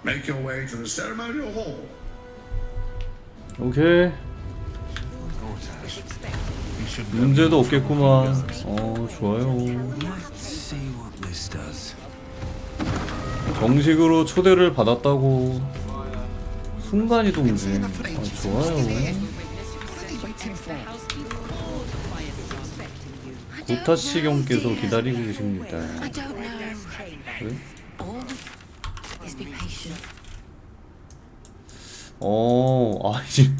Speaker 6: Make your way to the ceremonial hall.
Speaker 1: 오케이. 문제도 없겠구만. 좋아요. 정식으로 초대를 받았다고. 순간이동지. 좋아요. 고타시경께서 기다리고 계십니다. 그래? 아이씨.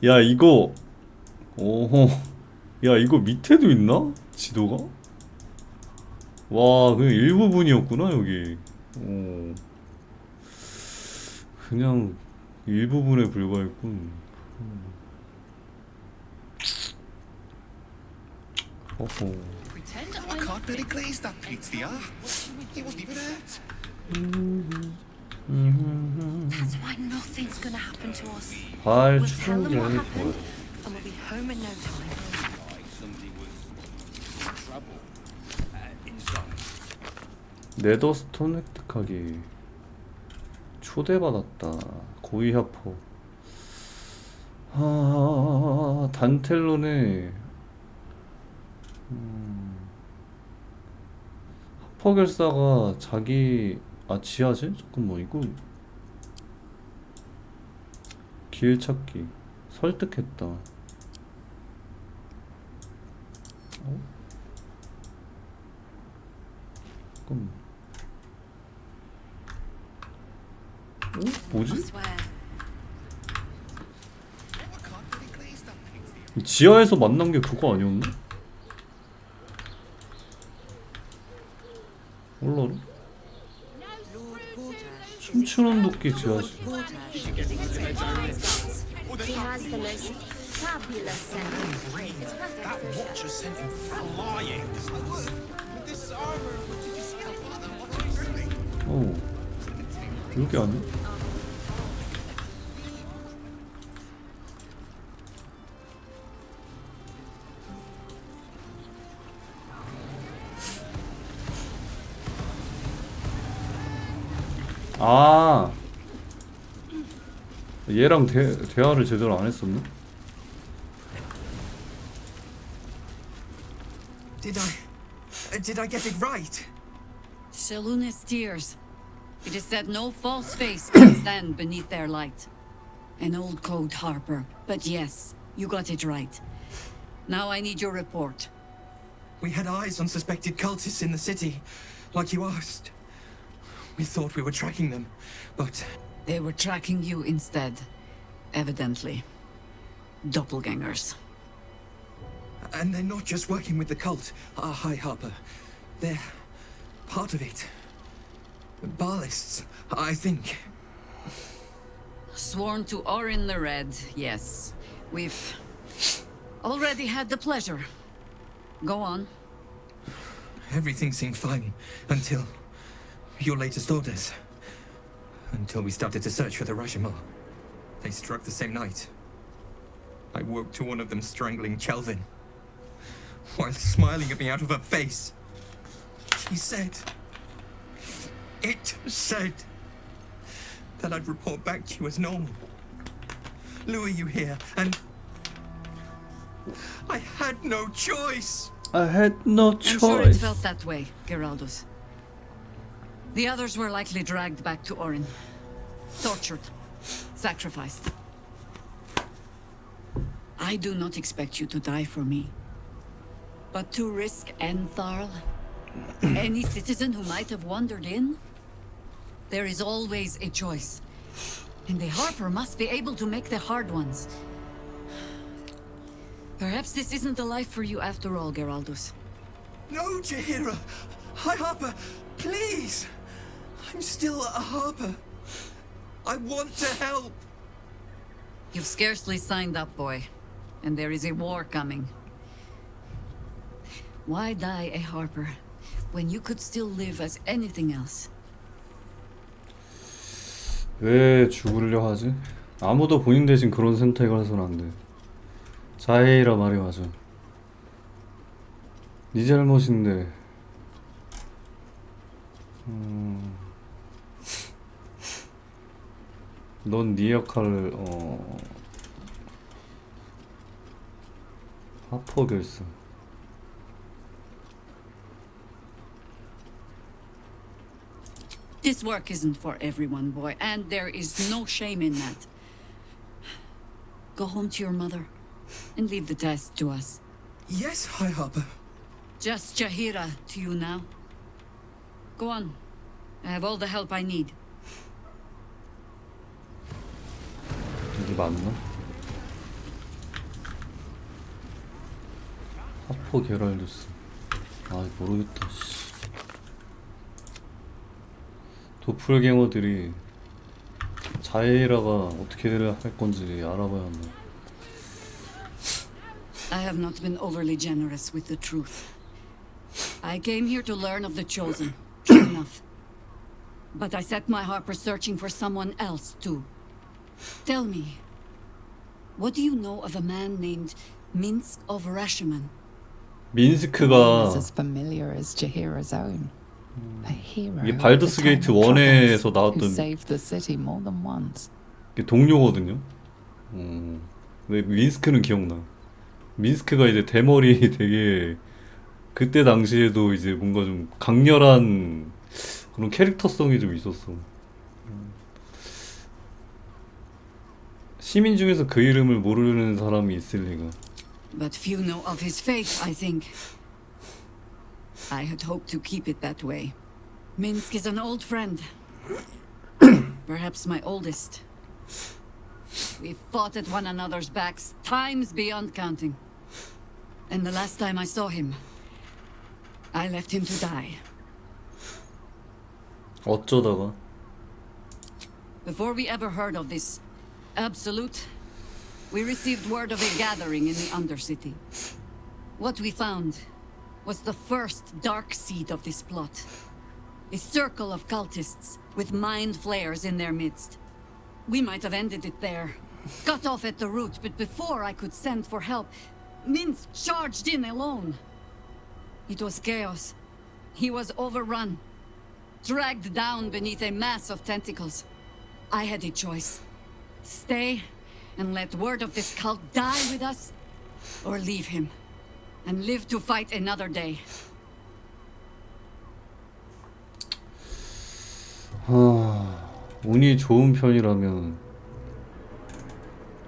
Speaker 1: 야, 이거. 야, 이거 밑에도 있나? 지도가? 와, 그냥 일부분이었구나, 여기. 그냥 일부분에 불과했군. 어허.
Speaker 17: I can't really glaze that pizza. He wasn't even hurt.
Speaker 8: That's why nothing's gonna happen to us.
Speaker 1: 발
Speaker 8: We'll tell them what
Speaker 1: 충전이
Speaker 8: happened, and we'll be home in no time.
Speaker 1: 네더스톤 획득하기. 초대받았다. 고위하포. 단텔론에 하퍼결사가 자기 지하실? 잠깐만, 이거 길 찾기 설득했다. 잠깐만. 뭐지? 지하에서 만난 게 그거 아니었나? 몰라. 춤추는 도끼 지하실.
Speaker 15: He has the most fabulous scent.
Speaker 3: That watcher sent him flying. This armor, did you see how far the watcher is going?
Speaker 1: 여기 아니야? 얘랑 대화를 제대로 안 했었나?
Speaker 19: Did I get it right?
Speaker 10: Shaluna's tears. It is said no false face can stand beneath their light. An old code, Harper. But yes, you got it right. Now I need your report.
Speaker 19: We had eyes on suspected cultists in the city, like you asked. We thought we were tracking them, but...
Speaker 10: They were tracking you instead. Evidently. Doppelgangers.
Speaker 19: And they're not just working with the cult, High Harper. They're part of it. Ballists, I think.
Speaker 10: Sworn to Orin the Red, yes. We've already had the pleasure. Go on.
Speaker 19: Everything seemed fine until your latest orders. Until we started to search for the Rashomon. They struck the same night. I woke to one of them strangling Chelvin, while smiling at me out of her face. He said... It said... that I'd report back to you as normal. Lure you here, and... I had no choice!
Speaker 1: I had no choice.
Speaker 10: I'm sure it felt that way, Geraldus. The others were likely dragged back to Orin. Tortured. Sacrificed. I do not expect you to die for me. But to risk Entharl, any citizen who might have wandered in, there is always a choice. And the Harper must be able to make the hard ones. Perhaps this isn't the life for you after all, Geraldus.
Speaker 19: No, Jaheira! High Harper, please! I'm still a Harper. I want to help.
Speaker 10: You've scarcely signed up, boy. And there is a war coming. Why die a Harper when you could still live as anything else?
Speaker 1: 왜 죽으려 하지? 아무도 본인 대신 그런 선택을 해서는 안 돼. 자해이라 말이 맞아. 네 잘못인데. 넌 네 역할을 하퍼 결사.
Speaker 10: This work isn't for everyone, boy, and there is no shame in that. Go home to your mother and leave the test to us.
Speaker 19: Yes, High Harper.
Speaker 10: Just Jaheira to you now. Go on. I have all the help I need.
Speaker 1: 이게 맞나? 하퍼 게랄두스. 아 모르겠다. 씨. 도플갱어들이 자에라가 어떻게 할 건지 알아봐야 한다.
Speaker 10: I have not been overly generous with the truth. I came here to learn of the Chosen, true enough. But I set my heart for searching for someone else too. Tell me, what do you know of a man named Minsk of Rashomon?
Speaker 1: 민스크가
Speaker 11: Is as familiar as Jahira's own. A hero
Speaker 1: 이게
Speaker 11: of
Speaker 1: 발더스
Speaker 11: the
Speaker 1: 게이트
Speaker 11: time of
Speaker 1: 1에서
Speaker 11: troubles, who
Speaker 1: 나왔던
Speaker 11: saved the city more than once.
Speaker 1: 이게 동료거든요. 근데 민스크는 기억나. 민스크가 이제 대머리 되게 그때 당시에도 이제 뭔가 좀 강렬한 그런 캐릭터성이 좀 있었어. 시민 중에서 그 이름을 모르는 사람이 있을 리가.
Speaker 10: But few know of his fate, I think. I had hoped to keep it that way. Minsk is an old friend. Perhaps my oldest. We fought at one another's backs, times beyond counting. And the last time I saw him, I left him to die.
Speaker 1: 어쩌다가?
Speaker 10: Before we ever heard of this Absolute, we received word of a gathering in the Undercity. What we found was the first dark seed of this plot. A circle of cultists with mind flayers in their midst. We might have ended it there, cut off at the root, but before I could send for help, Minsk charged in alone. It was chaos. He was overrun, dragged down beneath a mass of tentacles. I had a choice. Stay and let word of this cult die with us, or leave him and live to fight another day.
Speaker 1: 운이 좋은 편이라면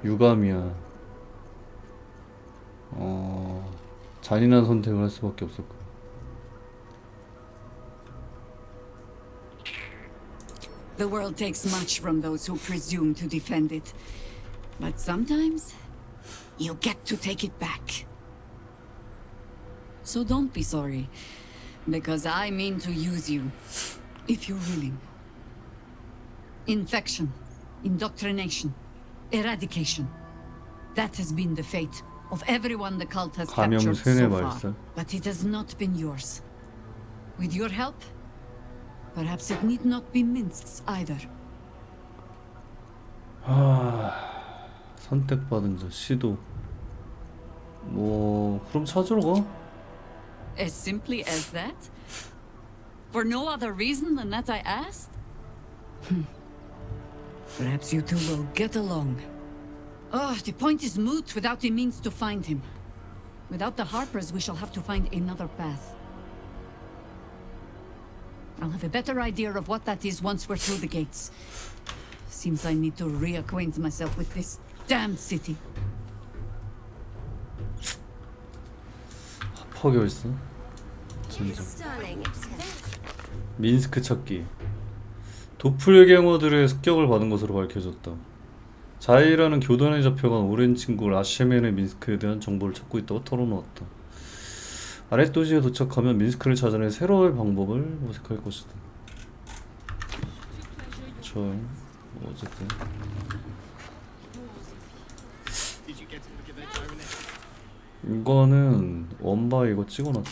Speaker 1: 유감이야. 잔인한 선택을 할 수밖에 없을 거야.
Speaker 10: The world takes much from those who presume to defend it. But sometimes, you get to take it back. So don't be sorry, because I mean to use you, if you're willing. Infection, indoctrination, eradication. That has been the fate of everyone the cult has captured so far. But it has not been yours. With your help, perhaps it need not be Minsk's either.
Speaker 1: 선택받은 자 시도. 그럼 찾으러 가.
Speaker 10: As simply as that? For no other reason than that I asked? Perhaps you two will get along. Oh, the point is moot without a means to find him. Without the Harpers, we shall have to find another path. I'll have a better idea of what that is once we're through the gates. Seems I need to reacquaint myself with this damn city.
Speaker 1: 파결선? 진짜. 민스크 찾기. 도플갱어들의 습격을 받은 것으로 밝혀졌다. 자이라는 교단에 잡혀간 오랜 친구 라셰멘의 민스크에 대한 정보를 찾고 있다고 털어놓았다. 아랫도시에 도착하면 민스크를 찾아낼 새로운 방법을 모색할 것이다. 어쨌든 이거는 원바에 이거 찍어놨다.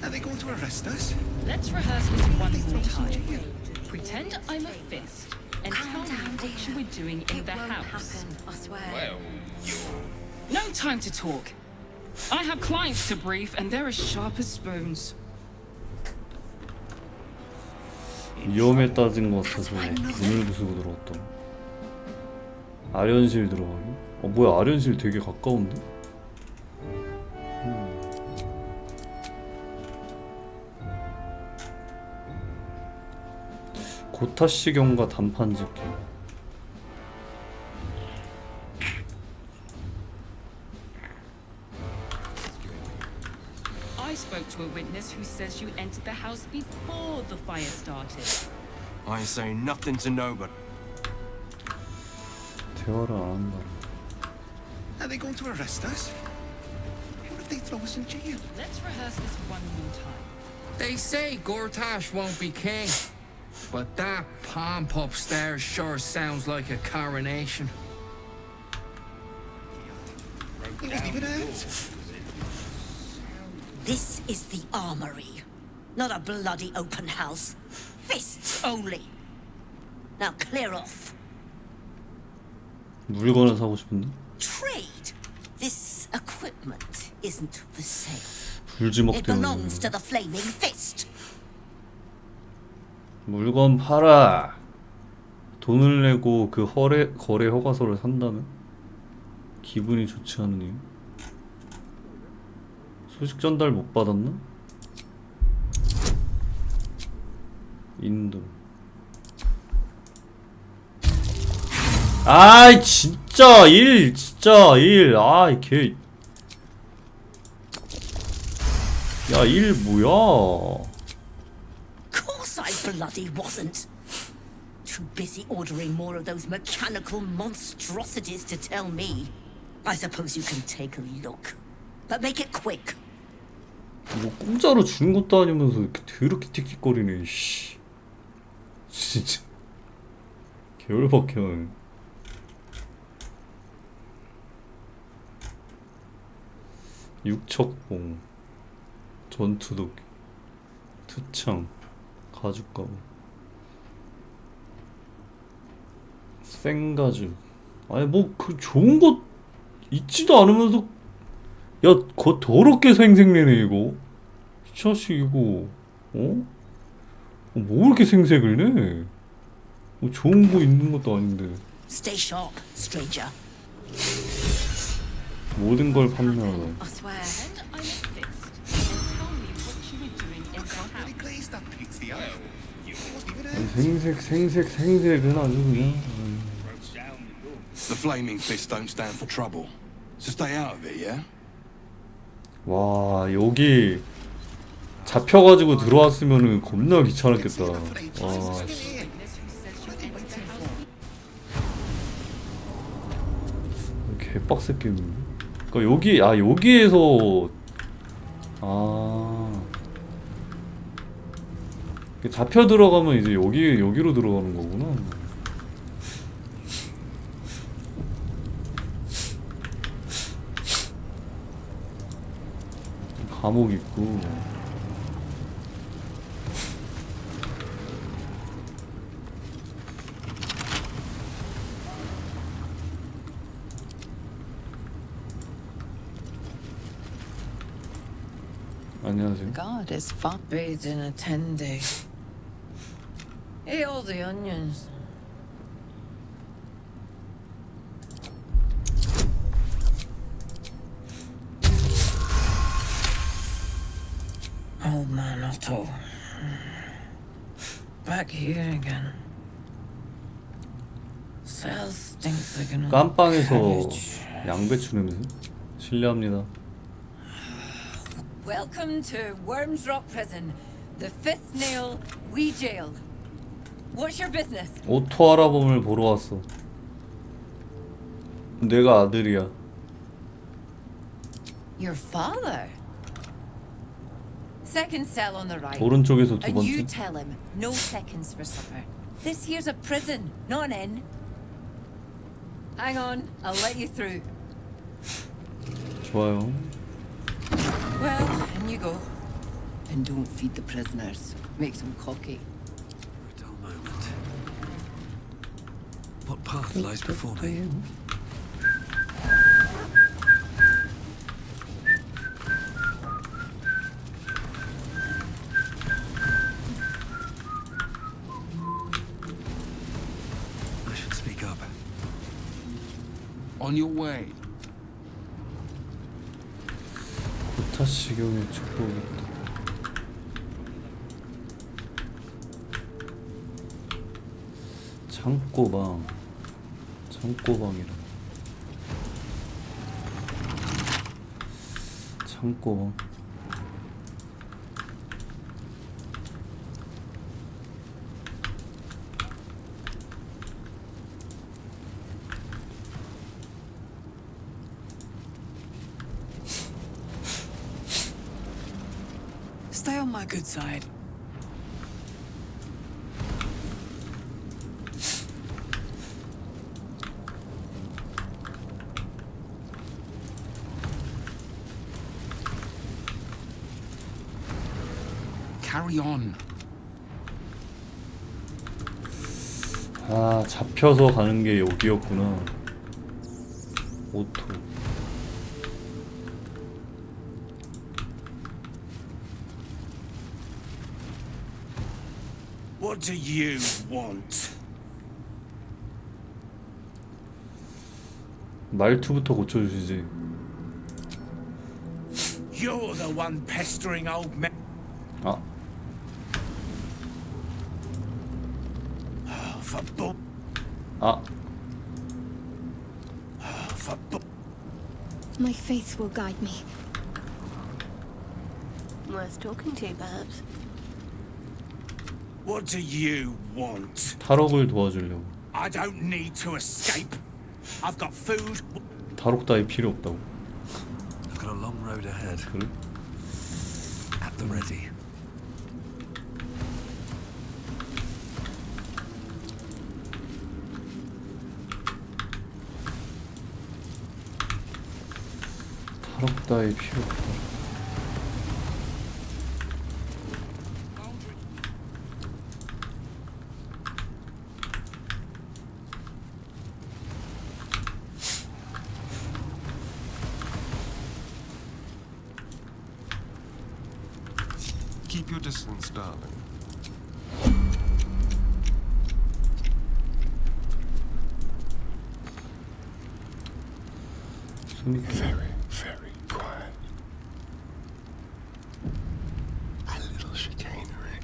Speaker 3: Are they going to arrest us?
Speaker 18: Let's rehearse this one more time. Pretend I'm a fist and tell me what you were doing in the house.
Speaker 15: I swear.
Speaker 18: Well, no time to talk. I have clients to brief and they're as sharp as spoons.
Speaker 1: 위험에 따진 것 같아서 문을 부수고 들어왔다. 아련실 들어가기? 뭐야, 아련실 되게 가까운데? 고타시경과 단판 짓기.
Speaker 18: I spoke to a witness who says you entered the house before the fire started.
Speaker 4: I ain't saying nothing to nobody.
Speaker 1: 대화를 안 한다.
Speaker 22: Are they going to arrest us? What if they throw us in jail?
Speaker 18: Let's rehearse this one more time.
Speaker 5: They say Gortash won't be king, but that pomp upstairs sure sounds like a coronation.
Speaker 20: This is the armory, not a bloody open house. Fists only. Now clear off.
Speaker 1: 물건을 사고 싶은데?
Speaker 20: Trade. This equipment isn't for sale.
Speaker 1: 불지먹
Speaker 20: It
Speaker 1: 때문에.
Speaker 20: belongs to the Flaming Fist.
Speaker 1: 물건 팔아. 돈을 내고 그 거래 허가서를 산다면? 기분이 좋지 않은 이유? 소식 전달 못 받았나? 인도. 아이 진짜 진짜 아이 개. 야 뭐야?
Speaker 20: Course I bloody wasn't. Too busy ordering more of those mechanical monstrosities to tell me. I suppose you can take a look, but make it quick.
Speaker 1: 뭐 공짜로 주는 것도 아니면서 이렇게 더럽게 틱틱거리네. 씨. 진짜 개울박혀. 육척봉, 전투도끼, 투창, 가죽가루, 생가죽. 아니 뭐 그 좋은 것 있지도 않으면서 야 거 더럽게 생색내네 이거. 이 자식 이거 어? 뭐 이렇게 생색을 내? 뭐 좋은 거 있는 것도 아닌데.
Speaker 20: Stay sharp, stranger.
Speaker 1: 모든 걸 판매하다.
Speaker 20: I swear.
Speaker 18: Pretend I'm a fist and tell me what you were doing in the house.
Speaker 1: 생색은 아주 그냥.
Speaker 4: The Flaming Fist don't stand for trouble. So stay out of it, yeah?
Speaker 1: 와 여기 잡혀가지고 들어왔으면은 겁나 귀찮았겠다. 와. 개빡세 게임. 그러니까 여기에서 잡혀 들어가면 이제 여기로 들어가는 거구나. 감옥 있고. 안녕하세요.
Speaker 23: God is bathed in a 10-day. Eat all the onions. Old man Otto. Back here again. Cell stinks like an
Speaker 1: 깜빵에서
Speaker 23: cabbage.
Speaker 1: 양배추 냄새? 실례합니다.
Speaker 23: Welcome to Worms Rock Prison, the fifth nail, we jail. What's your business?
Speaker 1: 오토 알아봄을 보러 왔어. 내가 아들이야.
Speaker 23: Your father. Second cell on the right.
Speaker 1: 오른쪽에서 두
Speaker 23: And
Speaker 1: 번째.
Speaker 23: you tell him no seconds for supper. This here's a prison, not an inn. Hang on, I'll let you through.
Speaker 1: 좋아요.
Speaker 23: Well, in you go. And don't feed the prisoners. Makes them cocky.
Speaker 9: A dull moment. What path lies before me? I should speak up.
Speaker 5: On your way.
Speaker 1: 고타시경의 축복이다. 창고방이라. 창고방.
Speaker 14: on my good side.
Speaker 22: Carry on.
Speaker 1: 아, 잡혀서 가는 게 여기였구나. 오토.
Speaker 4: What do you want?
Speaker 1: 말투부터 고쳐주시지.
Speaker 4: You're the one pestering old men.
Speaker 1: 아,
Speaker 4: For bull.
Speaker 1: 아,
Speaker 4: For bull.
Speaker 15: My faith will guide me. Worth talking to, perhaps.
Speaker 4: What do you want?
Speaker 1: 탈옥을 도와주려고.
Speaker 4: I don't need to escape. I've got food.
Speaker 1: 탈옥 따위 필요 없다고.
Speaker 9: I've got a long road ahead.
Speaker 1: 그래?
Speaker 9: At the ready.
Speaker 1: 탈옥 따위 필요 없다.
Speaker 17: Keep your distance, darling. Very, very quiet. A little chicanery.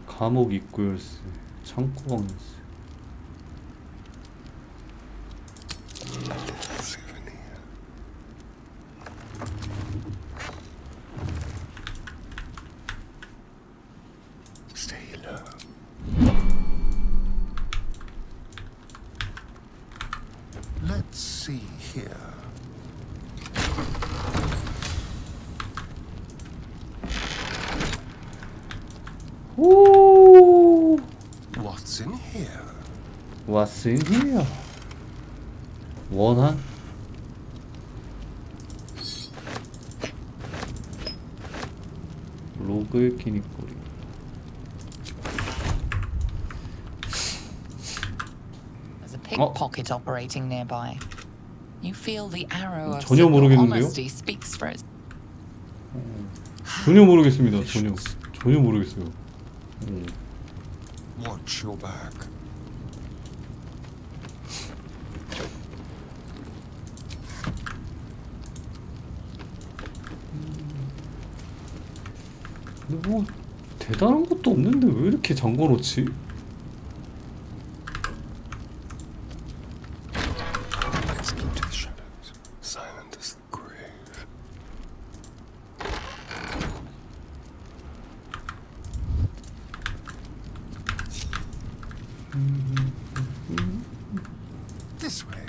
Speaker 1: 감옥 입구 열쇠, 창고 방 열쇠.
Speaker 17: A little souvenir. Stay low. Let's see here.
Speaker 1: 오,
Speaker 17: What's in here?
Speaker 1: What's in here? 원한? 로그의 끼니꼬리.
Speaker 11: There's a pickpocket operating nearby. You feel the arrow of
Speaker 1: 전혀
Speaker 11: simple
Speaker 1: 모르겠는데요?
Speaker 11: honesty speaks for it.
Speaker 1: 전혀 모르겠습니다. 전혀 모르겠어요.
Speaker 17: Watch your back.
Speaker 1: 근데 뭐 대단한 것도 없는데 왜 이렇게 잠궈놓지?
Speaker 17: Let's keep to the shadows. Silent as the grave. This way.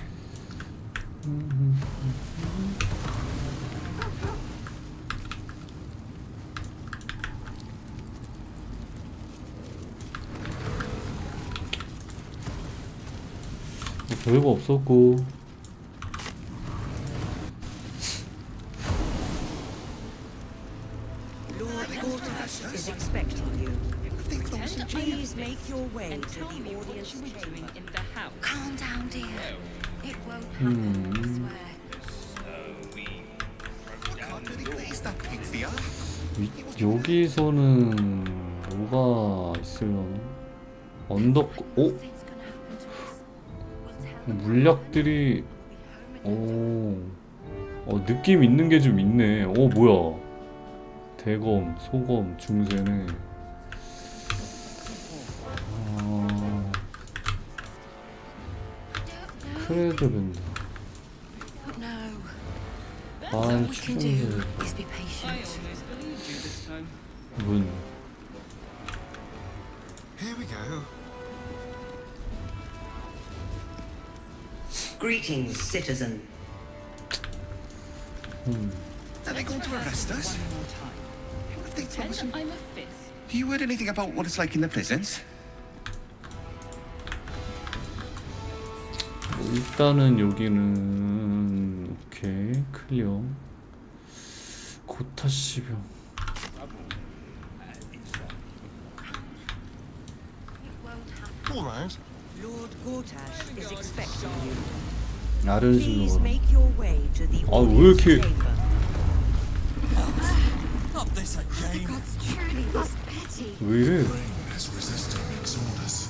Speaker 1: 별거 없었고.
Speaker 12: Lord Gortash is expecting you.
Speaker 18: Pretend
Speaker 12: Please make your way
Speaker 18: and
Speaker 12: to
Speaker 18: tell me
Speaker 12: the
Speaker 18: what
Speaker 12: audience
Speaker 18: you were
Speaker 12: chamber.
Speaker 18: doing in the house.
Speaker 8: Calm down, dear. It won't happen, I swear.
Speaker 1: 여기서는 뭐가 있으려나? 언덕, 오? 물약들이, 느낌 있는 게 좀 있네. 뭐야. 대검, 소검, 중세네. 크레드 밴드. 반 추천들. 문.
Speaker 17: Here we go.
Speaker 12: Greetings, citizen.
Speaker 4: to arrest us? What if they told us?
Speaker 18: I'm a fist.
Speaker 4: You heard anything about what it's like in the prisons?
Speaker 1: 일단은 여기는 오케이 클리어. 고타시병.
Speaker 17: All right.
Speaker 12: Lord Gortash is expecting you.
Speaker 1: 아른실로
Speaker 12: Please
Speaker 1: 가라.
Speaker 12: make your way to the
Speaker 1: 아 왜 이렇게
Speaker 9: Not this again.
Speaker 1: 왜 이래?
Speaker 6: Has resisted its orders.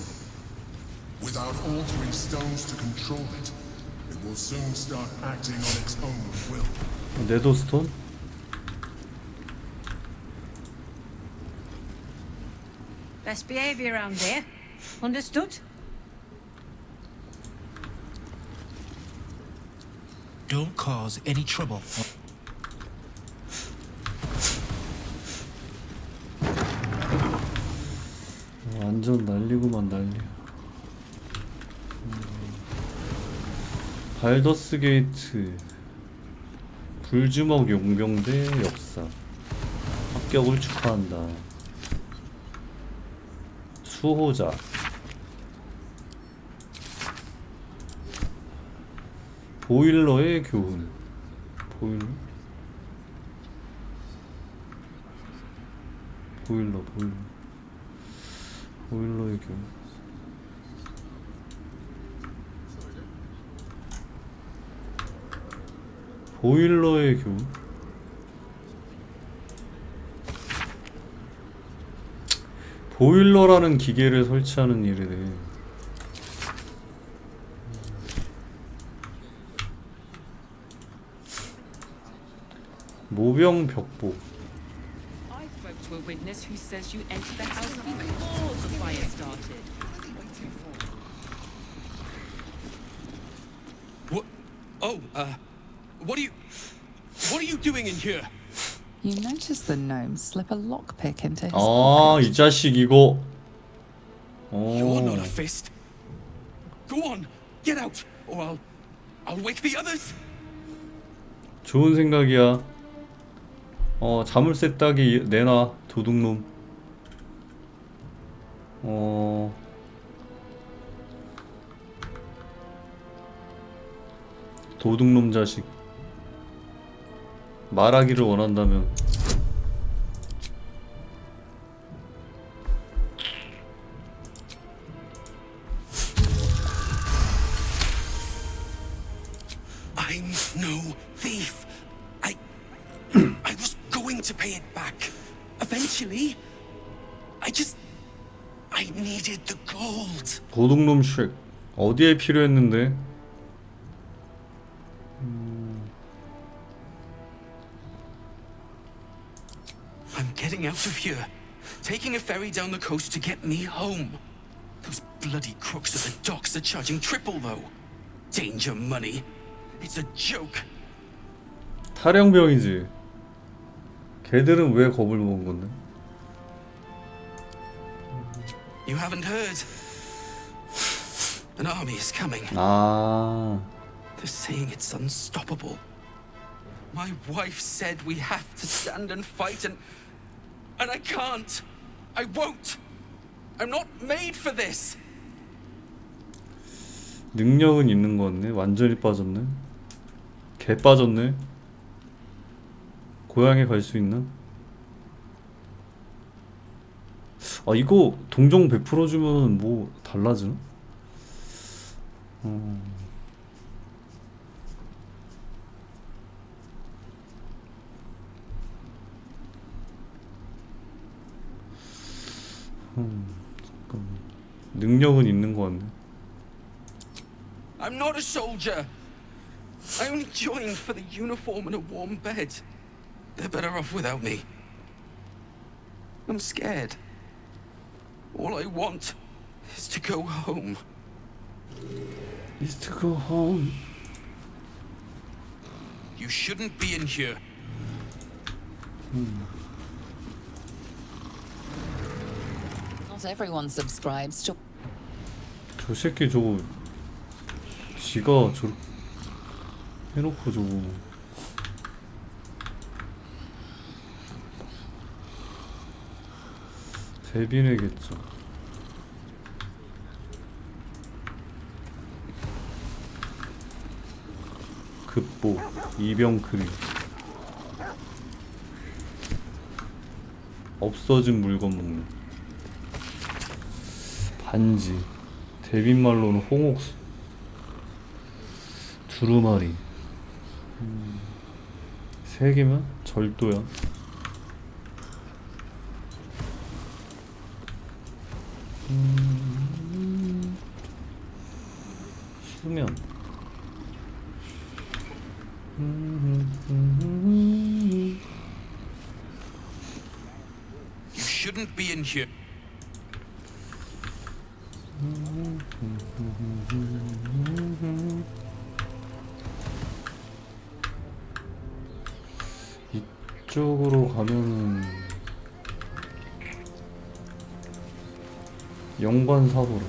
Speaker 6: Without altering stones to control it, it will soon start acting on its own will.
Speaker 1: 네더스톤?
Speaker 12: Best behavior around here. Understood?
Speaker 9: Don't cause any trouble.
Speaker 1: 완전 난리구만 난리. 발더스 게이트. 불주먹 용병대 역사. 합격을 축하한다. 수호자. 보일러의 교훈. 보일러? 보일러. 보일러의 교훈. 보일러의 교훈? 보일러라는 기계를 설치하는 일이래. 모병 벽보.
Speaker 18: I spoke to a witness who says you entered the house before the fire started.
Speaker 4: What? Oh, what are you doing in here?
Speaker 11: You notice the gnomes slip a lockpick into his
Speaker 1: 아, 이 자식 이거.
Speaker 4: You're not a fist. Go on, get out, or I'll wake the others.
Speaker 1: 좋은 생각이야. 자물쇠 따기 내놔, 도둑놈. 도둑놈 자식. 말하기를 원한다면.
Speaker 4: I'm no thief. I was going to pay it back. Eventually. I needed the gold.
Speaker 1: 도둑놈 쉑. 어디에 필요했는데?
Speaker 4: I'm getting out of here. Taking a ferry down the coast to get me home. Those bloody crooks at the docks are charging triple though. Danger money. It's a joke.
Speaker 1: 탈영병이지. 걔들은 왜 겁을 먹은 건데?
Speaker 4: You haven't heard. An army is coming.
Speaker 1: 아.
Speaker 4: They're saying it's unstoppable. My wife said we have to stand and fight and I can't. I won't. I'm not made for this.
Speaker 1: 능력은 있는 거 같네. 완전히 빠졌네. 개 빠졌네. 고향에 갈 수 있나? 아 이거 동종 100% 주면 뭐 달라지나? 잠깐만. 능력은 있는 거 같네.
Speaker 4: I'm not a soldier. I only joined for the uniform and a warm bed. They're better off without me. I'm scared. All I want is to go home.
Speaker 1: Is to go home.
Speaker 4: You shouldn't be in here.
Speaker 11: Not everyone subscribes to.
Speaker 1: 저 새끼 저거 지가 저 해놓고 저거 대비내겠죠. 급보 이병크리 없어진 물건 먹는 반지 데빈말로는 홍옥수 두루마리 3개면 절도야. 수면
Speaker 4: You shouldn't be in here.
Speaker 1: 이쪽으로 가면은 영관사부로.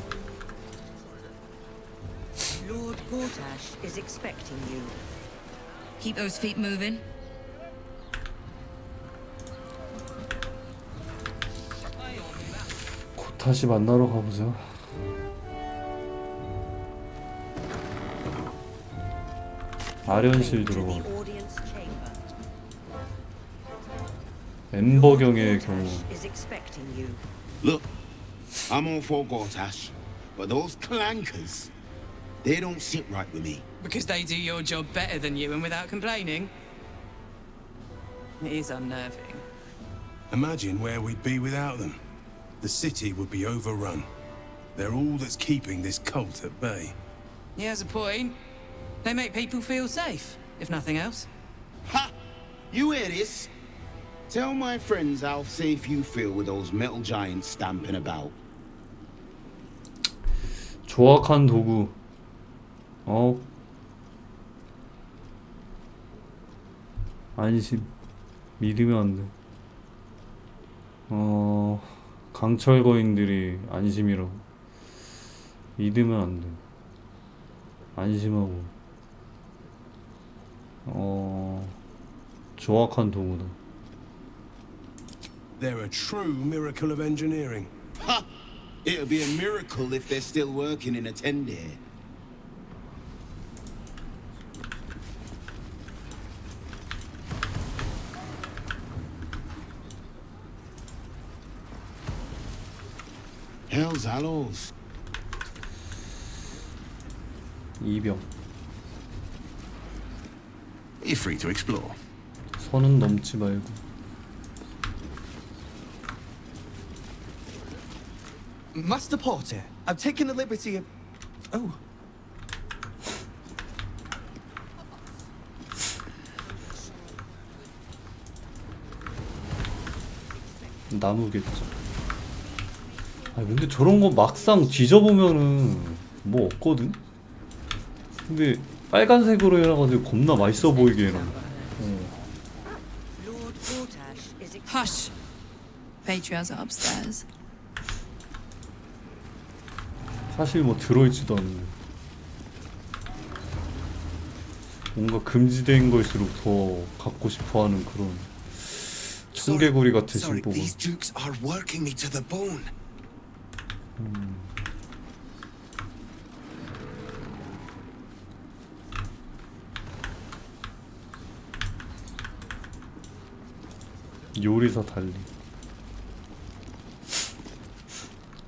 Speaker 12: Lord Gortash is expecting you.
Speaker 23: Keep those feet moving.
Speaker 1: 곧 다시 만나러 가보자. 아련실 들어가. 엠버경의 경우.
Speaker 7: Look, I'm all for Gortash, but those clankers, they don't sit right with me.
Speaker 13: Because they do your job better than you and without complaining? It is unnerving.
Speaker 21: Imagine where we'd be without them. The city would be overrun. They're all that's keeping this cult at bay.
Speaker 13: He has a point. They make people feel safe, if nothing else.
Speaker 7: Ha! You hear this? Tell my friends how safe you feel with those metal giants stamping about.
Speaker 1: 조악한 도구. 안심. 믿으면 안 돼. 강철 거인들이 안심이라고. 믿으면 안 돼. 안심하고. 조악한 도구다.
Speaker 21: They're a true miracle of engineering.
Speaker 7: Ha! It'll be a miracle if they're still working in a tent here. Hell's Hallows.
Speaker 1: 이병.
Speaker 21: You're free to explore.
Speaker 1: 선은 넘지 말고.
Speaker 24: Master Porter, I've taken the liberty of... Oh.
Speaker 1: 나무겠죠. 아 근데 저런 거 막상 뒤져보면은 뭐 없거든? 근데 빨간색으로 해놔가지고 겁나 맛있어 보이게 해놔.
Speaker 2: Hush. Patriarchs are upstairs.
Speaker 1: 사실 뭐 들어있지도 않는데 뭔가 금지된 걸수록 더 갖고 싶어하는 그런 청개구리 같은 심보가.
Speaker 6: These dukes are working me to the bone.
Speaker 1: 요리사 달리.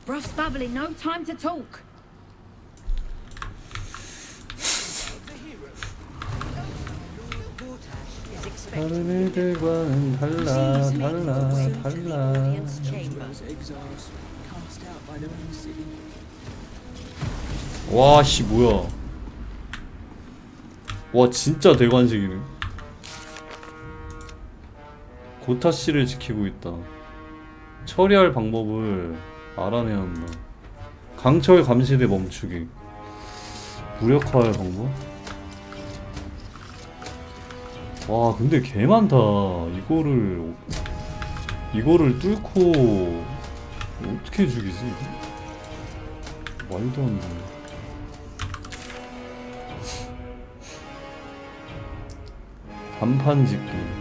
Speaker 15: Bruff's babbling, no time to talk.
Speaker 1: 다른 애들과는 달라. 와, 씨, 뭐야. 와, 진짜 대관식이네. 고타 씨를 지키고 있다. 처리할 방법을 알아내야 한다. 강철 감시대 멈추기. 무력화할 방법? 와 근데 개 많다. 이거를 뚫고 어떻게 죽이지? 말도 안 돼. 단판 짓기.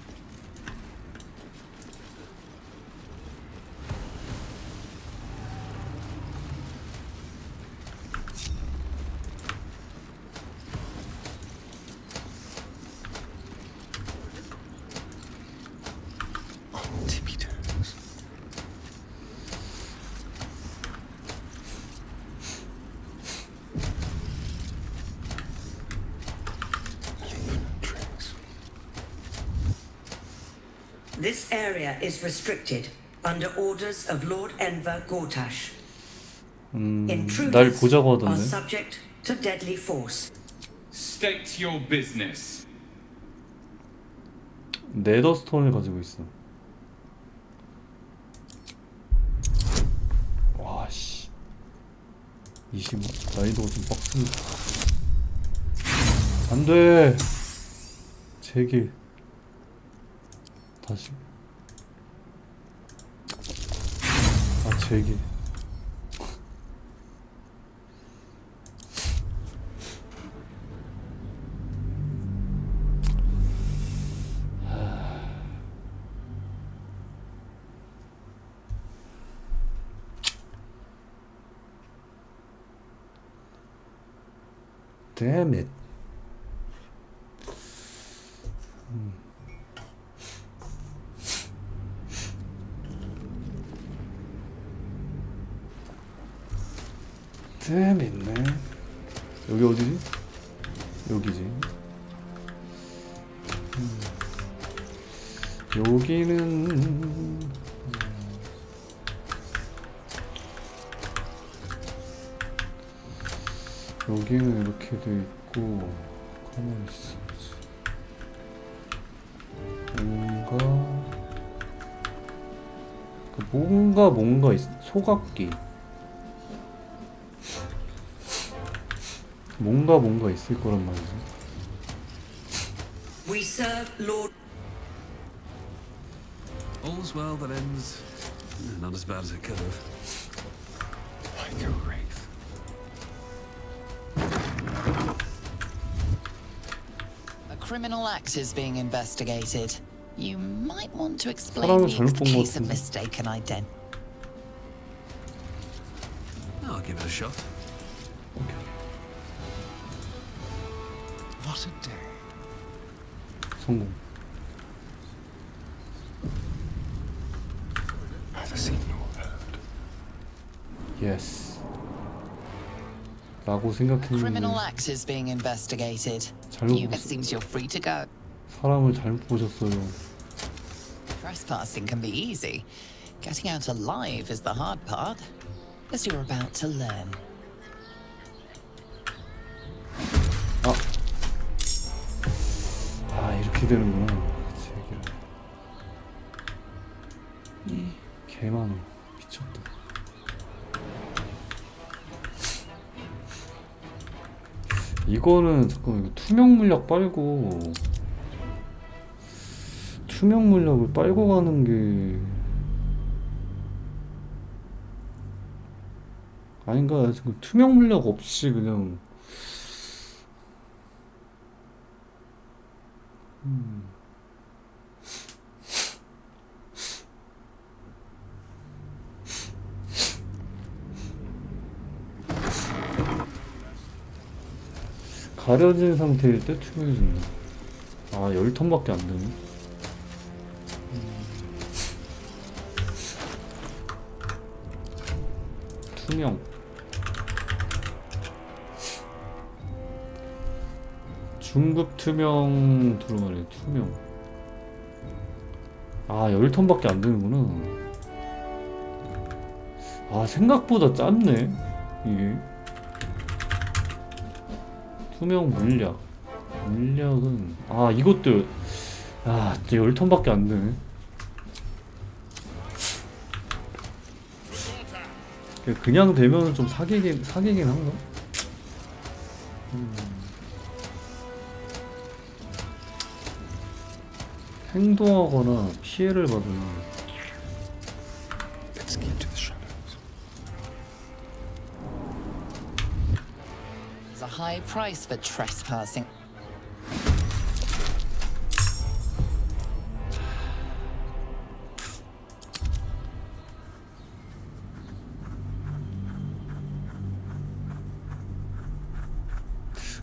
Speaker 12: This area is restricted under orders of Lord Enver Gortash.
Speaker 1: 날
Speaker 12: Intruders
Speaker 1: 보자고
Speaker 12: are
Speaker 1: 하던데.
Speaker 12: subject to deadly force.
Speaker 3: State your business.
Speaker 1: 네더스톤을 가지고 있어. 와씨. 25. 난이도가 좀 빡습니다. 안돼. 제길. 다시. 아 제길. Damn it. Damn it, man. 여기 어디지? 여기지. 여기는 여기는 이렇게 돼 있고 가만히 있어. 뭔가 소각기. 뭔가 있을 거란 말이지.
Speaker 12: We serve Lord.
Speaker 9: All's well that ends not as bad as it could have.
Speaker 3: Like a wraith.
Speaker 11: A criminal act is being investigated. You might want to explain
Speaker 1: 사람을
Speaker 11: the
Speaker 1: 잘못 본 것
Speaker 11: case of
Speaker 1: 같은데.
Speaker 11: mistaken identity.
Speaker 9: shot?
Speaker 21: What a day.
Speaker 1: 성공.
Speaker 6: Neither seen nor heard.
Speaker 1: 예스. 라고 생각했는데
Speaker 11: Criminal act is being investigated.
Speaker 1: 잘못
Speaker 11: It
Speaker 1: 봤어.
Speaker 11: seems you're free to go.
Speaker 1: 사람을 잘못 보셨어요.
Speaker 11: Trespassing can be easy. Getting out alive is the hard part, as you're about to learn.
Speaker 1: 아 이렇게 되는구나. 제기라. 이 개많아. 미쳤다. 이거는 잠깐만 이거 투명 물약 빨고 투명 물약을 빨고 가는 게 아닌가? 지금 투명 물약 없이 그냥 가려진 상태일 때 투명해진다. 아 10턴밖에 안 되네. 투명. 중급 투명 들어가네. 투명. 아 10턴밖에 안 되는구나. 아 생각보다 짧네 이게. 투명 물약. 물약은 아 이것도 아 10턴밖에 안 되네. 그냥 되면 좀 사기긴 한가? 행동하거나 피해를 받으면
Speaker 6: Let's get to the shadows.
Speaker 11: There's a high price for trespassing.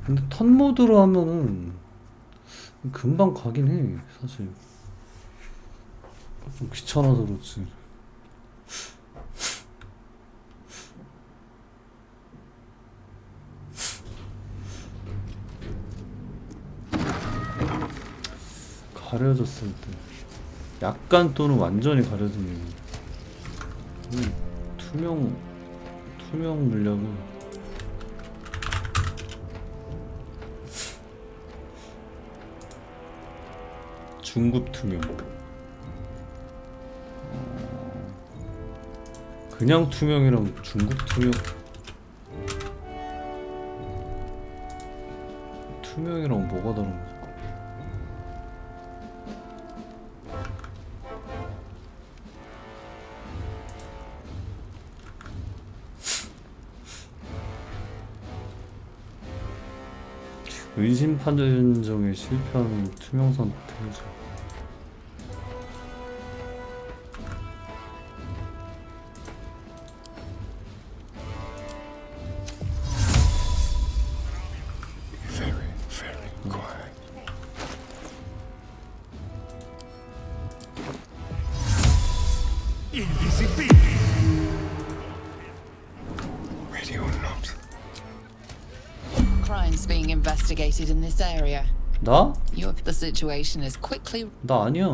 Speaker 1: 근데 턴 모드로 하면은 금방 가긴 해 사실. 좀 귀찮아서 그렇지. 가려졌을 때 약간 또는 완전히 가려지는 투명 물약은 중급 투명. 그냥 투명이랑 중급 투명. 투명이랑 뭐가 다른 거지? 의심 판정에 실패하는 투명 상태죠.
Speaker 6: Ready or not.
Speaker 11: Crimes being investigated in this area.
Speaker 1: 나?
Speaker 11: The situation is quickly.
Speaker 1: 나 아니야.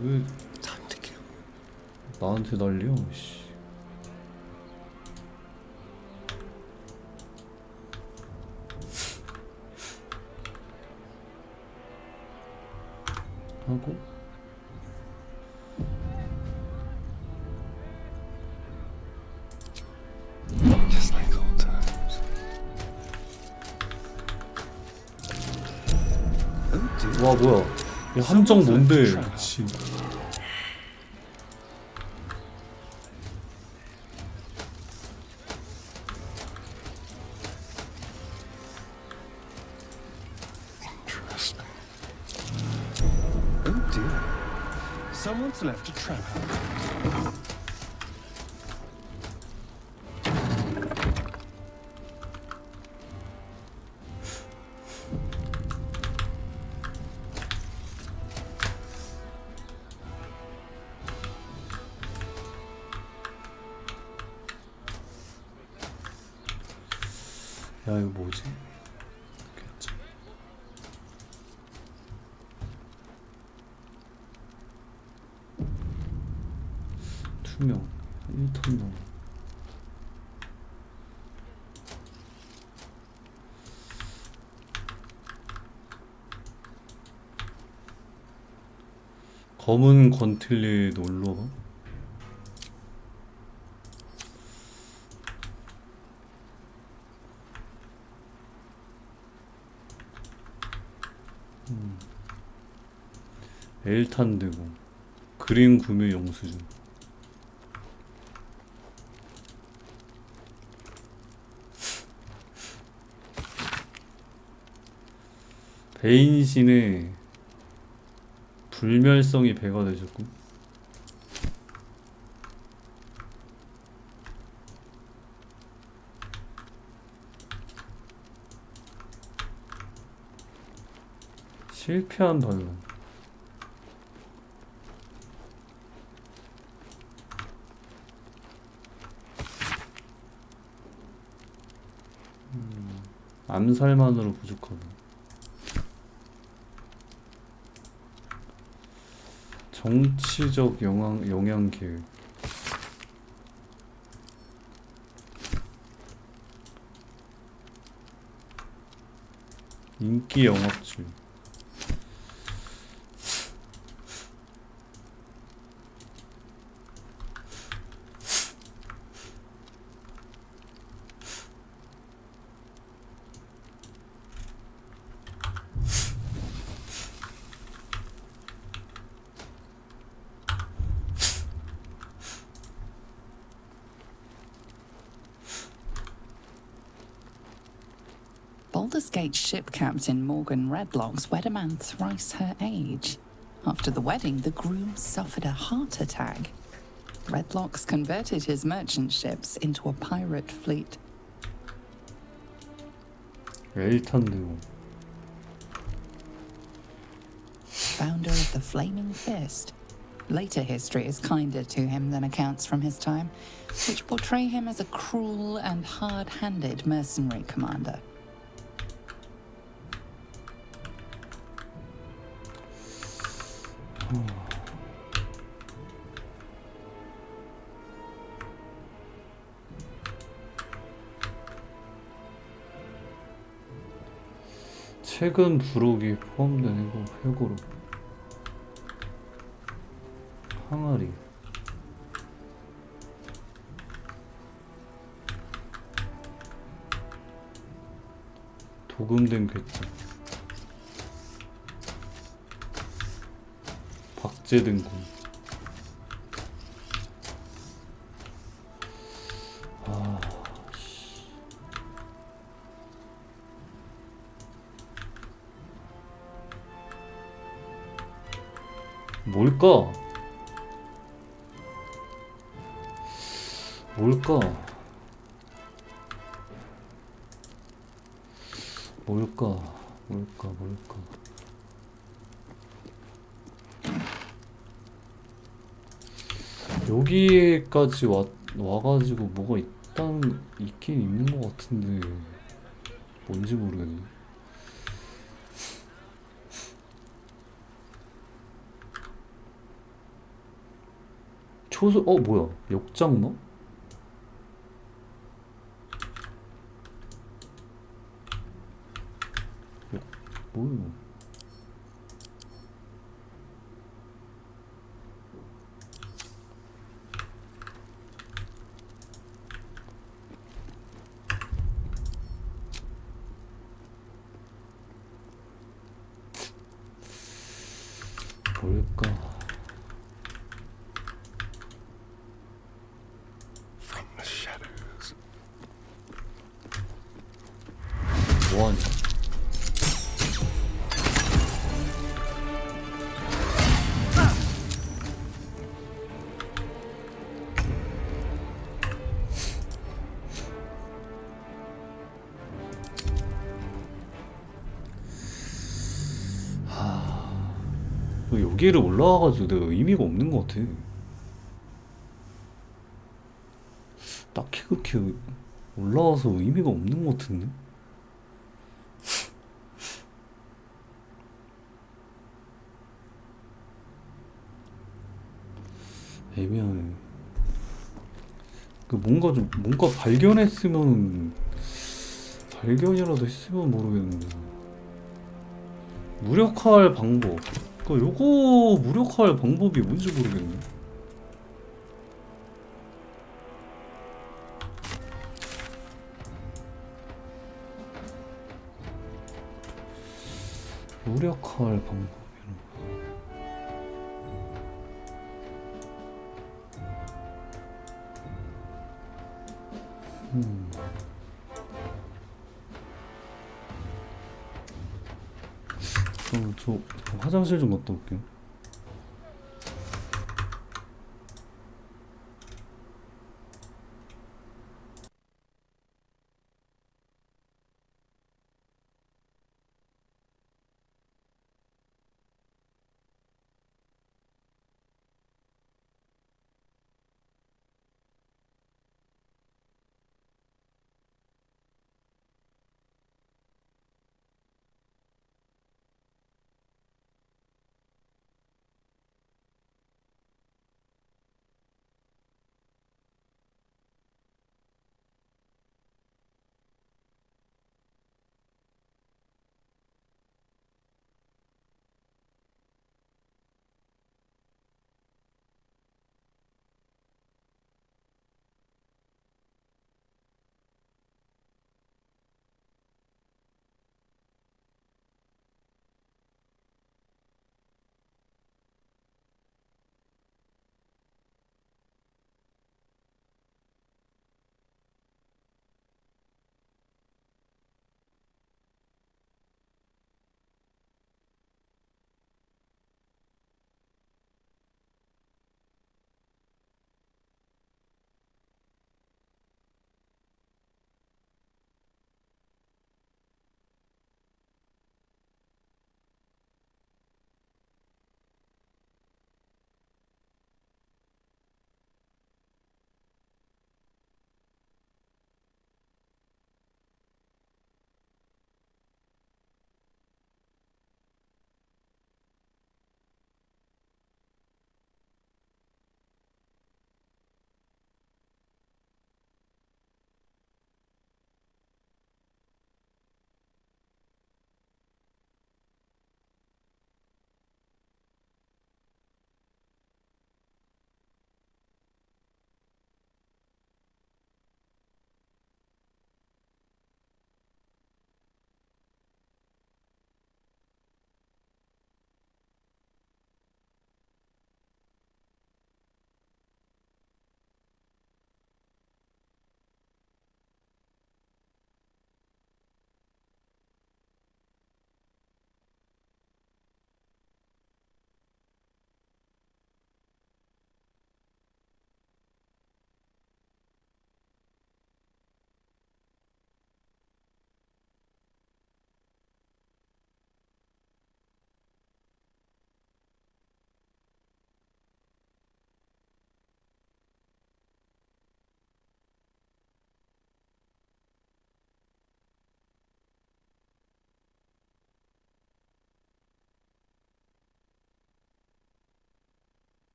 Speaker 1: 왜 나한테 난리야? 씨. 하고
Speaker 6: Just like old times.
Speaker 1: 와 뭐야? 이 함정 뭔데? 미친.
Speaker 6: Interesting.
Speaker 17: Oh dear. Someone's left a trap house.
Speaker 1: 야 이거 뭐지? 투명 1톤 넘어. 검은 건틀리에 놀러가? 엘탄 대공 그림 구매 영수증. 베인신의 불멸성이 배가 되셨군. 실패한 반론. 암살만으로 부족하다. 정치적 영향 계획. 인기 영합줄.
Speaker 11: Baldur's Gate ship captain Morgan Redlocks wed a man thrice her age. After the wedding, the groom suffered a heart attack. Redlocks converted his merchant ships into a pirate fleet.
Speaker 1: 엘탄 대공.
Speaker 11: Founder of the Flaming Fist. Later history is kinder to him than accounts from his time, which portray him as a cruel and hard-handed mercenary commander.
Speaker 1: 최근 부록이 포함된 해고로 항아리. 도금된 괴짜. 박제된 공. 뭘까? 뭘까? 뭘까? 뭘까? 뭘까? 여기까지 와가지고 뭐가 있긴 있는 것 같은데 뭔지 모르겠네. 뭐야? 역장막? 뭐야? 뭘까? 뭐하냐? 여기를 올라와가지고 내가 의미가 없는 것 같아. 딱히 그렇게 올라와서 의미가 없는 것 같은데? 애매하네. 그 뭔가 발견했으면 발견이라도 했으면 모르겠는데. 무력화할 방법. 요거 무력화할 방법이 뭔지 모르겠네. 무력화할 방법. 저 화장실 좀 갔다 올게요.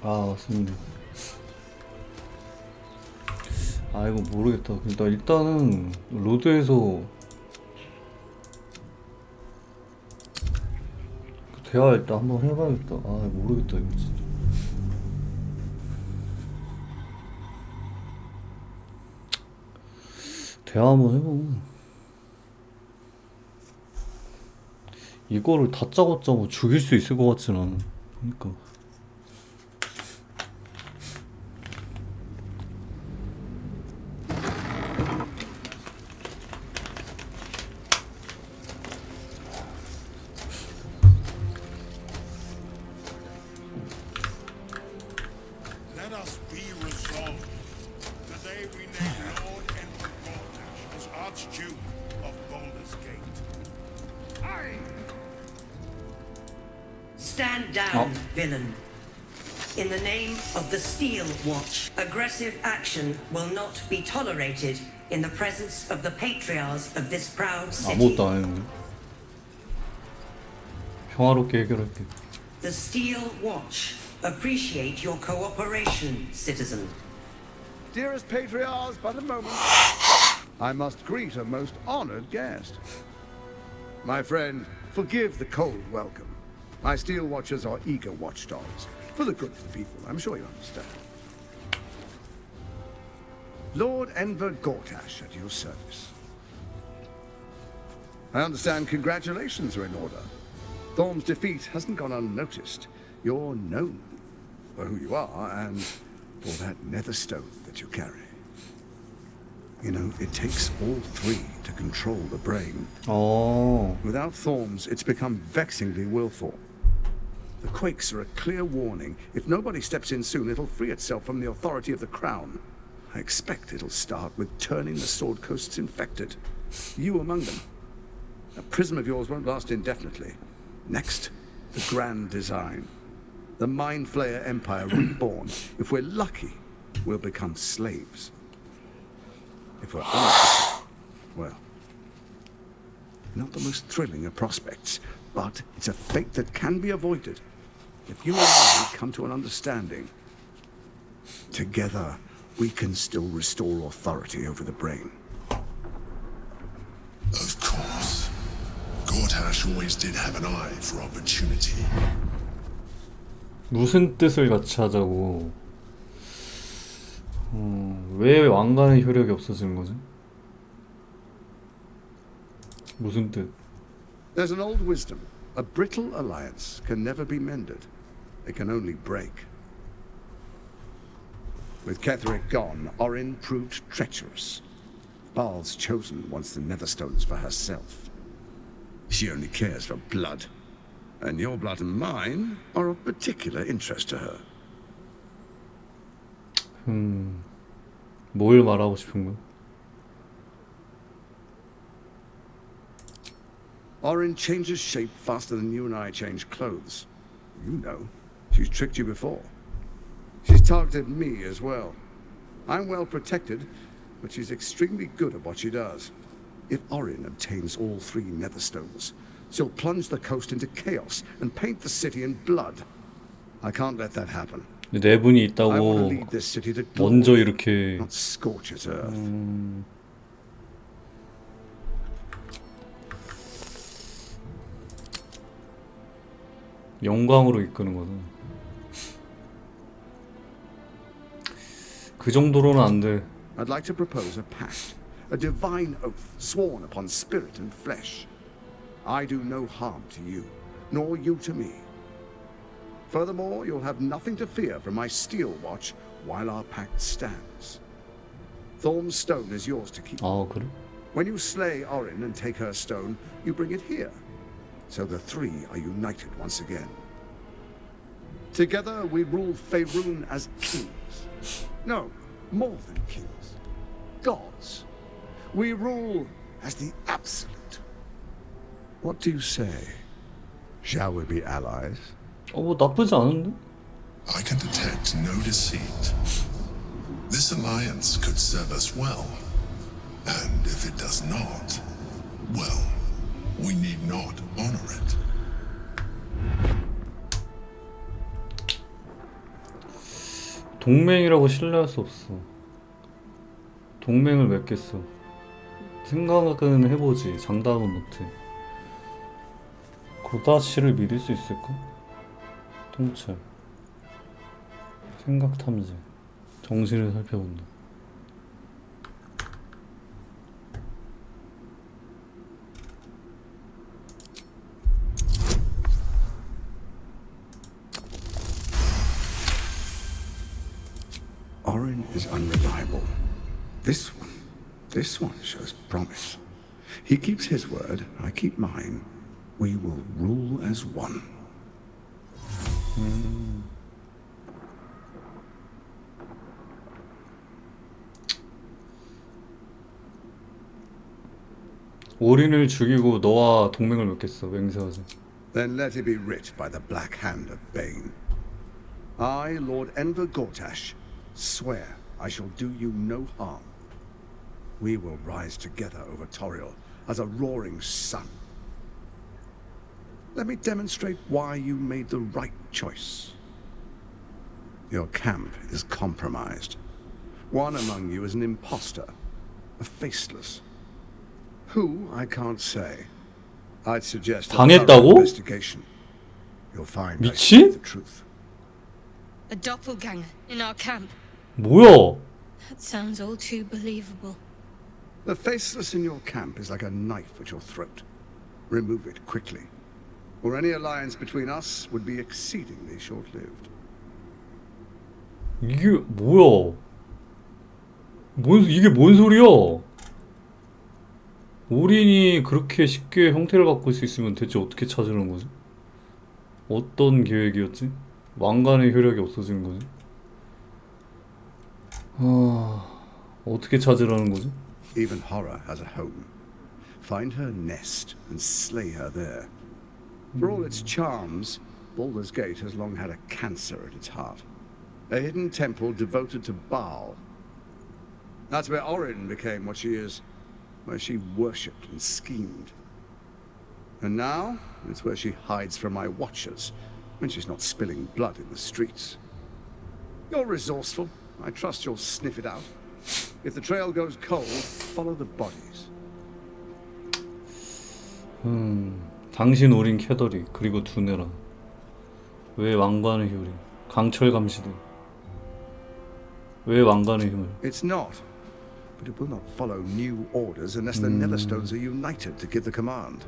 Speaker 1: 맞습니다. 이거 모르겠다. 일단은 로드에서 대화 일단 한번 해봐야겠다. 모르겠다 이거 진짜. 대화 한번 해보고 이거를 다짜고짜 뭐 죽일 수 있을 것 같진 않아. 그러니까
Speaker 6: Let us be resolved. Today we name Lord Edward Gortash as Archduke of Baldur's Gate. Aye!
Speaker 12: Stand down, villain. In the name of the Steel Watch, aggressive action will not be tolerated in the presence of the patriarchs of this proud city.
Speaker 1: 아무것도 안 했는데. 평화롭게 해결할게.
Speaker 12: The Steel Watch appreciate your cooperation, citizen.
Speaker 10: Dearest patriarchs, but a moment. I must greet a most honored guest. My friend, forgive the cold welcome. My Steel Watchers are eager watchdogs. For the good of the people, I'm sure you understand. Lord Enver Gortash at your service. I understand congratulations are in order. Thorm's defeat hasn't gone unnoticed. You're known for who you are and for that nether stone that you carry. You know, it takes all three to control the brain.
Speaker 1: Oh.
Speaker 10: Without Thorms, it's become vexingly willful. The quakes are a clear warning. If nobody steps in soon, it'll free itself from the authority of the crown. I expect it'll start with turning the Sword Coasts infected. You among them. A prism of yours won't last indefinitely. Next, the grand design. The Mind Flayer Empire reborn. If we're lucky, we'll become slaves. If we're honest, well, not the most thrilling of prospects, but it's a fate that can be avoided. If you and I come to an understanding, together we can still restore authority over the brain.
Speaker 6: Of course. Gortash always did have an eye for opportunity.
Speaker 1: 무슨 뜻을 같이 하자고. 왜 왕관의 효력이 없어지는 거지? 무슨 뜻?
Speaker 10: There's an old wisdom. A brittle alliance can never be mended. It can only break. With Ketheric gone, Orin proved treacherous. Baal's chosen wants the Netherstones for herself. She only cares for blood. And your blood and mine are of particular interest to her.
Speaker 1: 뭘 말하고 싶은 거야?
Speaker 10: Orin changes shape faster than you and I change clothes. You know, she's tricked you before. She's targeted me as well. I'm well protected, but she's extremely good at what she does. If Orin obtains all three Netherstones, she'll plunge the coast into chaos and paint the city in blood. I can't let that happen.
Speaker 1: 네 분이 있다고
Speaker 10: I want to lead this city to
Speaker 1: 먼저
Speaker 10: glory,
Speaker 1: 이렇게
Speaker 10: not scorch its earth.
Speaker 1: 영광으로 이끄는 거든. 그 정도로는 안 돼.
Speaker 10: I'd like to propose a pact, a divine oath sworn upon spirit and flesh. I do no harm to you, nor you to me. Furthermore, you'll have nothing to fear from my Steel Watch while our pact stands. Thorm's stone is yours to keep.
Speaker 1: 아, 그래?
Speaker 10: When you slay Orin and take her stone, you bring it here. So the three are united once again. Together we rule Faerun as kings. No, more than kings. Gods. We rule as the absolute. What do you say? Shall we be allies?
Speaker 1: 뭐 나쁘지 않은데?
Speaker 6: I can detect no deceit. This alliance could serve us well. And if it does not, well, we need not honor it.
Speaker 1: 동맹이라고 신뢰할 수 없어. 동맹을 맺겠어. 생각은 해보지. 장담은 못해. 고다시를 믿을 수 있을까? 통찰, 생각 탐지, 정신을 살펴본다.
Speaker 10: Orin is unreliable. This one shows promise. He keeps his word, I keep mine. We will rule as one.
Speaker 1: 오린을 죽이고 너와 동맹을 맺겠어. 맹세하자.
Speaker 10: Then let it be writ by the black hand of Bane. I, Lord Enver Gortash, swear I shall do you no harm. We will rise together over Toriel as a roaring sun. Let me demonstrate why you made the right choice. Your camp is compromised. One among you is an imposter, a faceless. Who, I can't say. I'd suggest a thorough
Speaker 1: 당했다고?
Speaker 10: investigation. You'll find I speak
Speaker 1: 미친?
Speaker 10: the truth.
Speaker 8: A doppelganger in our camp.
Speaker 1: 뭐야?
Speaker 8: That sounds all too believable.
Speaker 10: The faceless in your camp is like a knife at your throat. Remove it quickly, or any alliance between us would be exceedingly short-lived.
Speaker 1: 이게 뭐야? 이게 뭔 소리야? 올인이 그렇게 쉽게 형태를 바꿀 수 있으면 대체 어떻게 찾으는 거지? 어떤 계획이었지? 왕관의 효력이 없어지는 거지? 어떻게 찾으라는 거지?
Speaker 10: Even horror has a home. Find her nest and slay her there. For all its charms, Baldur's Gate has long had a cancer at its heart. A hidden temple devoted to Baal. That's where Orin became what she is, where she worshipped and schemed. And now, it's where she hides from my watchers, when she's not spilling blood in the streets. You're resourceful. I trust you'll sniff it out. If the trail goes cold, follow the bodies.
Speaker 1: 당신 올인 캐더리 그리고 두뇌라. 왜 왕관의 효리? 강철 감시대. 왜 왕관의 힘을?
Speaker 10: It's not. But it will not follow new orders unless the Netherstones are united to give the command.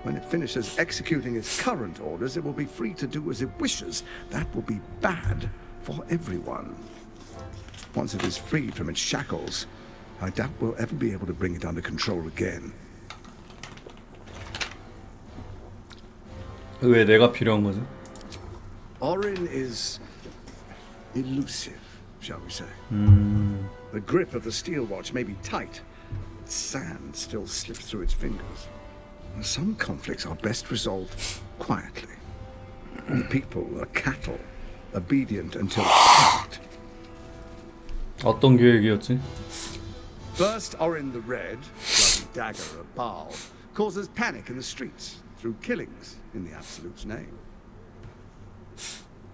Speaker 10: When it finishes executing its current orders, it will be free to do as it wishes. That will be bad for everyone. Once it is freed from its shackles, I doubt we'll ever be able to bring it under control again.
Speaker 1: 왜 내가 필요한 거지?
Speaker 10: Orin is elusive, shall we say. The grip of the steel watch may be tight, but sand still slips through its fingers. Some conflicts are best resolved quietly. The people are cattle, obedient until attacked.
Speaker 1: 어떤 계획이었지?
Speaker 10: First, Orin the Red, bloody dagger of Baal, causes panic in the streets through killings in the Absolute's name.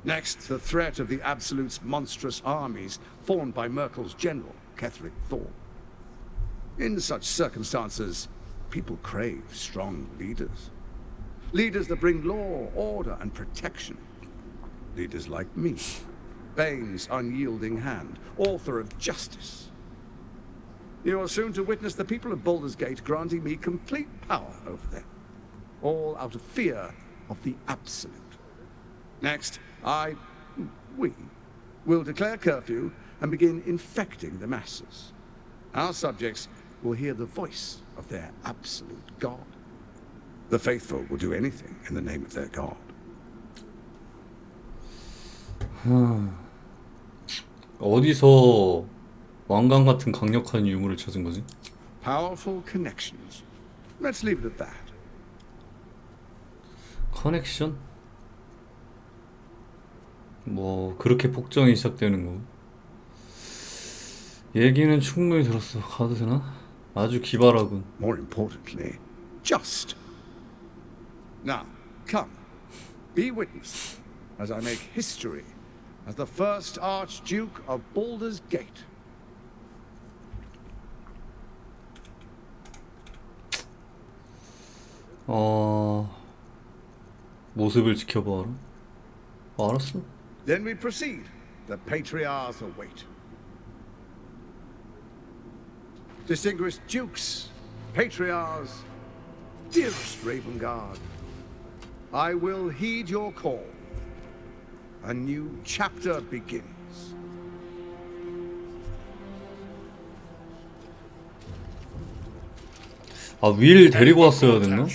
Speaker 10: Next, the threat of the Absolute's monstrous armies formed by Merkel's general, Ketheric Thorn. In such circumstances, people crave strong leaders. Leaders that bring law, order, and protection. Leaders like me, Bane's unyielding hand, author of justice. You are soon to witness the people of Baldur's Gate granting me complete power over them, all out of fear of the Absolute. Next, we will declare curfew and begin infecting the masses. Our subjects will hear the voice of their absolute God. The faithful will do anything in the name of their God.
Speaker 1: 어디서 왕관 같은 강력한 유물을 찾은 거지?
Speaker 10: Powerful connections. Let's leave it at that.
Speaker 1: 커넥션? 뭐 그렇게 폭정이 시작되는 거. 얘기는 충분히 들었어. 가도 되나? 아주 기발하군.
Speaker 10: More importantly, just. Now, come, be witness as I make history as the first Archduke of Baldur's Gate.
Speaker 1: 모습을 지켜봐라. 알았어.
Speaker 10: Then we proceed. The patriarchs await. Distinguished dukes, patriarchs, dearest Raven Guard, I will heed your call. A new chapter begins.
Speaker 1: 윌 데리고 왔어야 됐나?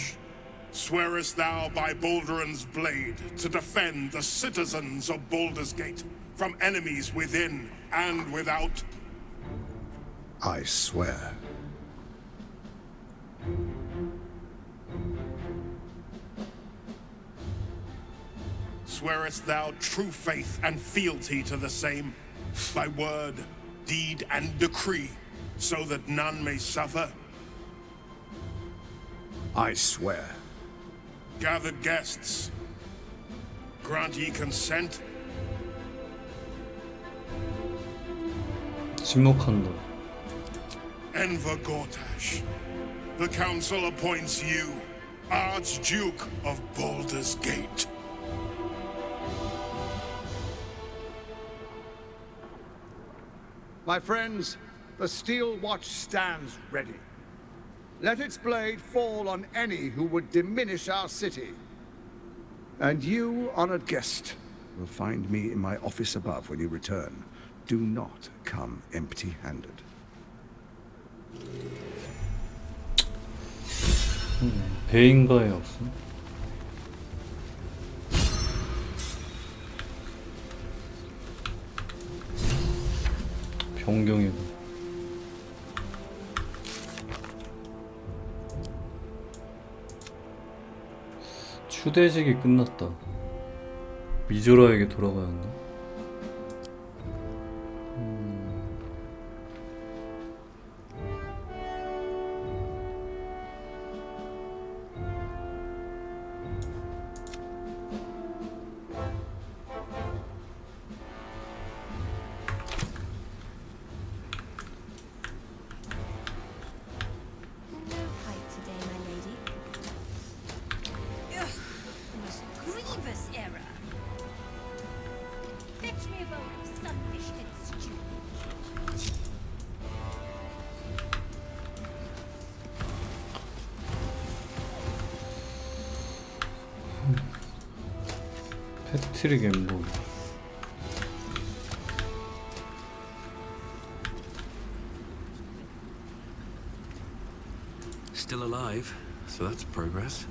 Speaker 5: Swearest thou by Balduran's blade to defend the citizens of Baldur's Gate from enemies within and without?
Speaker 10: I swear.
Speaker 5: swearest thou true faith and fealty to the same, by word, deed, and decree, so that none may suffer?
Speaker 10: I swear.
Speaker 5: Gathered guests, grant ye consent?
Speaker 1: 침묵한다.
Speaker 5: Enver Gortash, the council appoints you Archduke of Baldur's Gate.
Speaker 10: My friends, the Steel Watch stands ready. Let its blade fall on any who would diminish our city. And you, honored guest, will find me in my office above when you return. Do not come empty-handed.
Speaker 1: 배인가에 없어? 변경이다. 추대식이 끝났다. 미조라에게 돌아가야 한다. 패트릭 엠보.
Speaker 9: Still alive, so that's progress.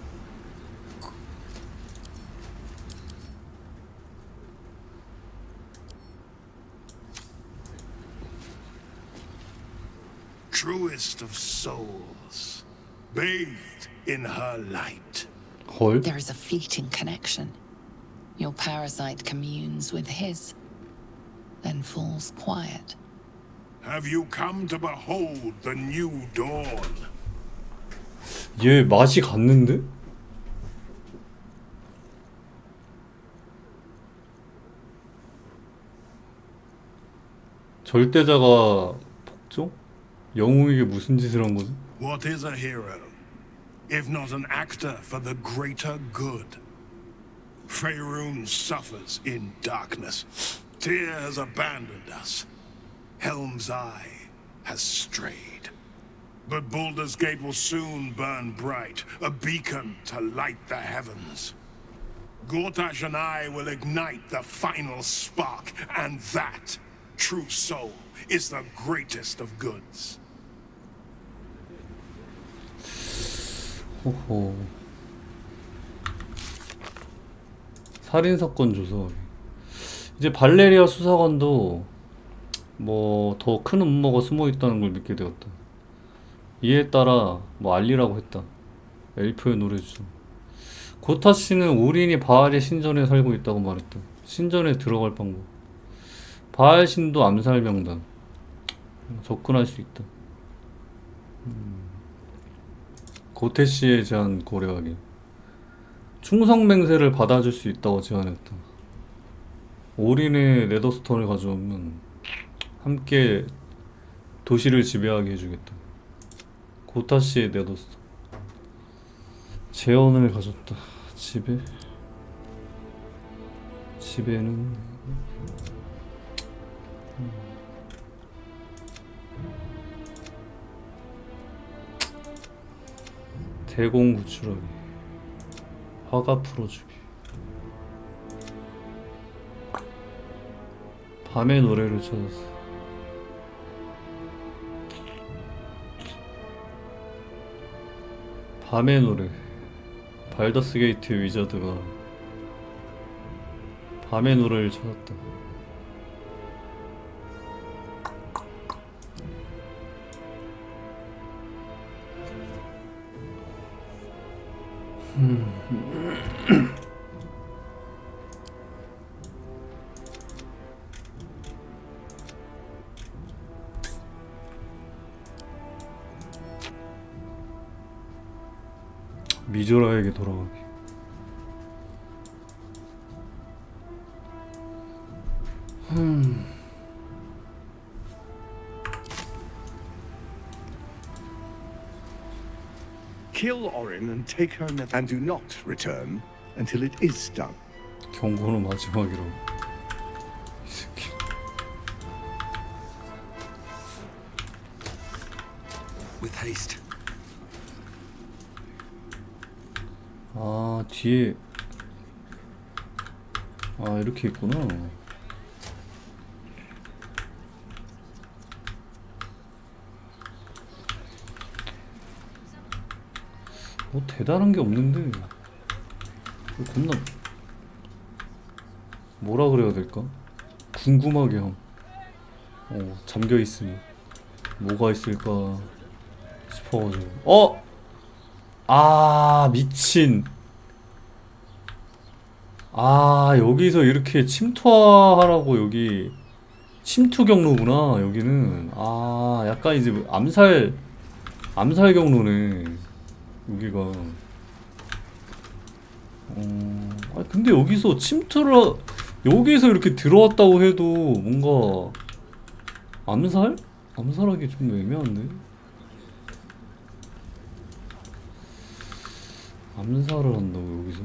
Speaker 5: Truest of souls, bathed in her light.
Speaker 11: There is a fleeting connection. Your parasite communes with his, then falls quiet.
Speaker 5: Have you come to behold the new dawn?
Speaker 1: 얘 맛이 갔는데? 절대자가 복종? 영웅에게 무슨 짓을 한 거지?
Speaker 5: What is a hero, if not an actor for the greater good? Faerun suffers in darkness. Tyr has abandoned us. Helm's Eye has strayed. But Baldur's Gate will soon burn bright, a beacon to light the heavens. Gortash and I will ignite the final spark, and that, true soul, is the greatest of goods.
Speaker 1: 호호. 살인사건 조사. 이제 발레리아 수사관도 뭐 더 큰 음모가 숨어있다는 걸 믿게 되었다. 이에 따라 뭐 알리라고 했다. 엘프의 노래죠. 고타씨는 오린이 바알의 신전에 살고 있다고 말했다. 신전에 들어갈 방법. 바알 신도 암살 명단. 접근할 수 있다. 고태씨에 제한 고려하기. 충성 맹세를 받아줄 수 있다고 제안했다. 오린의 네더스톤을 가져오면 함께 도시를 지배하게 해주겠다. 고타씨의 네더스톤. 재원을 가졌다. 지배는 대공 구출하기. 화가 풀어주기. 밤의 노래를 찾았어. 밤의 노래. 발더스 게이트 위저드가 밤의 노래를 찾았다. 미조라에게 돌아가기.
Speaker 10: Kill Orin and take her and do not return until it is done.
Speaker 1: 경고는 마지막이라고. 이 새끼.
Speaker 9: With haste.
Speaker 1: 아, 뒤에 아, 이렇게 있구나. 뭐 대단한 게 없는데 겁나 뭐라 그래야 될까? 궁금하게 함. 잠겨 있으니 뭐가 있을까 싶어가지고. 아, 미친. 아, 여기서 이렇게 침투하라고. 여기 침투 경로구나 여기는. 아, 약간 이제 암살 경로네 여기가. 아, 근데 여기서 여기서 이렇게 들어왔다고 해도 뭔가 암살하기 좀 애매한데. 암살을 한다고 여기서?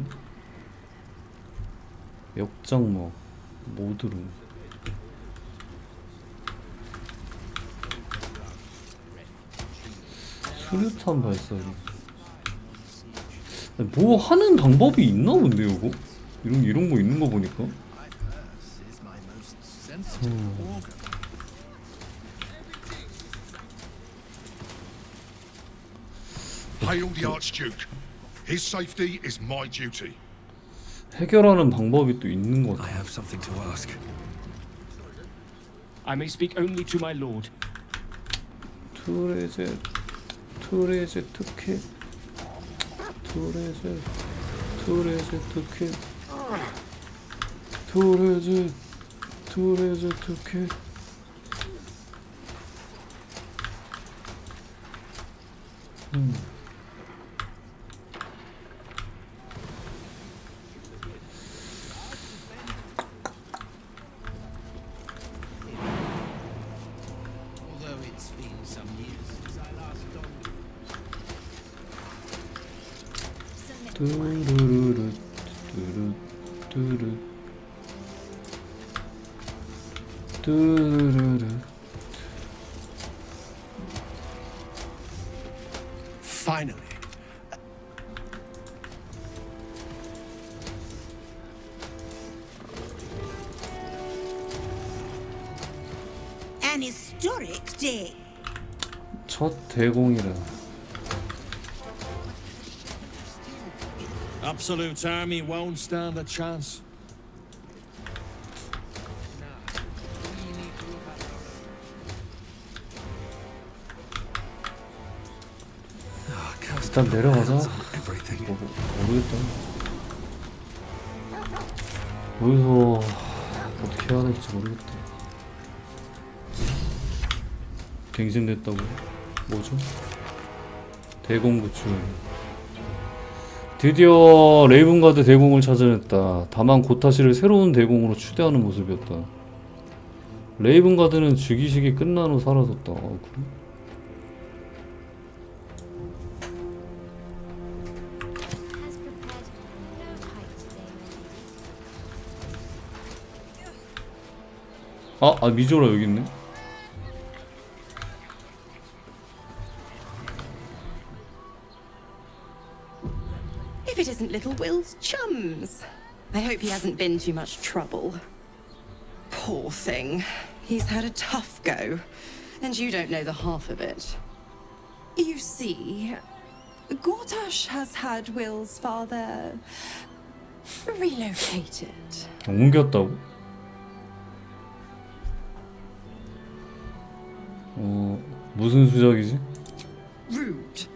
Speaker 1: 역장막 모드룸. 수류탄 발사기. 뭐 하는 방법이 있나 본데 이거? 이런 거 있는 거 보니까.
Speaker 6: Hail the Archduke. His safety is my duty.
Speaker 1: 해결하는 방법이 또 있는 것
Speaker 9: I
Speaker 1: 같아.
Speaker 9: have something to ask.
Speaker 14: I may speak only to my lord.
Speaker 1: 투레제 특혜. 투레제 특혜. 투레제 특혜.
Speaker 7: Although it's been some years since I last donned
Speaker 1: 뚜루루루 뚜루루루.
Speaker 10: Finally.
Speaker 15: An historic day.
Speaker 1: 첫 대공이라.
Speaker 16: Absolute army won't stand a chance.
Speaker 1: 일단 내려가자. 모르겠다. 여기서 어떻게 해야 될지 모르겠다. 갱신됐다고? 뭐죠? 대공 구출. 드디어 레이븐가드 대공을 찾아냈다. 다만 고타시를 새로운 대공으로 추대하는 모습이었다. 레이븐가드는 즉위식이 끝난 후 사라졌다. 아, 그래? 미조라 여기 있네.
Speaker 19: If it isn't little Will's chums. I hope he hasn't been too much trouble. Poor thing. He's had a tough go, and you don't know the half of it.
Speaker 11: You see, Gortash has had Will's father relocated.
Speaker 1: 옮겼다고? 무슨 수작이지?
Speaker 19: Rude.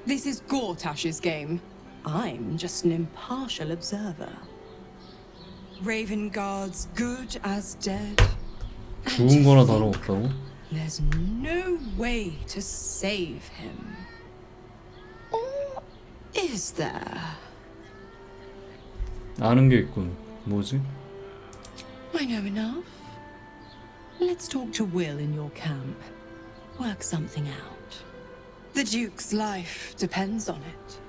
Speaker 19: This is Gortash's game. I'm just an impartial observer. Raven Guard's good as dead.
Speaker 1: 죽은 거나 다름없다고?
Speaker 19: There's no way to save him. Or
Speaker 2: is there?
Speaker 1: 아는 게 있군. 뭐지?
Speaker 2: I know enough. Let's talk to Will in your camp. Work something out. The Duke's life depends on it.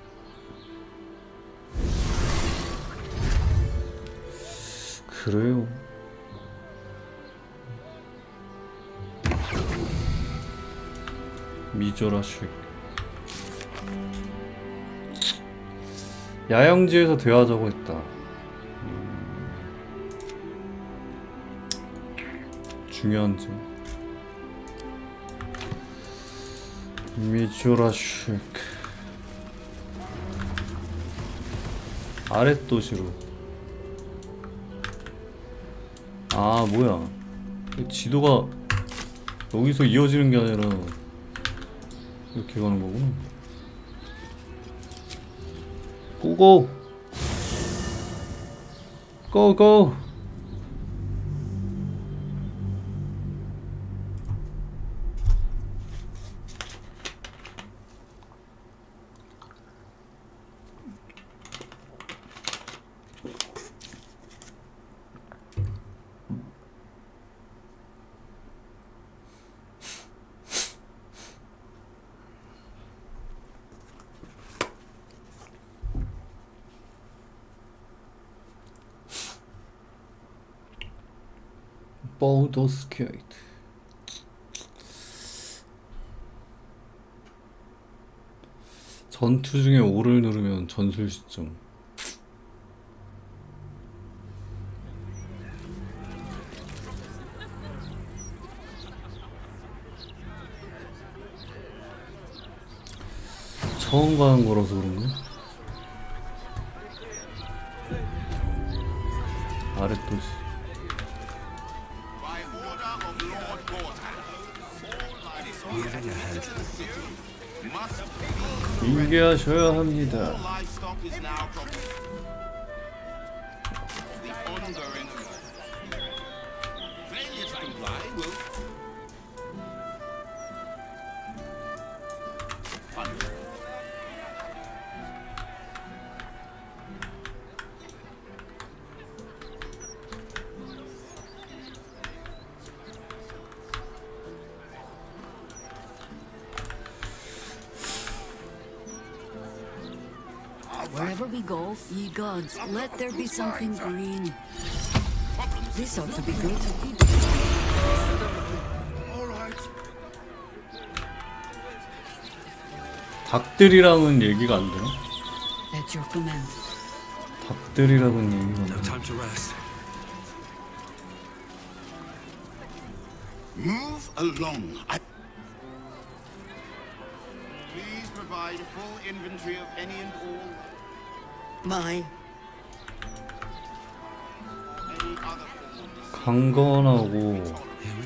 Speaker 1: 그래요. 미조라식. 야영지에서 대화하자고 했다. 중요한 점. 미조라식. 아랫도시로. 아 뭐야, 지도가 여기서 이어지는 게 아니라 이렇게 가는 거구나. 고고! 고고! 보더스 게이트. 전투 중에 O를 누르면 전술 시점. 처음 가는 거라서 그런가? 아랫도시. 인계하셔야 합니다.
Speaker 4: Wherever we go, ye gods, let there be something green. This ought to be good.
Speaker 1: 닭들이랑은 얘기가 안 되나?
Speaker 4: At your command.
Speaker 1: 닭들이랑은 얘기가 안
Speaker 9: No
Speaker 1: 되나?
Speaker 9: time to rest.
Speaker 7: Move along. Please provide a full inventory of any and all.
Speaker 12: My
Speaker 1: 강건하고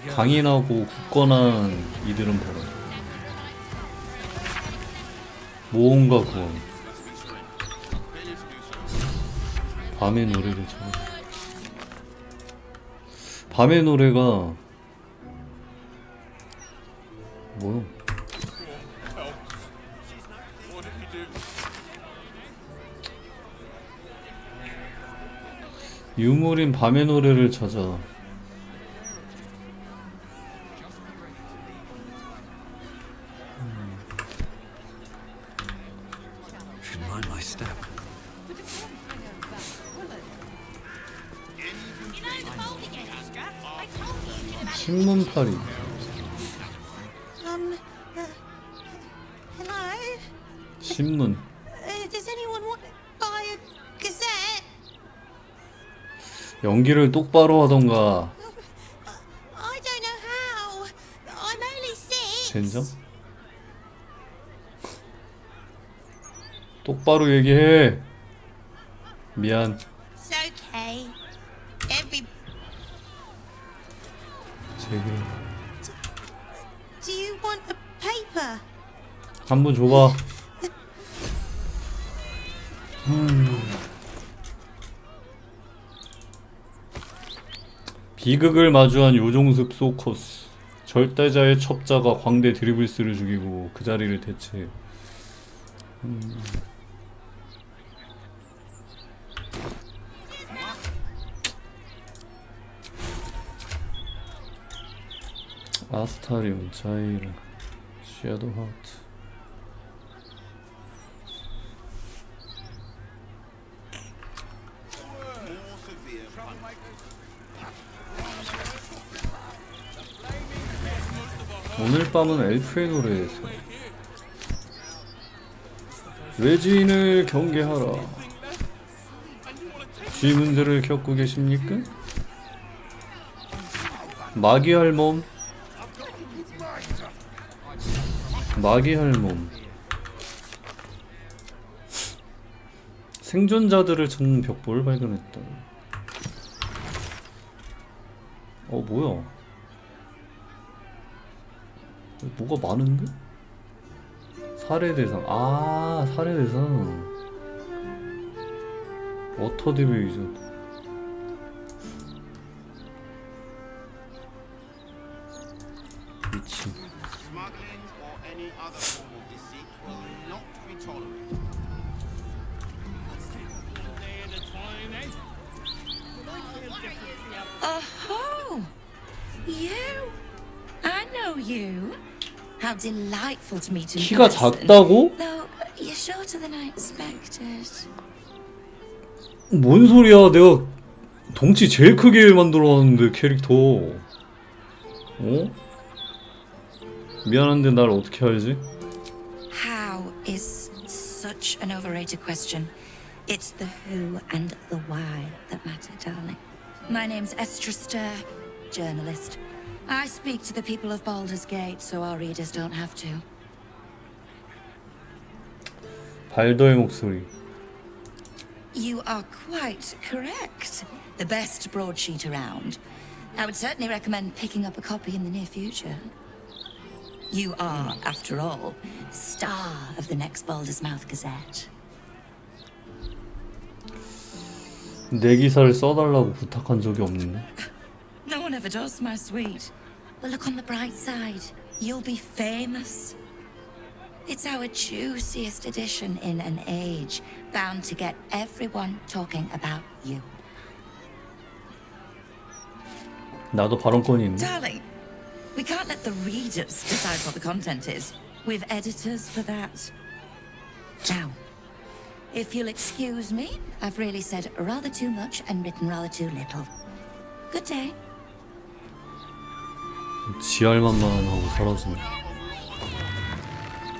Speaker 1: 강인하고 굳건한 이들은 뭐라? 모험과 구원. 밤의 노래를 찾아. 밤의 노래가 뭐야? 유물인 밤의 노래를 찾아.
Speaker 9: Should mind my step.
Speaker 1: 신문팔이.
Speaker 15: Hello?
Speaker 1: 신문.
Speaker 15: Does anyone want to buy a gazette?
Speaker 1: 연기를 똑바로 하던가.
Speaker 15: I don't know how. I'm only 6.
Speaker 1: 젠장? 똑바로 얘기해. 미안.
Speaker 15: It's okay. Every.
Speaker 1: 제게
Speaker 15: Do you want a paper?
Speaker 1: 한번 줘봐. 비극을 마주한 요종습 소커스. 절대자의 첩자가 광대 드리블스를 죽이고 그 자리를 대체. 아스타리움, 자이르, 섀도우 하트. 오늘 밤은 엘프의 노래에서 외지인을 경계하라. 쥐 문제를 겪고 계십니까? 마귀할 몸. 마귀할 몸. 생존자들을 찾는 벽보를 발견했다. 뭐야? 뭐가 많은데? 살해 대상. 아, 살해 대상. 워터 디베이저. 미친.
Speaker 8: Oh, you? I know you. How delightful to meet in
Speaker 1: 키가
Speaker 8: person.
Speaker 1: 작다고?
Speaker 8: Though you're shorter than I expected.
Speaker 1: 뭔 소리야? 내가 덩치 제일 크게 만들어놨는데 캐릭터. 미안한데 날 어떻게 알지?
Speaker 8: How is such an overrated question. It's the who and the why that matter, darling. My name's Estra Stir, journalist. I speak to the people of Baldur's Gate so our readers don't have to.
Speaker 1: 발더의 목소리.
Speaker 8: You are quite correct. The best broadsheet around. I would certainly recommend picking up a copy in the near future. You are, after all, the star of the next Baldur's Mouth Gazette.
Speaker 1: 내 기사를 써달라고 부탁한 적이 없는데.
Speaker 8: No one ever does, my sweet. But look on the bright side. You'll be famous. It's our juiciest edition in an age bound to get everyone talking about you.
Speaker 1: 나도 발언권이 있네.
Speaker 8: Darling, we can't let the readers decide what the content is. We've editors for that. Now, if you'll excuse me, I've really said rather too much and written rather too little. Good day.
Speaker 1: 지할만만 하고 사라지네.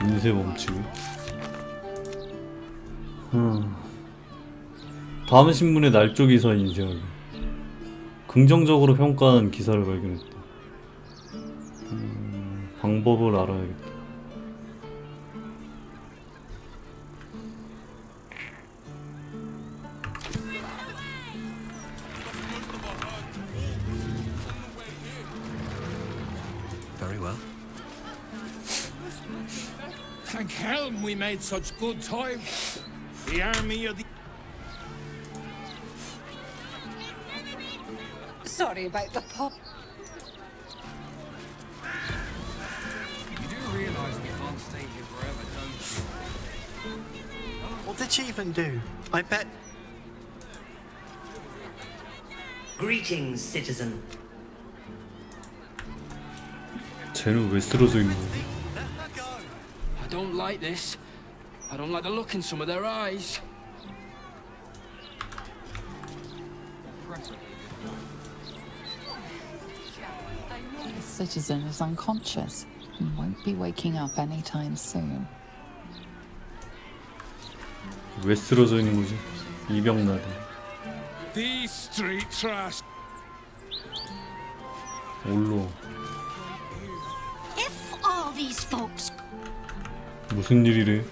Speaker 1: 인쇄 멈추기. 다음 신문에 날조 기사 인쇄하기. 긍정적으로 평가한 기사를 발견했다. 방법을 알아야겠다.
Speaker 9: Very well.
Speaker 16: Thank Helm we made such good time. The army of the...
Speaker 11: Sorry about the pop.
Speaker 18: You do realise we can't stay here forever, don't you?
Speaker 24: What did she even do? I bet.
Speaker 12: Greetings, citizen.
Speaker 1: 쟤는 왜 쓰러져 있는 거야?
Speaker 18: I don't like this. I don't like the look in some of their eyes.
Speaker 11: The citizen is unconscious and won't be waking up anytime soon.
Speaker 1: 왜 쓰러져 있는 거지? 이병나대.
Speaker 16: These street trash.
Speaker 1: 올로.
Speaker 15: If all these folks
Speaker 1: 무슨 일이래?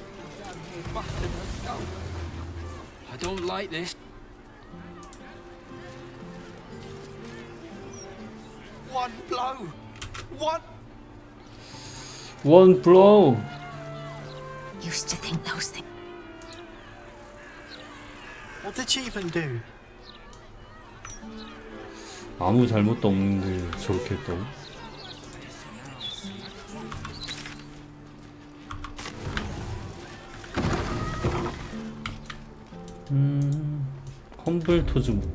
Speaker 18: I don't like this.
Speaker 24: One blow.
Speaker 1: One blow.
Speaker 8: Used to think those things.
Speaker 24: What did she even do?
Speaker 1: 아무 잘못도 없는데 저렇게 했다고? 험블 토즈목.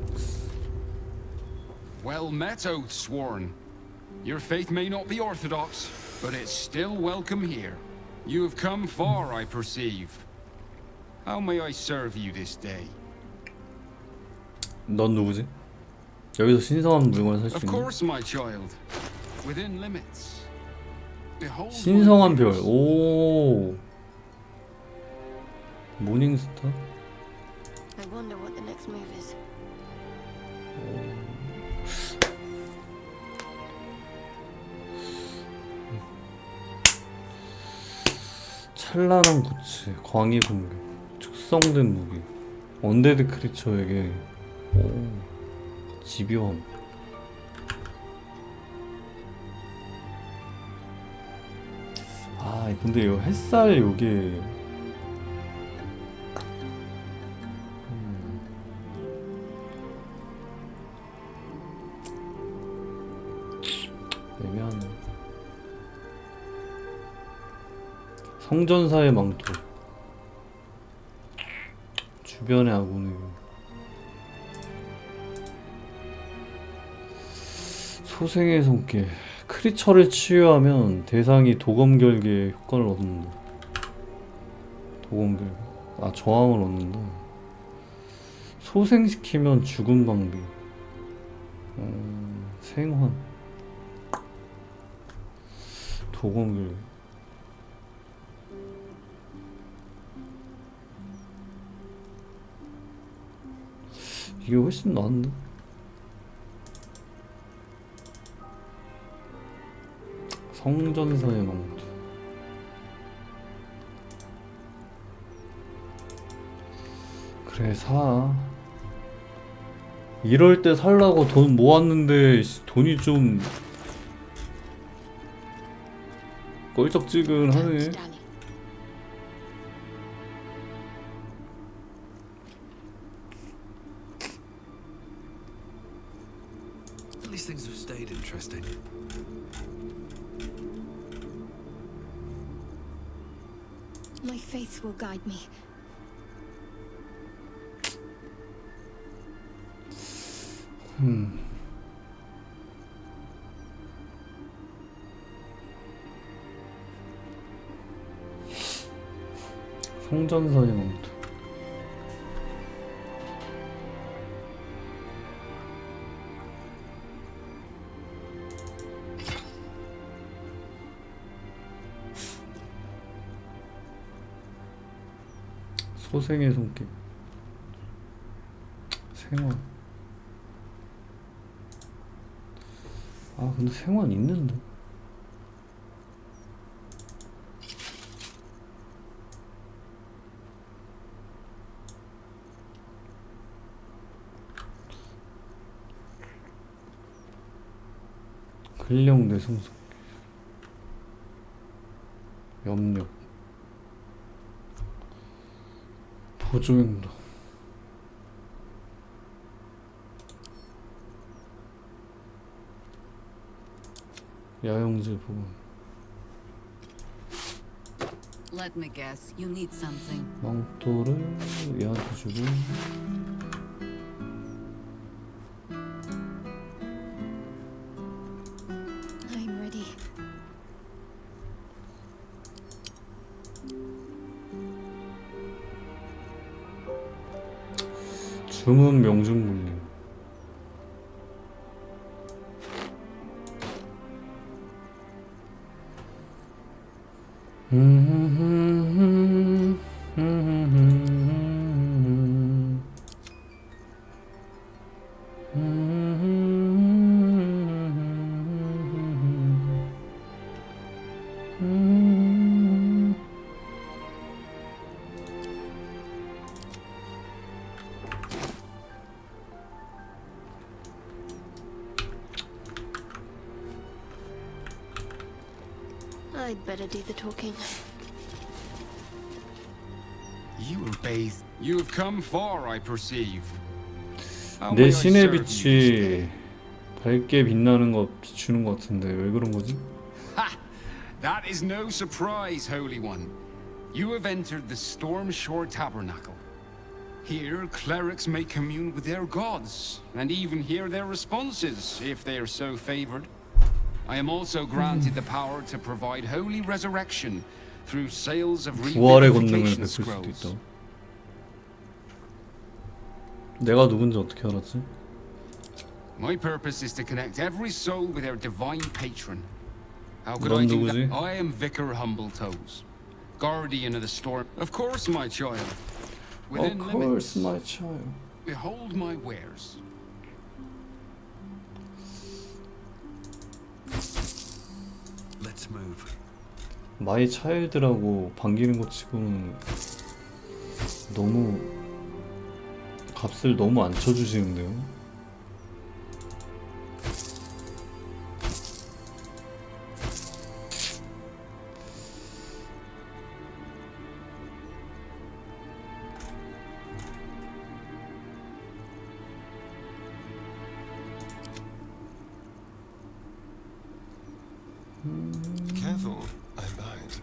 Speaker 3: Well met, Oathsworn.
Speaker 18: Your faith may not be orthodox, but it's still welcome here. You have come far, I perceive. How may I serve you this day?
Speaker 1: 넌 누구지? 여기서 신성한 물건을 살 수
Speaker 18: Of
Speaker 1: 있는?
Speaker 18: course, my child. Within limits. Behold
Speaker 1: 신성한 별. 오. 모닝스타?
Speaker 15: I wonder what the next move is.
Speaker 1: 찬란한 구체, 광희 공격, 특성된 무기, 언데드 크리처에게 집요함. 아 근데 이 햇살 요게 애매하네. 성전사의 망토, 주변의 아군에게 소생의 손길. 크리처를 치유하면 대상이 도검결계의 효과를 얻는다. 도검결계. 아 저항을 얻는다. 소생시키면 죽음 방비. 생환. 도검결계. 이게 훨씬 나은데? 성전사의 망토. 그래 사. 이럴 때 살라고 돈 모았는데 돈이 좀 껄쩍지근하네.
Speaker 9: These things have stayed interesting.
Speaker 15: My faith will guide me.
Speaker 1: 성전사의 망토. 소생의 손길. 생환. 아 근데 생환 있는데. 근력 내성속. 염력. 보조행동. 야영질 보관.
Speaker 4: Let me guess, you need something.
Speaker 1: 망토를 얘한테 주고.
Speaker 15: I'm ready.
Speaker 1: 주문 명중 물림.
Speaker 15: I'd better do the talking.
Speaker 18: You were bathed. You have come far, I perceive. How
Speaker 1: 내
Speaker 18: may I
Speaker 1: 신의
Speaker 18: serve you this day?
Speaker 1: 빛이 밝게 빛나는 거 비추는 것 같은데 왜 그런 거지?
Speaker 18: Ha! That is no surprise, Holy One. You have entered the Stormshore Tabernacle. Here, clerics may commune with their gods, and even hear their responses, if they are so favored. I am also granted the power to provide holy resurrection through sales of
Speaker 1: 부활의 권능을
Speaker 18: revivification
Speaker 1: 베풀 수도
Speaker 18: scrolls.
Speaker 1: 있다. 내가 누군지 어떻게 알았지?
Speaker 18: My purpose is to connect every soul with their divine patron. How could
Speaker 1: 넌
Speaker 18: I do
Speaker 1: 누구지?
Speaker 18: that? I am Vicar Humbletoes, guardian of the storm. Of course, my child. Within
Speaker 1: Of
Speaker 18: limits,
Speaker 1: course, my child.
Speaker 18: behold my wares.
Speaker 9: Let's move.
Speaker 1: 마이 차일드라고 반기는 것 치고는 너무 값을 너무 안 쳐주시는데요?
Speaker 17: Careful, I lied.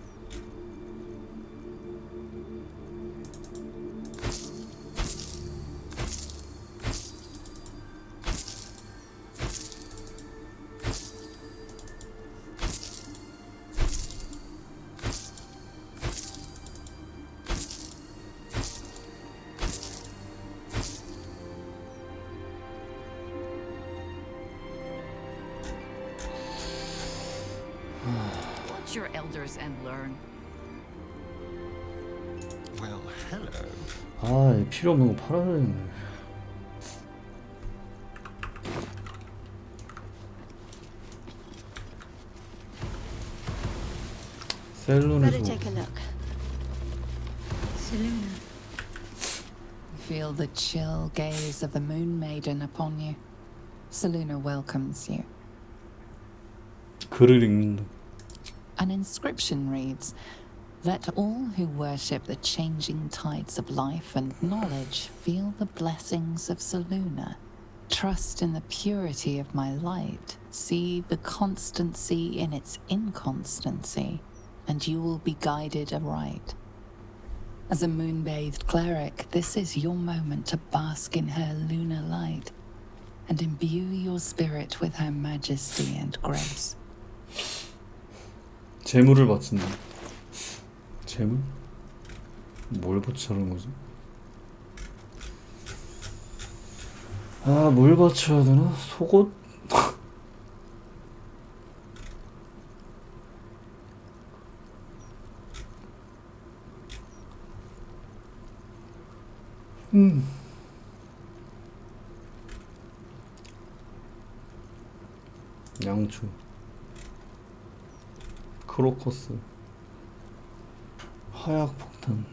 Speaker 4: Watch your elders and learn.
Speaker 17: Well, hello.
Speaker 1: 아, 필요 없는 거 팔아야 되는데.
Speaker 15: Better
Speaker 1: 셀론에서
Speaker 15: take a look.
Speaker 8: Seluna.
Speaker 11: Feel the chill gaze of the Moon Maiden upon you. Seluna welcomes you.
Speaker 1: 글을 읽는다.
Speaker 11: An inscription reads, "Let all who worship the changing tides of life and knowledge feel the blessings of Seluna. Trust in the purity of my light. See the constancy in its inconstancy, and you will be guided aright." As a moon-bathed cleric, this is your moment to bask in her lunar light and imbue your spirit with her majesty and grace.
Speaker 1: 재물을 바친다. 재물? 뭘 바치라는 거지? 아, 뭘 바쳐야 되나? 속옷? 양초, 크로커스, 화약 폭탄,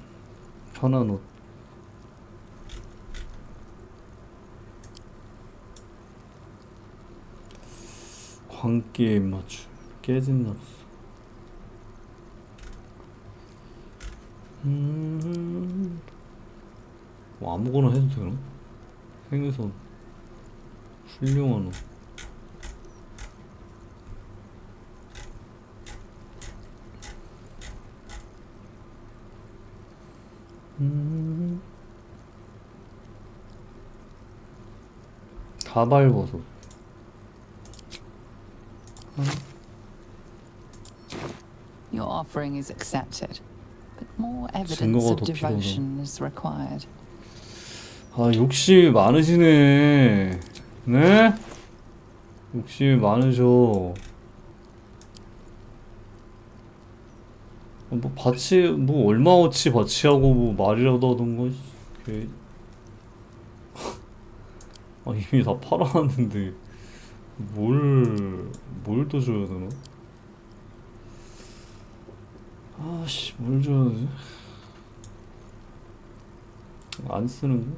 Speaker 1: 편한 옷. 광기에 입맞춤, 깨진 낙수. 뭐 아무거나 해도 되나? 생선, 훌륭한 옷. 가발버섯.
Speaker 11: Your offering is accepted, but more evidence
Speaker 1: 증거가
Speaker 11: of
Speaker 1: 더 필요하다.
Speaker 11: devotion is required.
Speaker 1: 아, 욕심이 많으시네. 네? 욕심이 많으셔. 뭐 바치, 뭐 얼마어치 바치하고 뭐 말이라도 하던가. 개... 아, 이미 다 팔아놨는데 뭘 더 줘야 되나? 아씨, 뭘 줘야 되지? 안 쓰는 거?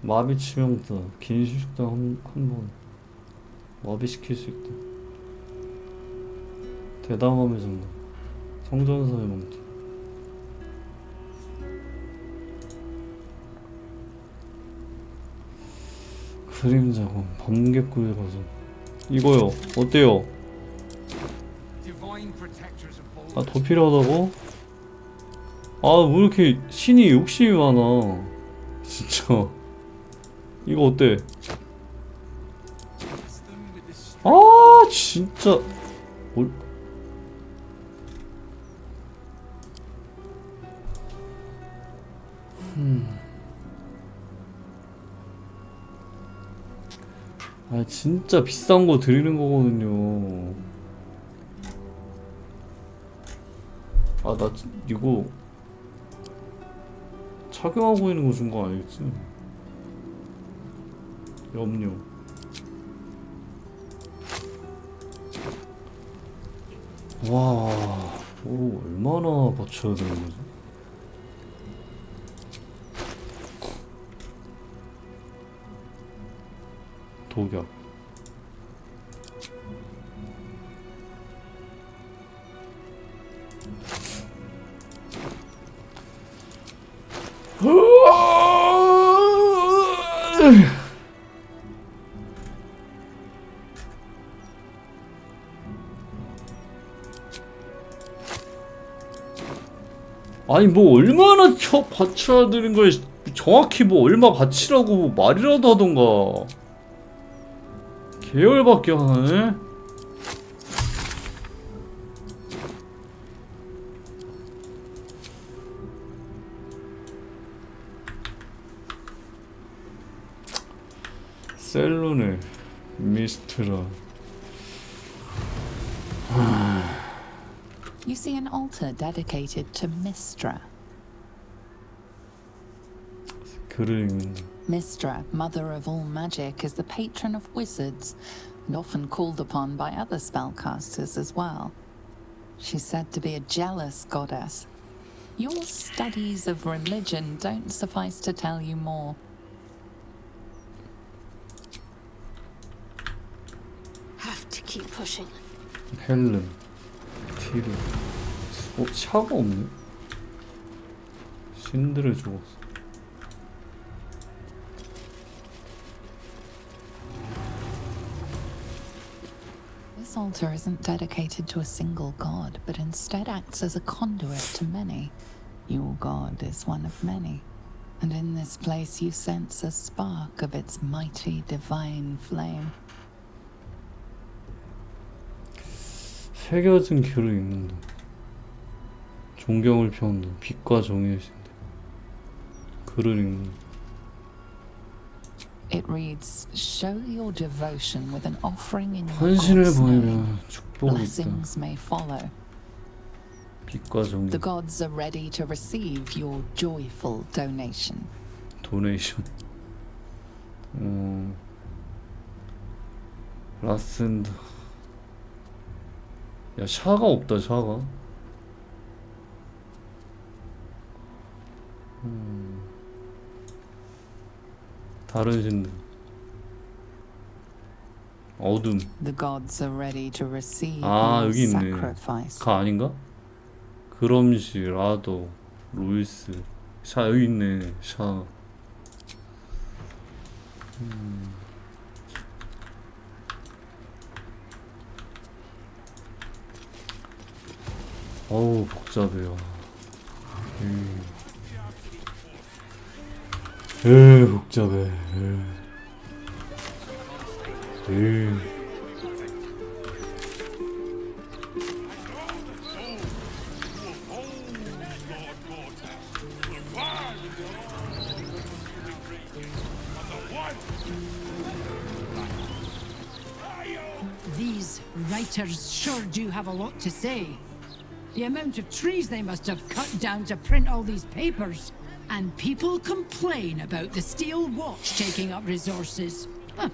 Speaker 1: 마비 치명타, 긴 휴식당 한 번 마비시킬 수 있다. 대담함의 정답, 성전사의 몽타. 그림자공, 번개꿀의 버섯. 이거요, 어때요? 아, 더 필요하다고? 아, 왜 이렇게 신이 욕심이 많아 진짜. 이거 어때? 진짜 뭘 진짜 비싼 거 드리는 거거든요. 나 이거 착용하고 있는 거 준 거 아니겠지? 염료. 와, 얼마나 받쳐야 되는 거지? 독약. 아니 뭐 얼마나 받쳐야 되는 거야. 정확히 뭐 얼마 받치라고 뭐 말이라도 하던가. 계열밖에 하네. 셀룬의 미스트라.
Speaker 11: You see an altar dedicated to Mistra.
Speaker 1: 글을 읽는다.
Speaker 11: Mistra, mother of all magic, is the patron of wizards and often called upon by other spellcasters as well. She's said to be a jealous goddess. Your studies of religion don't suffice to tell you more.
Speaker 13: Have to keep pushing.
Speaker 1: 헬름, 티르. 샤가 없네. 신들의 죽었어.
Speaker 11: This altar isn't dedicated to a single god, but instead acts as a conduit to many. Your god is one of many, and in this place you sense a spark of its mighty divine flame.
Speaker 1: 새겨진 글을 읽는다. 존경을 표한다. 빛과 정의의 신들. 글을 읽는다.
Speaker 11: It reads, show your devotion with an offering in your
Speaker 1: 헌신을
Speaker 11: god's
Speaker 1: 보이면
Speaker 11: name.
Speaker 1: 축복이 있다.
Speaker 11: Blessings may follow.
Speaker 1: 빛과 정의.
Speaker 11: The gods are ready to receive your joyful donation.
Speaker 1: 도네이션. 라센드. 야, 샤가 없다, 샤가. 다른 신들. 어둠.
Speaker 11: The gods are ready to receive your
Speaker 1: 여기 있네.
Speaker 11: sacrifice.
Speaker 1: 가 아닌가? 그럼시, 라더, 로이스. 샤 여기 있네. 샤. 어우 복잡해요. 복잡해.
Speaker 20: These writers sure do have a lot to say. The amount of trees they must have cut down to print all these papers. And people complain about the steel watch taking up resources. Huh.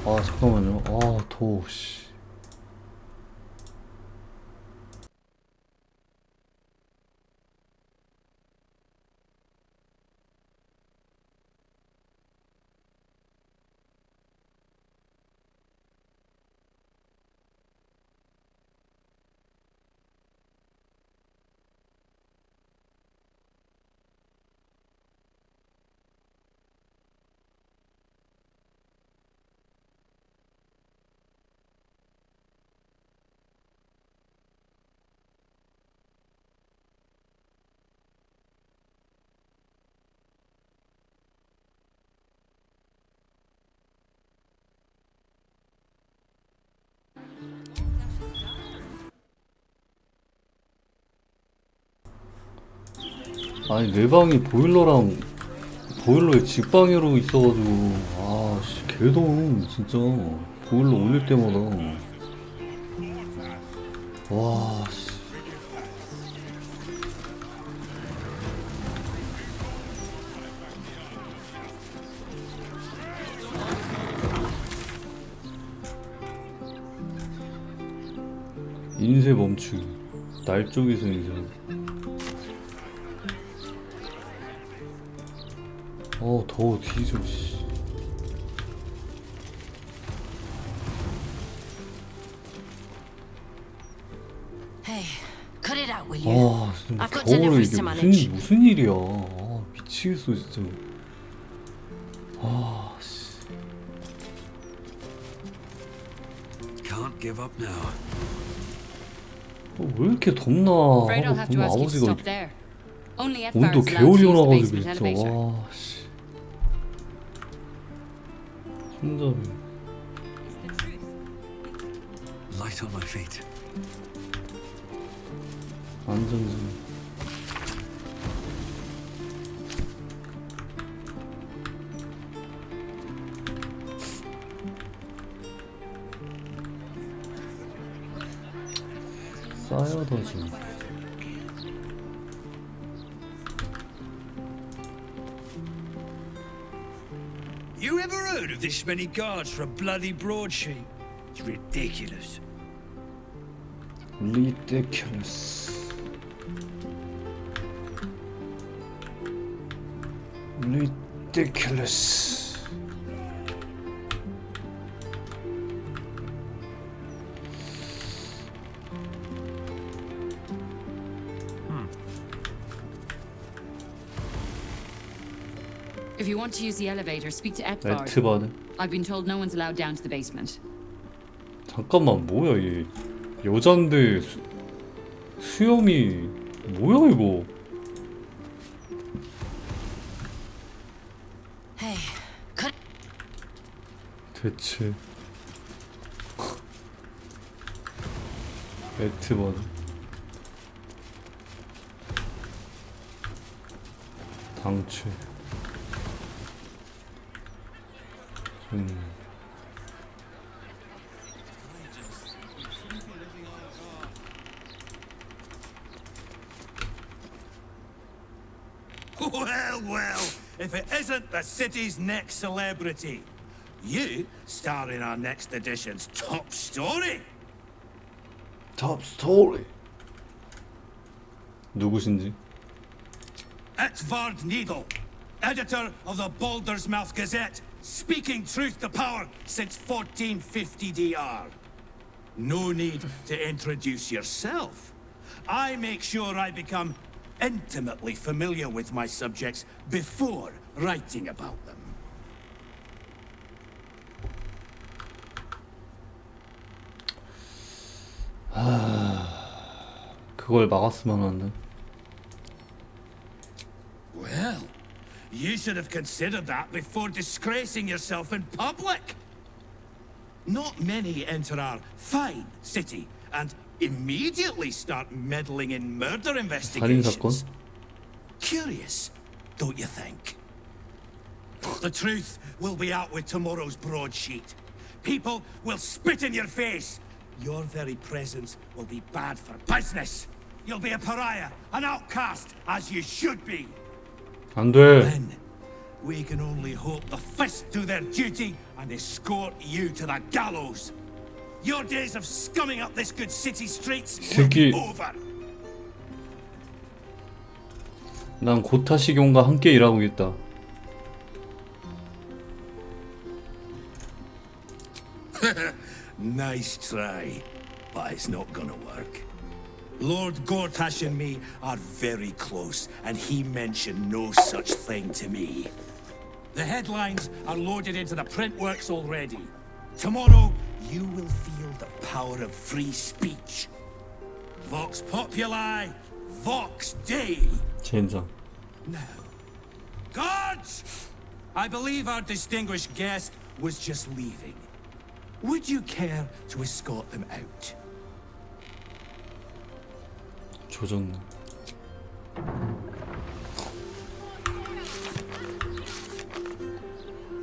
Speaker 1: 잠깐만요. 더워, 씨. 아니 내 방이 보일러랑 보일러에 직방으로 있어가지고 아씨 개더움 진짜. 보일러 올릴 때마다 와 씨. 인쇄 멈추기. 날 쪽에서 인쇄. 더워 뒤져 씨.
Speaker 13: Hey, cut it out, will you?
Speaker 1: 아 진짜
Speaker 13: I've got
Speaker 1: 겨울에
Speaker 13: deliveries
Speaker 1: 이게
Speaker 13: to manage.
Speaker 1: 무슨 일이야. 아 미치겠어 진짜. 아 씨.
Speaker 9: Can't give up now.
Speaker 1: 왜 이렇게 덥나
Speaker 11: Afraid I'll
Speaker 1: 하고
Speaker 11: have to
Speaker 1: 보면
Speaker 11: ask you to
Speaker 1: 아버지가
Speaker 11: stop there. Only F
Speaker 1: 온도
Speaker 11: is allowed to
Speaker 1: 개울이
Speaker 11: use the
Speaker 1: 오나가지고
Speaker 11: basement
Speaker 1: 진짜
Speaker 11: elevator.
Speaker 1: 와 씨. 손잡이.
Speaker 9: Light on my feet.
Speaker 1: 안전지. 쌓여다지.
Speaker 5: You ever heard of this many guards for a bloody broadsheet? It's ridiculous.
Speaker 1: Ridiculous. Ridiculous.
Speaker 11: If you want to use the elevator, speak to Epvard.
Speaker 1: 에트바드.
Speaker 11: I've been told no one's allowed down to the basement.
Speaker 1: 잠깐만 뭐야 얘. 여잔데 수염이 뭐야 이거.
Speaker 13: Hey, cut.
Speaker 1: 대체 에트바드. 당최.
Speaker 5: Well, well, if it isn't the city's next celebrity. You star in our next edition's top story.
Speaker 1: Top story. 누구신지?
Speaker 5: Etvard Needle, editor of the Baldur's Mouth Gazette, speaking truth to power since 1450 DR. No need to introduce yourself. I make sure I become intimately familiar with my subjects before writing about them.
Speaker 1: 그걸 막았으면 하는데.
Speaker 5: Well, you should have considered that before disgracing yourself in public. Not many enter our fine city and immediately start meddling in murder
Speaker 1: 살인
Speaker 5: investigations.
Speaker 1: 사건?
Speaker 5: Curious, don't you think? The truth will be out with tomorrow's broadsheet. People will spit in your face. Your very presence will be bad for business. You'll be a pariah, an outcast, as you should be.
Speaker 1: 안 돼.
Speaker 5: Then, we can only hope the fist do their duty and escort you to the gallows. Your days of scumming up this good city streets will be
Speaker 1: 새끼.
Speaker 5: over.
Speaker 1: 난 고타시경과 함께 일하고있다.
Speaker 5: Nice try, but it's not gonna work. Lord Gortash and me are very close, and he mentioned no such thing to me. The headlines are loaded into the print works already. Tomorrow, you will feel the power of free speech. Vox Populi, Vox Dei.
Speaker 1: 젠장.
Speaker 5: Now, guards! I believe our distinguished guest was just leaving. Would you care to escort them out?
Speaker 1: 조졌네.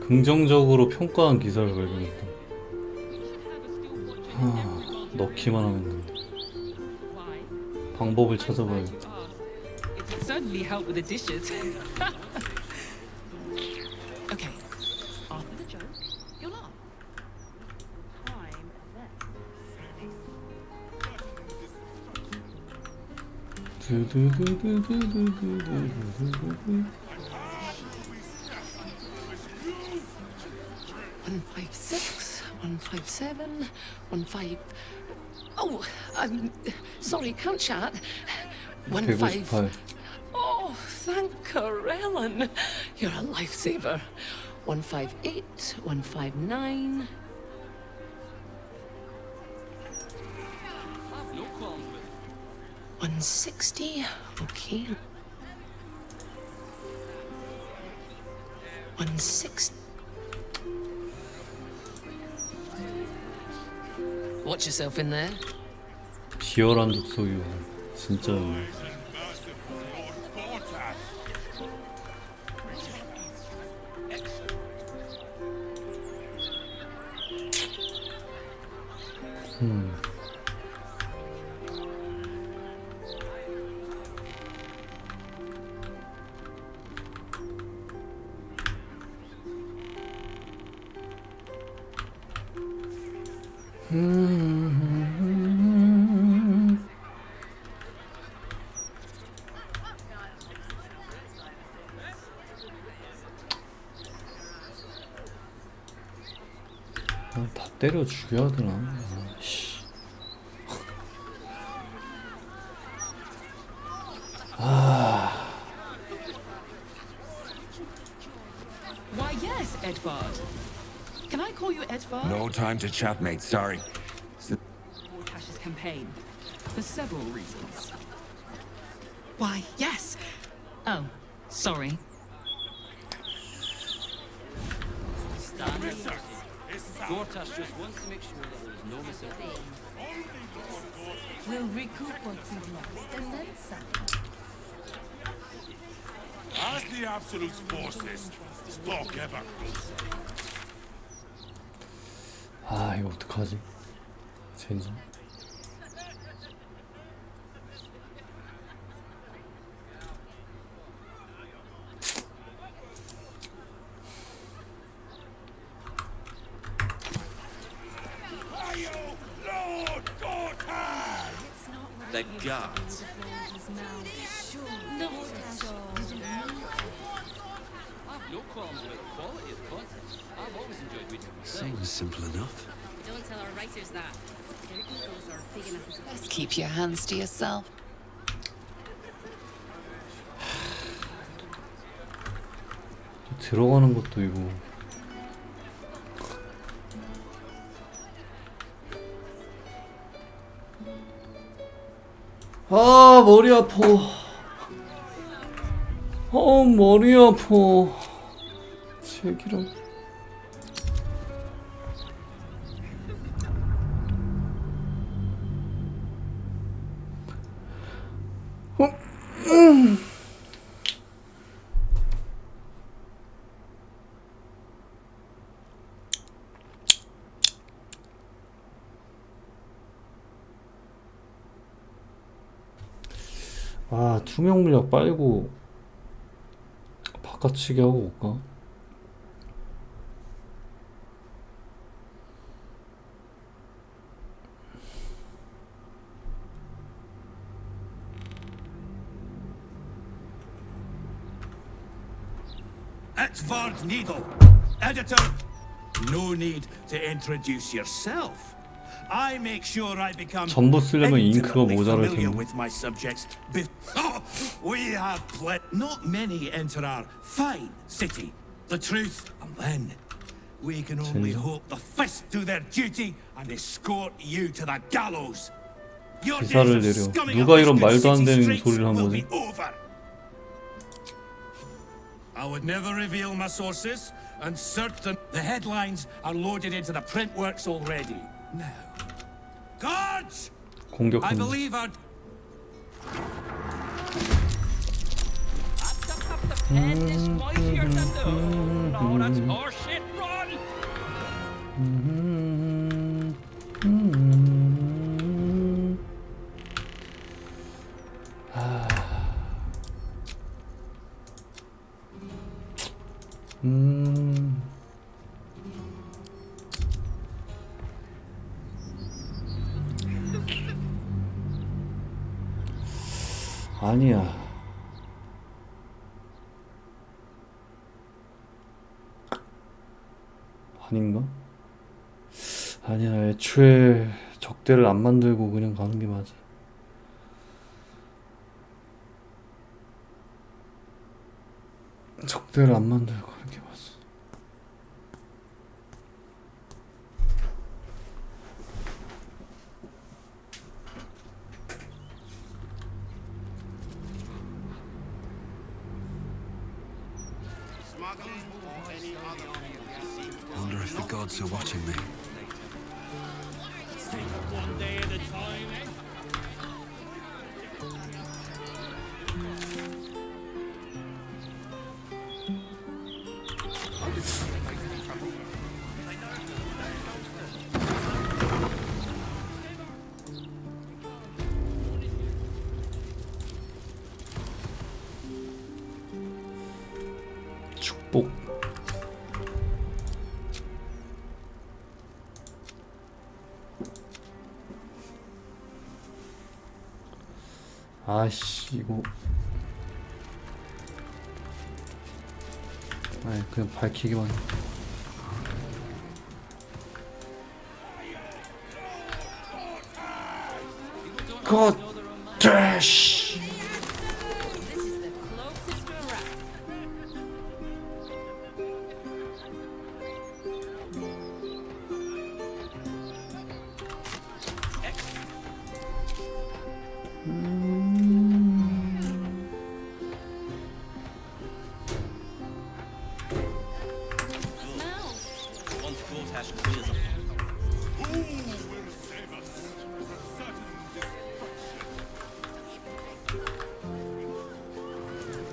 Speaker 1: 긍정적으로 평가한 기사를 발견했다. 넣기만 하면 된다. 방법을 찾아봐야겠다.
Speaker 6: It would certainly help with the dishes. Okay. After the joke, you'll laugh. Crime
Speaker 1: 두두두두두두두두두두.
Speaker 6: 156, 157, 15. Oh, sorry, can't chat. 15.
Speaker 1: 158.
Speaker 6: Oh, thank Corellin. You're a lifesaver. 158, 159.
Speaker 18: I've no qualms with it.
Speaker 6: 160. Okay. 160. Watch yourself in there.
Speaker 1: 비열한 독소유. 진짜. 다 때려 죽여야 되나? 씨.
Speaker 6: Why, yes, Edvard. Can I call you Edvard?
Speaker 5: No time to chat, mate. Sorry.
Speaker 6: Portash's campaign. For several reasons. Why, yes. Oh, sorry.
Speaker 18: Gortash just wants to make sure that there's no misunderstanding.
Speaker 4: We'll recoup what we've lost and then some.
Speaker 16: As the Absolute's forces stalk ever closer.
Speaker 1: 아, 이거 어떡하지? 젠장.
Speaker 5: The guards.
Speaker 18: I've no qualms with the quality of content. I've always enjoyed reading it myself.
Speaker 9: Seems simple enough.
Speaker 21: Don't tell our writers that. Their egos are big enough as well.
Speaker 11: Keep your hands to yourself.
Speaker 1: 들어가는 것도 이거. 아, 머리 아파. 머리 아파. 제기라. 아, 투명 물약 빨고 바깥치기 하고 올까?
Speaker 5: Edvard Needle, editor. No need to introduce yourself. I make sure I become
Speaker 1: 전부 쓰려면 잉크가
Speaker 5: intimately
Speaker 1: 모자랄
Speaker 5: familiar
Speaker 1: 텐데.
Speaker 5: with my subjects. We have not many enter our fine city. The truth, and then we can only hope the fist do their duty and escort you to the gallows. Your
Speaker 1: 기사를
Speaker 5: days
Speaker 1: 내려.
Speaker 5: of scumming
Speaker 1: 누가
Speaker 5: up
Speaker 1: 이런
Speaker 5: this good
Speaker 1: 말도 안
Speaker 5: city
Speaker 1: 되는
Speaker 5: streets
Speaker 1: 소리를 한
Speaker 5: will
Speaker 1: 거지?
Speaker 5: be over. I would never reveal my sources, and certain the headlines are loaded into the print works already. Now, guards! I
Speaker 1: 공격한다.
Speaker 5: believe our
Speaker 18: Pen is mightier than those. No, that's horseshit.
Speaker 1: 아니야. 아닌가? 아니야, 애초에 적대를 안 만들고 그냥 가는 게 맞아. 적대를 안 만들고 가는 게 맞아.
Speaker 9: I wonder if the gods are watching me.
Speaker 16: Take it one day at a time, eh?
Speaker 1: 축복. 아씨, 이거. 아니, 그냥 밝히기만 해. 컷!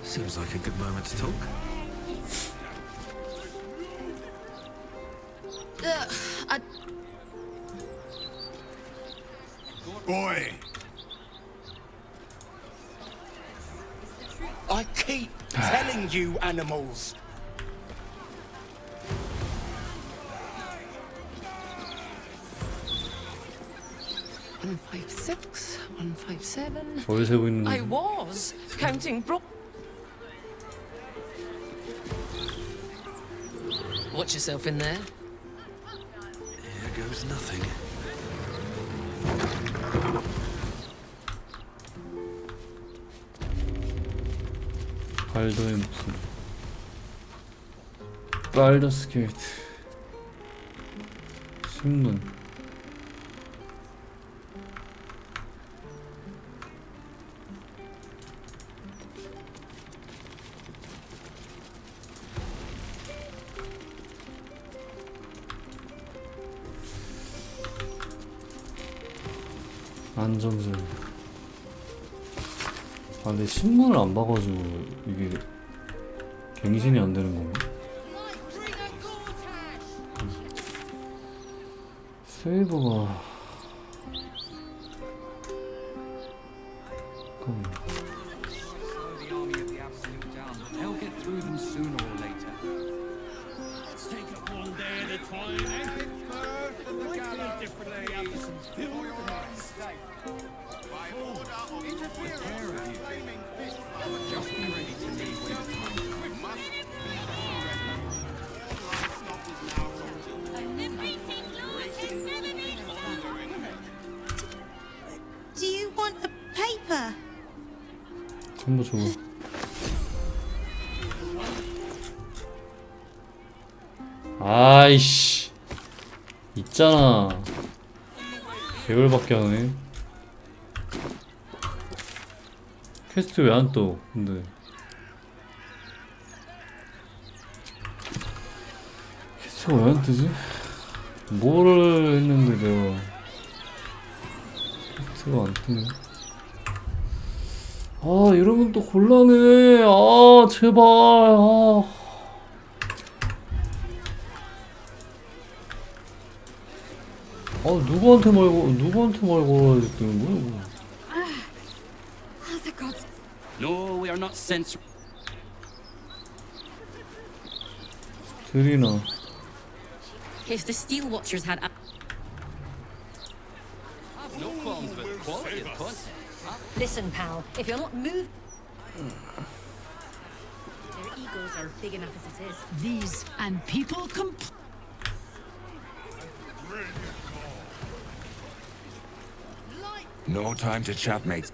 Speaker 9: Seems like a good moment to talk.
Speaker 5: Boy! I keep telling you, animals.
Speaker 19: One 156, 157.
Speaker 1: 뭘 세고 있는
Speaker 19: I
Speaker 1: 거지?
Speaker 19: was counting bro. Watch yourself in there.
Speaker 9: Here goes nothing.
Speaker 1: 발더의 목숨. 발더스 게이트. 신문. 안전벨. 아, 근데 신문을 안 봐가지고 이게 갱신이 안 되는 건가? 세이버가 잠깐만.
Speaker 18: They'll get through them sooner or later.
Speaker 16: Let's take it one day at a time, eh? Birth and the gala differently happens and fill your eyes.
Speaker 18: By order of the pair of you, just be ready to leave when the time comes. We must.
Speaker 15: Do you want a paper?
Speaker 1: 전부 줘봐. 아이씨, 있잖아. 개월밖에 안 해. 퀘스트 왜 안 떠? 근데 퀘스트가 왜 안 뜨지? 뭐를 했는데 내가 퀘스트가 안 뜨네. 아, 이러면 또 곤란해. 아, 제발. 아. 누구한테 말 걸어야 되는 거야 이거?
Speaker 20: The gods.
Speaker 9: No, we are not censor.
Speaker 1: 들이나.
Speaker 21: If the Steel Watchers had
Speaker 9: No qualms with quality of content.
Speaker 13: Listen, pal, if you're not moved.
Speaker 21: their egos are big enough as it is.
Speaker 20: These and people
Speaker 10: No time to chat, mates.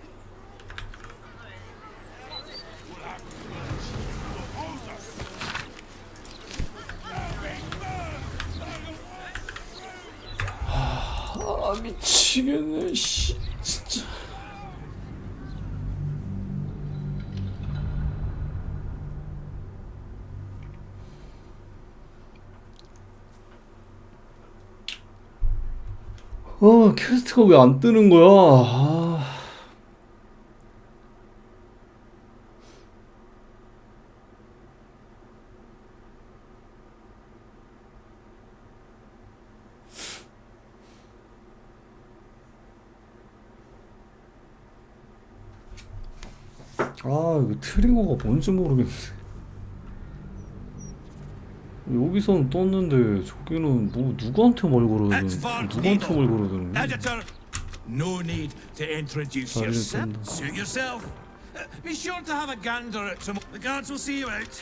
Speaker 1: 미치겠네 씨 진짜. 퀘스트가 왜 안 뜨는 거야? 이거 트리거가 뭔지 모르겠네. 여기서는 떴는데 저기는 뭐 누구한테 말 걸어야 되는 거야?
Speaker 5: Editor, no need to introduce
Speaker 1: Sorry,
Speaker 5: yourself.
Speaker 1: Lieutenant.
Speaker 5: Suit yourself. Be sure to have a gander at some. The guards will see you out.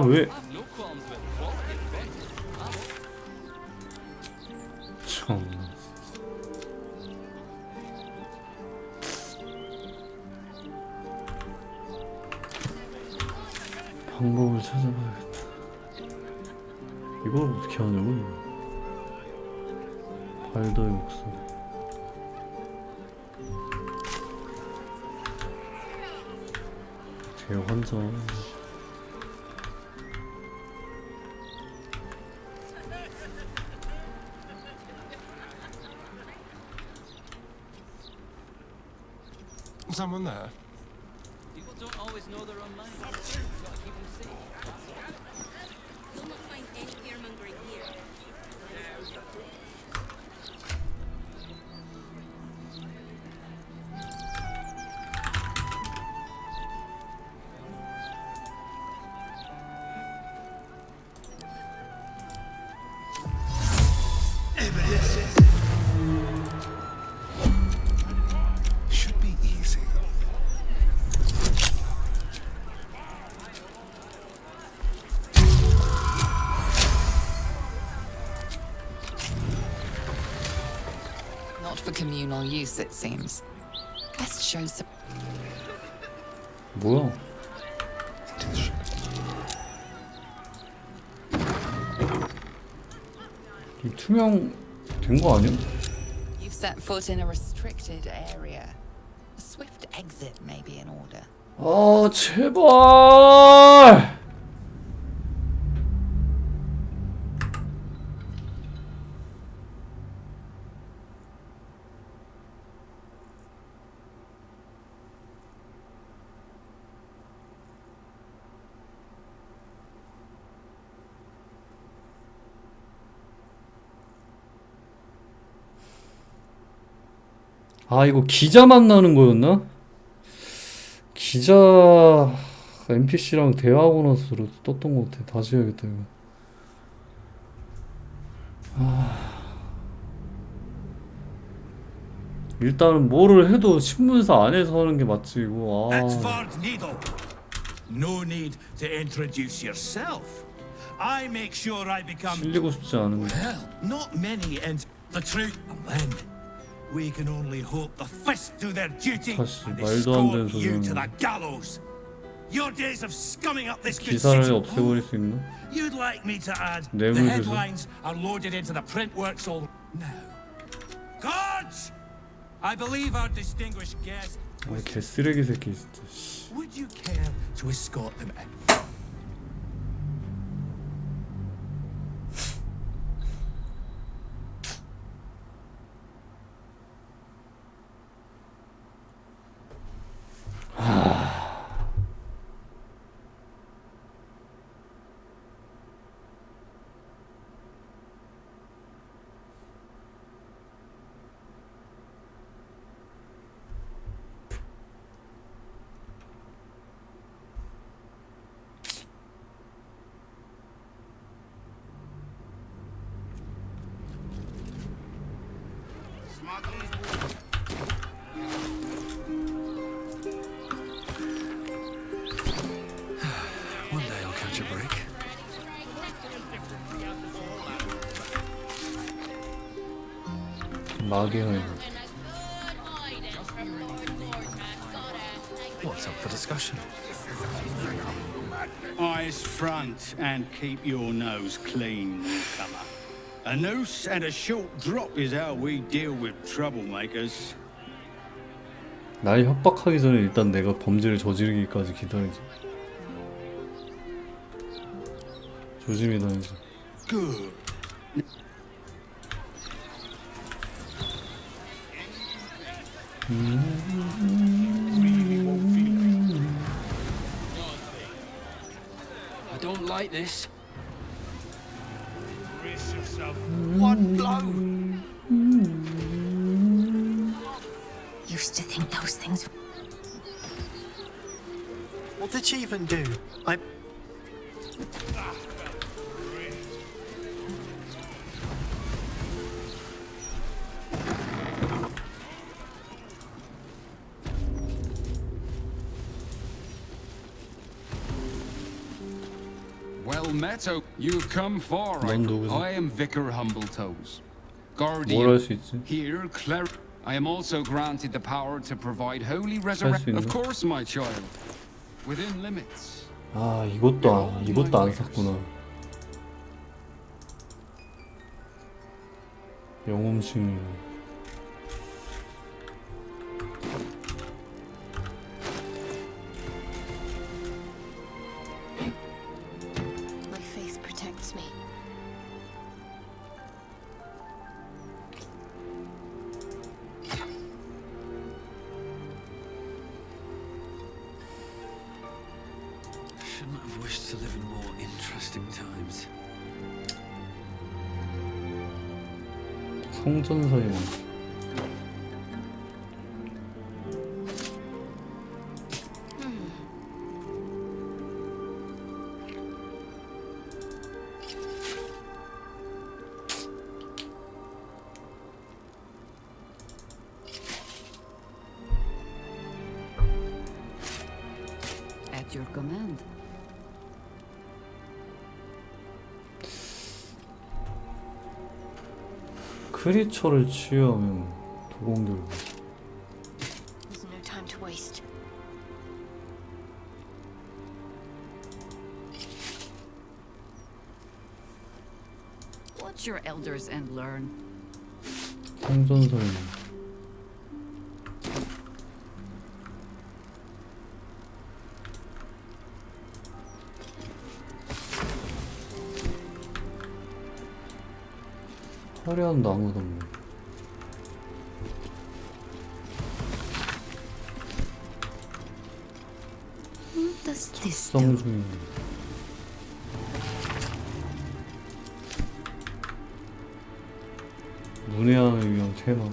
Speaker 1: 왜?
Speaker 9: No qualms with quality of content.
Speaker 1: 참. 방법을 찾아봐야겠다. 이걸 어떻게 하냐고? 발더의 목소리. 대환장.
Speaker 17: Someone there?
Speaker 9: People don't always know their own mind. Keep them safe.
Speaker 21: You'll not find any fearmongering here.
Speaker 17: Should be easy.
Speaker 11: Not for communal use, it seems. Best show some.
Speaker 1: 뭐야? 좀 투명된 거 아니야?
Speaker 11: You've set foot in a restricted area. A swift exit may be in order.
Speaker 1: 제발! 이거 기자 만나는 거였나? 기자 NPC랑 대화하고 나서 떴던 것 같아. 다시 해야겠다 이거. 일단은 뭐를 해도 신문사 안에서 하는 게 맞지 이거.
Speaker 5: Edward Needle. No need to introduce yourself. I make sure I become.
Speaker 1: 실리고 싶지 않은.
Speaker 5: Well, not many and the truth. And then we can only hope the fist do their duty
Speaker 1: 다시
Speaker 5: and
Speaker 1: 말도 안 되는
Speaker 5: escort you to
Speaker 1: 소리는.
Speaker 5: the gallows. Your days of scumming up this good
Speaker 1: 기사를
Speaker 5: city.
Speaker 1: 없애버릴 수 있나?
Speaker 5: You'd like me to add the
Speaker 1: 뇌물 주세요.
Speaker 5: headlines are loaded into the print works all now. Guards! I believe our distinguished guest.
Speaker 1: 개쓰레기 새끼 진짜.
Speaker 5: Would you care to escort them out?
Speaker 9: One day I'll catch a break.
Speaker 1: 마계현.
Speaker 9: What's up for discussion?
Speaker 2: Eyes front and keep your nose clean, newcomer. A noose and a short drop is how we deal with troublemakers.
Speaker 1: 날 협박하기 전에 일단 내가 범죄를 저지르기까지 기다리지. 조심히 다니지.
Speaker 2: Good.
Speaker 18: I don't like this.
Speaker 16: Brace yourself.
Speaker 24: One blow.
Speaker 8: Used to think those things.
Speaker 24: What did she even do? I.
Speaker 18: Well met, oh. You've come far.
Speaker 1: 넌 누구지?
Speaker 18: I am Vicar Humbletoes.
Speaker 1: 뭘
Speaker 18: Guardian.
Speaker 1: 할 수 있지?
Speaker 18: Here, I am also granted the power to provide holy
Speaker 1: 수
Speaker 18: resurrection.
Speaker 1: 있나?
Speaker 18: Of course, my child. Within limits.
Speaker 1: 아 이것도 안 샀구나. 영웅신.
Speaker 15: My faith protects me.
Speaker 9: Shouldn't have wished to live in more interesting times.
Speaker 1: 성전사의 왕.
Speaker 4: At your command.
Speaker 1: 크리처를 치유하면 도공결.
Speaker 15: There's no time to waste.
Speaker 4: Watch your elders and learn.
Speaker 1: 성전사의 왕. 화려한 나무 덤불.
Speaker 4: Who does this do?
Speaker 1: 성주인. 문해안을 위한 테마.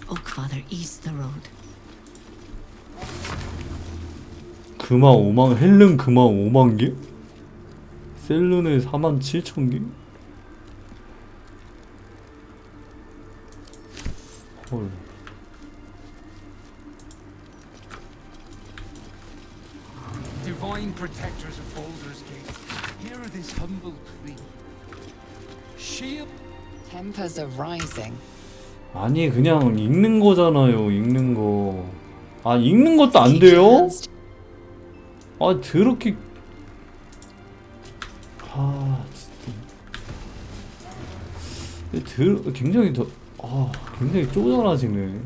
Speaker 4: Oakfather is the road.
Speaker 1: 금화 5만 헬름 금화 5만 개? 셀룬에 4만 7천 개? 헐.
Speaker 18: Divine protectors of Baldur's Gate, hear this humble plea. Shield.
Speaker 11: Tempers are rising.
Speaker 1: 아니 그냥 읽는 거잖아요. 읽는 거. 아 읽는 것도 안 돼요? 아 더럽게. 아 진짜. 굉장히 굉장히 쪼잔하시네.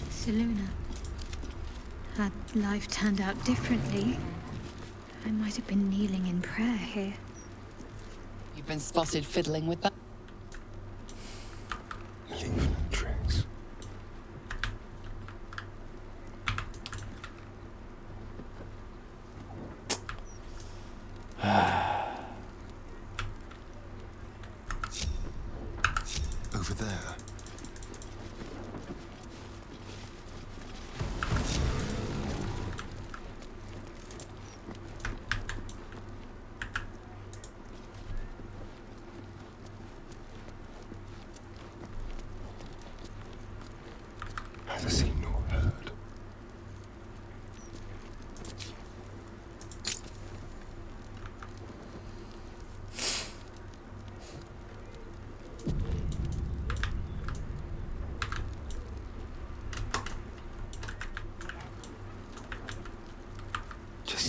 Speaker 15: Seluna. Had life turned out differently, I might have been kneeling in prayer here.
Speaker 11: You've been spotted fiddling with that.
Speaker 10: Leaving tricks.
Speaker 9: Over there.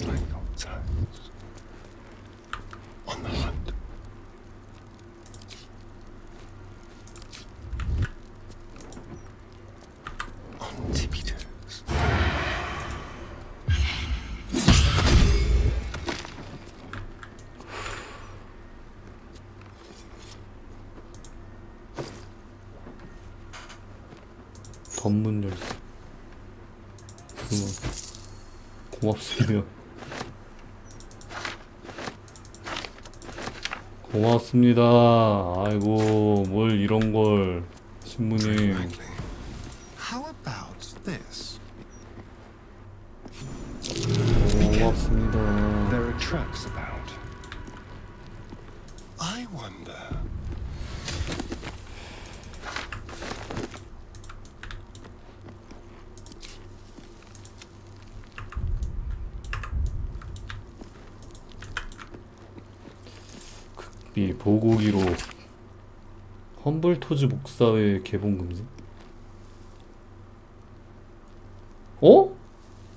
Speaker 17: like God's hands. On the hunt. On tippy toes.
Speaker 1: 던문 열쇠. 고맙습니다. 고맙습니다. 아이고 뭘 이런 걸 신부님.
Speaker 17: How about this?
Speaker 1: 고맙습니다.
Speaker 17: There are traps about. I wonder.
Speaker 1: 이 보고기로 험블토즈 목사회 개봉 금지. 어?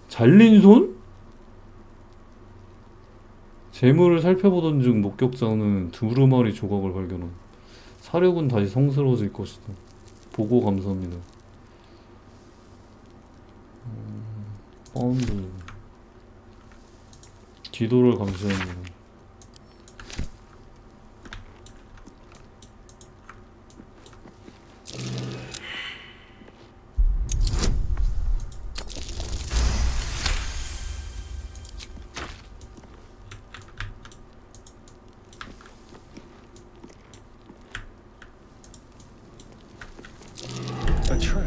Speaker 1: 잘린 손? 재물을 살펴보던 중 목격자는 두루마리 조각을 발견함. 사력은 다시 성스러워질 것이다. 보고 감사합니다. 파운드. 기도를 감시합니다.
Speaker 17: A trap.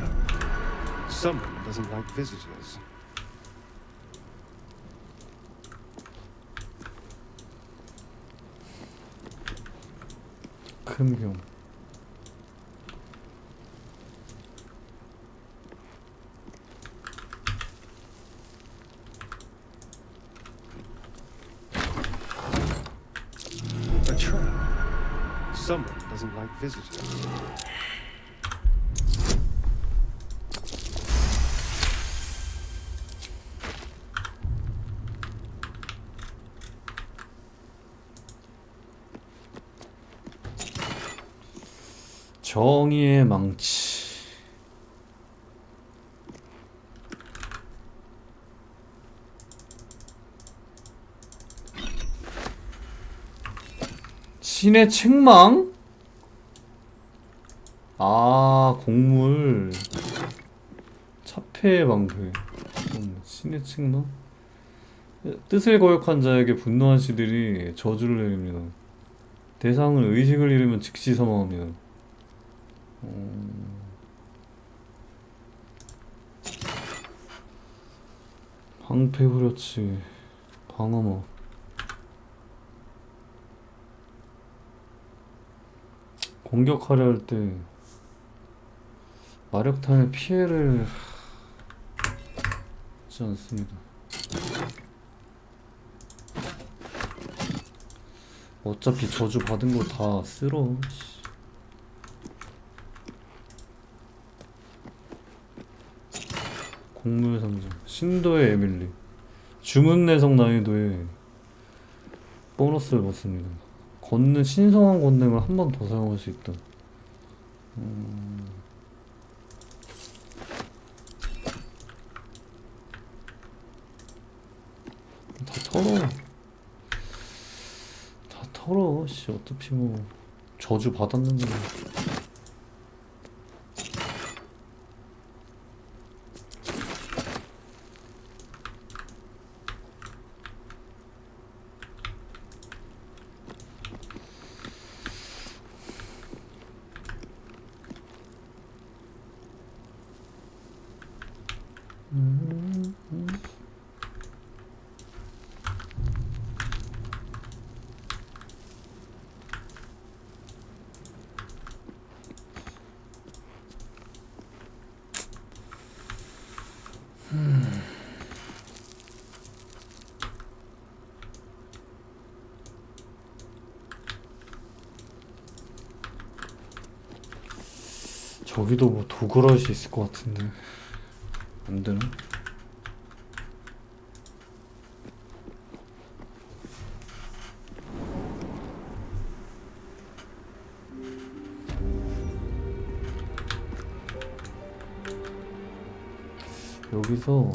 Speaker 17: Someone doesn't like visitors.
Speaker 1: 큰 병.
Speaker 17: A trap. Someone doesn't like visitors.
Speaker 1: 정의의 망치. 신의 책망? 아, 곡물. 차폐의 방패. 신의 책망? 뜻을 거역한 자에게 분노한 시들이 저주를 내립니다. 대상은 의식을 잃으면 즉시 사망합니다. 방패 후려치. 방어막. 공격하려 할 때 마력탄의 피해를 하지 않습니다. 어차피 저주 받은 거 다 쓸어. 곡물 상점. 신도의 에밀리. 주문 내성 난이도에 보너스를 받습니다. 걷는 신성한 권능을 한 번 더 사용할 수 있다. 다 털어. 다 털어. 씨, 어차피 뭐 저주 받았는데. 저기도 뭐 도굴할 수 있을 것 같은데 안 되나? 여기서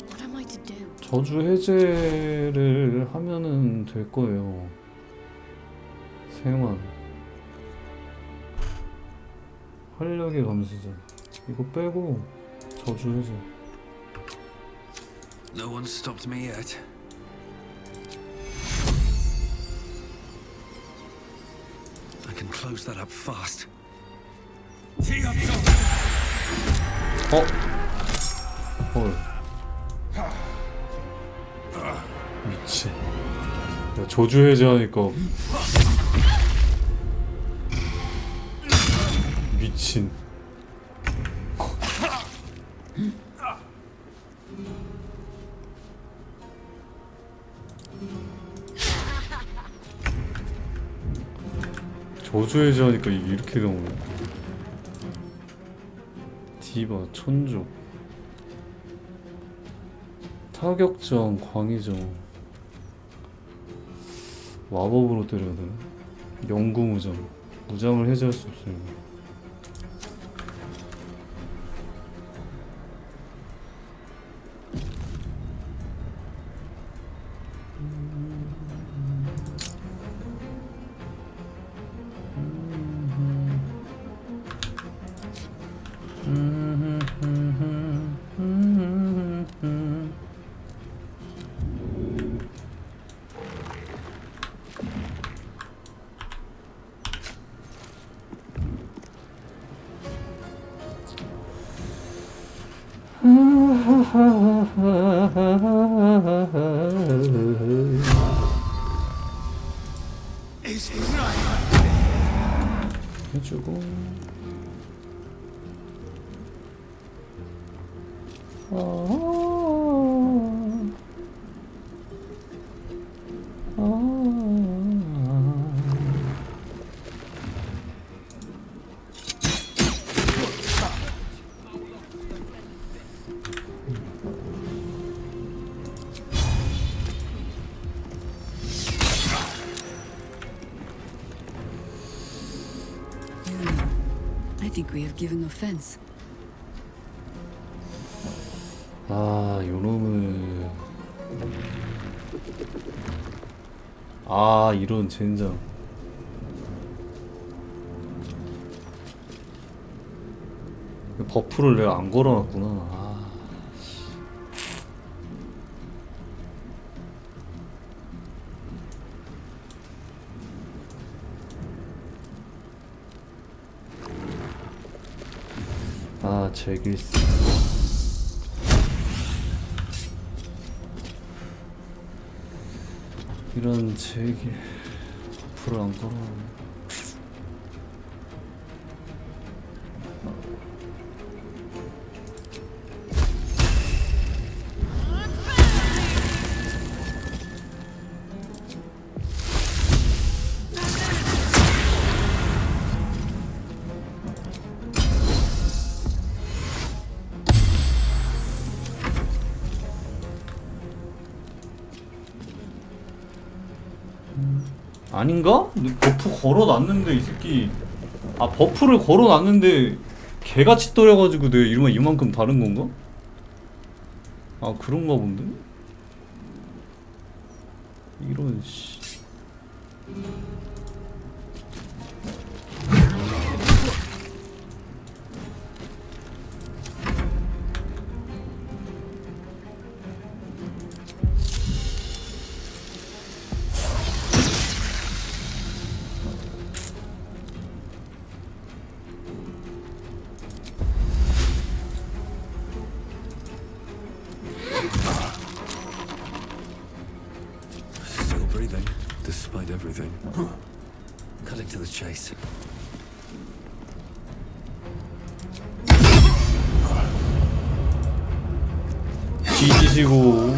Speaker 15: What am I to do?
Speaker 1: 저주 해제를 하면은 될 거예요. 생환 활력의 감수자 이거 빼고 저주 해제.
Speaker 9: No one's stopped me yet. I can close that up fast.
Speaker 1: 헐. 미친. 야, 저주 해제하니까 미친. 저주 해제하니까 이게 이렇게 나오네. 디바 천조 타격전 광의전 마법으로 때려야 되나? 영구 무장 무장을 해제할 수 없습니다. 해주고
Speaker 4: I think we have given offense.
Speaker 1: 아 요놈을 아 이런 젠장. 버프를 내가 안 걸어놨구나. 아, 아 제길스. 이런 제길 버프를 안 걸어놨네. 아닌가? 버프 걸어놨는데 이 새끼. 아 버프를 걸어놨는데 개같이 떨어가지고 내가 이러면 이만큼 다른 건가? 아 그런가 본데? 이런 씨.
Speaker 9: Still breathing, despite everything. Cutting to the chase.
Speaker 1: 뒤지시고.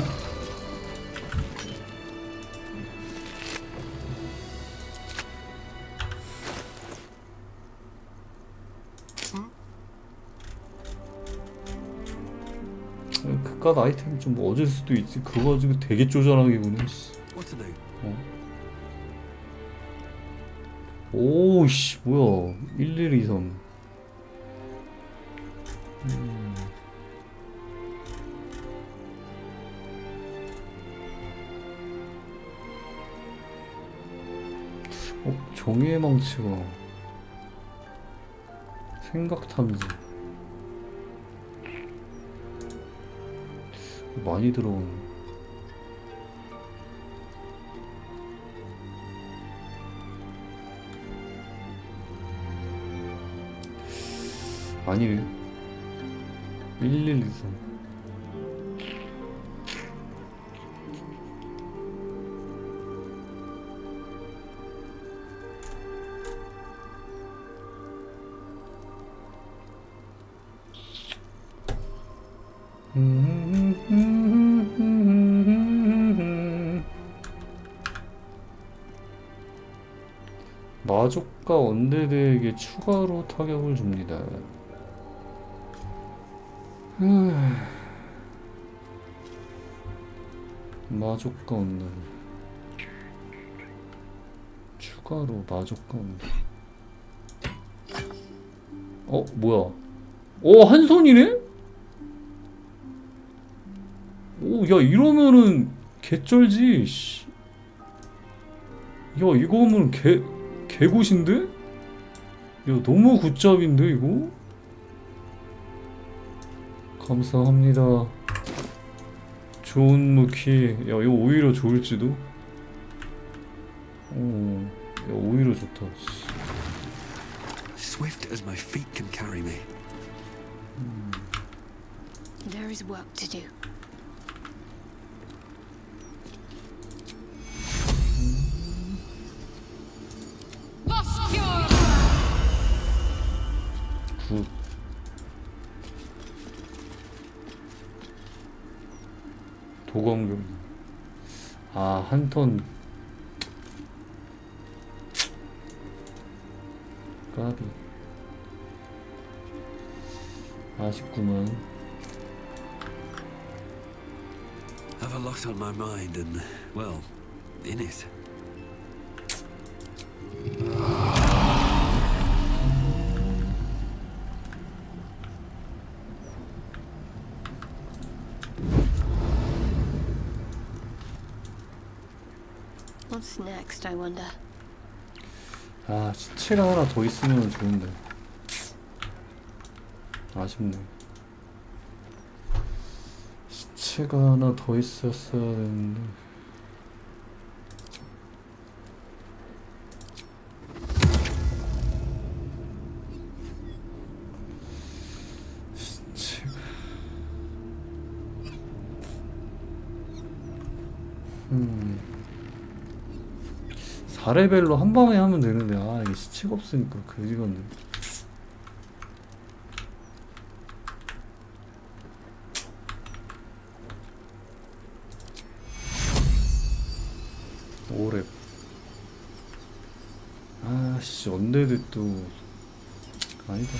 Speaker 1: 그깟 아이템 좀 얻을 수도 있지. 그거 가지고 되게 쪼잔하게 씨.
Speaker 9: What to do?
Speaker 1: 오씨 뭐야 1123. 종이의 망치가 생각 탐지 많이 들어오네. 아니네. 1123. 마족과 언데드에게 추가로 타격을 줍니다. 마족과 언데드 추가로 마족과 언데드. 뭐야? 한 손이네? 야 이러면은 개쩔지. 씨. 야 이거면 개굿인데? 야 너무 굿잡인데 이거? 감사합니다. 좋은 무기. 야 이거 오히려 좋을지도? 야 오히려 좋다.
Speaker 9: Swift as my feet can carry me.
Speaker 15: There is work to do.
Speaker 1: 굿. 도검경. 한 턴. 까비. 아쉽구만.
Speaker 9: Have a lot on my mind and, well, in it.
Speaker 15: What's next, I wonder?
Speaker 1: 시체가 하나 더 있으면 좋은데. 아쉽네. 시체가 하나 더 있었어야 되는데. 시체가 4레벨로 한 방에 하면 되는데 이게 시체가 없으니까 그지건데. 오랩. 아씨 언데드 또 아니다.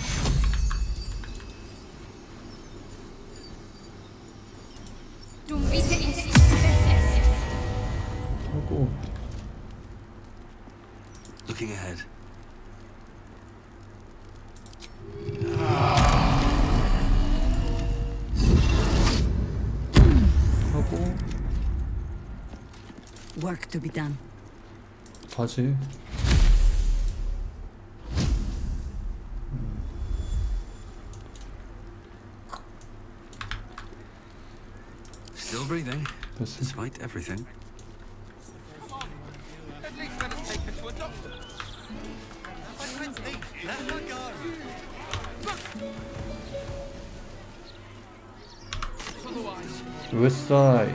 Speaker 1: 하고
Speaker 9: Looking ahead.
Speaker 1: 하고
Speaker 4: Work to be done.
Speaker 1: 바지.
Speaker 9: Still breathing, despite everything.
Speaker 16: At least let us take her to a doctor. My friend's thief. Let her go. Otherwise.
Speaker 1: West side.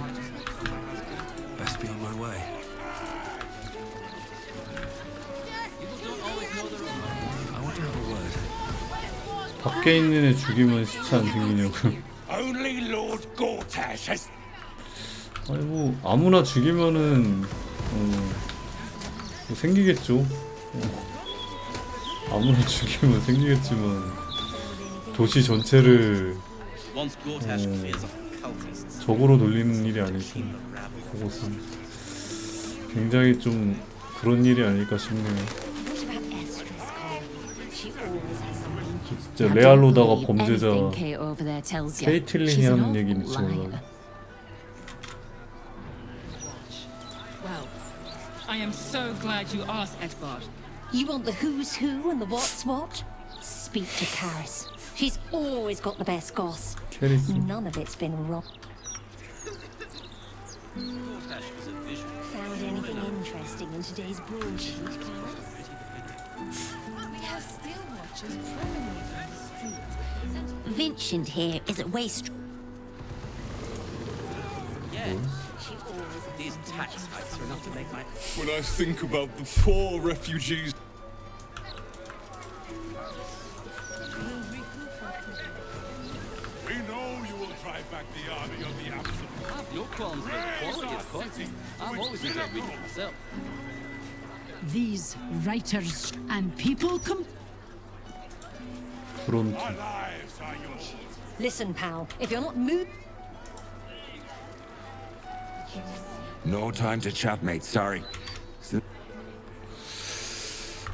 Speaker 9: Best be on my way. I want to have a word.
Speaker 1: 밖에 있는 애 죽이면 시체 안 생기냐고.
Speaker 5: Only Lord Gortash has.
Speaker 1: 아니 뭐 아무나 죽이면은 뭐 생기겠죠. 아무나 죽이면 생기겠지만 도시 전체를 적으로 돌리는 일이 아니고 그것은 굉장히 좀 그런 일이 아닐까 싶네요.
Speaker 13: What about Estra's call? She always has something.
Speaker 1: 진짜 레알로다가
Speaker 4: Believe
Speaker 1: 범죄자
Speaker 4: anything Kate over there tells you.
Speaker 1: 케이틀린이
Speaker 4: She's an
Speaker 1: 하는 얘기
Speaker 4: awful
Speaker 1: 미치겠네.
Speaker 4: liar.
Speaker 6: Well, I am so glad you asked, Edvard.
Speaker 13: You want the who's who and the what's what? Speak to Karis. She's always got the best goss.
Speaker 1: 캐리스.
Speaker 13: None of it's been wrong. Found anything interesting in today's broadsheet, Karis?
Speaker 8: We have steel watchers promenading in the streets.
Speaker 13: Vincent here is at waste.
Speaker 7: Yes. These tax hikes are enough to make my...
Speaker 14: When I think about the poor refugees...
Speaker 16: We know you will drive back the army of the absolute.
Speaker 7: I have no qualms with the quality of content. I've always enjoyed reading it myself.
Speaker 20: These writers and people
Speaker 1: 프론트.
Speaker 16: Our lives are yours.
Speaker 13: Listen, pal, if you're not moved.
Speaker 10: No time to chat, mate. Sorry.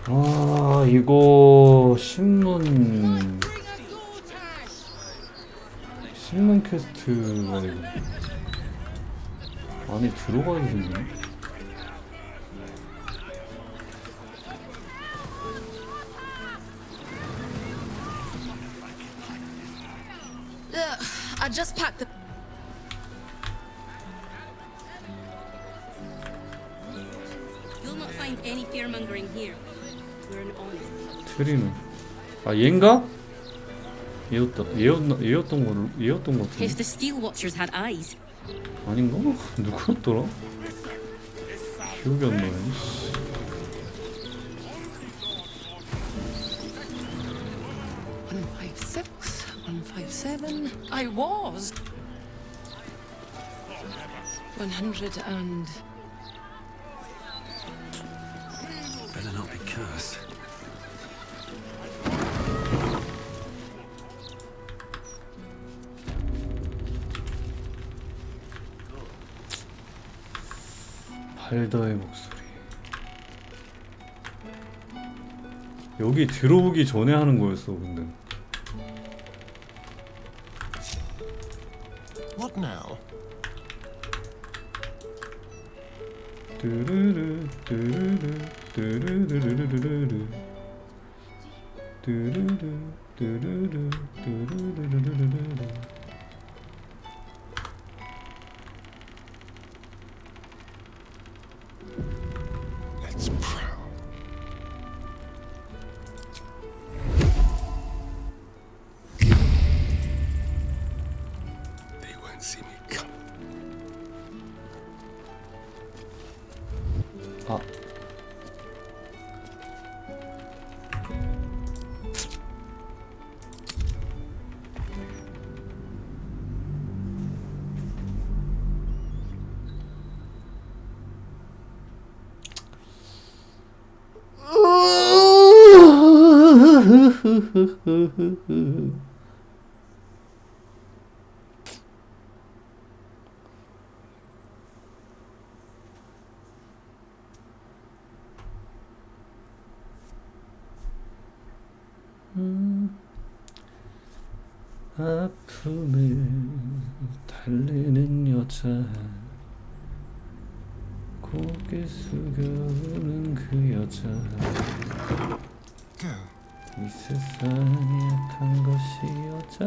Speaker 1: 아 이거 신문 퀘스트가 이거 안에 들어가야 생기네.
Speaker 8: I just packed the...
Speaker 21: You'll not find any fear-mongering here. We're an honest.
Speaker 1: 트리는 아 얘인가? 얘였던 것
Speaker 21: If
Speaker 1: 같은데.
Speaker 21: the Steel Watchers had eyes.
Speaker 1: 아닌가? 누구였더라? 기억이 안 나네.
Speaker 11: 156, 157. I was 100 and...
Speaker 9: Better not be cursed.
Speaker 1: 발다의 목소리. 여기 들어오기 전에 하는 거였어 근데.
Speaker 17: What now?
Speaker 1: 뚜루루 뚜루루 뚜루루루루루루 뚜루루 뚜루루 뚜루루루루루.
Speaker 17: Let's prowl. They won't see me come.
Speaker 1: 아. 아픔을 달래는 여자 고개 숙여오는 그 여자 이 세상에 약한 것이 여자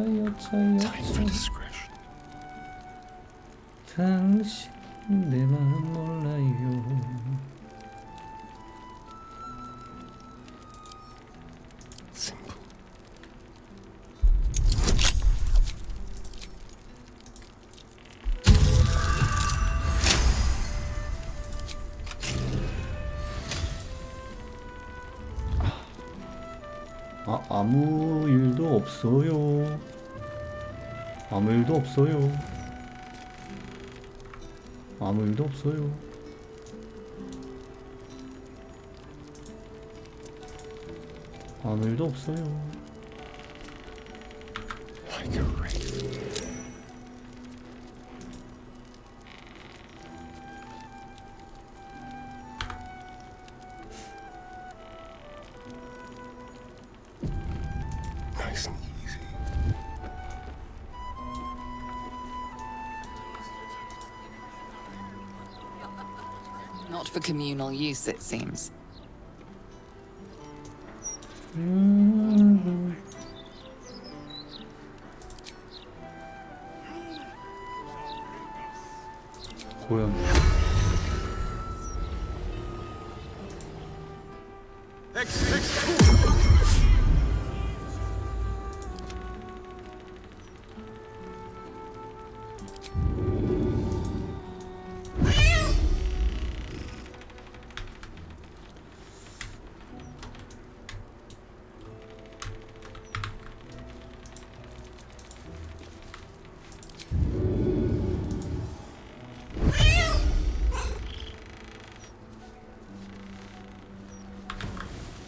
Speaker 1: 당신 내 마음 몰라요. 아, 아무 일도 없어요. 아무 일도 없어요. 아무 일도 없어요. 아무 일도 없어요.
Speaker 17: Nice
Speaker 11: Not for communal use, it seems.
Speaker 1: 고양.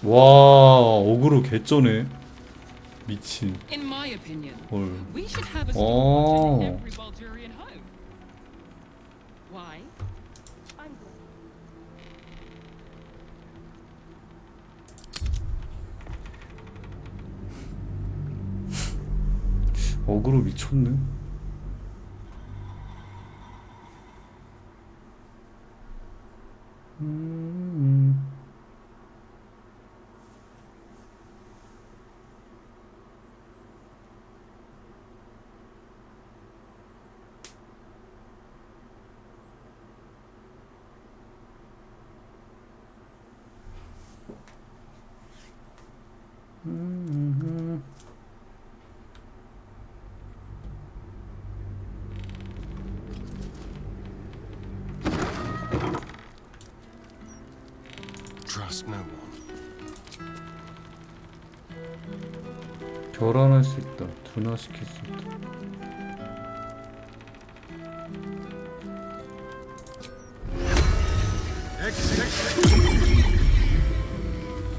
Speaker 1: 와, 어그로 개쩌네. 미친.
Speaker 6: In my opinion,
Speaker 1: 헐.
Speaker 6: we should have a stopwatch in
Speaker 1: 어.
Speaker 6: every Baldurian home. Why?
Speaker 1: 어그로 미쳤네.
Speaker 17: Trust no one.
Speaker 1: 결혼할 수 있다. 둔화시킬 수 있다.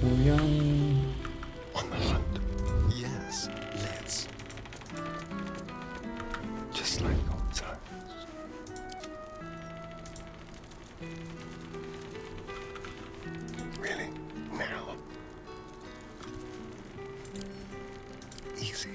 Speaker 1: 고양이.
Speaker 17: On the hunt. Yes, let's. Just like old times. Really? Now? Easy.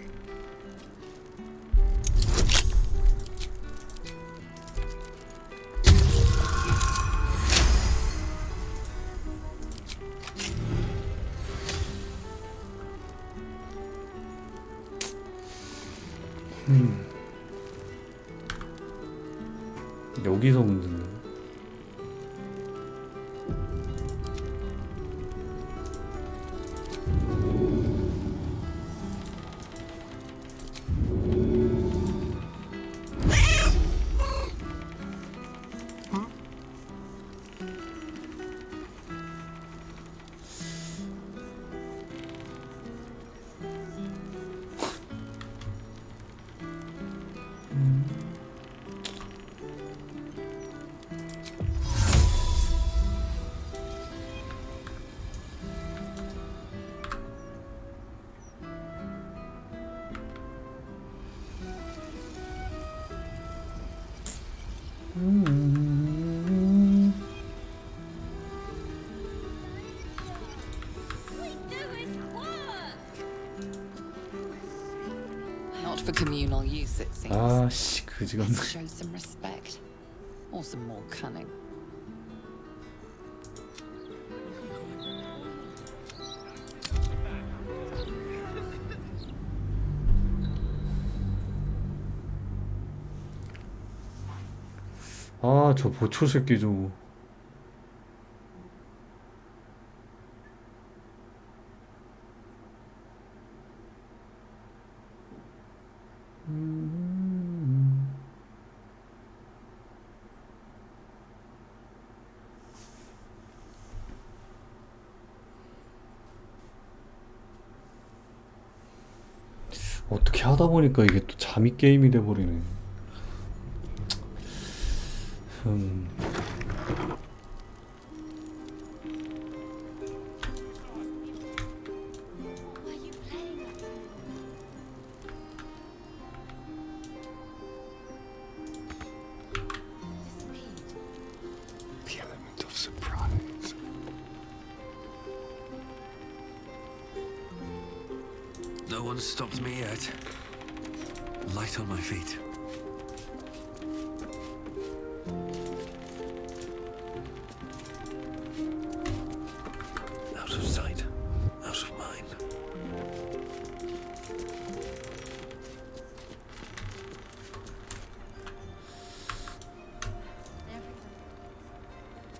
Speaker 1: 여기서 문제네.
Speaker 11: Not for communal use, it seems.
Speaker 1: 아, 씨, 그지 같네.
Speaker 11: Show some respect. Or some more cunning.
Speaker 1: 아, 저 보초 새끼 저거. 어떻게 하다 보니까 이게 또 잠이 게임이 돼버리네.
Speaker 17: The element of surprise.
Speaker 9: No one stopped me yet. Light on my feet.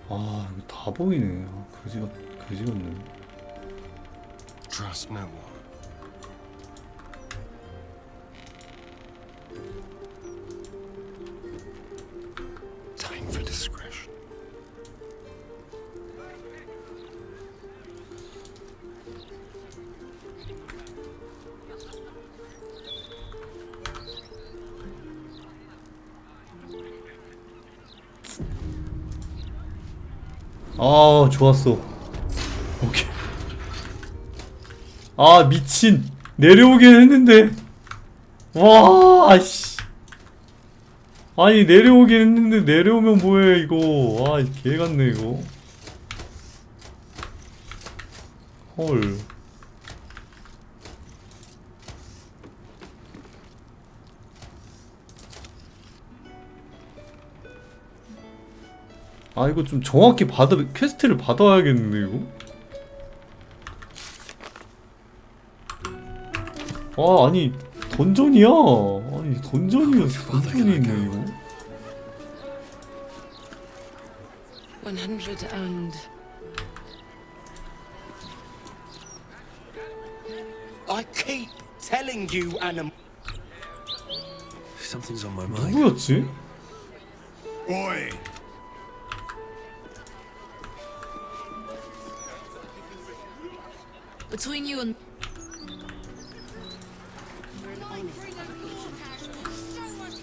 Speaker 1: 아 이거 다 보이네. 아, 그지 같네.
Speaker 17: Trust no one. Time for discretion.
Speaker 1: 아 좋았어. 오케이. 아 미친. 내려오긴 했는데. 와 씨. 아니 내려오긴 했는데 내려오면 뭐해 이거. 아 개같네 이거. 헐. 아 이거 좀 정확히 퀘스트를 받아야겠는데 이거? 아 아니 던전이야. 아니 던전이었어. 던전이 있네 이거.
Speaker 11: 100 and...
Speaker 24: I keep telling you, Anna.
Speaker 9: Something's on my mind.
Speaker 1: 누구였지?
Speaker 2: Oi!
Speaker 11: Between you and...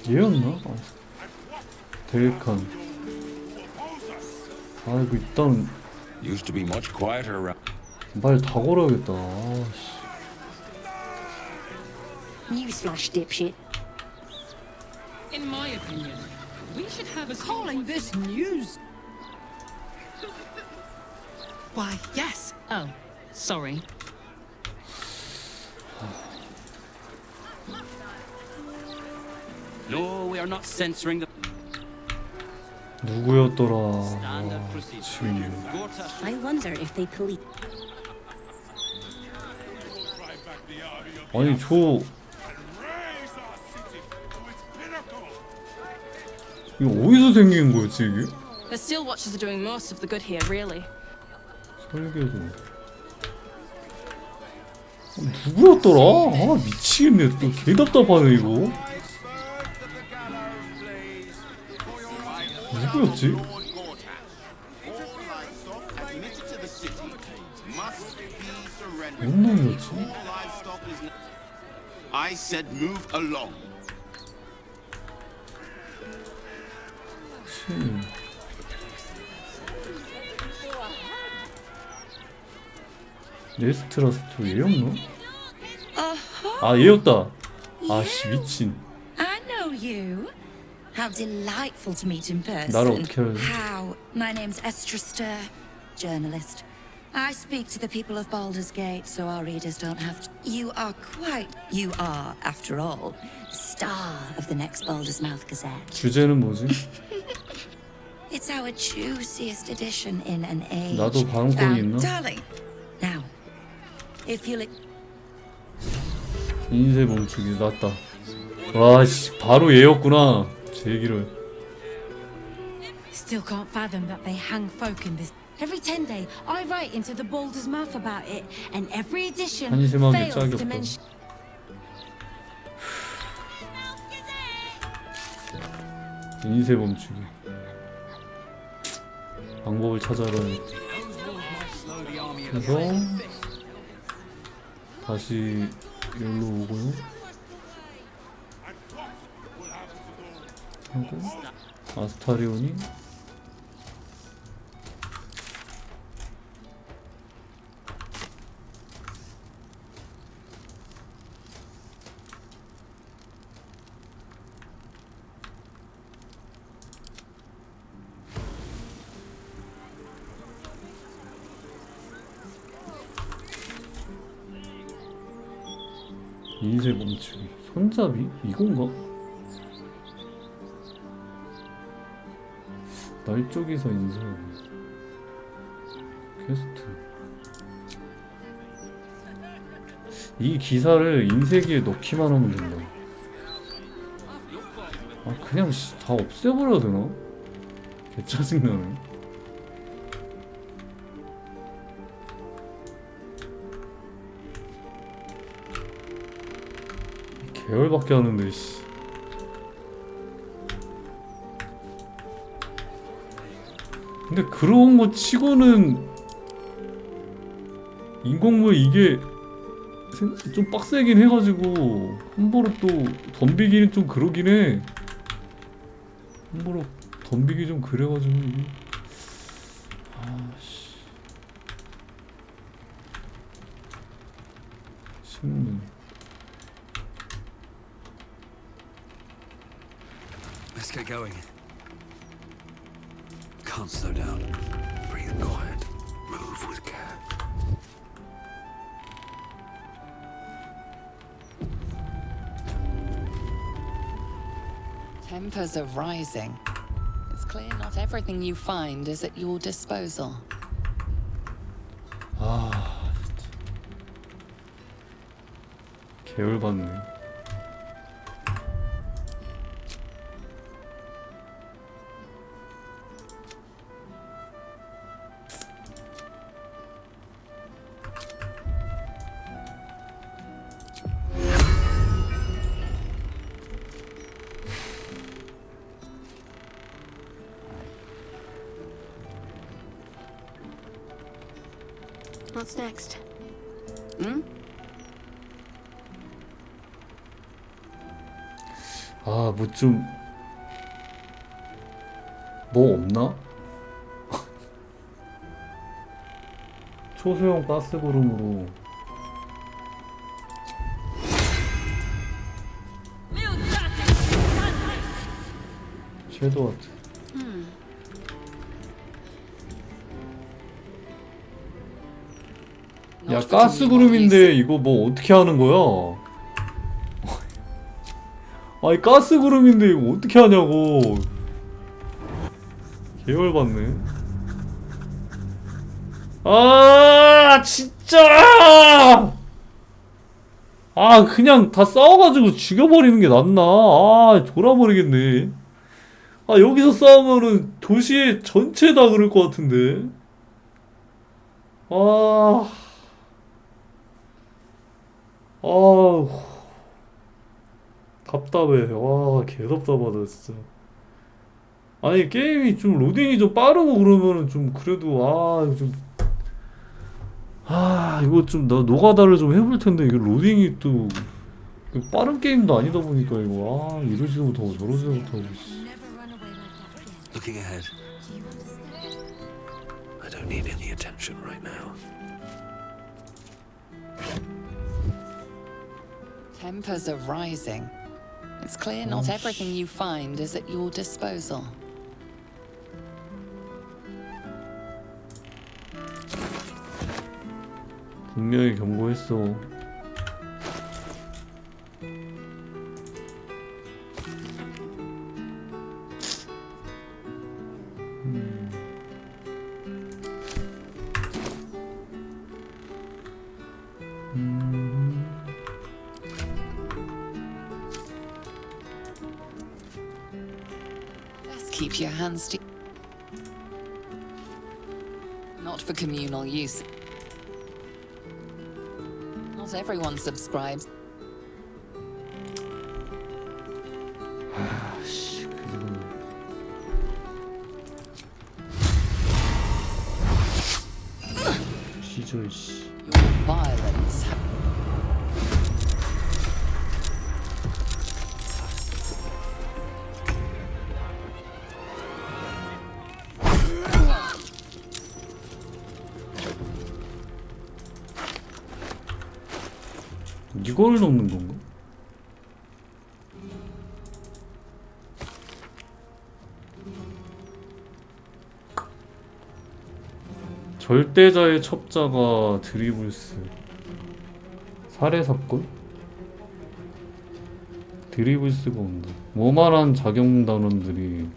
Speaker 1: 얘였나? 아, 데레칸. 아 이거 일단
Speaker 10: Used to be much quieter around.
Speaker 1: 말 다 걸어야겠다. 아씨.
Speaker 13: Newsflash, dipshit.
Speaker 6: In my opinion, we should have a calling this news.
Speaker 11: Why, yes.
Speaker 6: Oh, sorry.
Speaker 7: No, we are not censoring the
Speaker 1: 누구였더라.
Speaker 7: standard
Speaker 1: 아,
Speaker 7: procedure.
Speaker 1: 미치겠네.
Speaker 13: I wonder if they police.
Speaker 1: 아니 저 이거 어디서 생긴 거였지 이게?
Speaker 19: The Steel Watchers are doing most of the good here, really.
Speaker 1: 설계도 누구였더라? 아 미치겠네. 또 개답답하네 이거. 누구였지? 뭔 놈이었지?
Speaker 3: I said move along.
Speaker 1: 네스트라스토 얘였나? 아 얘였다. 아씨 미친.
Speaker 8: I know you. How delightful to meet in person.
Speaker 1: 나를 어떻게 알지?
Speaker 8: How? My name's Estrester, journalist. I speak to the people of Baldur's Gate so our readers don't have to. You are, after all, the star of the next Baldur's Mouth Gazette.
Speaker 1: 주제는 뭐지?
Speaker 8: It's our juiciest edition in an age.
Speaker 1: 나도 발언권이 있나?
Speaker 8: Darling, now, if you'll...
Speaker 1: 인쇄 멈추기 났다. 와씨 바로 얘였구나. 제 얘기를.
Speaker 12: Still can't fathom that they hang folk in this. Every 10 day, I write into the Baldur's Mouth about it, and every edition
Speaker 1: 한심하게
Speaker 12: fails to
Speaker 1: 짝이
Speaker 12: mention.
Speaker 1: 없다. 인쇄 멈추기. 방법을 찾아라. 그래서 다시 여기로 오고요. 하고 아스타리온이 인쇄 멈추기. 손잡이? 이건가? 날 쪽에서 인쇄하기. 퀘스트. 이 기사를 인쇄기에 넣기만 하면 된다. 아 그냥 다 없애버려야 되나? 개 짜증나네. 계열밖에 하는데 씨. 근데 그런 거 치고는 인공물 이게 좀 빡세긴 해가지고 함부로 또 덤비기는 좀 그러긴 해. 함부로 덤비기 좀 그래가지고 이게 아씨 신문.
Speaker 9: Let's get going. Can't slow down. Breathe quiet. Move with care.
Speaker 11: Tempers are rising. It's clear not everything you find is at your disposal.
Speaker 1: 아 진짜 계열받네.
Speaker 13: What's next?
Speaker 1: 아, 뭐 좀 뭐 없나? 초소형 가스 구름으로 섀도우 아트. 야, 가스 구름인데 이거 뭐 어떻게 하는 거야? 아니 가스 구름인데 이거 어떻게 하냐고. 계열받네. 아 진짜. 아 그냥 다 싸워가지고 죽여버리는 게 낫나. 아 돌아버리겠네. 아 여기서 싸우면은 도시 전체 다 그럴 것 같은데. 아. 아우 답답해. 와 개답답하다 진짜. 아니 게임이 좀 로딩이 좀 빠르고 그러면은 좀 그래도 이거 좀 나 노가다를 좀 해볼 텐데 이게 로딩이 또 빠른 게임도 아니다 보니까 이거 이러지도 못하고 저러지도 못하고.
Speaker 9: Looking ahead. I don't need any attention right now.
Speaker 11: Tempers are rising. It's clear not everything you find is at your disposal.
Speaker 1: 분명히 경고했어.
Speaker 11: Let's keep your hands to... Not for communal use. Not everyone subscribes.
Speaker 1: 뒤져 씨.
Speaker 11: Your violence.
Speaker 1: 이걸 넣는 건가? 절대자의 첩자가 드리블스. 살해사건? 드리블스가 온다. 오만한 자경단원들이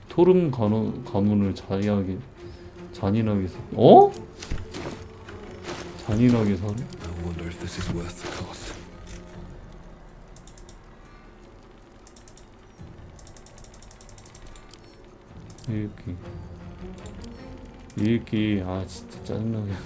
Speaker 1: 토름 가문을 잔인하게 어? 잔인하게 살해?
Speaker 9: I wonder if this is worth the cost.
Speaker 1: 읽기 진짜 짜증나게 하네.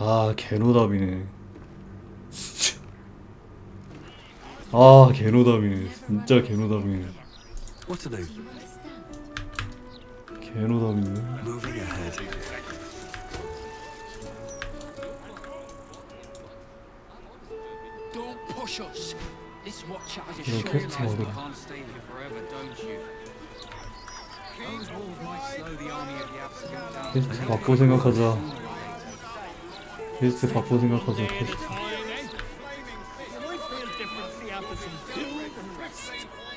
Speaker 1: 아 개노답이네 진짜. 아 개노답이네 진짜 개노답이네.
Speaker 9: What to do?
Speaker 1: 개노답이네.
Speaker 9: Moving ahead.
Speaker 7: Don't push us. This watch has a
Speaker 1: 이런
Speaker 7: short
Speaker 1: 퀘스트
Speaker 7: life. We
Speaker 1: 모드가.
Speaker 7: can't stay here forever, don't you? Those walls might slow the army of the Abscons down.
Speaker 1: 퀘스트 받고 생각하자. 퀘스트 받고 생각하자. 퀘스트.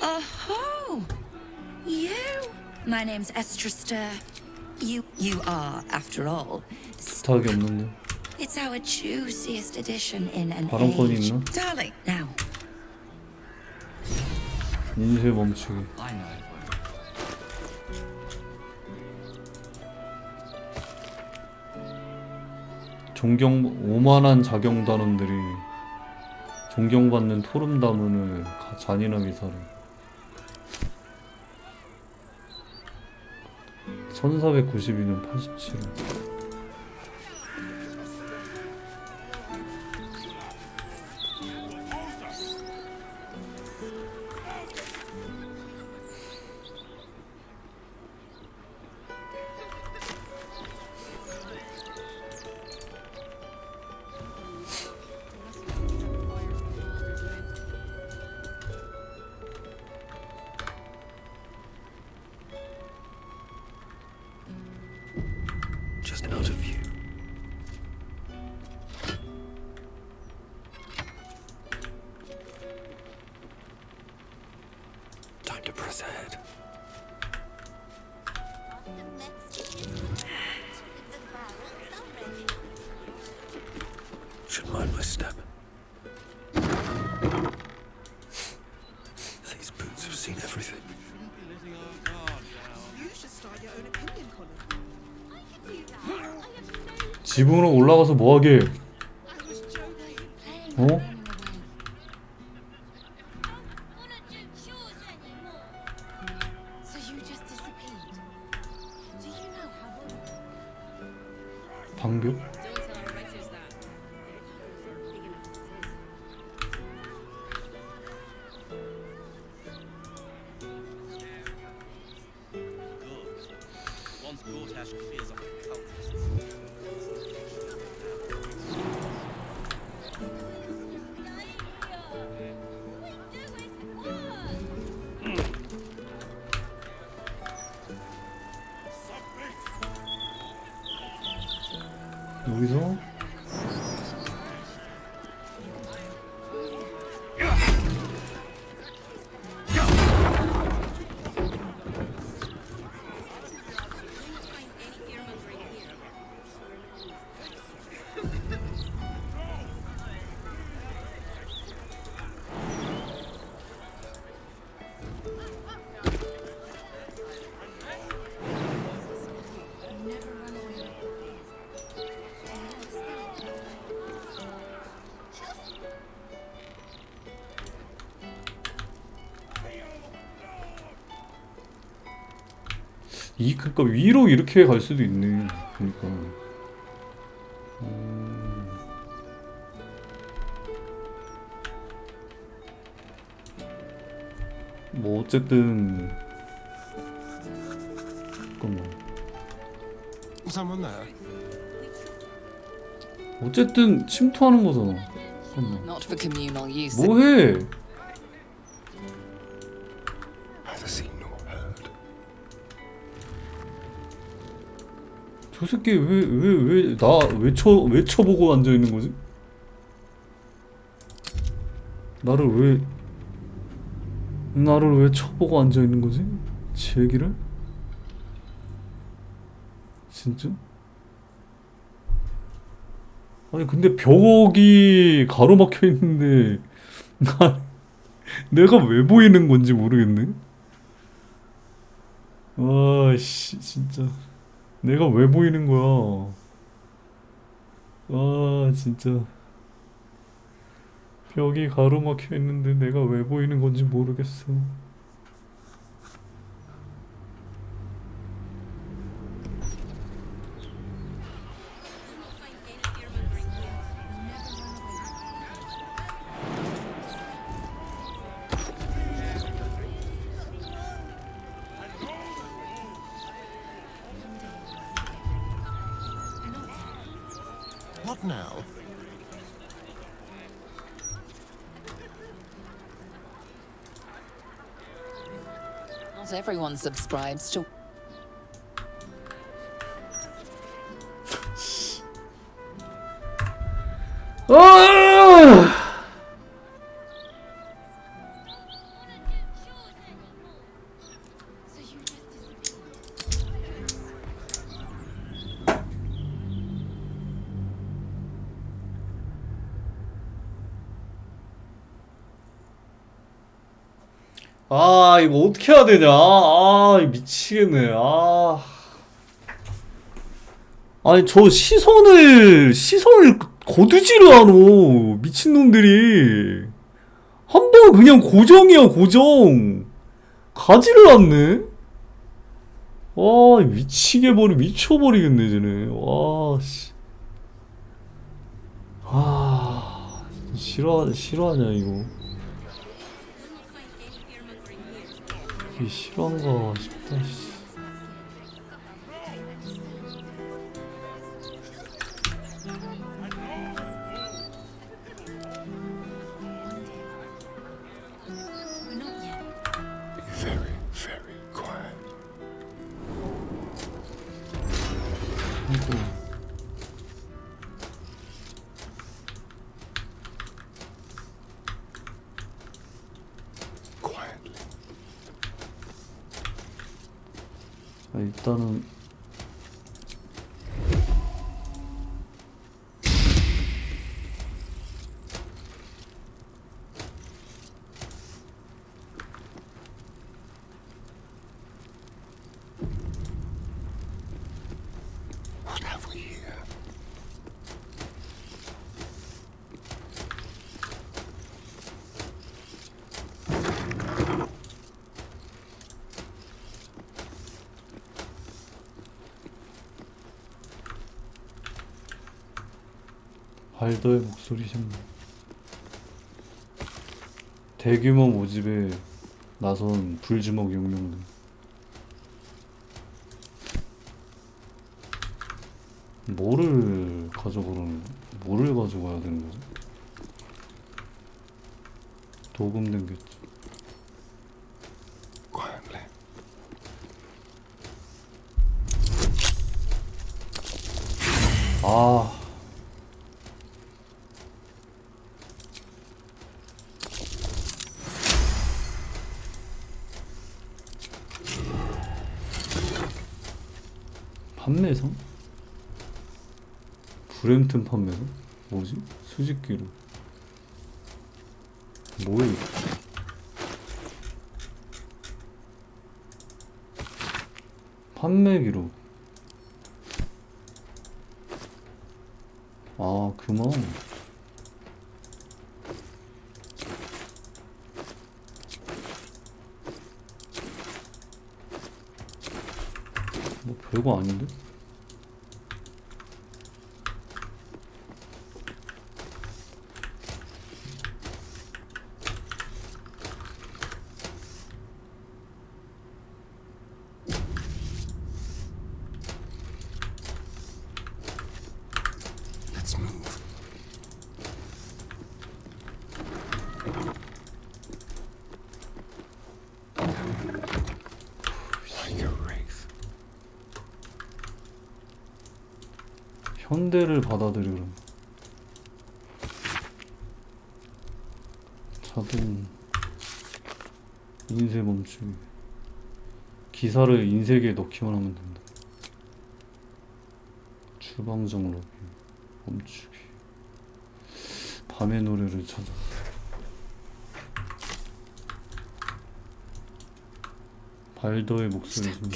Speaker 8: Oh, you? My name's Estrester. You are, after all.
Speaker 1: 부탁이 없는데.
Speaker 8: It's our juiciest edition in an
Speaker 1: 발언권이
Speaker 8: age.
Speaker 1: 있나?
Speaker 8: Darling, now.
Speaker 1: 인쇄 멈추기.
Speaker 7: I know.
Speaker 1: 오만한 자경 단원들이 존경받는 토름 다문을 잔인하게 살해. 1492년 87일.
Speaker 9: Just out of view. Time to press ahead. Should mind my step. These boots have seen everything.
Speaker 1: 지붕으로 올라가서 뭐하게? 어?
Speaker 12: So you just disappeared. Do you know how long?
Speaker 1: 방벽?
Speaker 21: Don't tell our writers that. They're big enough as it is.
Speaker 7: Once Gortash clears off the cultists.
Speaker 1: 여기서 그러니까 위로 이렇게 갈 수도 있네. 그러니까. 뭐 어쨌든 잠깐만.
Speaker 17: Someone there?
Speaker 1: 어쨌든 침투하는 거잖아. 잠깐만.
Speaker 11: Not for communal use.
Speaker 1: 뭐해?
Speaker 17: Neither seen nor heard.
Speaker 1: 저 새끼 왜 쳐보고 앉아 있는 거지? 나를 왜 쳐보고 앉아 있는 거지? 지 얘기를? 진짜? 아니 근데 벽이 가로막혀 있는데 내가 왜 보이는 건지 모르겠네. 아씨 진짜 내가 왜 보이는 거야? 아 진짜 벽이 가로막혀 있는데 내가 왜 보이는 건지 모르겠어.
Speaker 21: Find any fear-mongering
Speaker 17: now?
Speaker 11: Not everyone subscribes to.
Speaker 1: 아! 아, 이거 어떻게 해야 되냐? 아, 미치겠네. 아. 아니, 저 시선을 거두지를 않아. 미친놈들이. 한 번 그냥 고정이야, 고정. 가지를 않네? 와, 미쳐버리겠네, 쟤네. 와, 씨. 아, 싫어하냐, 이거. 이게 실화인가 싶다, 씨.
Speaker 17: Very, very quiet. Quietly.
Speaker 1: 자, 일단은
Speaker 17: What have we here?
Speaker 1: 발더의 목소리 좀 대규모 모집에 나선 불주먹 용병들. 뭐를 가져가라는 거야? 뭐를 가져가야 되는 거지? 도금 댕겼지.
Speaker 17: Quietly.
Speaker 1: 아. 판매상? 브램튼 판매상? 뭐지? 수직기로. 뭐야 이거? 판매 기록. 아, 그만. 뭐 별거 아닌데?
Speaker 17: Let's move. Like a wraith.
Speaker 1: 현대를 받아들이라. 자동 인쇄 멈추기. 기사를 인쇄기에 넣기만 하면 된다. 주방정 로비 멈추기. 밤의 노래를 찾아. 발더의 목소리 좀.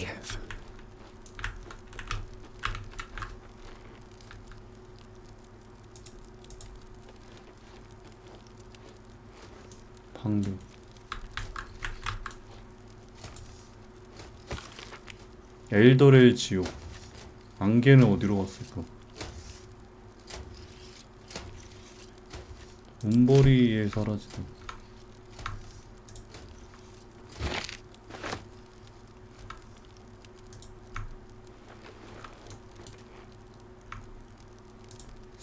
Speaker 1: 방벽. 엘더레의 지옥. 안개는 어디로 갔을까? 문버리에 사라지다.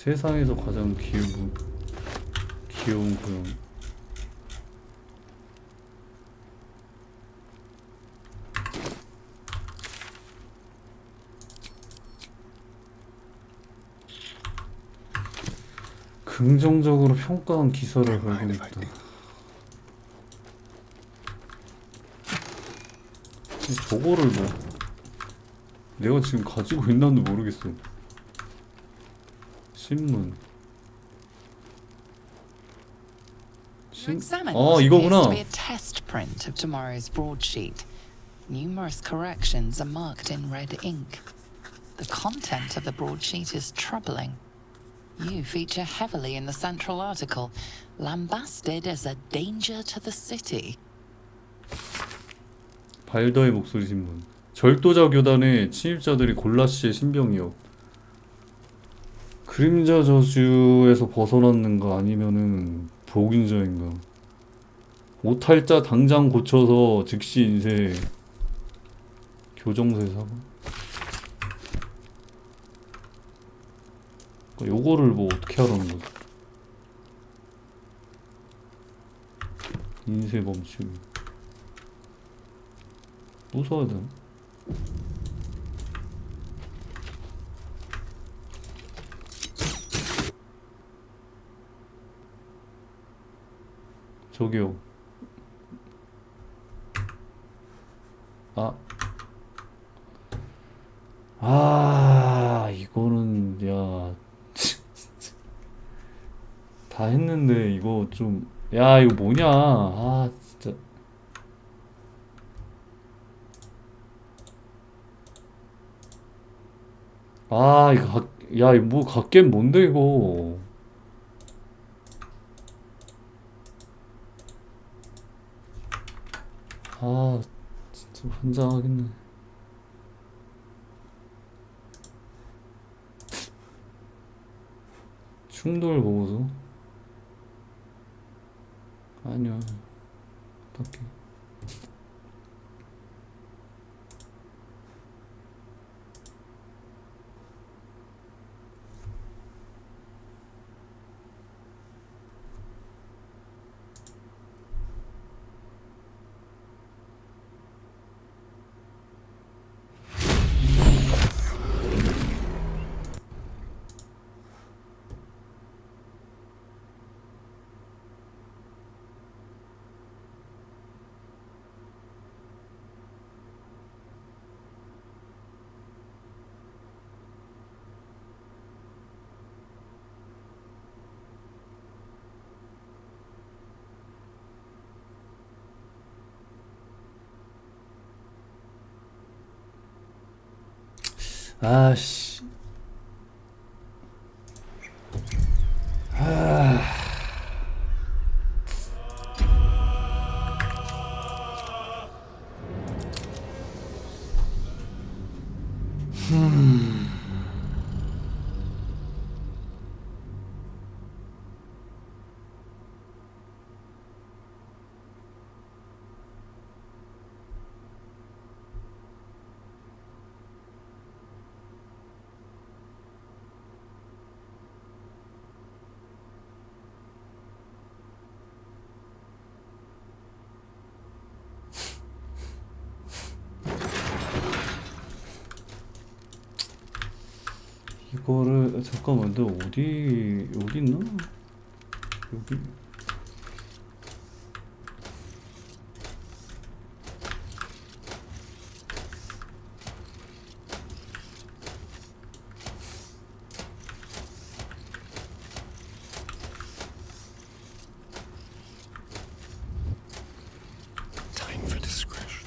Speaker 1: 세상에서 가장 귀여운 고양이. 긍정적으로 평가한 기사를 발견했다. 저거를 뭐 내가 지금 가지고 있나도 모르겠어. 신문.
Speaker 11: You examine
Speaker 1: 아,
Speaker 11: what appears
Speaker 1: 이거구나.
Speaker 11: to be a test print of tomorrow's broadsheet. Numerous corrections are marked in red ink. The content of the broadsheet is troubling. You feature heavily in the central article, lambasted as a danger to the city.
Speaker 1: 발더의 목소리 신문. 절도자 교단의 침입자들이 골라씨의 신병이요. 그림자 저주에서 벗어났는가 아니면은 복인자인가. 오탈자 당장 고쳐서 즉시 인쇄. 교정세 사과. 그러니까 요거를 뭐 어떻게 하라는 거지? 인쇄 멈추기. 또 써야 되나? 저기요. 이거는 야 다 했는데 이거 좀 이거 뭐냐. 진짜. 이거 뭐 갓겜 뭔데 이거. 진짜 환장하겠네. 충돌 보고서? 아니야. 딱히. 아씨. 이거를 잠깐만, 너 어디 있나? 여기.
Speaker 17: Time for discretion.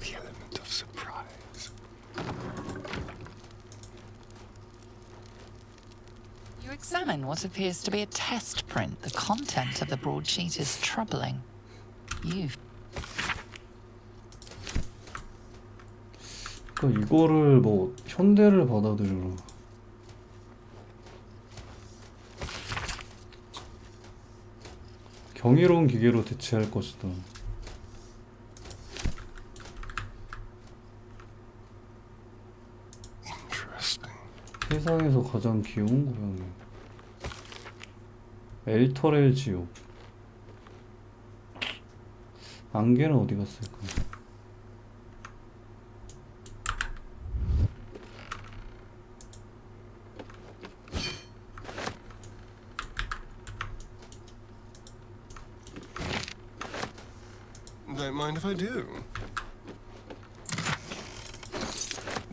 Speaker 17: The element of surprise.
Speaker 11: You examine what appears to be a test print. The content of the broadsheet is troubling.
Speaker 1: 그러니까 이거를 뭐 현대를 받아들여라. 경이로운 기계로 대체할 것이다. 세상에서 가장 귀여운 고양이. 엘터렐 지옥. 안개는 어디 갔을까?
Speaker 17: Don't mind if I do.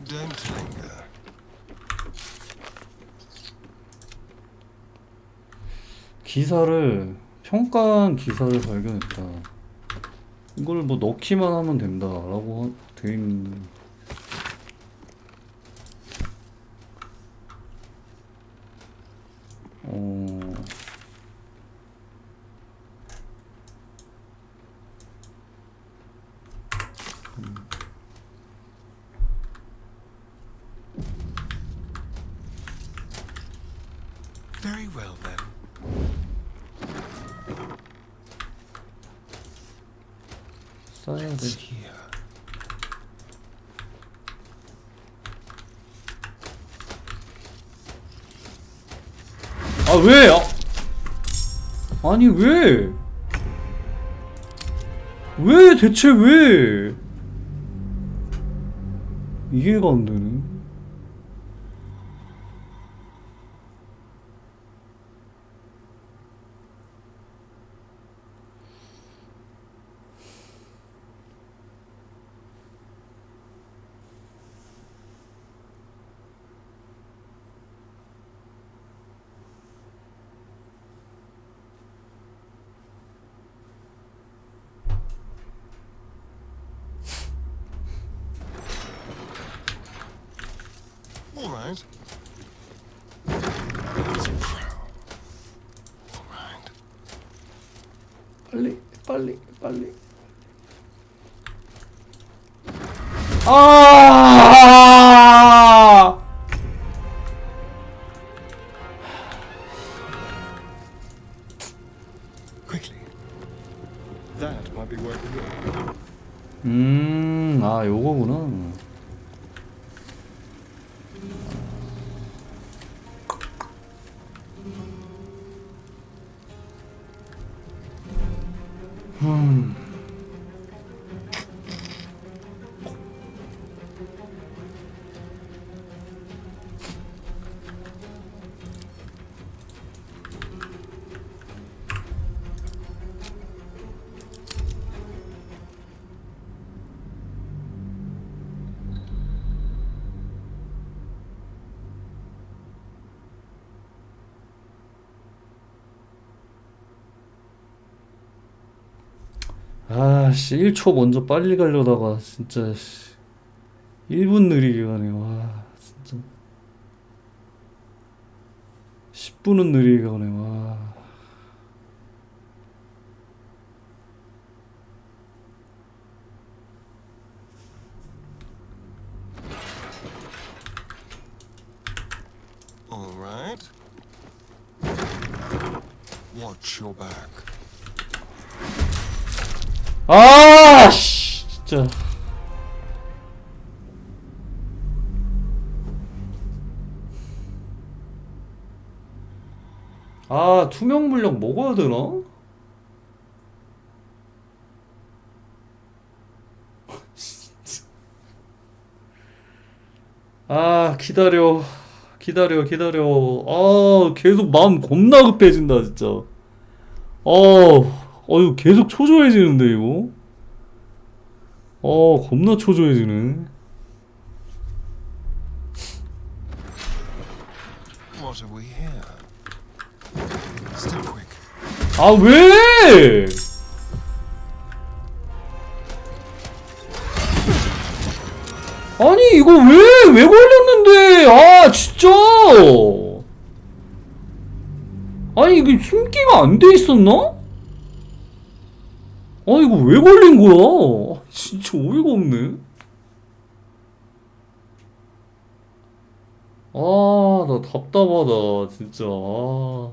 Speaker 17: Don't linger.
Speaker 1: 기사를 평가한 기사를 발견했다. 이걸 뭐 넣기만 하면 된다라고 돼 있는데.
Speaker 17: Very well then.
Speaker 1: 써야 돼. 아 왜? 아니 왜? 왜 대체 왜? 이해가 안 되네.
Speaker 17: All right.
Speaker 1: 빨리. 아!
Speaker 17: Quickly. That might be worth a go.
Speaker 1: 아, 요거구나. 아씨 1초 먼저 빨리 가려다가 진짜 1분 느리게 가네. 와 진짜 10분은 느리게 가네. 와.
Speaker 17: All right. Watch your back.
Speaker 1: 아, 씨, 진짜. 아, 투명 물약 먹어야 되나? 아, 기다려. 아, 계속 마음 겁나 급해진다, 진짜. 이거 계속 초조해지는데, 이거? 겁나 초조해지네.
Speaker 17: What have we here? Step quick.
Speaker 1: 아, 왜? 아니, 이거 왜 걸렸는데? 아, 진짜! 아니, 이게 숨기가 안 돼 있었나? 아, 이거 왜 걸린 거야? 진짜 어이가 없네. 아, 나 답답하다, 진짜. 아.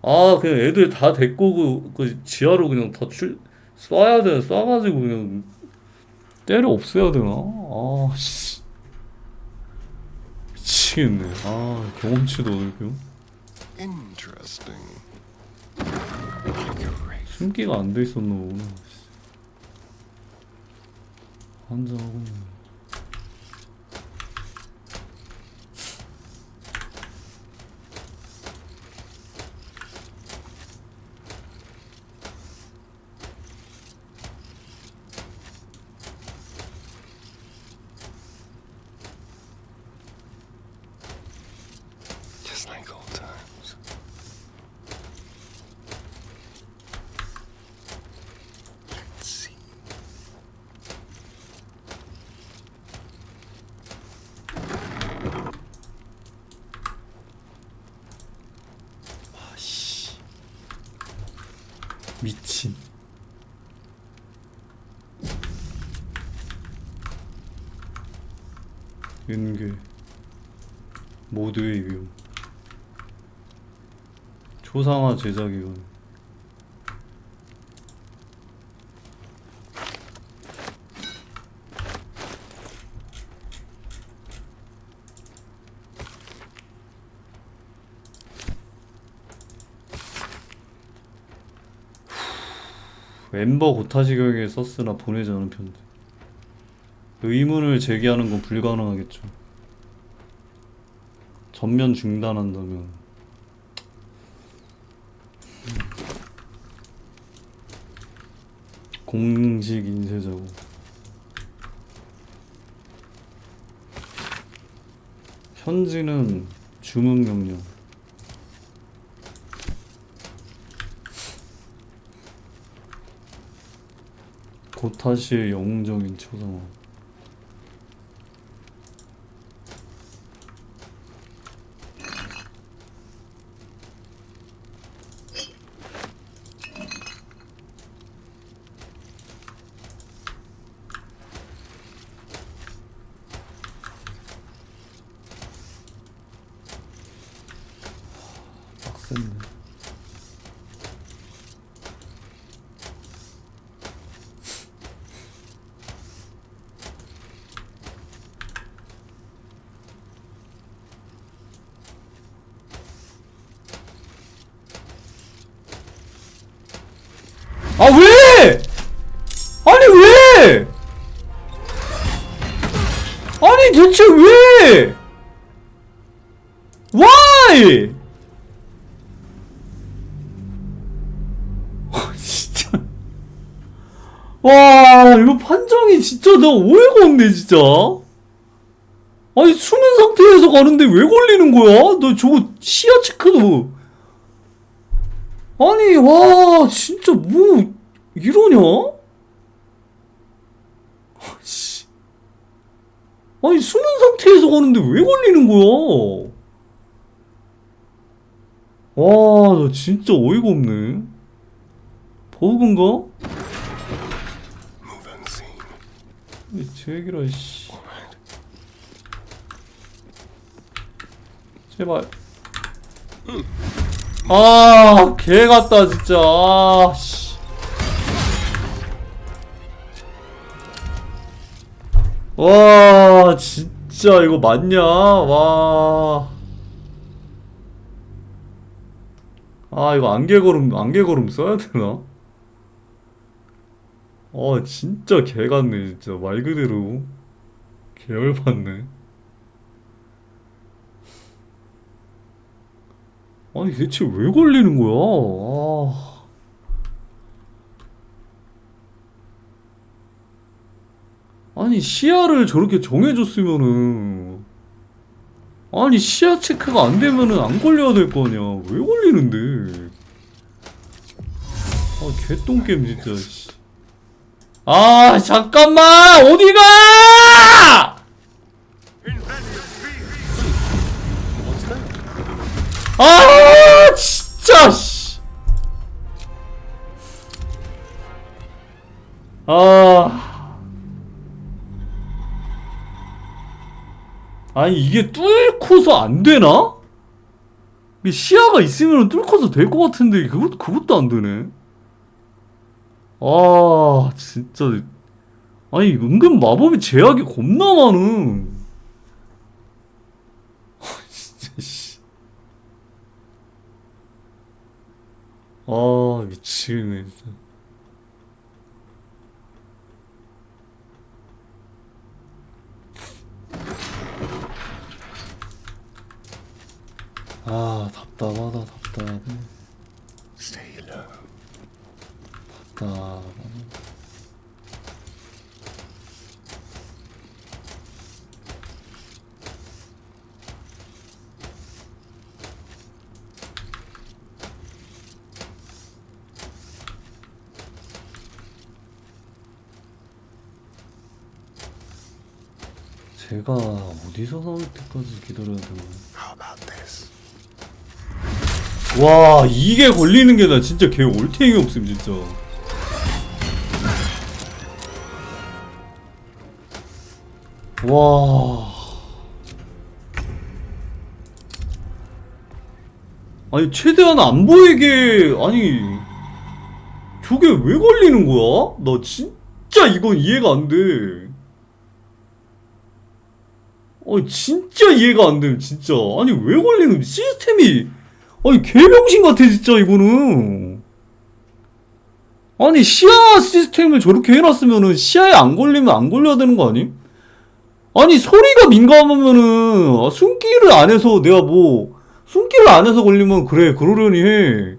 Speaker 1: 아 그냥 애들 다 데리고 그 지하로 그냥 다 쏴야 돼. 쏴가지고 그냥 때려 없애야 되나? 아 씨. 미치겠네. 아 경험치도 어렵고
Speaker 17: Interesting.
Speaker 1: 숨기가 안 돼 있었나 보구나. 한장하고
Speaker 17: Just like old times. Let's see.
Speaker 1: 아씨 미친. 윤괴 모두의 위험 초상화 제작이건 엠버 고타시경에 썼으나 보내지 않은 편지. 의문을 제기하는 건 불가능하겠죠. 전면 중단한다면 공식 인쇄자고 현지는 주문 명령 고타시의 영웅적인 초상화 빡센데. 아 왜? 아니 왜? 아니 대체 왜? Why? 진짜 와 이거 판정이 진짜 나 오해가 없네 진짜. 아니 숨은 상태에서 가는데 왜 걸리는 거야? 너 저거 시야 체크도 아니 와 진짜 뭐 이러냐? 아니 숨은 상태에서 가는데 왜 걸리는 거야? 와 나 진짜 어이가 없네. 버그인가? 제기라 씨. 제발. 아, 개 같다 진짜. 아, 씨. 와, 진짜 이거 맞냐? 와. 아, 이거 안개걸음 써야 되나? 진짜 개 같네 진짜 말 그대로 개열받네. 아니 대체 왜 걸리는 거야? 아니 시야를 저렇게 정해줬으면은 아니 시야 체크가 안 되면은 안 걸려야 될 거 아니야. 왜 걸리는데? 아 개똥겜 진짜. 씨. 아 잠깐만 어디가? 아 진짜 씨. 아니 이게 뚫고서 안 되나? 시야가 있으면 뚫고서 될 것 같은데 그것도 안 되네. 아 진짜. 아니 은근 마법이 제약이 겁나 많음. 진짜 씨. 아 미치겠네 진짜. 아 답답하다 답답해.
Speaker 17: Stay low.
Speaker 1: 답답하네. 제가 어디서 나올 때까지 기다려야 되나?
Speaker 17: How about this?
Speaker 1: 와 이게 걸리는 게 나 진짜 개 올탱이 없음 진짜. 와 아니 최대한 안 보이게. 아니 저게 왜 걸리는 거야? 나 진짜 이건 이해가 안 돼. 아니 진짜 이해가 안 돼 진짜. 아니 왜 걸리는 시스템이. 아니 개병신 같아 진짜 이거는. 아니 시야 시스템을 저렇게 해놨으면은 시야에 안 걸리면 안 걸려야 되는 거 아님? 아니 소리가 민감하면은 숨기를 안 해서 내가 뭐 숨기를 안 해서 걸리면 그래 그러려니 해.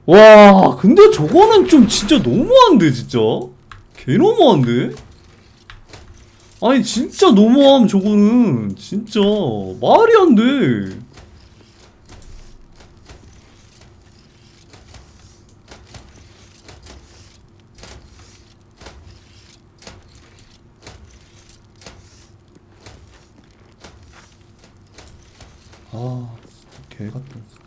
Speaker 1: 와 근데 저거는 좀 진짜 너무한데 진짜. 개 너무한데? 아니 진짜 너무함 저거는. 진짜 말이 안 돼. 아 진짜 개같다 진짜.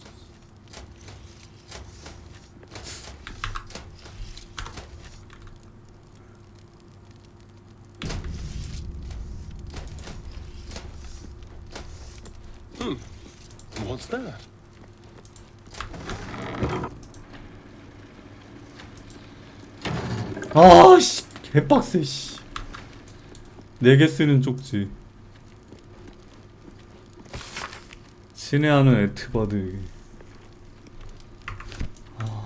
Speaker 17: What's that?
Speaker 1: 아씨 개빡세 씨. 4개 쓰는 쪽지. 친애하는 에트바드. 아.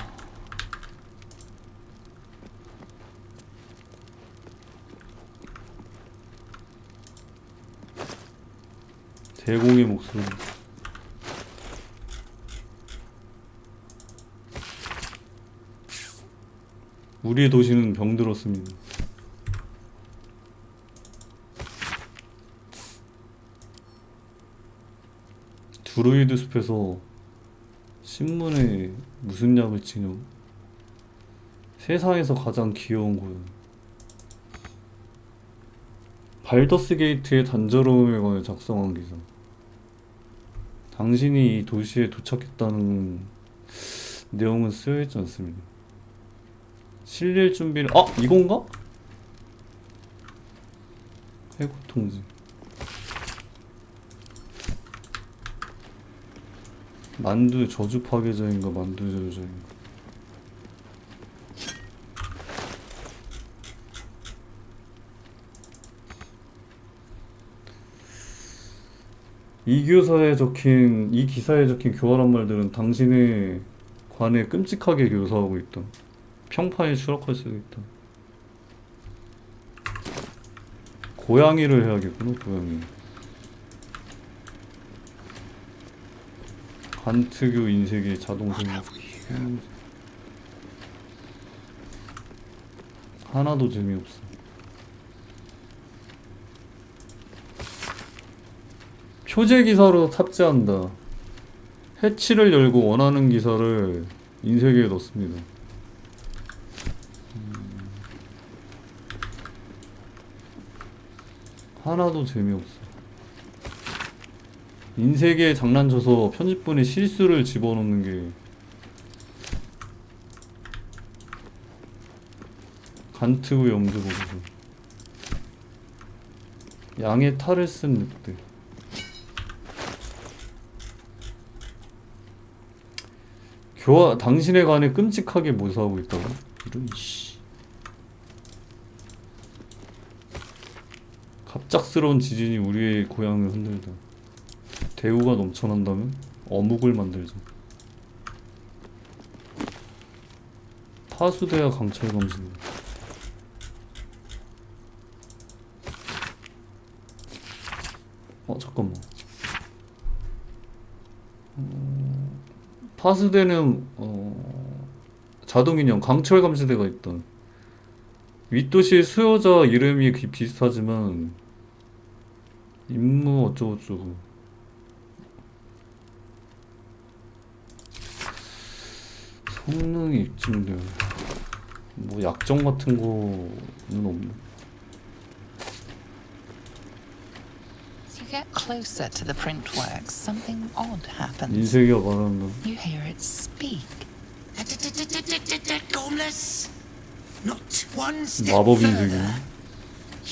Speaker 1: 대공의 목소리. 우리의 도시는 병들었습니다. 드루이드 숲에서 신문에 무슨 약을 치냐고. 세상에서 가장 귀여운 곳은 발더스 게이트의 단조로움에 관해 작성한 기사. 당신이 이 도시에 도착했다는 내용은 쓰여있지 않습니다. 실릴 준비를. 아! 이건가? 해고 통지. 만두 저주 파괴자인가 만두 저주자인가. 이 기사에 적힌 교활한 말들은 당신에 관해 끔찍하게 묘사하고 있다. 평판이 추락할 수도 있다. 고양이를 해야겠구나. 고양이. 간특유 인쇄기 자동생각. 하나도 재미없어. 표제 기사로 탑재한다. 해치를 열고 원하는 기사를 인쇄기에 넣습니다. 하나도 재미없어. 인쇄기에 장난쳐서 편집본에 실수를 집어넣는 게. 간트구 염주 보고서. 양의 탈을 쓴 늑대. 당신에 관해 끔찍하게 묘사하고 있다고? 이런 씨. 갑작스러운 지진이 우리의 고향을 흔들다. 대우가 넘쳐난다면 어묵을 만들자. 파수대와 강철 검진. 잠깐만. 파수대는 자동인형 강철 감시대가 있던. 윗도시 수요자 이름이 비슷하지만 임무 어쩌고저쩌고. 성능이 입증되어. 뭐 약점 같은 거는 없네.
Speaker 11: As you get closer to the print works, something odd happens.
Speaker 1: 인쇄기가 말한다.
Speaker 11: You hear it speak.
Speaker 5: Gormless, not one step
Speaker 1: 마법
Speaker 5: further.
Speaker 1: 인쇄기네.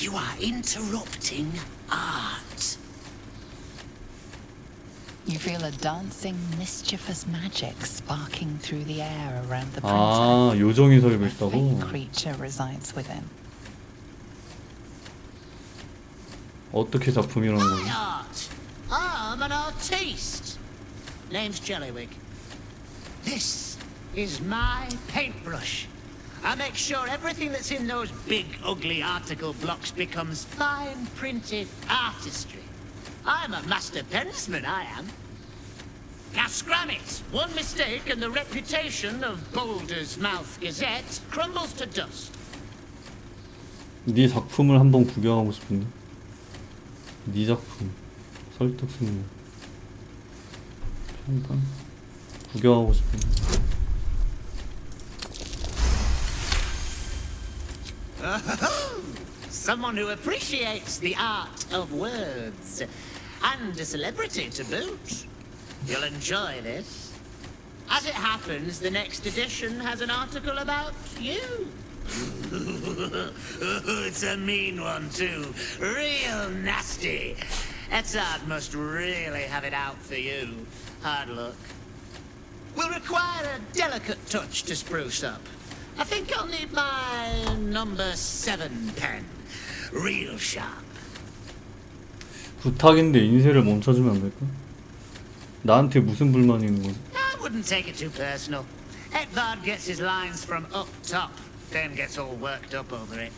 Speaker 5: You are interrupting art.
Speaker 11: You feel a dancing, mischievous magic sparking through the air around the printer.
Speaker 1: 아, 요정이
Speaker 11: A
Speaker 1: 설계했다고?
Speaker 11: faint creature resides within.
Speaker 1: 어떻게 작품이라는 거지?
Speaker 15: Art. I'm an artiste. Name's Jellywig. This is my paintbrush. I make sure everything that's in those big, ugly article blocks becomes fine printed artistry. I'm a master pensman, I am. Now scram it! One mistake and the reputation of Boulder's Mouth Gazette crumbles to dust.
Speaker 1: 네 작품을 한번 구경하고 싶은데. 네 작품 설득 승리 평판 구경하고 싶은데.
Speaker 15: Someone who appreciates the art of words. And a celebrity to boot. You'll enjoy this. As it happens, the next edition has an article about you. It's a mean one, too. Real nasty. Edzard must really have it out for you. Hard luck. Will require a delicate touch to spruce up. I think I'll need my number 7 pen. Real sharp.
Speaker 1: 부탁인데 인쇄를 멈춰주면 안 될까? 나한테 무슨 불만이 있는 거지?
Speaker 15: I wouldn't take it too personal. Edvard gets his lines from up top, then gets all worked up over it.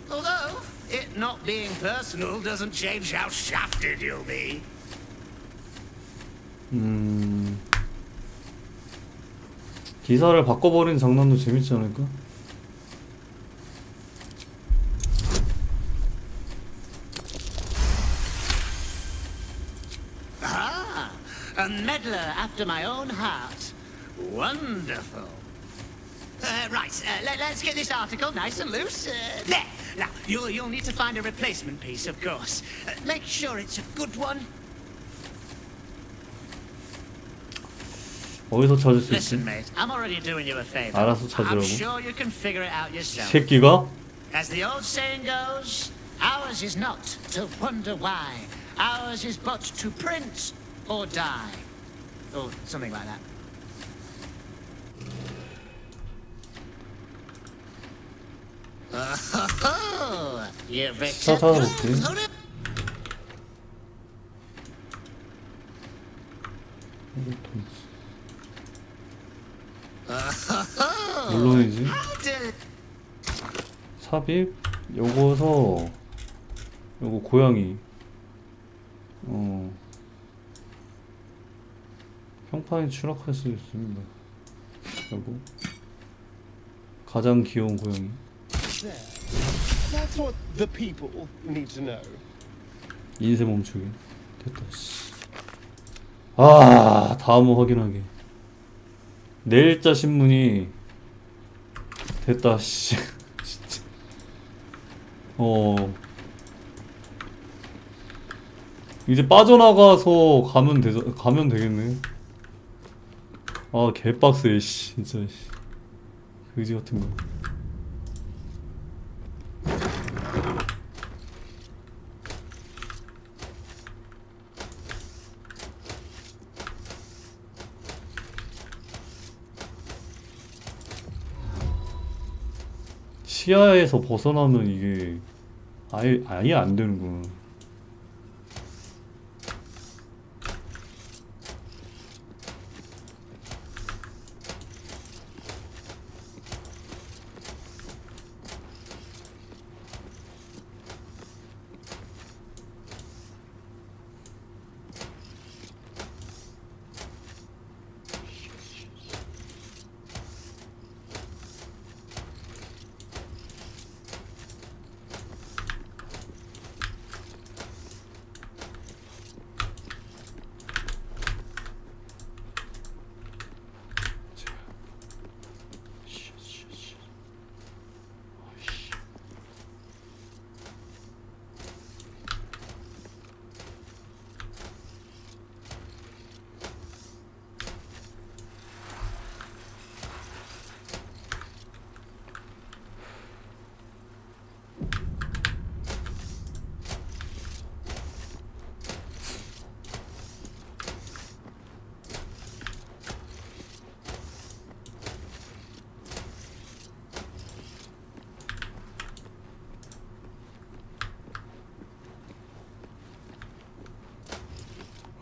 Speaker 15: Although, it not being personal doesn't change how shafted you'll be.
Speaker 1: 기사를 바꿔버리는 장난도 재밌지 않을까?
Speaker 15: Ah, a meddler after my own heart. Wonderful. Let's get this article nice and loose. There. Now, you'll need to find a replacement piece, of course. Make sure it's a good one.
Speaker 1: 어디서 찾을 수 있지?
Speaker 15: Listen, mate, I'm already doing you a favor.
Speaker 1: 알아서 찾으라고?
Speaker 15: I'm sure you can figure it out yourself.
Speaker 1: 새끼가?
Speaker 15: As the old saying goes, ours is not to wonder why. Ours is but to print or die. Or something like that. Oh, you've
Speaker 1: 차 찾아볼게. 물론이지. 삽입 요거서 요거 고양이 평판이 추락할 수 있습니다. 요거 가장 귀여운 고양이.
Speaker 17: There. That's what the people need to know.
Speaker 1: 인쇄 멈추기. 됐다. 씨. 아, 다음 확인하기. 내일자 신문이 됐다. 씨. 진짜. 이제 빠져나가서 가면 되겠네. 아, 개빡세. 씨. 진짜. 씨. 그지 같은 거. 시야에서 벗어나면 이게 아예 안 되는구나.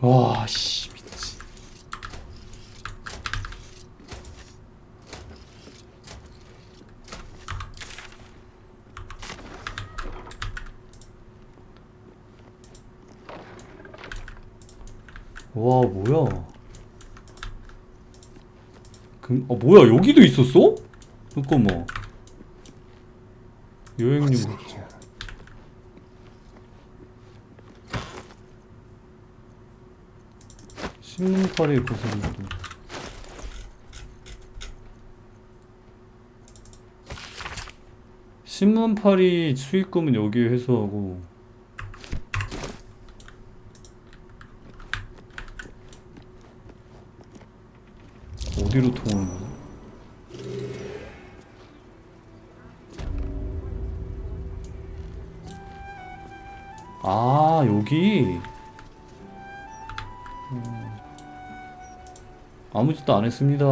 Speaker 1: 와, 씨, 미치. 와, 뭐야. 뭐야, 여기도 있었어? 잠깐만. 여행용 복장. 신문팔이 고생도. 신문팔이 수익금은 여기에 회수하고. 어디로 통하는 거야? 아, 여기. 아무 짓도 안 했습니다.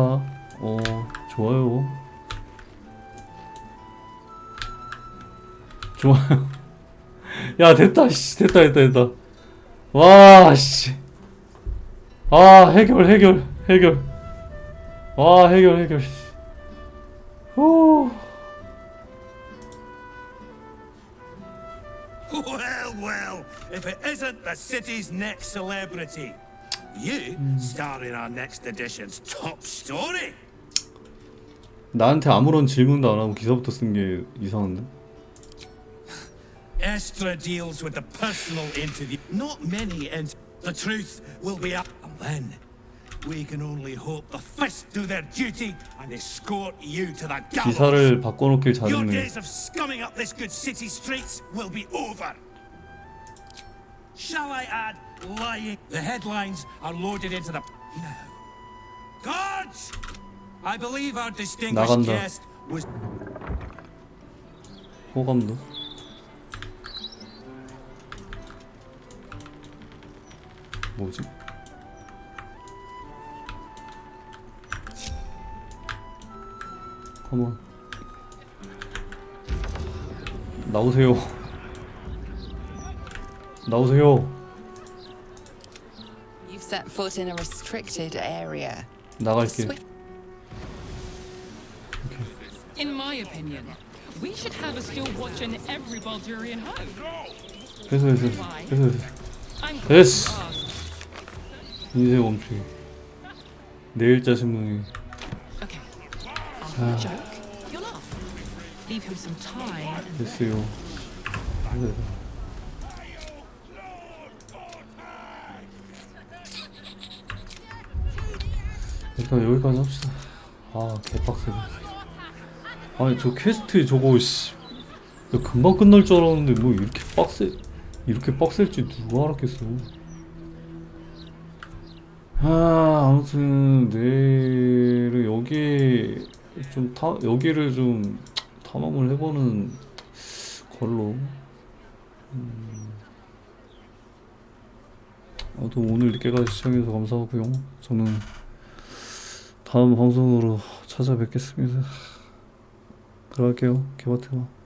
Speaker 1: 좋아요. 좋아요. 야, 됐다, 씨. 됐다. 와, 씨. 아, 해결. 와, 해결. 후.
Speaker 5: Well, if it isn't the city's next celebrity, you star in our next edition's top story.
Speaker 1: 나한테 아무런 질문도 안 하고 기사부터 쓴 게 이상한데?
Speaker 5: Estra deals with the personal interview. Not many, and the truth will be up. And then we can only hope the fists do their duty and escort you to the gallows.
Speaker 1: 기사를 바꿔놓길
Speaker 5: Your
Speaker 1: 잘했네.
Speaker 5: days of scumming up this good city streets will be over. Shall I add lying? The headlines are loaded into the... No. Guards! I believe our distinguished
Speaker 1: 나간다.
Speaker 5: guest was...
Speaker 1: 호감도. 뭐지? 컴온. 나오세요.
Speaker 11: You've set foot in a restricted area.
Speaker 1: 나갈게.
Speaker 6: In my opinion, we should have a still watch in every Baldurian home.
Speaker 1: 됐어.
Speaker 6: I'm glad
Speaker 1: 됐어.
Speaker 6: you asked.
Speaker 1: 인생 멈추기. 내일자 신문이.
Speaker 6: Okay. I'll joke. You'll laugh. Leave him some time.
Speaker 1: 됐어요. 일단 여기까지 합시다. 아, 개빡세네. 아니, 저 퀘스트 저거 씨, 금방 끝날 줄 알았는데 뭐 이렇게 빡셀지 누가 알았겠어. 아무튼 내일은 여기를 좀 탐험을 해보는 걸로. 아무튼 오늘 늦게까지 시청해서 감사하고요. 저는 다음 방송으로 찾아뵙겠습니다. 들어갈게요. 개바테마.